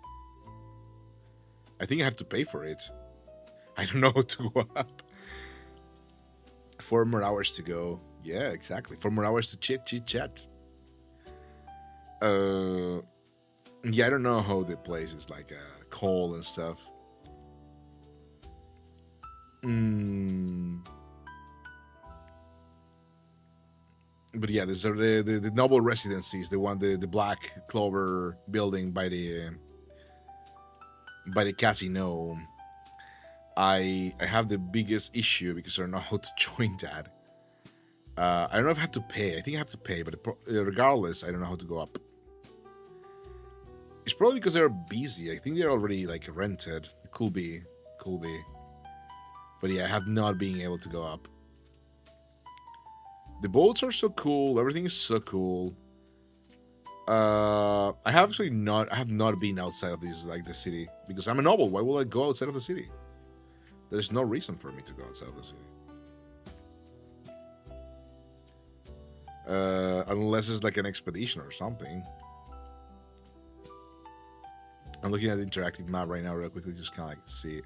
I think I have to pay for it. I don't know how to go up. 4 more hours to go. Yeah, exactly. 4 more hours to chit chat. Yeah, I don't know how the place is like coal and stuff. But yeah, these are the noble residencies, the one the black clover building by the casino. I have the biggest issue because I don't know how to join that. I don't know if I have to pay. I think I have to pay, but regardless, I don't know how to go up. It's probably because they're busy. I think they're already like rented. It could be. But yeah, I have not been able to go up. The boats are so cool. Everything is so cool. I have not been outside of this like the city because I'm a noble. Why will I go outside of the city? There's no reason for me to go outside of the city. Unless it's like an expedition or something. I'm looking at the interactive map right now real quickly, just kind of like see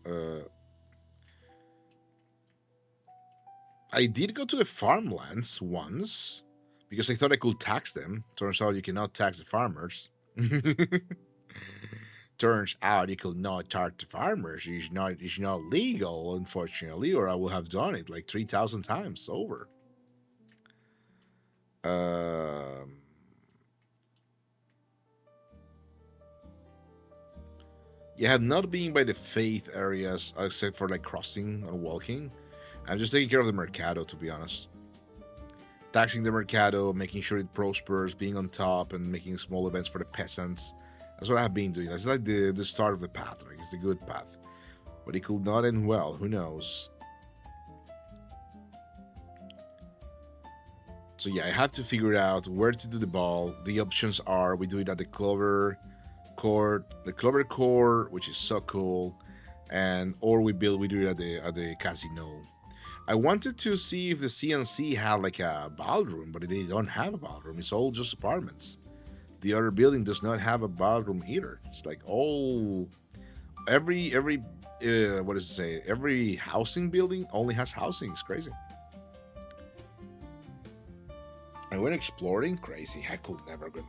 it. I did go to the farmlands once because I thought I could tax them. Turns out you cannot tax the farmers. Turns out you could not tax the farmers. It's not legal, unfortunately, or I would have done it like 3,000 times over. Yeah, I have not been by the faith areas except for like crossing and walking. I'm just taking care of the Mercado, to be honest. Taxing the Mercado, making sure it prospers, being on top, and making small events for the peasants. That's what I have been doing. That's like the start of the path. Like it's the good path. But it could not end well. Who knows? So yeah, I have to figure out where to do the ball. The options are we do it at the Clover Court, which is so cool, or we do it at the casino. I wanted to see if the CNC had like a ballroom, but they don't have a ballroom. It's all just apartments. The other building does not have a ballroom either. It's like every what does it say? Every housing building only has housing. It's crazy. I went exploring. Crazy. I could never go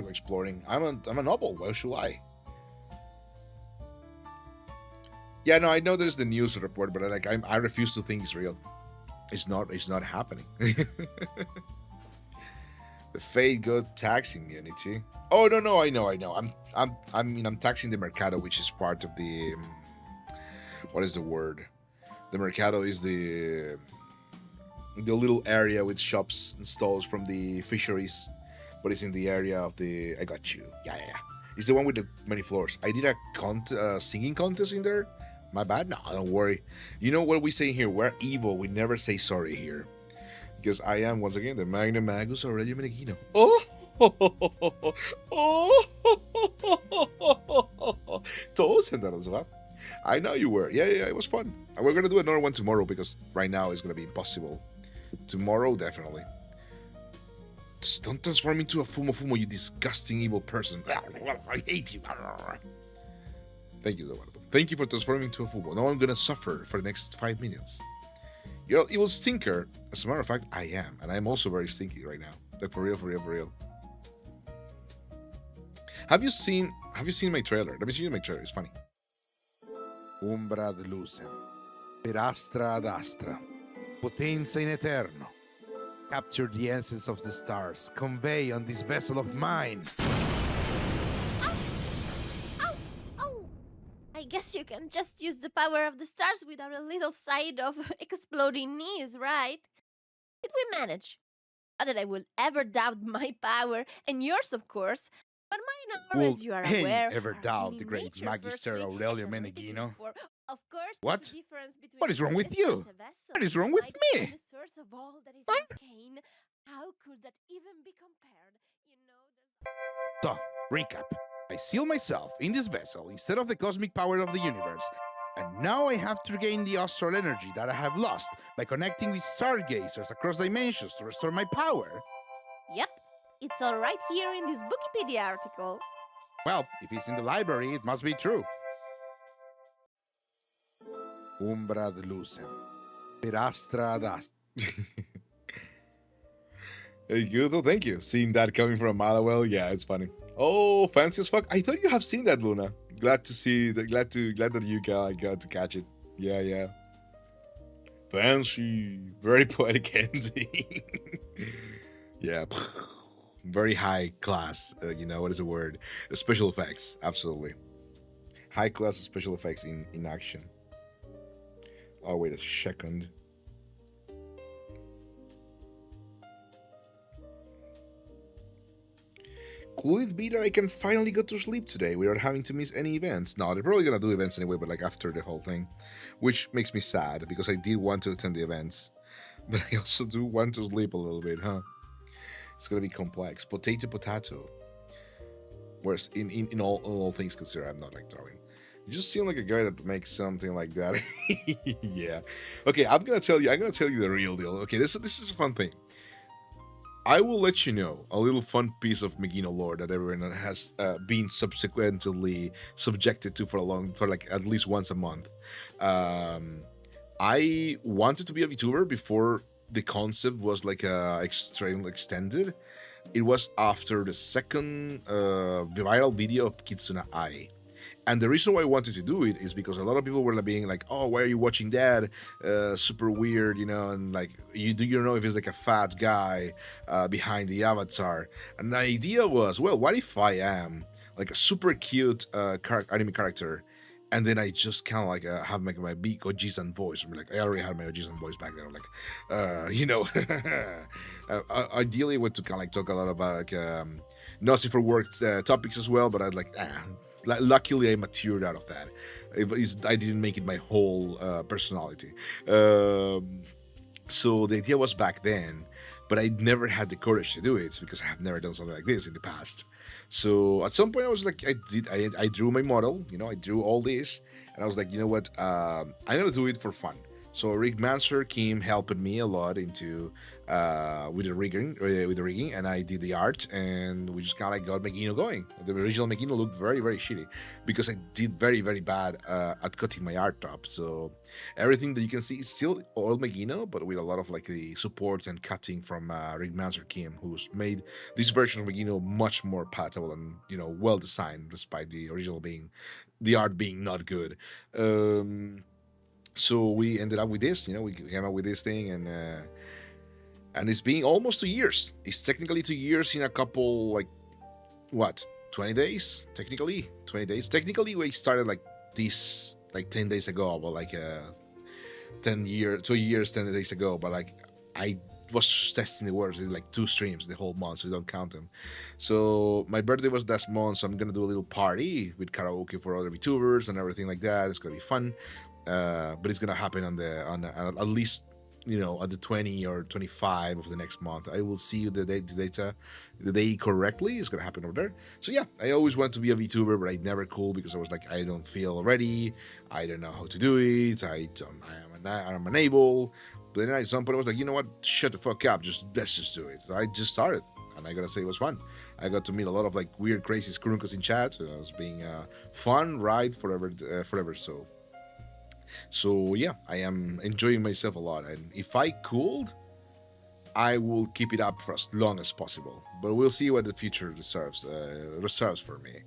exploring. I'm a noble. Why should I? Yeah, no, I know there's the news report, but I refuse to think it's real. It's not happening. The Fate God tax immunity. Oh no, I know. I'm taxing the Mercado, which is part of the what is the word? The Mercado is the little area with shops and stalls from the fisheries, but it's in the area of the. I got you. Yeah. It's the one with the many floors. I did a singing contest in there. My bad. No, don't worry. You know what we say here? We're evil. We never say sorry here. Because I am, once again, the Magna Magus Aurelio Menegino. Todos sentados, ¿va? I know you were. Yeah, it was fun. We're going to do another one tomorrow because right now it's going to be impossible. Tomorrow, definitely. Just don't transform into a Fumo, you disgusting evil person. I hate you. Thank you, Eduardo. Thank you for transforming into a Fumo. Now I'm going to suffer for the next 5 minutes. You're an evil stinker. As a matter of fact, I am. And I'm also very stinky right now. Like, for real. Have you seen my trailer? Let me see my trailer. It's funny. Umbra ad lucem, per astra ad astra, potenza in eterno. Capture the essence of the stars. Convey on this vessel of mine. I guess you can just use the power of the stars without a little side of exploding knees, right? Did we manage? Not that I will ever doubt my power, and yours, of course. But mine are, Will as you are any aware, ever are doubt in the great nature, Magister firstly, Aurelio and everything in Meneghino? form. Of course, What? there's a difference between What is wrong with a you? salt vessel, What is wrong with light, me? and the source of all that is What? arcane. How could that even be compared? You know, So, recap. I seal myself in this vessel instead of the cosmic power of the universe, and now I have to regain the astral energy that I have lost by connecting with stargazers across dimensions to restore my power. Yep, it's all right here in this Wikipedia article. Well, if it's in the library, it must be true. Umbra ad lucem, per astra ad astra. Hey, good. Oh, thank you. Seeing that coming from a mile away, yeah, it's funny. Oh, fancy as fuck. I thought you have seen that, Luna. Glad to see that. Glad that you got to catch it. Yeah, yeah. Fancy, very poetic ending. Yeah, very high class. What is the word? Special effects, absolutely. High class special effects in action. Oh, wait a second. Could it be that I can finally go to sleep today without having to miss any events? No, they're probably gonna do events anyway, but like after the whole thing, which makes me sad because I did want to attend the events, but I also do want to sleep a little bit, huh? It's gonna be complex. Potato. Whereas in all things considered, I'm not like throwing. You just seem like a guy that makes something like that. Yeah. Okay, I'm gonna tell you the real deal. Okay, this is a fun thing. I will let you know a little fun piece of Megino lore that everyone has been subsequently subjected to for like at least once a month. I wanted to be a VTuber before the concept was like extremely extended. It was after the second viral video of Kitsuna Ai. And the reason why I wanted to do it is because a lot of people were being like, "Oh, why are you watching that? Super weird, and like you know if he's like a fat guy behind the avatar." And the idea was, well, what if I am like a super cute anime character, and then I just kind of like have my big Ojizan voice. I'm like, I already had my Ojizan voice back then. I'm like, ideally, I want to kind of like talk a lot about like not safe for work topics as well, but I'd like. Luckily, I matured out of that. I didn't make it my whole personality. So the idea was back then, but I never had the courage to do it because I have never done something like this in the past. So at some point, I was like, I drew my model. I drew all this, and I was like, you know what? I'm gonna do it for fun. So Rick Manser came helping me a lot into with the rigging, and I did the art, and we just kind of like got Megino going. The original Megino looked very, very shitty because I did very, very bad at cutting my art up. So everything that you can see is still old Megino, but with a lot of like the support and cutting from Rick Manser Kim, who's made this version of Megino much more palatable and well designed, despite the original the art being not good. So we ended up with this. We came up with this thing, and it's been almost 2 years. It's technically 2 years in a couple, like, what, 20 days? Technically, 20 days. Technically, we started like this, like 10 days ago, but like 2 years, 10 days ago. But like, I was just testing the waters. Did like 2 streams the whole month, so we don't count them. So my birthday was last month, so I'm gonna do a little party with karaoke for other VTubers and everything like that. It's gonna be fun. But it's gonna happen on at least at the 20 or 25 of the next month. I will see the day correctly. It's gonna happen over there. So yeah, I always wanted to be a VTuber, but I never could because I was like, I don't feel ready. I don't know how to do it. I'm unable. But then at some point I was like, you know what? Shut the fuck up. Let's just do it. So I just started, and I gotta say it was fun. I got to meet a lot of like weird, crazy skrunkas in chat. So it was being a fun ride forever. So yeah, I am enjoying myself a lot, and if I could, I will keep it up for as long as possible. But we'll see what the future reserves for me.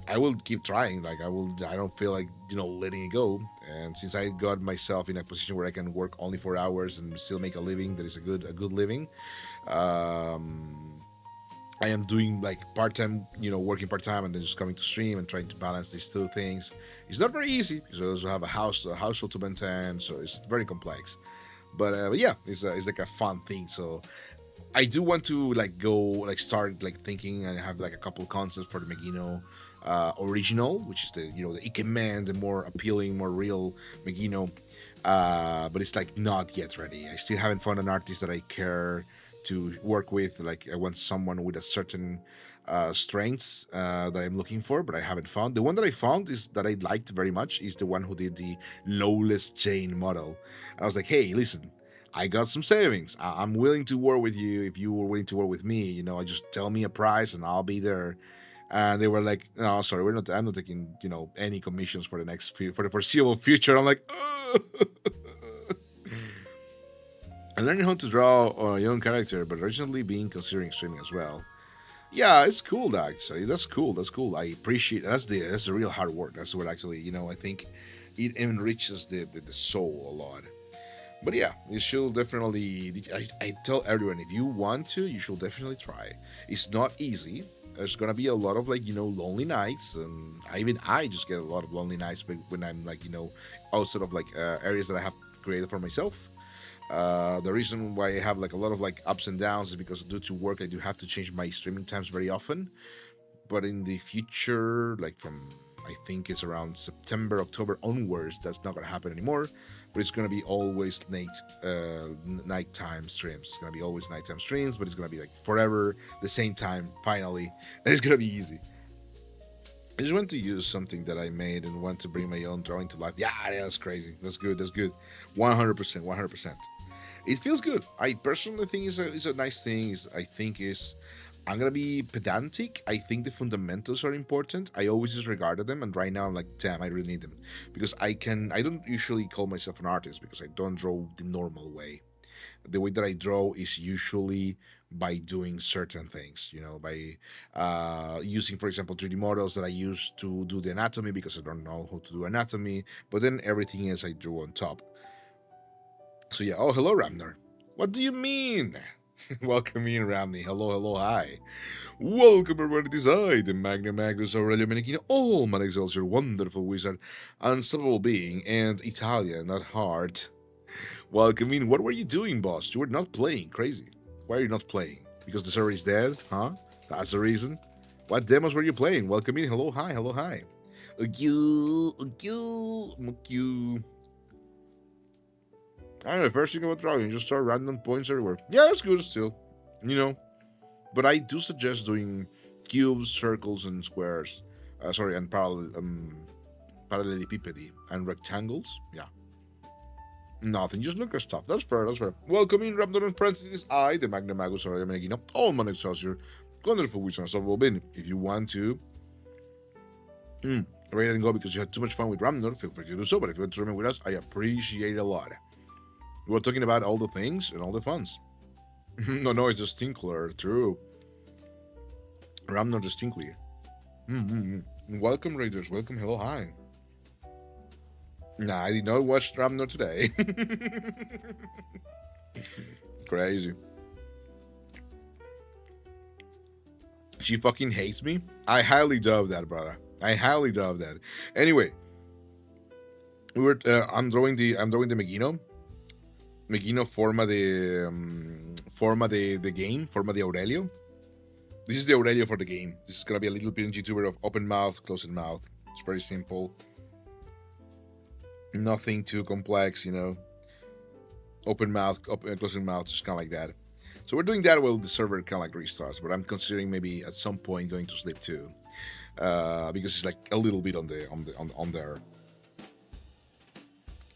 I will keep trying. Like I don't feel like letting it go. And since I got myself in a position where I can work only 4 hours and still make a living, that is a good living. I am doing like part-time, working part-time and then just coming to stream and trying to balance these 2 things. It's not very easy because I also have a household to maintain, so it's very complex. But yeah, it's like a fun thing. So I do want to like go like start like thinking and have like a couple concepts for the Megino original, which is the the Ikemen, the more appealing, more real Megino. But it's like not yet ready. I still haven't found an artist that I care to work with. Like I want someone with a certain strengths that I'm looking for, but I haven't found. The one that I found is that I liked very much is the one who did the lowless chain model. And I was like, hey, listen, I got some savings. I'm willing to work with you if you were willing to work with me. I just tell me a price and I'll be there. And they were like, "No, sorry, we're not. I'm not taking any commissions for for the foreseeable future." I'm like, I'm learning how to draw a young character, but originally being considering streaming as well. Yeah, it's cool. Actually, that's cool. That's cool. I appreciate that's the real hard work. That's what actually I think it enriches the soul a lot. But yeah, you should definitely. I tell everyone if you want to, you should definitely try. It's not easy. There's gonna be a lot of lonely nights, and I just get a lot of lonely nights when I'm outside of areas that I have created for myself. The reason why I have a lot of ups and downs is because due to work I do have to change my streaming times very often. But in the future, from I think it's around September, October onwards, that's not gonna happen anymore. But it's gonna be always nighttime streams. It's gonna be always nighttime streams, but it's gonna be forever the same time. Finally, and it's gonna be easy. I just want to use something that I made and want to bring my own drawing to life. Yeah, that's crazy. That's good. That's good. 100%. 100%. It feels good. I personally think it's a nice thing. I'm gonna be pedantic. I think the fundamentals are important. I always disregarded them, and right now I'm like, damn, I really need them because I don't usually call myself an artist because I don't draw the normal way. The way that I draw is usually by doing certain things, by using, for example, 3D models that I use to do the anatomy because I don't know how to do anatomy, but then everything else I drew on top. So yeah, oh, hello, Ramner. What do you mean? Welcome in, Ramney. Hello, hello, hi. Welcome, everybody. This is I, the Magnum Magus Aurelio Menechino, all man Excelsior, wonderful wizard, unstoppable being, and Italia, not hard. Welcome in. What were you doing, boss? You were not playing. Crazy. Why are you not playing? Because the server is dead? Huh? That's the reason? What demos were you playing? Welcome in. Hello, hi. Hello, hi. You. I don't know, first thing about drawing, just start random points everywhere. Yeah, that's good still. But I do suggest doing cubes, circles, and squares. And parallelepipedi and rectangles. Yeah. Nothing, just look at stuff. That's fair, that's fair. Welcome in, Raptor and friends. It is I, the Magna Magus Aurelio Menechino, all man Excelsior, wonderful wizard, unstoppable being. If you want to ready and go because you had too much fun with Ramnor, feel free to do so. But if you want to remain with us, I appreciate it a lot. We're talking about all the things and all the funs. No, it's a Stinkler, true. Ramnor the Stinkler. Welcome, Raiders. Welcome, hello, hi. Nah, I did not watch Ramnor today. Crazy. She fucking hates me? I highly doubt that, brother. I highly doubt that. Anyway, I'm drawing the Megino. Megino forma the game, forma the Aurelio. This is the Aurelio for the game. This is gonna be a little PNG tuber of open mouth, closed mouth. It's very simple. Nothing too complex, Open mouth, closing mouth, just kind of like that. So we're doing that while the server kind of restarts. But I'm considering maybe at some point going to sleep too, because it's a little bit on there.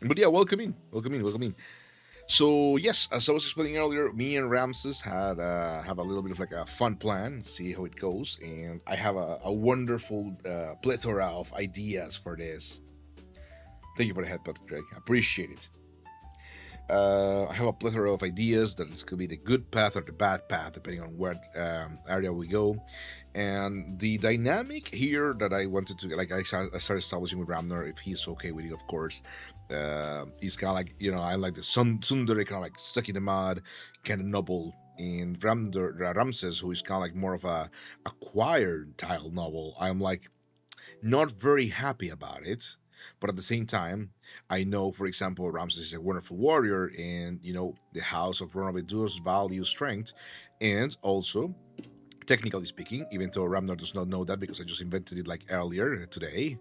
But yeah, welcome in. So yes, as I was explaining earlier, me and Ramses have a little bit of a fun plan, see how it goes, and I have a wonderful plethora of ideas for this. Thank you for the headbutt, Greg. I appreciate it. I have a plethora of ideas that it could be the good path or the bad path, depending on what area we go. And the dynamic here that I wanted to, I started establishing with Ramner, if he's okay with it, of course. He's kind of I like the tsundere, kind of stuck in the mud, kind of noble. And Ramses, who is kind of more of a acquired tile novel, I'm not very happy about it. But at the same time, I know, for example, Ramses is a wonderful warrior, and the House of Ronald does value strength, and also, technically speaking, even though Ramnar does not know that because I just invented it like earlier today,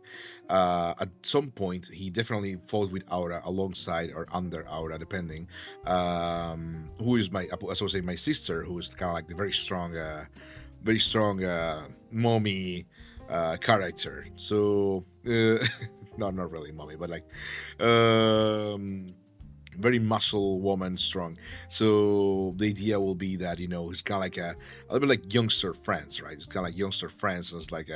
at some point he definitely falls with Aura alongside or under Aura, depending. Who is my, as I was saying, my sister, who is kind of like the very strong mommy character. So, not really mommy, but like, very muscle woman strong. So the idea will be that he's kind of like a little bit like youngster friends, right? It's kind of like youngster friends, and it's like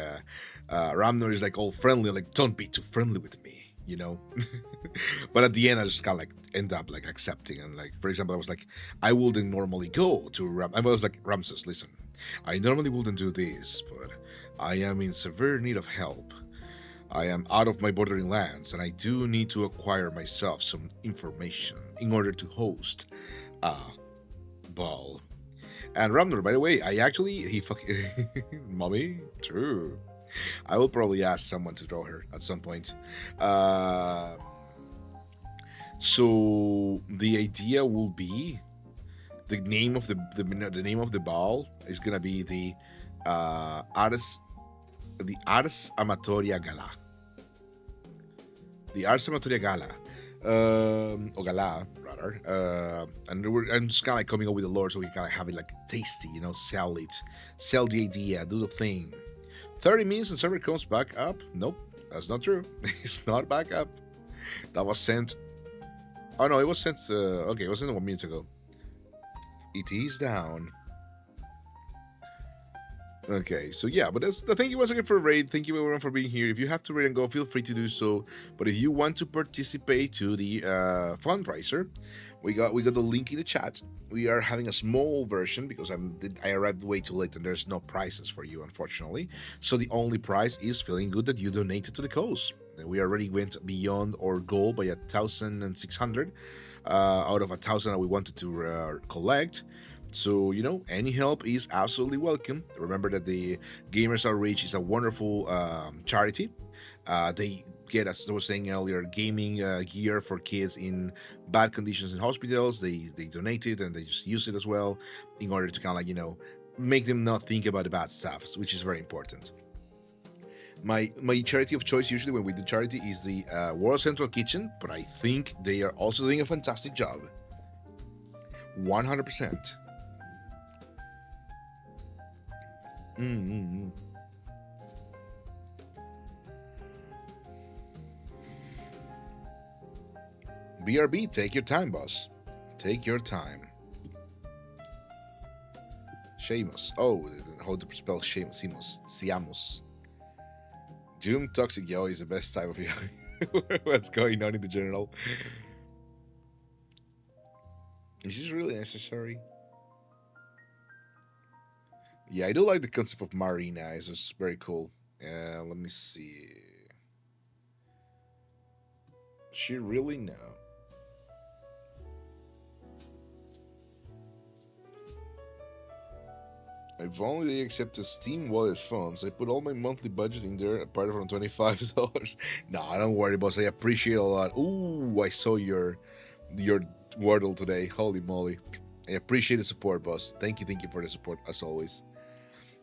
Ramnor is like all friendly, like don't be too friendly with me. But at the end I just kind of like end up like accepting, and like, for example, I was like, I wouldn't normally go to I was like, Ramses, listen, I normally wouldn't do this, but I am in severe need of help. I am out of my bordering lands, and I do need to acquire myself some information in order to host a ball. And Ramnor, by the way, he fucking mommy, true. I will probably ask someone to draw her at some point. So the idea will be the name of the name of the ball is gonna be the Ars Amatoria Gala. The Ars Amatoria Gala. Or Gala, rather. And I'm just kind of like coming up with the lore so we kind of have it like tasty, sell it. Sell the idea, do the thing. 30 minutes and server comes back up. Nope, that's not true. It's not back up. That was sent. Oh no, it was sent. Okay, it was sent 1 minute ago. It is down. Okay, so yeah, but that's the thank you once again for raid. Thank you everyone for being here. If you have to raid and go, feel free to do so. But if you want to participate to the fundraiser, we got the link in the chat. We are having a small version because I arrived way too late and there's no prizes for you, unfortunately. So the only prize is feeling good that you donated to the cause. And we already went beyond our goal by 1,600 out of 1,000 that we wanted to collect. So, any help is absolutely welcome. Remember that the Gamers Outreach is a wonderful charity. They get, as I was saying earlier, gaming gear for kids in bad conditions in hospitals. They donate it and they just use it as well in order to kind of like, make them not think about the bad stuff, which is very important. My charity of choice usually when we do charity is the World Central Kitchen, but I think they are also doing a fantastic job. 100%. BRB, take your time, boss. Take your time. Seamus. Oh, how to spell Seamus? Siamos. Doom Toxic Yo is the best type of yo. What's going on in the general? Is this really necessary? Yeah, I do like the concept of Marina. It's just very cool. Let me see. She really no. I've only accepted Steam Wallet funds. I put all my monthly budget in there, apart from $25. Nah, don't worry, boss. I appreciate it a lot. Ooh, I saw your Wordle today. Holy moly. I appreciate the support, boss. Thank you for the support, as always.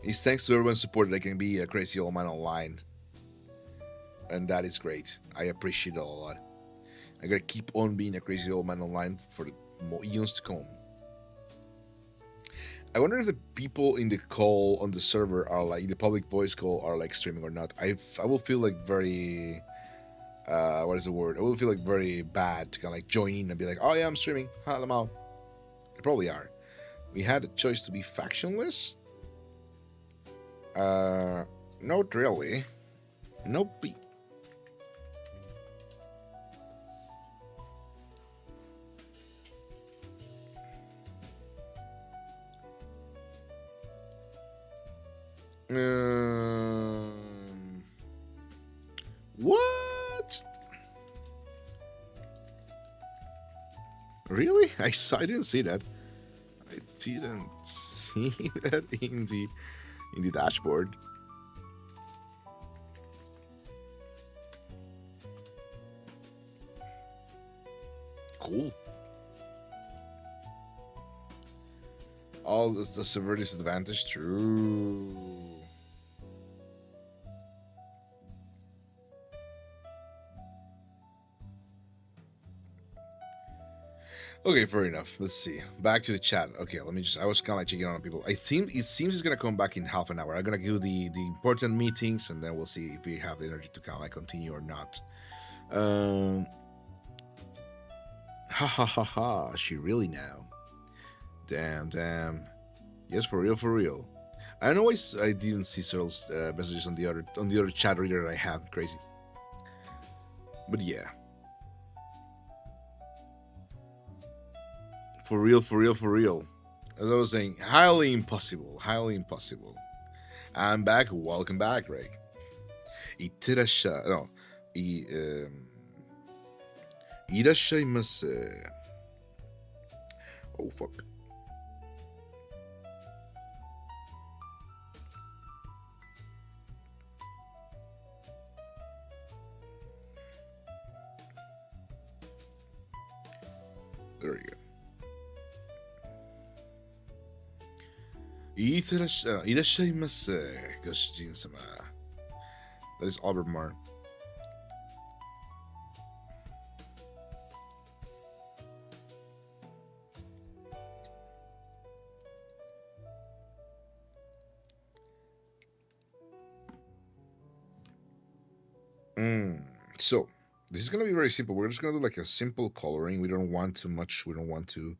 It's thanks to everyone's support that I can be a crazy old man online. And that is great. I appreciate it a lot. I gotta keep on being a crazy old man online for more eons to come. I wonder if the people in the call on the server are like, the public voice call are like streaming or not. I will feel like very, what is the word? I will feel like very bad to kind of like join in and be like, oh yeah, I'm streaming. Hello. They probably are. We had a choice to be factionless. Not really. Nope. What? Really? I didn't see that. I didn't see that in the dashboard. cool. All this the severe disadvantage. True. Okay, fair enough. Let's see. Back to the chat. Okay, let me just. I was kind of like checking on people. I think it seems it's gonna come back in half an hour. I'm gonna do the important meetings, and then we'll see if we have the energy to kind of like continue or not. Ha ha ha ha. She really now. Damn. Yes, for real, for real. I know I didn't see Cyril's messages on the other chat reader that I have. Crazy. But yeah. For real, for real, for real. As I was saying, highly impossible. Highly impossible. I'm back. Welcome back, Ray. Itirasha. No. Irashaimasu. Oh, fuck. There we go. いらっしゃいませ、ご主人様。That is Obermar. So, this is going to be very simple. We're just going to do like a simple coloring. We don't want too much. We don't want to...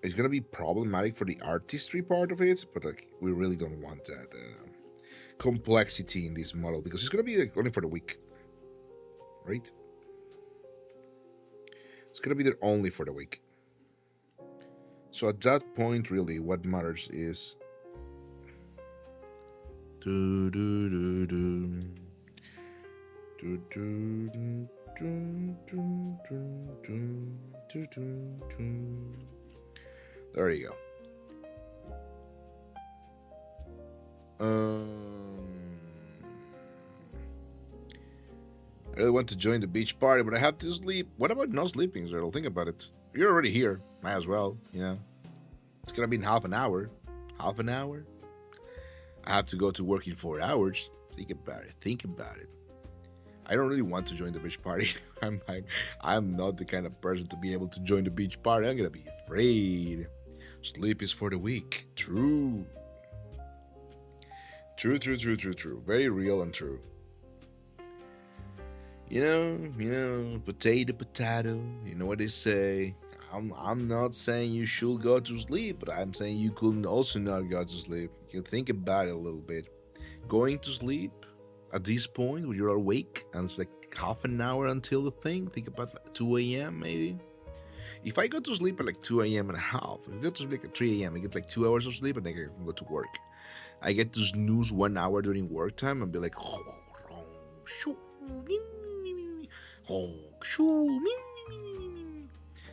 It's going to be problematic for the artistry part of it, but like we really don't want that complexity in this model because it's going to be like only for the week, right? It's going to be there only for the week. So at that point, really, what matters is... There you go. I really want to join the beach party, but I have to sleep. What about no sleeping, Zerl? Think about it. You're already here. Might as well, you know. It's gonna be in half an hour. Half an hour? I have to go to work in 4 hours. Think about it. Think about it. I don't really want to join the beach party. I'm not the kind of person to be able to join the beach party. I'm gonna be afraid. Sleep is for the weak. True. True. Very real and true. You know, potato. You know what they say. I'm not saying you should go to sleep, but I'm saying you could also not go to sleep. You can think about it a little bit. Going to sleep at this point when you're awake and it's like half an hour until the thing. Think about like 2 a.m. maybe. If I go to sleep at like 2 a.m. and a half, if I go to sleep at 3 a.m., I get like 2 hours of sleep and then I can go to work. I get to snooze 1 hour during work time and be like,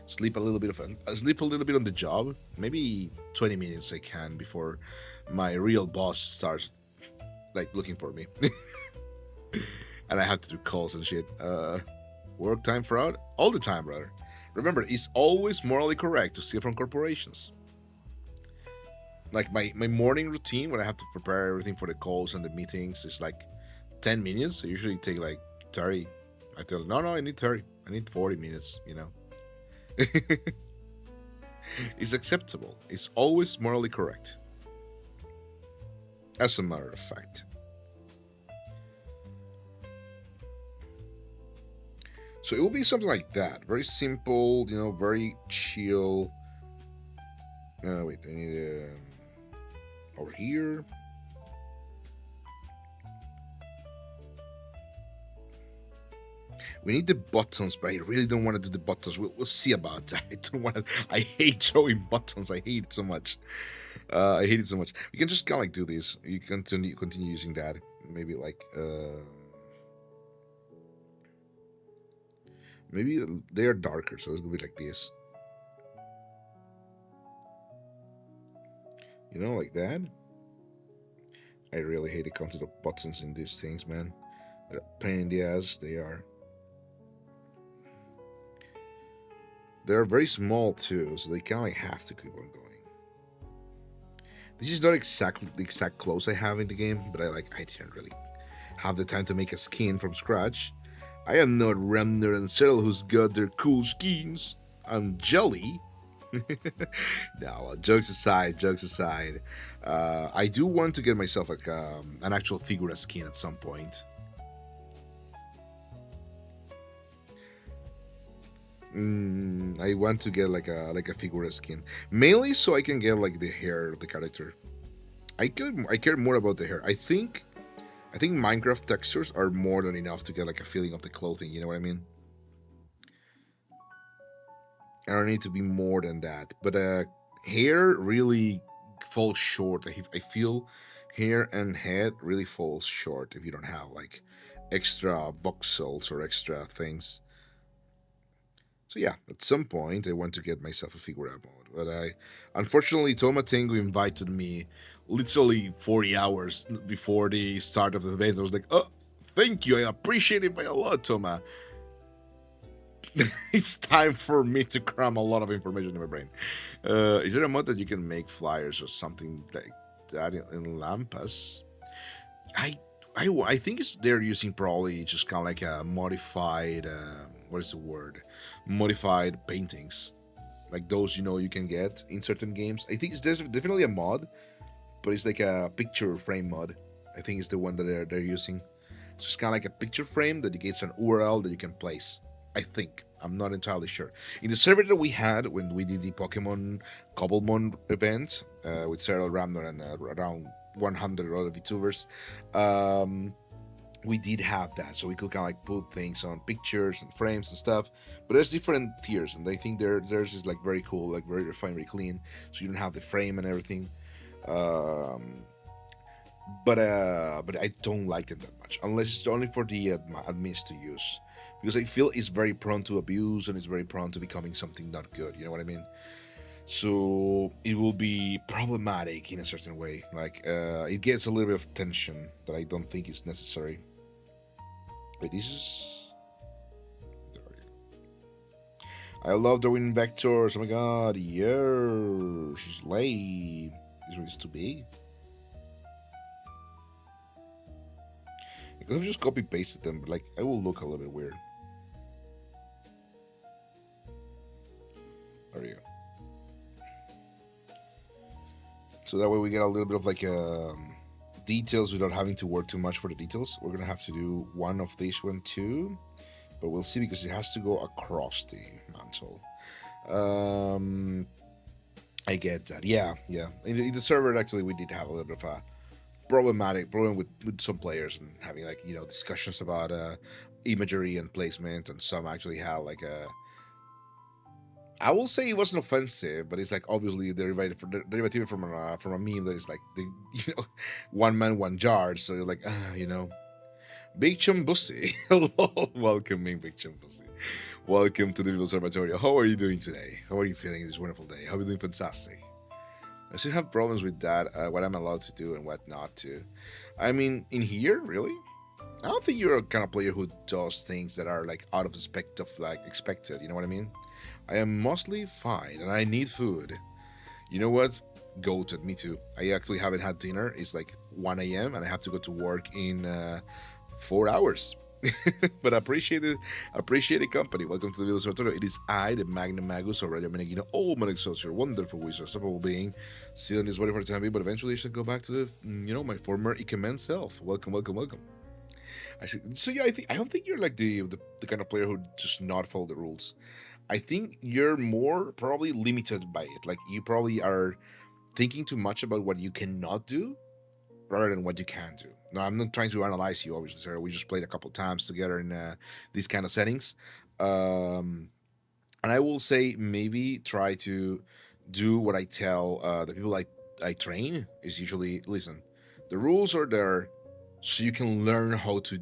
sleep a little bit on the job, maybe 20 minutes I can before my real boss starts like looking for me. And I have to do calls and shit. Work time fraud all the time, brother. Remember, it's always morally correct to steal from corporations. Like my morning routine when I have to prepare everything for the calls and the meetings is like 10 minutes. I usually take like 30. I tell them, no, I need 30. I need 40 minutes, you know. It's acceptable. It's always morally correct. As a matter of fact. So it will be something like that. Very simple, you know, very chill. Wait, I need over here. We need the buttons, but I really don't want to do the buttons. We'll see about that. I don't want to. I hate showing buttons. I hate it so much. I hate it so much. We can just kind of like do this. You continue using that. Maybe like maybe they are darker, so it's gonna be like this. You know, like that. I really hate the concept of buttons in these things, man. They're a pain in the ass. They are. they're very small too, so they kind of like have to keep on going. This is not exactly the exact clothes I have in the game, but I didn't really have the time to make a skin from scratch. I am not Remner and Cyril who's got their cool skins. I'm Jelly. No, jokes aside, I do want to get myself like an actual Figura skin at some point. I want to get like a Figura skin, mainly so I can get like the hair of the character. I care more about the hair. I think Minecraft textures are more than enough to get like a feeling of the clothing. You know what I mean? I don't need to be more than that. But hair really falls short. I feel hair and head really falls short if you don't have like extra voxels or extra things. So yeah, at some point I want to get myself a Figura mode, but unfortunately Toma Tengu invited me literally 40 hours before the start of the event. I was like, oh, thank you, I appreciate it by a lot, Toma. It's time for me to cram a lot of information in my brain. Is there a mod that you can make flyers or something like that in Lampas? I think they're using probably just kind of like a modified what is the word? Modified paintings, like those you can get in certain games. I think there's definitely a mod, but it's like a picture frame mod. I think it's the one that they're using. So it's kind of like a picture frame that gets an URL that you can place. I think. I'm not entirely sure. In the server that we had when we did the Pokemon Cobblemon event with Cyril Ramner and around 100 other VTubers, we did have that. So we could kind of like put things on pictures and frames and stuff. But there's different tiers, and I think theirs is like very cool, like very refined, very clean. So you don't have the frame and everything. But I don't like them that much, unless it's only for the admins to use, because I feel it's very prone to abuse and it's very prone to becoming something not good. You know what I mean? So it will be problematic in a certain way. Like it gets a little bit of tension that I don't think is necessary. Wait, this is. There we go. I love drawing vectors. Oh my god, yeah, she's lame. This one is too big. I could have just copy pasted them, but like I will look a little bit weird. There you go. So that way we get a little bit of like details without having to work too much for the details. We're gonna have to do one of this one too, but we'll see because it has to go across the mantle. I get that. Yeah. In the server, actually, we did have a little bit of a problem with some players and having like discussions about imagery and placement, and some actually had like a. I will say it wasn't offensive, but it's like obviously derivative from a meme that is like the one man one jar. So you're like Big Chumbussy. Hello, welcome Big Chumbussy. Welcome to the Visual Observatory. How are you doing today? How are you feeling this wonderful day? How are you doing? Fantastic. I still have problems with that, what I'm allowed to do and what not to. I mean, in here, really? I don't think you're a kind of player who does things that are like out of the spect of like expected, you know what I mean? I am mostly fine and I need food. You know what? Goated, me too. I actually haven't had dinner. It's like 1 a.m. and I have to go to work in 4 hours. But appreciate the company. Welcome to the Visual Observatory. It is I, the Magnum Magus, already Menegino, old man excelsior, wonderful wizard, unstoppable being, still in this body for the time being, but eventually I should go back to the my former Ikemen self. Welcome. So yeah, I don't think you're like the kind of player who just not follow the rules. I think you're more probably limited by it. Like you probably are thinking too much about what you cannot do rather than what you can do. No, I'm not trying to analyze you, obviously, sir. We just played a couple times together in these kind of settings. And I will say maybe try to do what I tell the people I train is usually, listen, the rules are there so you can learn how to,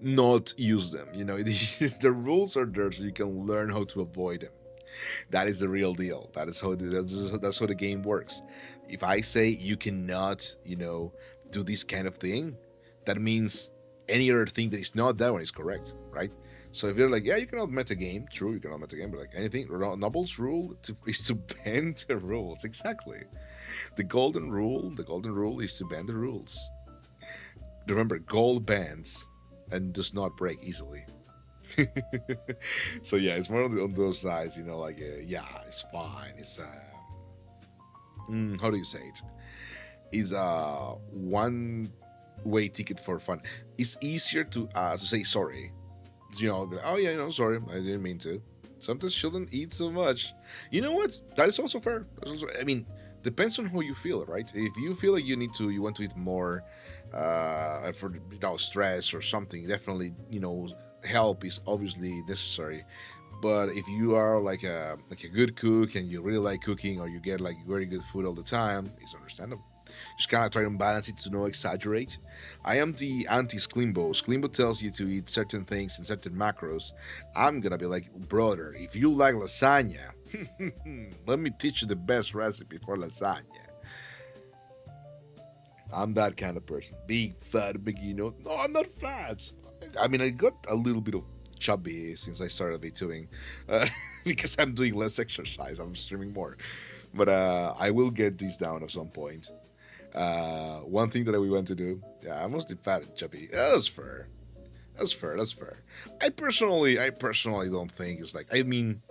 not use them. The rules are there so you can learn how to avoid them. That is the real deal. That's how the game works. If I say you cannot, do this kind of thing, that means any other thing that is not that one is correct, right? So if you're like, yeah, you cannot meta game, true, you cannot meta game, but like anything, Noble's rule is to bend the rules. Exactly. The golden rule is to bend the rules. Remember, gold bends and does not break easily. So yeah, it's one on those sides, like yeah, it's fine. It's how do you say it? Is a one-way ticket for fun. It's easier to say sorry. Oh yeah, sorry, I didn't mean to. Sometimes shouldn't eat so much. You know what? That is also fair. I mean, depends on how you feel, right? If you feel like you want to eat more for stress or something, definitely help is obviously necessary. But if you are like a good cook and you really like cooking, or you get like very good food all the time, it's understandable. Just kind of try to balance it to not exaggerate. I am the anti-Sklimbo. Sklimbo tells you to eat certain things in certain macros. I'm gonna be like, brother, if you like lasagna, let me teach you the best recipe for lasagna. I'm that kind of person. Big, fat, big, No, I'm not fat. I mean, I got a little bit of chubby since I started VTubing because I'm doing less exercise. I'm streaming more. But I will get these down at some point. One thing that we want to do, yeah, I'm mostly fat and chubby. That's fair. That's fair. I personally don't think it's like. I mean,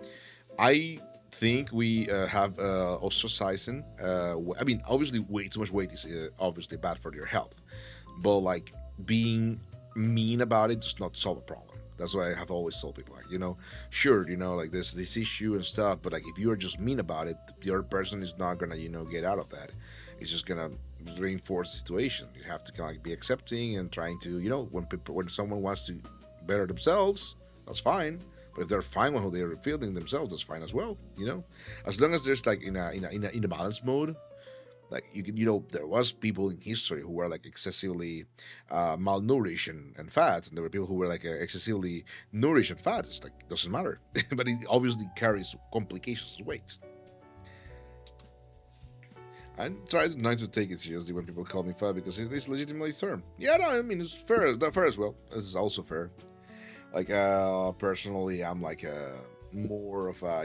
I think we have ostracizing. I mean, obviously, way too much weight is obviously bad for your health, but like being mean about it does not solve a problem. That's why I have always told people, like, sure, like there's this issue and stuff, but like if you are just mean about it, the other person is not gonna, get out of that. It's just gonna reinforce the situation. You have to kind of like be accepting and trying to, when someone wants to better themselves, that's fine. But if they're fine with how they're feeling themselves, that's fine as well. As long as there's like in a balance mode. Like there was people in history who were like excessively malnourished and fat, and there were people who were like excessively nourished and fat. It's like doesn't matter, but it obviously carries complications as weight. I try not to take it seriously when people call me fat because it is legitimately a term. Yeah, no, I mean it's fair as well. This is also fair. Like personally, I'm like more of a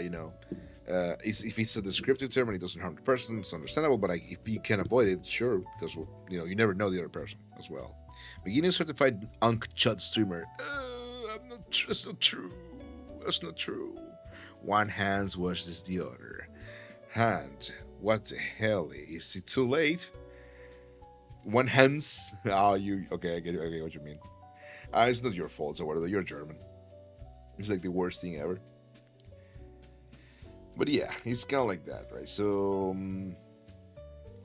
if it's a descriptive term and it doesn't harm the person, it's understandable. But like, if you can avoid it, sure, because you never know the other person as well. Beginning certified Unk Chud streamer. That's not true. That's not true. One hand washes the other. Hand. What the hell? Is it too late? One hands. You okay? I get what you mean. It's not your fault, so whatever. You're German. It's like the worst thing ever. But yeah, it's kind of like that, right? So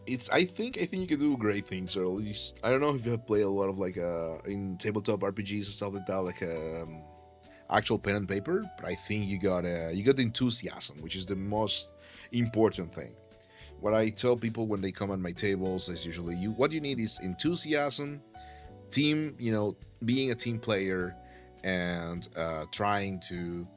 it's I think you can do great things, or at least I don't know if you have played a lot of like in tabletop RPGs and stuff like that, like actual pen and paper. But I think you got the enthusiasm, which is the most important thing. What I tell people when they come on my tables is usually what you need is enthusiasm, team, being a team player, and trying to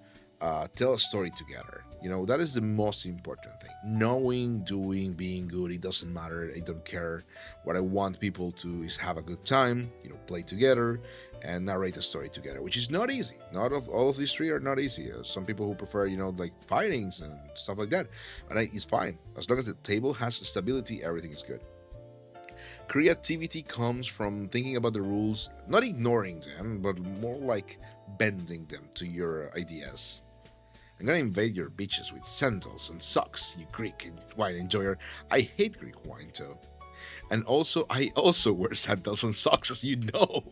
tell a story together. That is the most important thing. Knowing, doing, being good, it doesn't matter. I don't care. What I want people to is have a good time, play together and narrate a story together, which is not easy. Not all of these three are not easy. Some people who prefer, like fightings and stuff like that. And it's fine. As long as the table has stability, everything is good. Creativity comes from thinking about the rules, not ignoring them, but more like bending them to your ideas. I'm gonna invade your beaches with sandals and socks, you Greek wine enjoyer. I hate Greek wine too. And also, I also wear sandals and socks, as you know.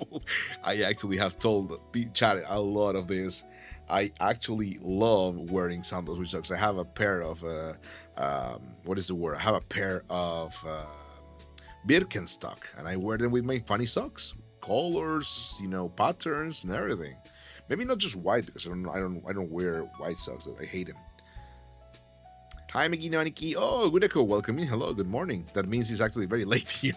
I actually have told chatted a lot of this. I actually love wearing sandals with socks. I have a pair of what is the word? I have a pair of Birkenstock, and I wear them with my funny socks, colors, patterns and everything. Maybe not just white, because I don't wear white socks. I hate them. Hi, Miki Noniki. Oh, good echo. Welcome in. Hello. Good morning. That means it's actually very late here.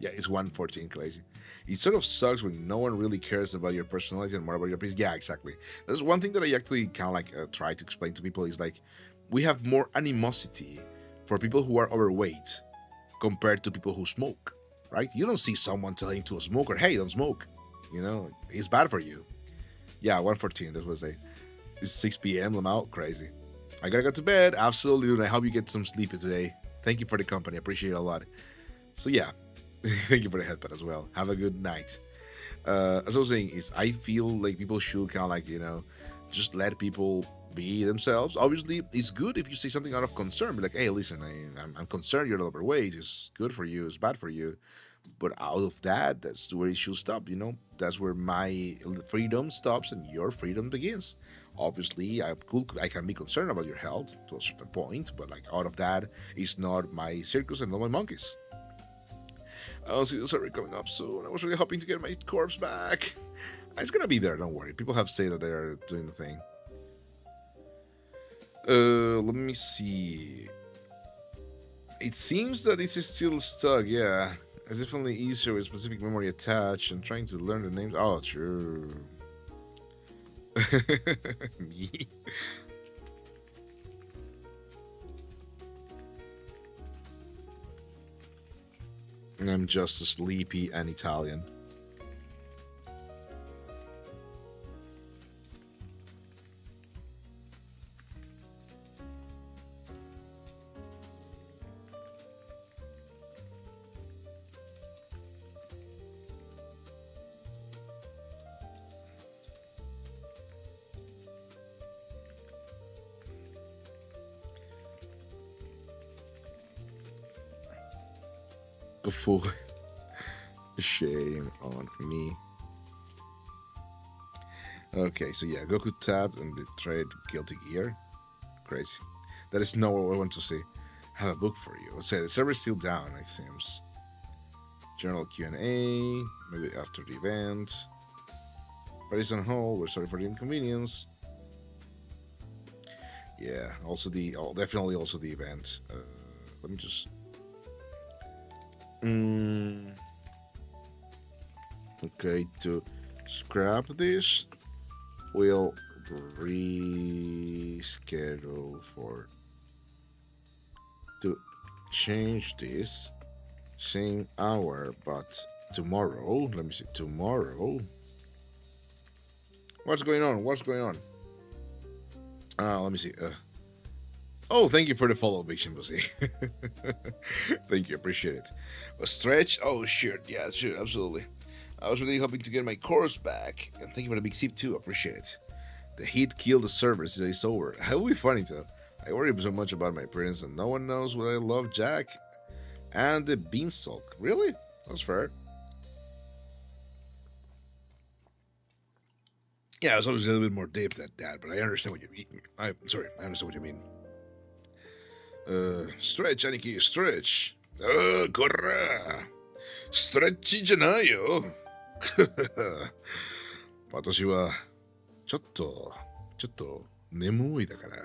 Yeah, it's 1:14. Crazy. It sort of sucks when no one really cares about your personality and more about your piece. Yeah, exactly. That's one thing that I actually kind of like try to explain to people is like we have more animosity for people who are overweight compared to people who smoke, right? You don't see someone telling to a smoker, "Hey, don't smoke." It's bad for you. Yeah, 1:14. That was it's 6 p.m. Lamau. Crazy. I gotta go to bed. Absolutely, dude. I hope you get some sleep today. Thank you for the company. I appreciate it a lot. So yeah, thank you for the headpad as well. Have a good night. As I was saying, is I feel like people should kind of like just let people be themselves. Obviously, it's good if you say something out of concern, be like, hey, listen, I'm concerned you're overweight. It's good for you. It's bad for you. But out of that, that's where it should stop. That's where my freedom stops and your freedom begins. Obviously, I can be concerned about your health to a certain point, but like out of that, it's not my circus and not my monkeys. I'll see the survey coming up soon. I was really hoping to get my corpse back. It's gonna be there, don't worry. People have said that they are doing the thing. Let me see. It seems that it is still stuck, yeah. It's definitely easier with specific memory attached and trying to learn the names. Oh, true. Me. I'm just sleepy and Italian. Full shame on me. Okay, so yeah, Goku tapped and betrayed Guilty Gear. Crazy. That is not what I want to see. I have a book for you. Let's say the server's still down, it seems. General Q&A, maybe after the event. Party's on hold. We're sorry for the inconvenience. Yeah, also definitely also the event. Let me just. Okay, to scrap this, we'll reschedule to change this same hour, but tomorrow. Let me see, tomorrow. What's going on? Let me see. Oh, thank you for the follow, Vision Pussy. Thank you, appreciate it. A stretch? Oh, sure. Yeah, sure, absolutely. I was really hoping to get my course back. And thank you for the big sip, too. Appreciate it. The heat killed the servers. It's over. That would be funny, too. I worry so much about my appearance, and no one knows what I love, Jack. And the beanstalk. Really? That's fair. Yeah, it's always a little bit more deep than that, but I understand what you mean. I understand what you mein. Stretch, Aniki, stretch. Corra. Stretch じゃないよ。私はちょっと眠いだから。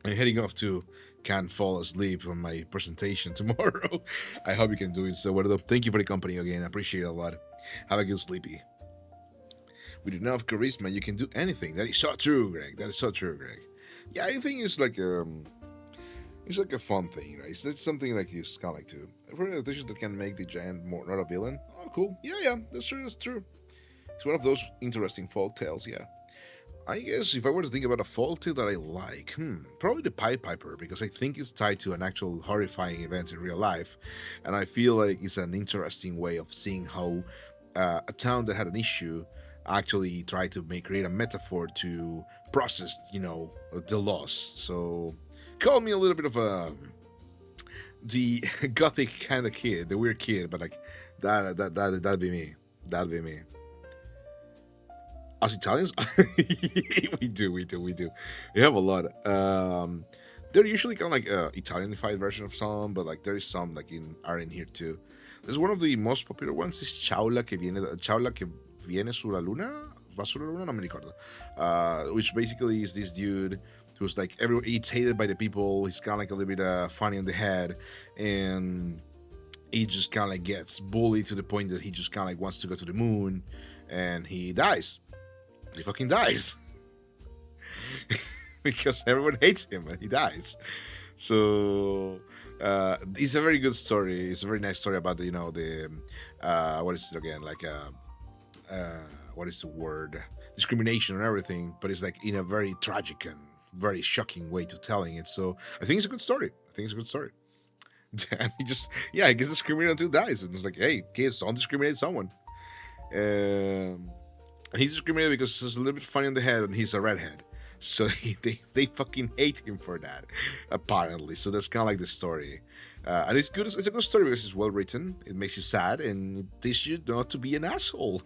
I'm heading off to can't fall asleep on my presentation tomorrow. I hope you can do it. So, thank you for the company again. I appreciate it a lot. Have a good sleepy. With enough charisma, you can do anything. That is so true, Greg. Yeah, I think it's like a fun thing, right? It's something like you kind of like to. For additions that can make the giant more not a villain. Oh, cool. Yeah, that's true. It's one of those interesting folk tales. Yeah. I guess if I were to think about a folk tale that I like, probably the Pied Piper, because I think it's tied to an actual horrifying event in real life, and I feel like it's an interesting way of seeing how a town that had an issue actually tried to create a metaphor to process, the loss. So, call me a little bit of the gothic kind of kid, the weird kid, but like that'd be me. Us Italians, we do. We have a lot. They're usually kind of like Italianified version of some, but like there is some like are in here too. There's one of the most popular ones is Chaula que viene su la luna, va su la luna, no me ricordo. Which basically is this dude who's like he's hated by the people. He's kind of like a little bit funny on the head, and he just kind of like gets bullied to the point that he just kind of like wants to go to the moon, and he dies. He fucking dies because everyone hates him and he dies. So it's a very good story. It's a very nice story about what is it again? Like what is the word? discrimination and everything, but it's like in a very tragic and very shocking way to telling it. So I think it's a good story. And he just, he gets discriminated until he dies. And it's like, hey, kids, don't discriminate someone. And he's discriminated because he's a little bit funny on the head and he's a redhead. So they fucking hate him for that, apparently. So that's kind of like the story. And it's good. It's a good story because it's well written. It makes you sad and it teaches you not to be an asshole.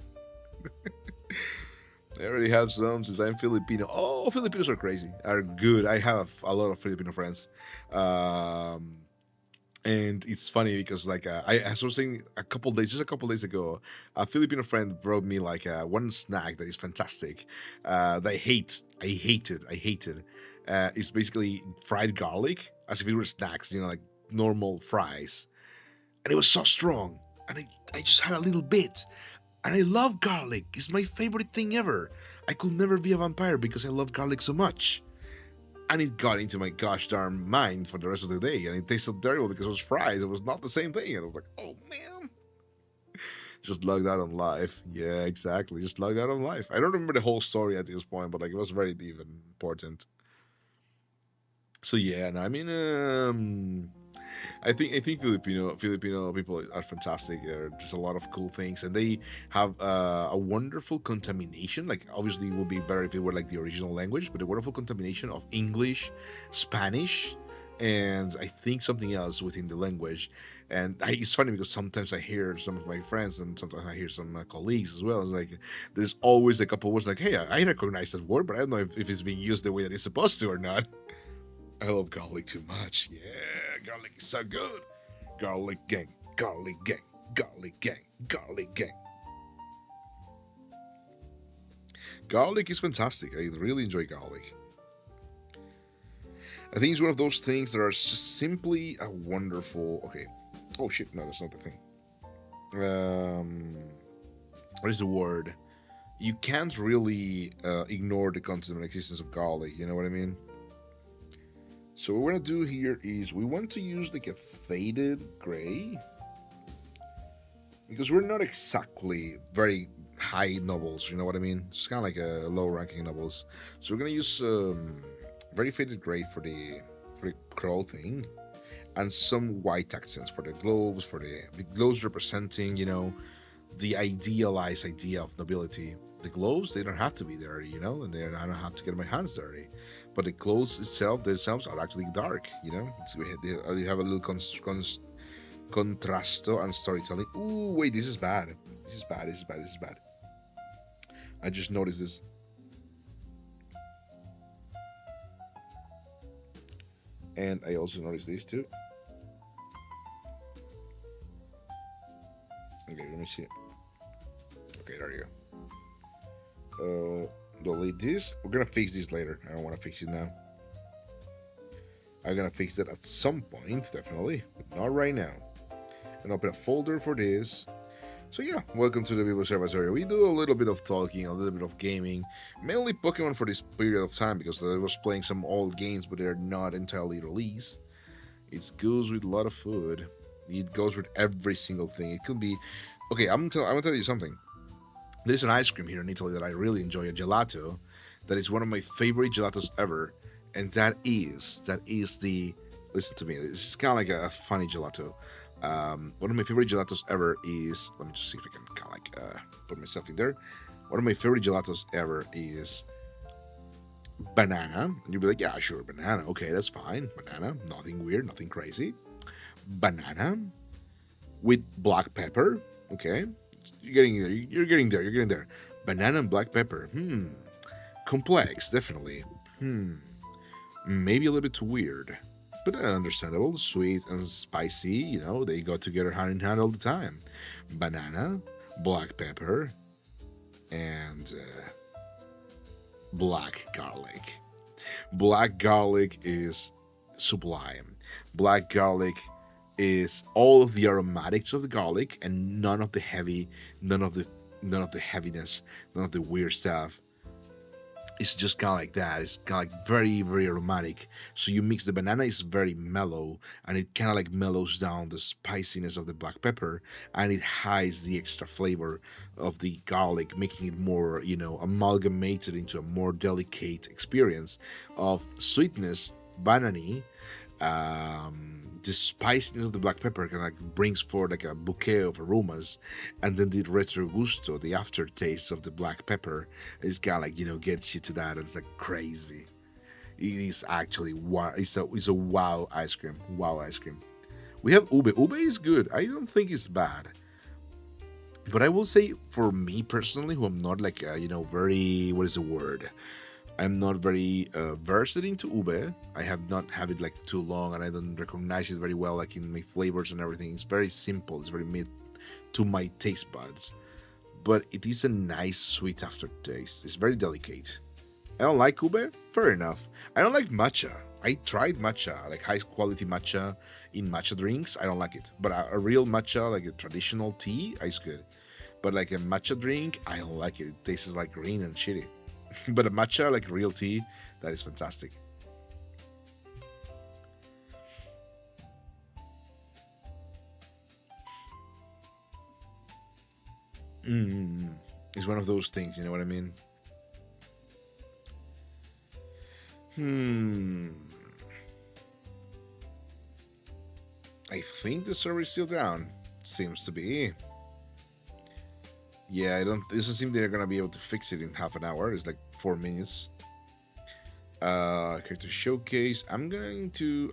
I already have some since I'm Filipino. Oh, Filipinos are crazy. Are good. I have a lot of Filipino friends. And it's funny because like I was saying a couple days ago, a Filipino friend brought me like one snack that is fantastic. That I hate it. It's basically fried garlic, as if it were snacks, like normal fries, and it was so strong. And I just had a little bit, and I love garlic. It's my favorite thing ever. I could never be a vampire because I love garlic so much. And it got into my gosh darn mind for the rest of the day. And it tasted terrible because it was fried. It was not the same thing. And I was like, oh man. Just logged out on life. Yeah, exactly. Just logged out on life. I don't remember the whole story at this point, but like it was very deep and important. So yeah, and I mean, I think Filipino people are fantastic. There's a lot of cool things, and they have a wonderful contamination. Like obviously, it would be better if it were like the original language, but a wonderful contamination of English, Spanish, and I think something else within the language. And it's funny because sometimes I hear some of my friends, and sometimes I hear some colleagues as well. It's like there's always a couple words like, "Hey, I recognize that word, but I don't know if it's being used the way that it's supposed to or not." I love garlic too much. Yeah, garlic is so good. Garlic gang, garlic gang, garlic gang, garlic gang. Garlic is fantastic. I really enjoy garlic. I think it's one of those things that are just simply a wonderful. Okay. Oh shit! No, that's not the thing. What is the word? You can't really ignore the concept and existence of garlic. You know what I mean? So what we're gonna do here is we want to use like a faded gray because we're not exactly very high nobles, you know what I mean? It's kind of like a low-ranking nobles. So we're gonna use very faded gray for the clothing and some white accents for the gloves, the gloves representing, the idealized idea of nobility. The gloves, they don't have to be dirty, and I don't have to get my hands dirty. But the clothes themselves are actually dark, So you have a little contrasto and storytelling. Ooh, wait, this is bad. This is bad. I just noticed this. And I also noticed this too. Okay, let me see. Okay, there you go. Delete this. We're gonna fix this later. I don't want to fix it now. I'm gonna fix that at some point, definitely, but not right now. And open a folder for this. So yeah, welcome to the Vivo Observatory. We do a little bit of talking, a little bit of gaming, mainly Pokemon for this period of time because I was playing some old games, but they're not entirely released. It goes with a lot of food. It goes with every single thing. It could be. Okay, I'm gonna tell you something. There's an ice cream here in Italy that I really enjoy, a gelato, that is one of my favorite gelatos ever, and that is the, listen to me, it's kind of like a funny gelato. One of my favorite gelatos ever is, let me just see if I can kind of like put myself in there. One of my favorite gelatos ever is banana. And you'll be like, yeah, sure, banana. Okay, that's fine. Banana, nothing weird, nothing crazy. Banana with black pepper. Okay. You're getting there. Banana and black pepper. Complex, definitely. Maybe a little bit too weird, but understandable. Sweet and spicy, they go together hand in hand all the time. Banana, black pepper, and black garlic. Black garlic is sublime. Black garlic is all of the aromatics of the garlic and none of the heaviness, none of the weird stuff. it's just kind of like that. It's kind of like very, very aromatic. So you mix the banana is very mellow, and it kind of like mellows down the spiciness of the black pepper, and it hides the extra flavor of the garlic, making it more, amalgamated into a more delicate experience of sweetness, banana, the spiciness of the black pepper kind of like brings forward like a bouquet of aromas, and then the retrogusto, the aftertaste of the black pepper, is kind of like gets you to that. And it's like crazy. It is actually wow. It's a wow ice cream. Wow ice cream. We have ube. Ube is good. I don't think it's bad. But I will say, for me personally, who I'm not like very, what is the word? I'm not very versed into ube. I have not had it like too long, and I don't recognize it very well, like in my flavors and everything. It's very simple. It's very mid to my taste buds, but it is a nice sweet aftertaste. It's very delicate. I don't like ube. Fair enough. I don't like matcha. I tried matcha, like high quality matcha in matcha drinks. I don't like it. But a real matcha, like a traditional tea, is good. But like a matcha drink, I don't like it. It tastes like green and shitty. But a matcha, like real tea, that is fantastic. It's one of those things, you know what I mean? I think the server is still down. Seems to be. Yeah, it doesn't seem they're gonna be able to fix it in half an hour. It's like 4 minutes. Character showcase. I'm going to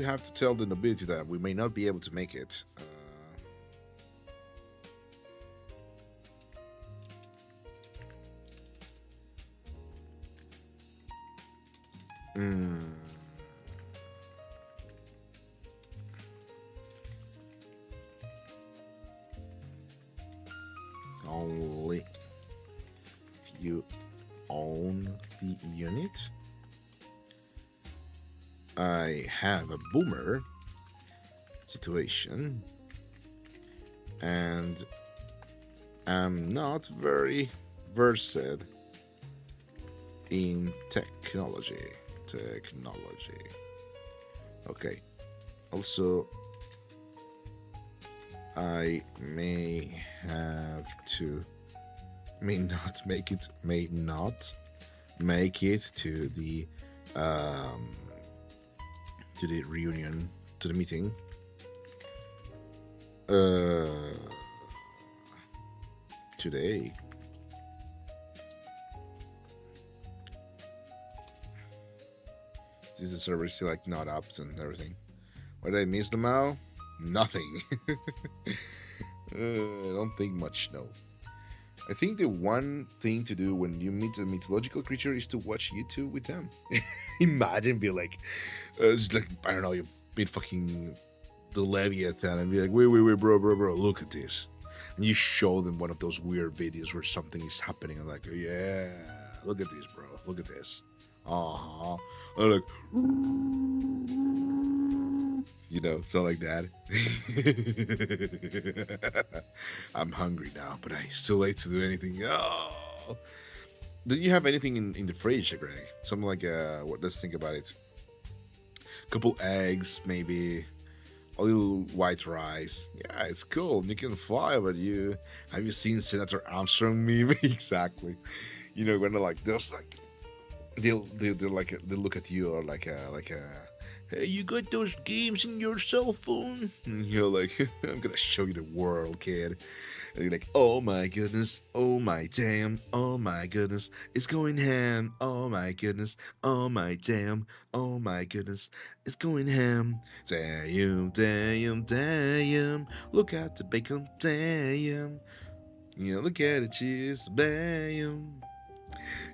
have to tell the nobility that we may not be able to make it. Only if you own the unit. I have a boomer situation, and I'm not very versed in technology. Okay. Also, I may not make it to the reunion, to the meeting. Today. Is the server still like not up and everything? What did I miss, Lamau? Nothing. I don't think much, no. I think the one thing to do when you meet a mythological creature is to watch YouTube with them. Imagine be like, it's like, I don't know, you beat fucking the Leviathan and be like, wait, bro, look at this. And you show them one of those weird videos where something is happening and like, yeah, look at this, bro, look at this. And like, something like that. I'm hungry now, but it's too late to do anything. Oh. Do you have anything in the fridge, Greg? Something like let's think about it. A couple eggs, maybe. A little white rice. Yeah, it's cool. You can fly, but have you seen Senator Armstrong meme? Exactly. When they're like, there's like, they'll look at you or like a. Hey, you got those games in your cell phone? And you're like, I'm gonna show you the world, kid. And you're like, oh my goodness, oh my damn, oh my goodness, it's going ham, oh my goodness, oh my damn, oh my goodness, it's going ham. Damn, look at the bacon, damn. Look at the cheese, bam.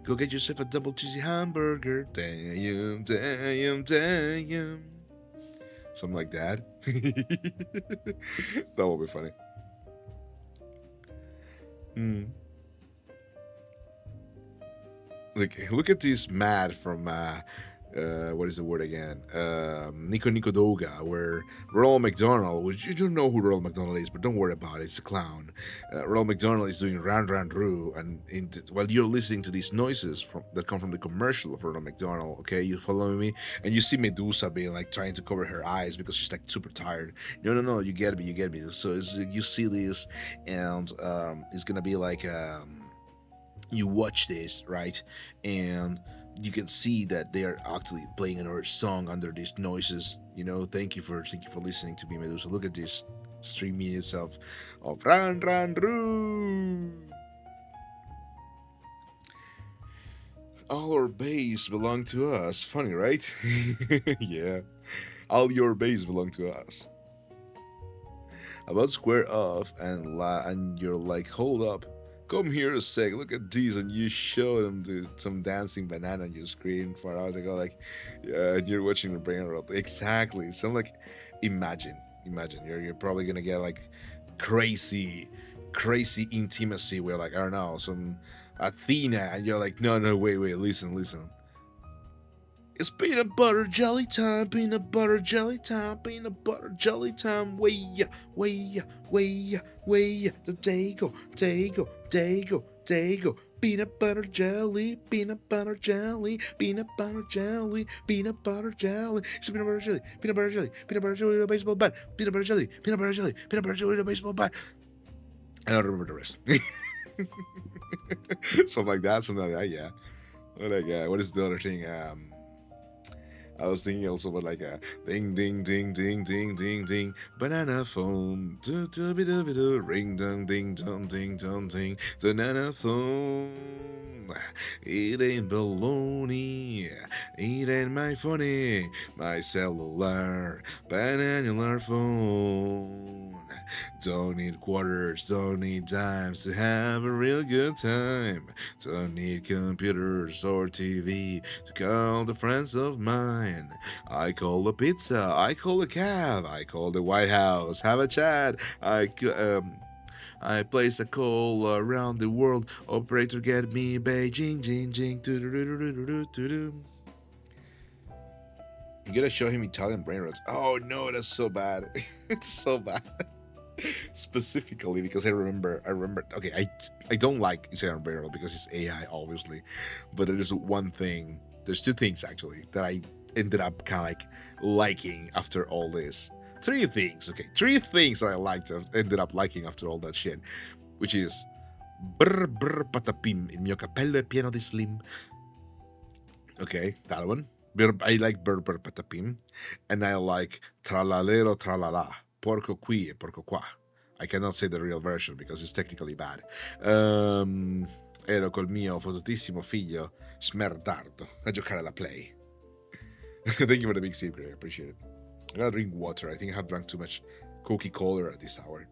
Go get yourself a double cheesy hamburger. Damn. Something like that. That will be funny. Look at this Matt from what is the word again? Nico Nico Doga, where Ronald McDonald, which you don't know who Ronald McDonald is, but don't worry about it, it's a clown. Ronald McDonald is doing Ran Ran Roo, and while you're listening to these noises that come from the commercial of Ronald McDonald, okay, you following me, and you see Medusa being like trying to cover her eyes because she's like super tired. No, you get me. So you see this, and it's gonna be like you watch this, right, and you can see that they are actually playing another song under these noises. Thank you for listening to me, Medusa. Look at this 3 minutes of Ran Ran Roo. All our base belong to us. Funny, right? Yeah, all your base belong to us. About square off, and you're like, hold up, come here a sec, look at these, and you show them some dancing banana on your screen for hours. They go like, yeah, and you're watching the brain roll. Exactly. So I'm like, imagine, you're probably gonna get like crazy intimacy where, like, I don't know, some Athena, and you're like, no, wait, listen. It's peanut butter jelly time, peanut butter jelly time, peanut butter jelly time. Way ya, the day go. Peanut butter jelly, peanut butter jelly, peanut butter jelly, peanut butter jelly. It's peanut butter jelly with a baseball bat. Peanut butter jelly with a baseball bat. I don't remember the rest. Something like that, yeah. What is the other thing? I was thinking also about like a ding, banana phone, ring, ding, banana phone. It ain't baloney, it ain't my phony, my cellular, banana phone. Don't need quarters, don't need dimes to have a real good time. Don't need computers or TV to call the friends of mine. I call a pizza, I call a cab, I call the White House, have a chat. I place a call around the world. Operator, get me Beijing, jing, jing, do. You gotta show him Italian brain rots. Oh no, that's so bad. It's so bad. Specifically because I remember. Okay, I don't like Italian brain rot because it's AI, obviously, but there's one thing. There's two things actually that I ended up kind of like liking after all this. Three things that I liked, ended up liking after all that shit, which is brr brr patapim, il mio capello è pieno di slim. Okay, that one. I like brr brr patapim, and I like tralalero tralala, porco qui e porco qua. I cannot say the real version because it's technically bad. Ero col mio fottutissimo figlio smerdardo a giocare alla Play. Thank you for the big save, Greg. I appreciate it. I gotta drink water. I think I have drank too much Coca-Cola at this hour.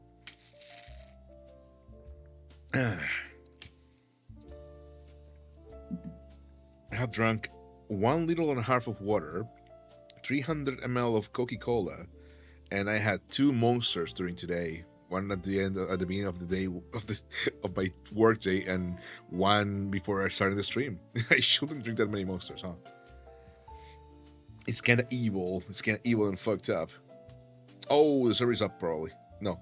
I have drunk 1.5 liters of water, 300 ml of Coca-Cola, and I had 2 monsters during today. One at the beginning of the day of my work day, and one before I started the stream. I shouldn't drink that many monsters, huh? It's kind of evil. It's kind of evil and fucked up. Oh, the server's up probably. No,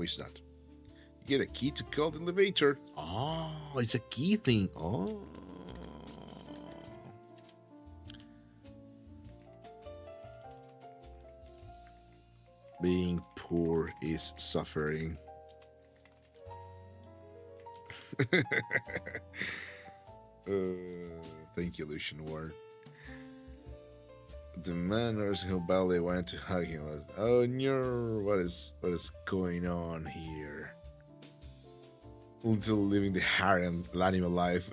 it's not. You get a key to call the elevator. Oh, it's a key thing. Oh. Being poor is suffering. Thank you, Lucian Ward. The manners who badly wanted to hug him was, oh no, what is going on here? Until living the harem animal life.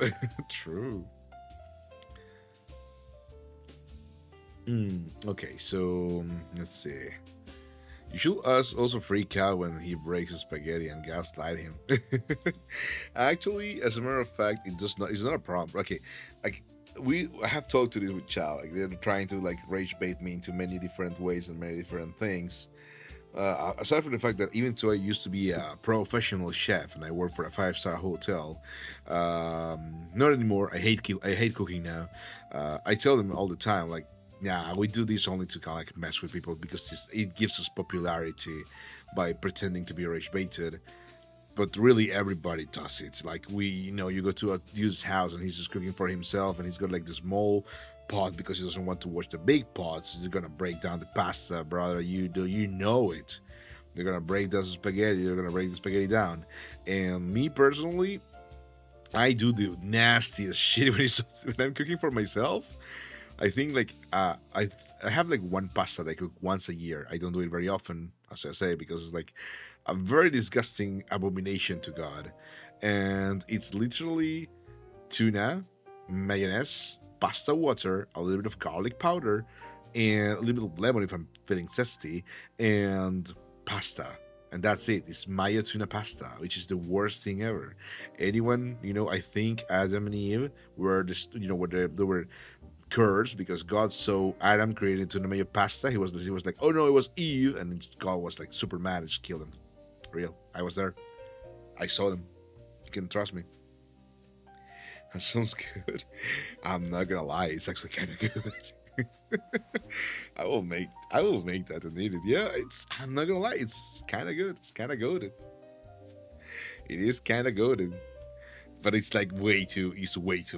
True. Okay, so let's see. You should also freak out when he breaks his spaghetti and gaslight him. Actually, as a matter of fact, it's not a problem. Okay, I have talked to this with Chow. Like, they're trying to like rage bait me into many different ways and many different things. Aside from the fact that even though I used to be a professional chef and I work for a 5-star hotel, not anymore. I hate cooking now. I tell them all the time, like, yeah, we do this only to kind of like mess with people because it gives us popularity by pretending to be rage baited. But really, everybody does it. Like you go to a dude's house and he's just cooking for himself, and he's got like the small pot because he doesn't want to wash the big pots. He's gonna break down the pasta, brother. You know it. They're gonna break the spaghetti. They're gonna break the spaghetti down. And me personally, I do the nastiest shit when I'm cooking for myself. I think like I have like one pasta that I cook once a year. I don't do it very often, as I say, because it's like a very disgusting abomination to God, and it's literally tuna, mayonnaise, pasta water, a little bit of garlic powder, and a little bit of lemon if I'm feeling zesty, and pasta. And that's it. It's mayo tuna pasta, which is the worst thing ever. Anyone, I think Adam and Eve were just, they were cursed because God saw Adam created tuna mayo pasta. He was like, oh no, it was Eve, and God was like super mad and just killed him. Real. I was there. I saw them. You can trust me. That sounds good. I'm not gonna lie, it's actually kind of good. I will make that and eat it. Yeah, I'm not gonna lie, it's kind of good. It's kind of goated. It is kind of goated, but it's like way too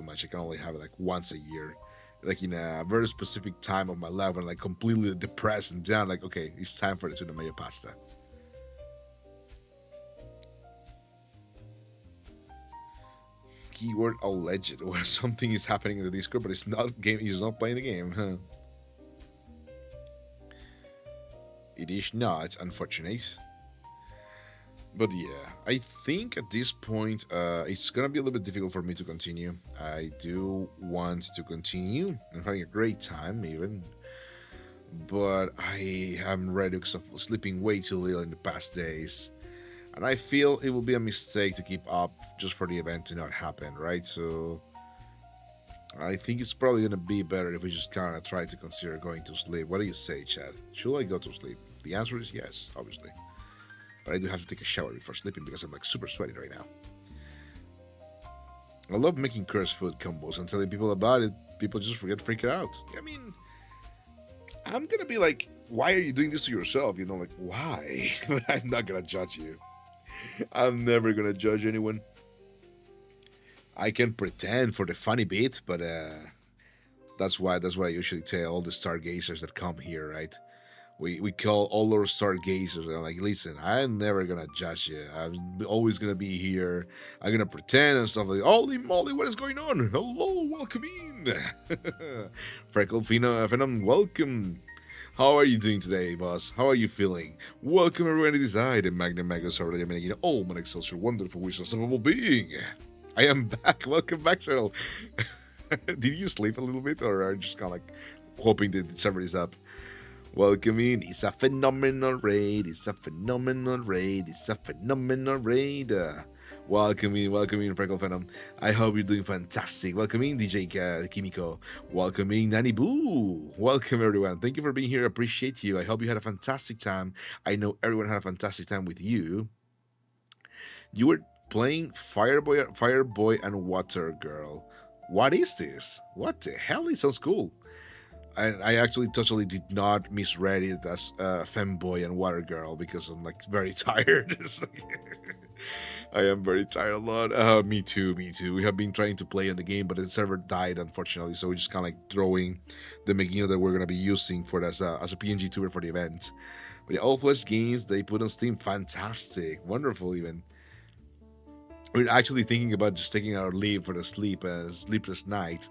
much. I can only have it like once a year, like in a very specific time of my life when I'm like completely depressed and down. Like, okay, it's time for the tuna mayo pasta. Keyword alleged, where something is happening in the Discord, but it's not game. He's not playing the game, huh? It is not, unfortunate. But yeah, I think at this point, it's gonna be a little bit difficult for me to continue. I do want to continue. I'm having a great time, even. But I am ready because of sleeping way too little in the past days. And I feel it will be a mistake to keep up just for the event to not happen, right? So I think it's probably gonna be better if we just kind of try to consider going to sleep. What do you say, Chad? Should I go to sleep? The answer is yes, obviously. But I do have to take a shower before sleeping because I'm like super sweaty right now. I love making cursed food combos and telling people about it. People just freak out. I mean, I'm gonna be like, why are you doing this to yourself? Like, why? But I'm not gonna judge you. I'm never gonna judge anyone. I can pretend for the funny bit, but that's what I usually tell all the stargazers that come here, right? We call all our stargazers and I'm like, listen, I'm never gonna judge you. I'm always gonna be here. I'm gonna pretend and stuff like, holy moly, what is going on? Hello, welcome in. Freckle Phenom, welcome. How are you doing today, boss? How are you feeling? Welcome everyone to this the Magnum Magosaur, the American, oh, my Excelsior, wonderful, wish, unstoppable being. I am back. Welcome back, Cyril. Did you sleep a little bit, or are you just kind of like hoping that the server is up? Welcome in. It's a phenomenal raid. It's a phenomenal raid. It's a phenomenal raid. Welcome in, Freckle Phenom. I hope you're doing fantastic. Welcome in, DJ Kimiko. Welcome in, Nanny Boo. Welcome, everyone. Thank you for being here. I appreciate you. I hope you had a fantastic time. I know everyone had a fantastic time with you. You were playing Fireboy and Water Girl. What is this? What the hell? It sounds cool. And I actually totally did not misread it as Femboy and Water Girl because I'm like very tired. I am very tired a lot. Me too. We have been trying to play on the game, but the server died, unfortunately. So we're just kind of like throwing the Megino that we're going to be using for as a PNG tuber for the event. But yeah, All Flesh games, they put on Steam. Fantastic. Wonderful, even. We're actually thinking about just taking our leave for the sleepless night.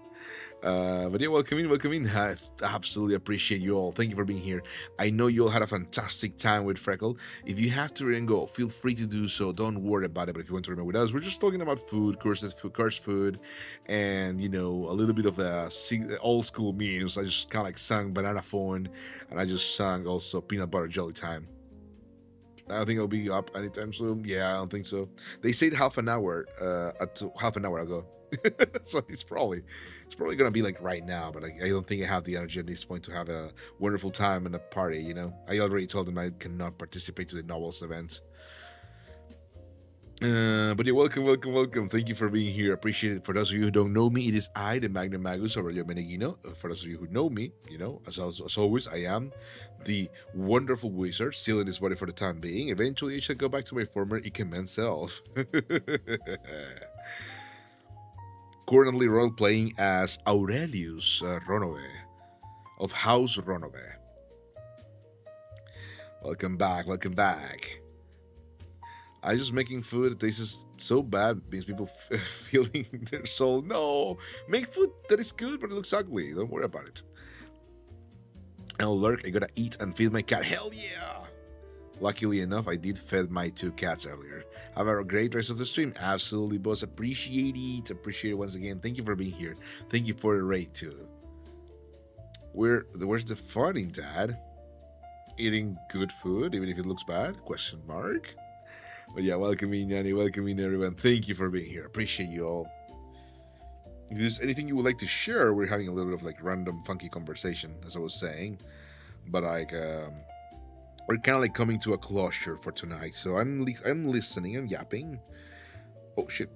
But yeah, welcome in. I absolutely appreciate you all. Thank you for being here. I know you all had a fantastic time with Freckle. If you have to and go, feel free to do so. Don't worry about it. But if you want to remain with us, we're just talking about food, cursed food, and a little bit of the old school memes. I just kind of like sung Banana Phone, and I just sung also Peanut Butter Jelly Time. I think it'll be up anytime soon. Yeah, I don't think so. They said half an hour ago. So it's probably It's probably gonna be like right now, but I don't think I have the energy at this point to have a wonderful time in a party. You know, I already told them I cannot participate to the novels event. But yeah, welcome. Thank you for being here. Appreciate it. For those of you who don't know me, it is I, the Magnum Magus Aurelio Meneghino. For those of you who know me, you know, as always, I am the wonderful wizard, still in this body for the time being. Eventually, I shall go back to my former Ikemen self. Currently role-playing as Aurelius Ronove of House Ronove. Welcome back. I just making food that tastes so bad means people feeling their soul. No, make food that is good but it looks ugly. Don't worry about it. I'll lurk. I gotta eat and feed my cat. Hell yeah! Luckily enough, I did feed my 2 cats earlier. Have a great rest of the stream. Absolutely, boss. Appreciate it once again. Thank you for being here. Thank you for the raid too. Where's the fun in that? Eating good food, even if it looks bad? Question mark. But yeah, welcome in, Yanni. Welcome in, everyone. Thank you for being here. Appreciate you all. If there's anything you would like to share, we're having a little bit of like random, funky conversation, as I was saying. But like, we're kind of like coming to a closure for tonight. So I'm listening. I'm yapping. Oh shit.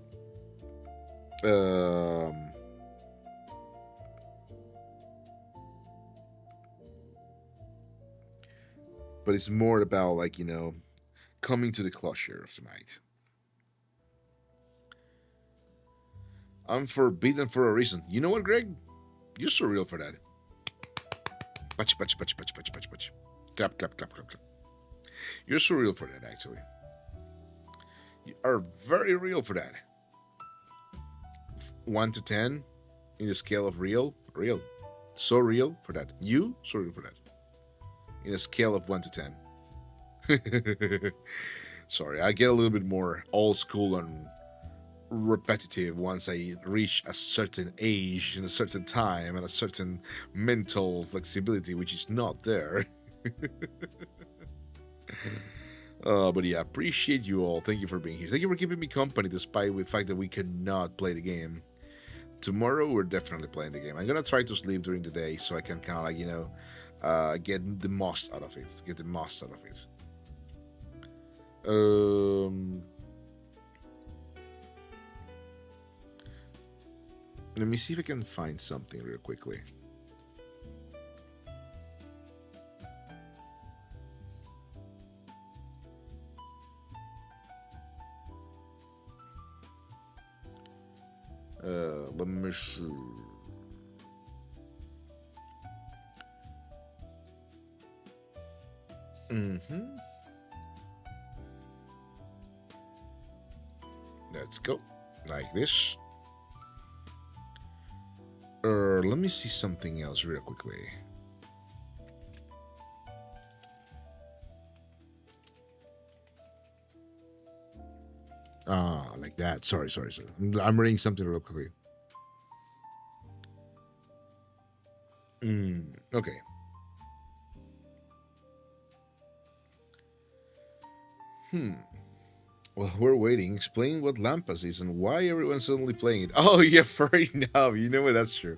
But it's more about like, you know, coming to the closure of tonight. I'm forbidden for a reason. You know what, Greg? You're so real for that. Patch. Clap. You're so real for that, actually. You are very real for that. 1 to 10 in the scale of real. So real for that. You, so real for that. In a scale of 1 to 10. Sorry, I get a little bit more old school and repetitive once I reach a certain age and a certain time and a certain mental flexibility, which is not there. But yeah, appreciate you all. Thank you for being here. Thank you for keeping me company despite the fact that we cannot play the game. Tomorrow we're definitely playing the game. I'm gonna try to sleep during the day so I can kind of like, you know, get the most out of it. Let me see if I can find something real quickly. Let me see. Let's go. Like this. Let me see something else real quickly. Like that. Sorry. I'm reading something real quickly. Okay. Well, we're waiting. Explain what Lampas is and why everyone's suddenly playing it. Oh, yeah, fair enough. You know what? That's true.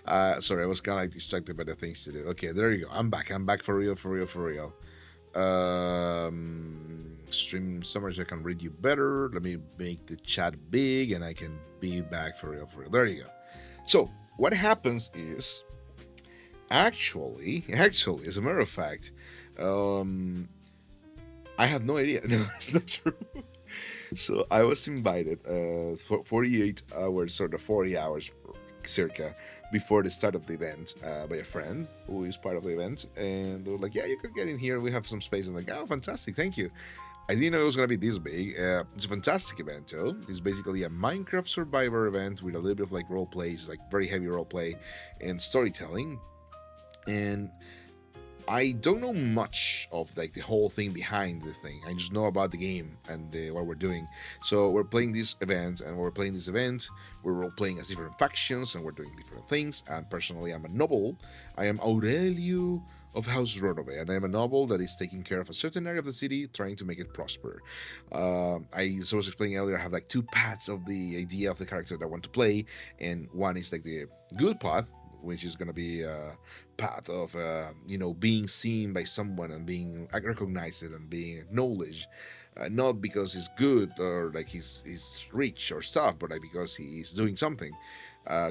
Sorry, I was kind of like distracted by the things to do. Okay, there you go. I'm back for real. Stream summary so I can read you better. Let me make the chat big and I can be back for real. There you go. So, what happens is, actually, as a matter of fact, I have no idea. No, it's not true. So I was invited for 48 hours, or 40 hours circa, before the start of the event by a friend who is part of the event. And they were like, yeah, you can get in here. We have some space. I'm like, oh, fantastic. Thank you. I didn't know it was going to be this big. It's a fantastic event, though. It's basically a Minecraft Survivor event with a little bit of like role plays, like very heavy role play and storytelling. And I don't know much of like the whole thing behind the thing. I just know about the game and what we're doing. So we're playing this event, we're role playing as different factions and we're doing different things. And personally, I'm a noble. I am Aurelio of House Ronove, and I'm a noble that is taking care of a certain area of the city, trying to make it prosper. I so was explaining earlier, I have like two paths of the idea of the character that I want to play, and one is like the good path, which is going to be a path of being seen by someone and being recognized and being acknowledged, not because he's good or like he's rich or stuff, but like because he's doing something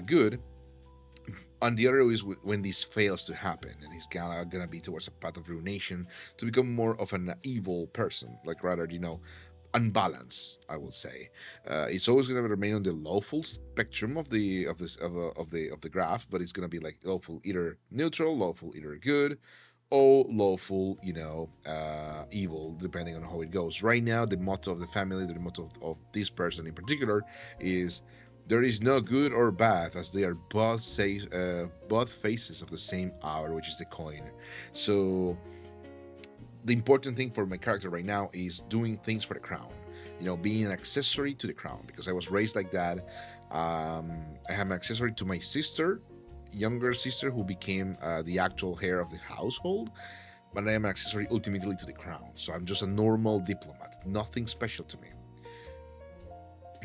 good. And the other is when this fails to happen, and he's gonna be towards a path of ruination to become more of an evil person, like rather unbalanced, I would say. It's always going to remain on the lawful spectrum of the graph, but it's going to be like lawful either neutral, lawful either good, or lawful, evil, depending on how it goes. Right now, the motto of the family, the motto of this person in particular, is there is no good or bad, as they are both faces of the same hour, which is the coin. So the important thing for my character right now is doing things for the crown, being an accessory to the crown, because I was raised like that. I am an accessory to my younger sister, who became the actual heir of the household, but I am an accessory ultimately to the crown. So I'm just a normal diplomat, nothing special to me.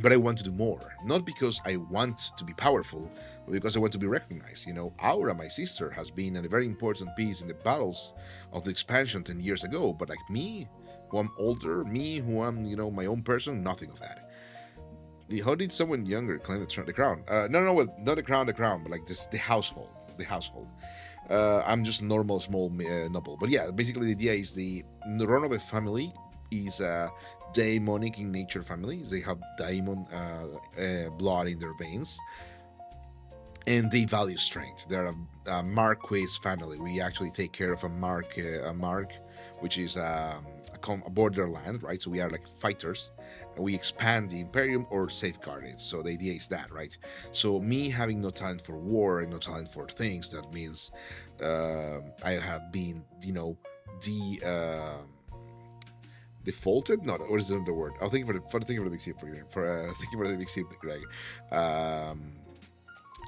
But I want to do more, not because I want to be powerful, but because I want to be recognized. Aura, my sister, has been a very important piece in the battles of the expansion 10 years ago, but like me, who I'm older, me, who I'm, my own person, nothing of that. How did someone younger claim the crown? No, well, not the crown, but like the household. I'm just a normal, small noble. But yeah, basically the idea is the Ronove family is daemonic in nature families. They have daemon blood in their veins, and they value strength. They're a Marquis family. We actually take care of a mark, which is a borderland, right? So we are like fighters, and we expand the Imperium or safeguard it. So the idea is that, right? So me having no talent for war and no talent for things, that means I have been, defaulted. No, what is the word? I'll think for the thing for the big C for thinking for the big C, Greg.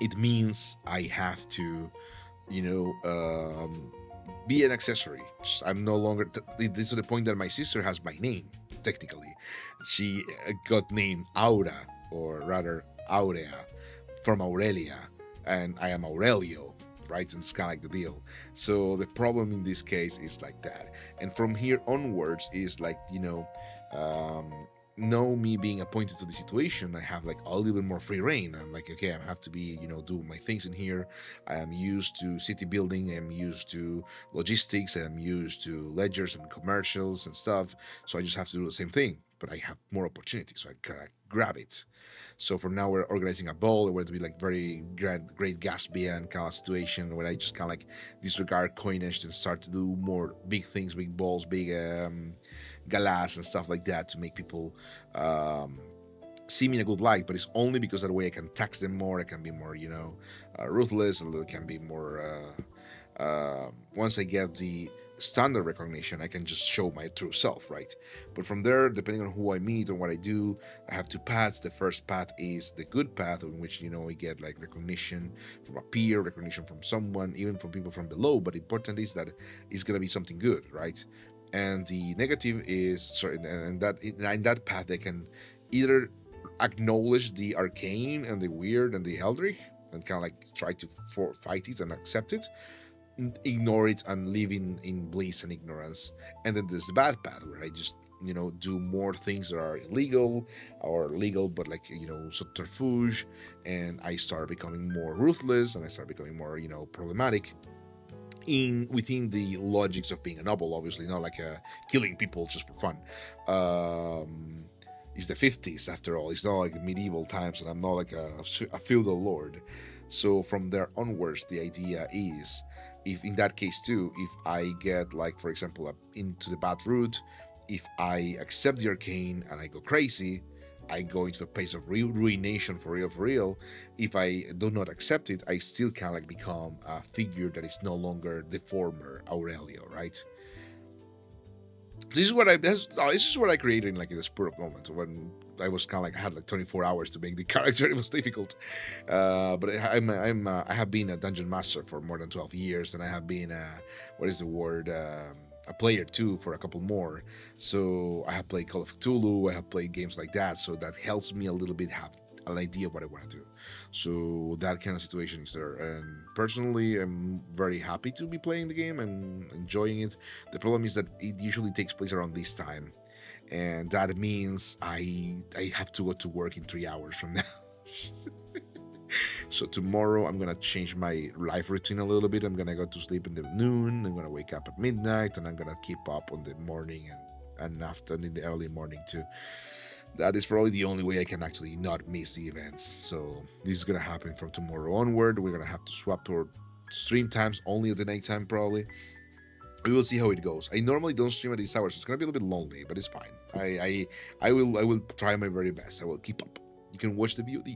It means I have to, be an accessory. I'm no longer. This is the point that my sister has my name. Technically, she got named Aura, or rather Aurea, from Aurelia, and I am Aurelio, right? And it's kind of like the deal. So the problem in this case is like that, and from here onwards is like me being appointed to the situation, I have like a little bit more free reign. I'm like, okay, I have to be, do my things in here. I am used to city building, I'm used to logistics, I'm used to ledgers and commercials and stuff. So I just have to do the same thing, but I have more opportunity, so I kind of grab it. So for now, we're organizing a ball. We're to be like very great Gatsby kind of situation where I just kind of like disregard coinage and start to do more big things, big balls, big galas and stuff like that to make people see me in a good light. But it's only because that way I can tax them more. I can be more, ruthless. I can be more. Once I get the standard recognition, I can just show my true self, right? But from there, depending on who I meet and what I do, I have two paths. The first path is the good path, in which we get like recognition from a peer, recognition from someone, even from people from below. But important is that it's gonna be something good, right? And the negative is in that path they can either acknowledge the arcane and the weird and the Eldritch and kind of like try to fight it and accept it, ignore it and live in bliss and ignorance. And then there's the bad path where I just do more things that are illegal or legal, but like subterfuge, and I start becoming more ruthless and I start becoming more problematic within the logics of being a noble. Obviously not like killing people just for fun. It's the 50s after all. It's not like medieval times, and I'm not like a feudal lord. So from there onwards, the idea is, if in that case too, if I get like, for example, into the bad route, if I accept the arcane and I go crazy, I go into a place of ruination for real. If I do not accept it, I still kind of like become a figure that is no longer the former Aurelio, right? this is what I created like in a spur of moment when I was kind of like I had like 24 hours to make the character. It was difficult, but I have been a dungeon master for more than 12 years, and I have been what is the word a player too for a couple more. So I have played Call of Cthulhu. I have played games like that, so that helps me a little bit have an idea of what I want to do. So that kind of situation is there, and personally, I'm very happy to be playing the game and enjoying it. The problem is that it usually takes place around this time, and that means I have to go to work in 3 hours from now. So tomorrow I'm gonna change my life routine a little bit. I'm gonna go to sleep in the noon. I'm gonna wake up at midnight, and I'm gonna keep up on the morning and after in the early morning too. That is probably the only way I can actually not miss the events. So this is gonna happen from tomorrow onward. We're gonna have to swap our stream times only at the night time probably. We will see how it goes. I normally don't stream at these hours. So it's gonna be a little bit lonely, but it's fine. I will try my very best. I will keep up. You can watch the VOD.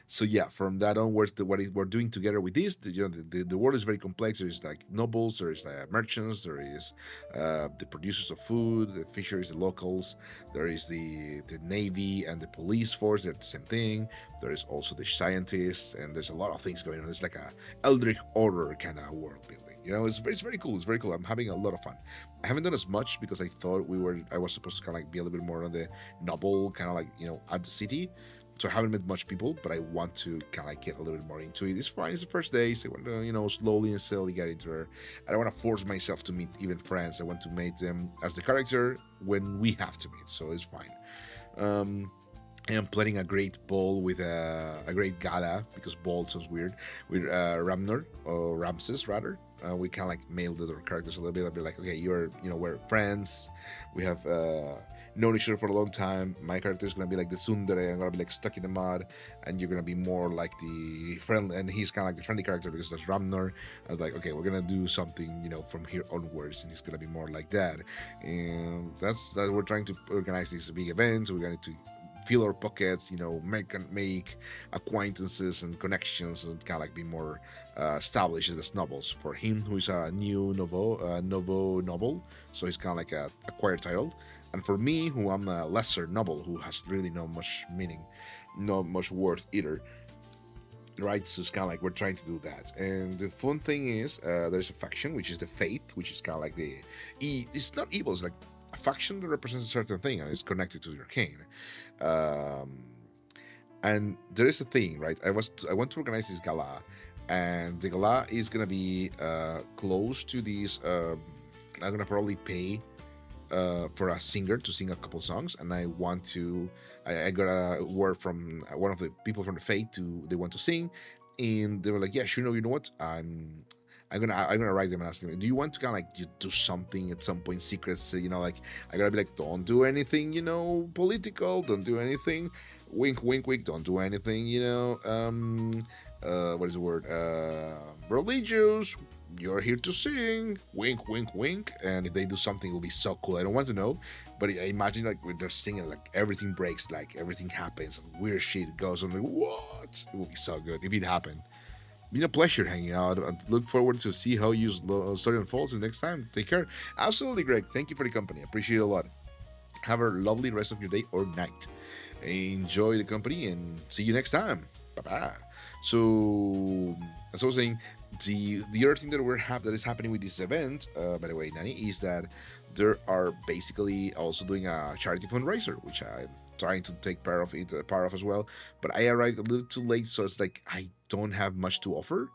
So yeah, from that onwards, we're doing together with this, the world is very complex. There's like nobles, there's merchants, there is the producers of food, the fisheries, the locals. There is the navy and the police force. They're the same thing. There is also the scientists, and there's a lot of things going on. It's like a Eldritch Order kind of world building. It's very cool. It's very cool. I'm having a lot of fun. I haven't done as much because I thought I was supposed to kind of like be a little bit more on the noble, kind of like, at the city. So I haven't met much people, but I want to kind of like get a little bit more into it. It's fine. It's the first day, so I want to, slowly and steadily get into it. I don't want to force myself to meet even friends. I want to meet them as the character when we have to meet, so it's fine. I am planning a great ball with a great gala, because ball sounds weird, with Ramnor, or Ramses rather. We kind of like mailed our characters a little bit. I'll be like, okay, we're friends. We have known each other for a long time. My character is gonna be like the tsundere. I'm gonna be like stuck in the mud, and you're gonna be more like the friendly. And he's kind of like the friendly character because that's Ramnor. I was like, okay, we're gonna do something, from here onwards, and he's gonna be more like that. And that's that. We're trying to organize these big events. We're going to fill our pockets, make acquaintances and connections, and kind of like be more established as nobles. For him, who is a new novo noble, so he's kind of like a acquired title. And for me, who I'm a lesser noble, who has really not much meaning, not much worth either. Right, so it's kind of like we're trying to do that. And the fun thing is, there's a faction, which is the Faith, which is kind of like it's not evil, it's like a faction that represents a certain thing and is connected to the arcane. And there is a thing, right? I want to organize this gala, and the gala is gonna be close to these. I'm gonna probably pay for a singer to sing a couple songs, and I want to. I got a word from one of the people from the Faith they want to sing, and they were like, "Yeah, sure, you know what? I'm gonna write them and ask them, do you want to kind of like you do something at some point secret? So, like I gotta be like, don't do anything, political, don't do anything, wink, wink, wink, don't do anything, what is the word? Religious. You're here to sing, wink, wink, wink. And if they do something, it will be so cool. I don't want to know, but I imagine like when they're singing, like everything breaks, like everything happens, and weird shit goes on. Like, what? It will be so good if it happened. Been a pleasure hanging out. I look forward to see how your story unfolds the next time. Take care. Absolutely, Greg. Thank you for the company. I appreciate it a lot. Have a lovely rest of your day or night. Enjoy the company and see you next time. Bye-bye. So, as I was saying, the other thing that is happening with this event, by the way, Nani, is that there are basically also doing a charity fundraiser, which I'm trying to take part of as well. But I arrived a little too late, so it's like I don't have much to offer.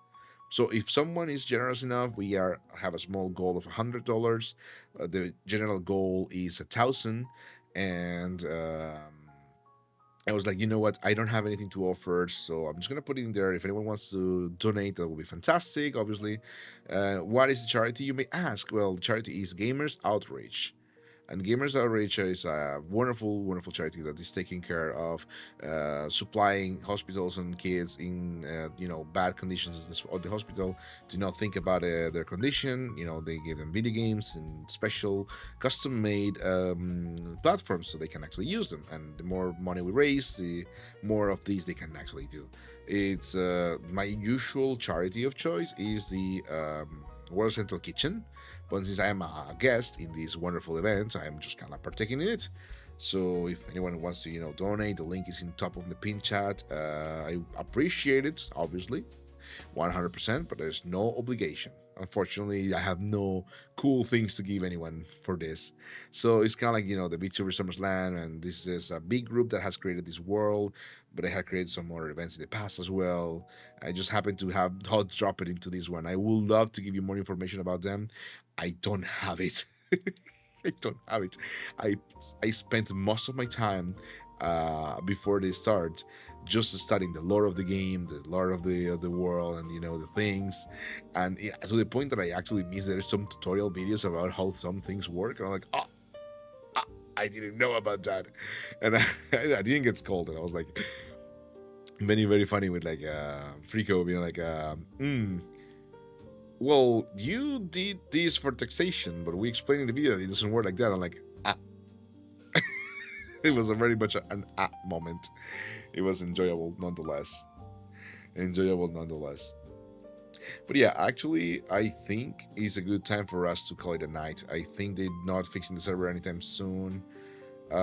So if someone is generous enough, we have a small goal of $100. The general goal is 1,000, and I was like, you know what? I don't have anything to offer, so I'm just gonna put it in there. If anyone wants to donate, that will be fantastic. Obviously, what is the charity, you may ask? Well, the charity is Gamers Outreach. And Gamers Outreach is a wonderful, wonderful charity that is taking care of supplying hospitals and kids in bad conditions at the hospital to not think about their condition. They give them video games and special custom-made platforms so they can actually use them. And the more money we raise, the more of these they can actually do. It's my usual charity of choice is the World Central Kitchen. But since I am a guest in this wonderful event, I am just kind of partaking in it. So if anyone wants to, donate, the link is in top of the pin chat. I appreciate it, obviously, 100%, but there's no obligation. Unfortunately, I have no cool things to give anyone for this. So it's kind of like, the VTuber SummerSlam, and this is a big group that has created this world, but they have created some more events in the past as well. I just happen to have hot drop it into this one. I would love to give you more information about them. I don't have it. I don't have it. I spent most of my time before they start just studying the lore of the game, the lore of the world, and the things, and to the point that I actually missed there's some tutorial videos about how some things work, and I'm like, I didn't know about that, and I didn't get scolded. I was like, very very funny with like Frico being like, well, you did this for taxation, but we explained in the video that it doesn't work like that. I'm like, it was a very much an moment. It was enjoyable nonetheless. But yeah, actually, I think it's a good time for us to call it a night. I think they're not fixing the server anytime soon. They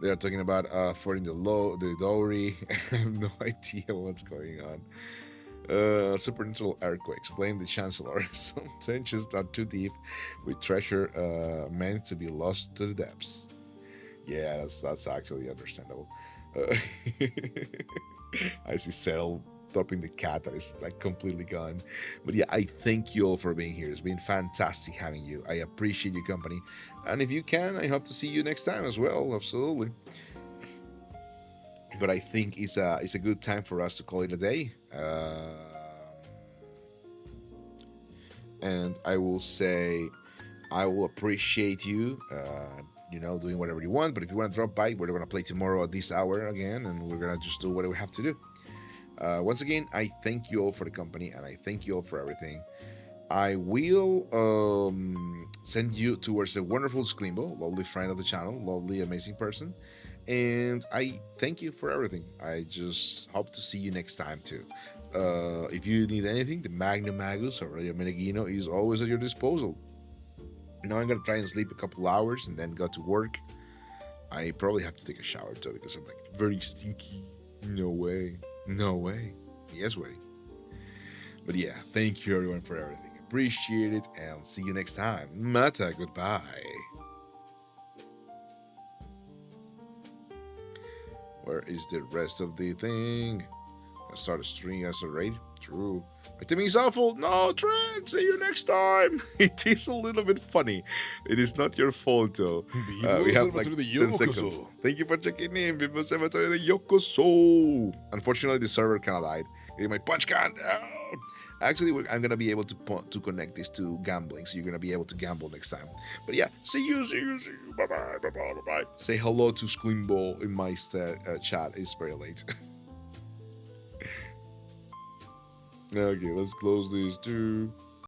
are talking about forwarding the dowry. I have no idea what's going on. Supernatural earthquakes. Blame the Chancellor. Some trenches are too deep, with treasure meant to be lost to the depths. Yeah, that's actually understandable. I see Cell dropping the cat that is like completely gone. But yeah, I thank you all for being here. It's been fantastic having you. I appreciate your company. And if you can, I hope to see you next time as well. Absolutely. But I think it's a good time for us to call it a day. And I will say, I will appreciate you, doing whatever you want. But if you want to drop by, we're going to play tomorrow at this hour again, and we're going to just do what we have to do. Once again, I thank you all for the company, and I thank you all for everything. I will send you towards the wonderful Sklimbo, lovely friend of the channel, lovely, amazing person. And I thank you for everything. I just hope to see you next time too. If you need anything, the Magnum Magus or Aurelio Menegino is always at your disposal. Now I'm gonna try and sleep a couple hours and then go to work. I probably have to take a shower too because I'm like very stinky. No way. Yes way. But yeah, thank you everyone for everything. Appreciate it and see you next time. Mata, goodbye. Where is the rest of the thing? I start a string as a raid. True. My timing is awful. No, Trent. See you next time. It is a little bit funny. It is not your fault, though. We have like 10 seconds. Thank you for checking in. Viva Observatory de Yokoso. Unfortunately, the server kind of died. My punch can. Actually, I'm gonna be able to connect this to gambling, so you're gonna be able to gamble next time. But yeah, see you. Bye. Say hello to Sklimbo in my chat. It's very late. Okay, let's close these two.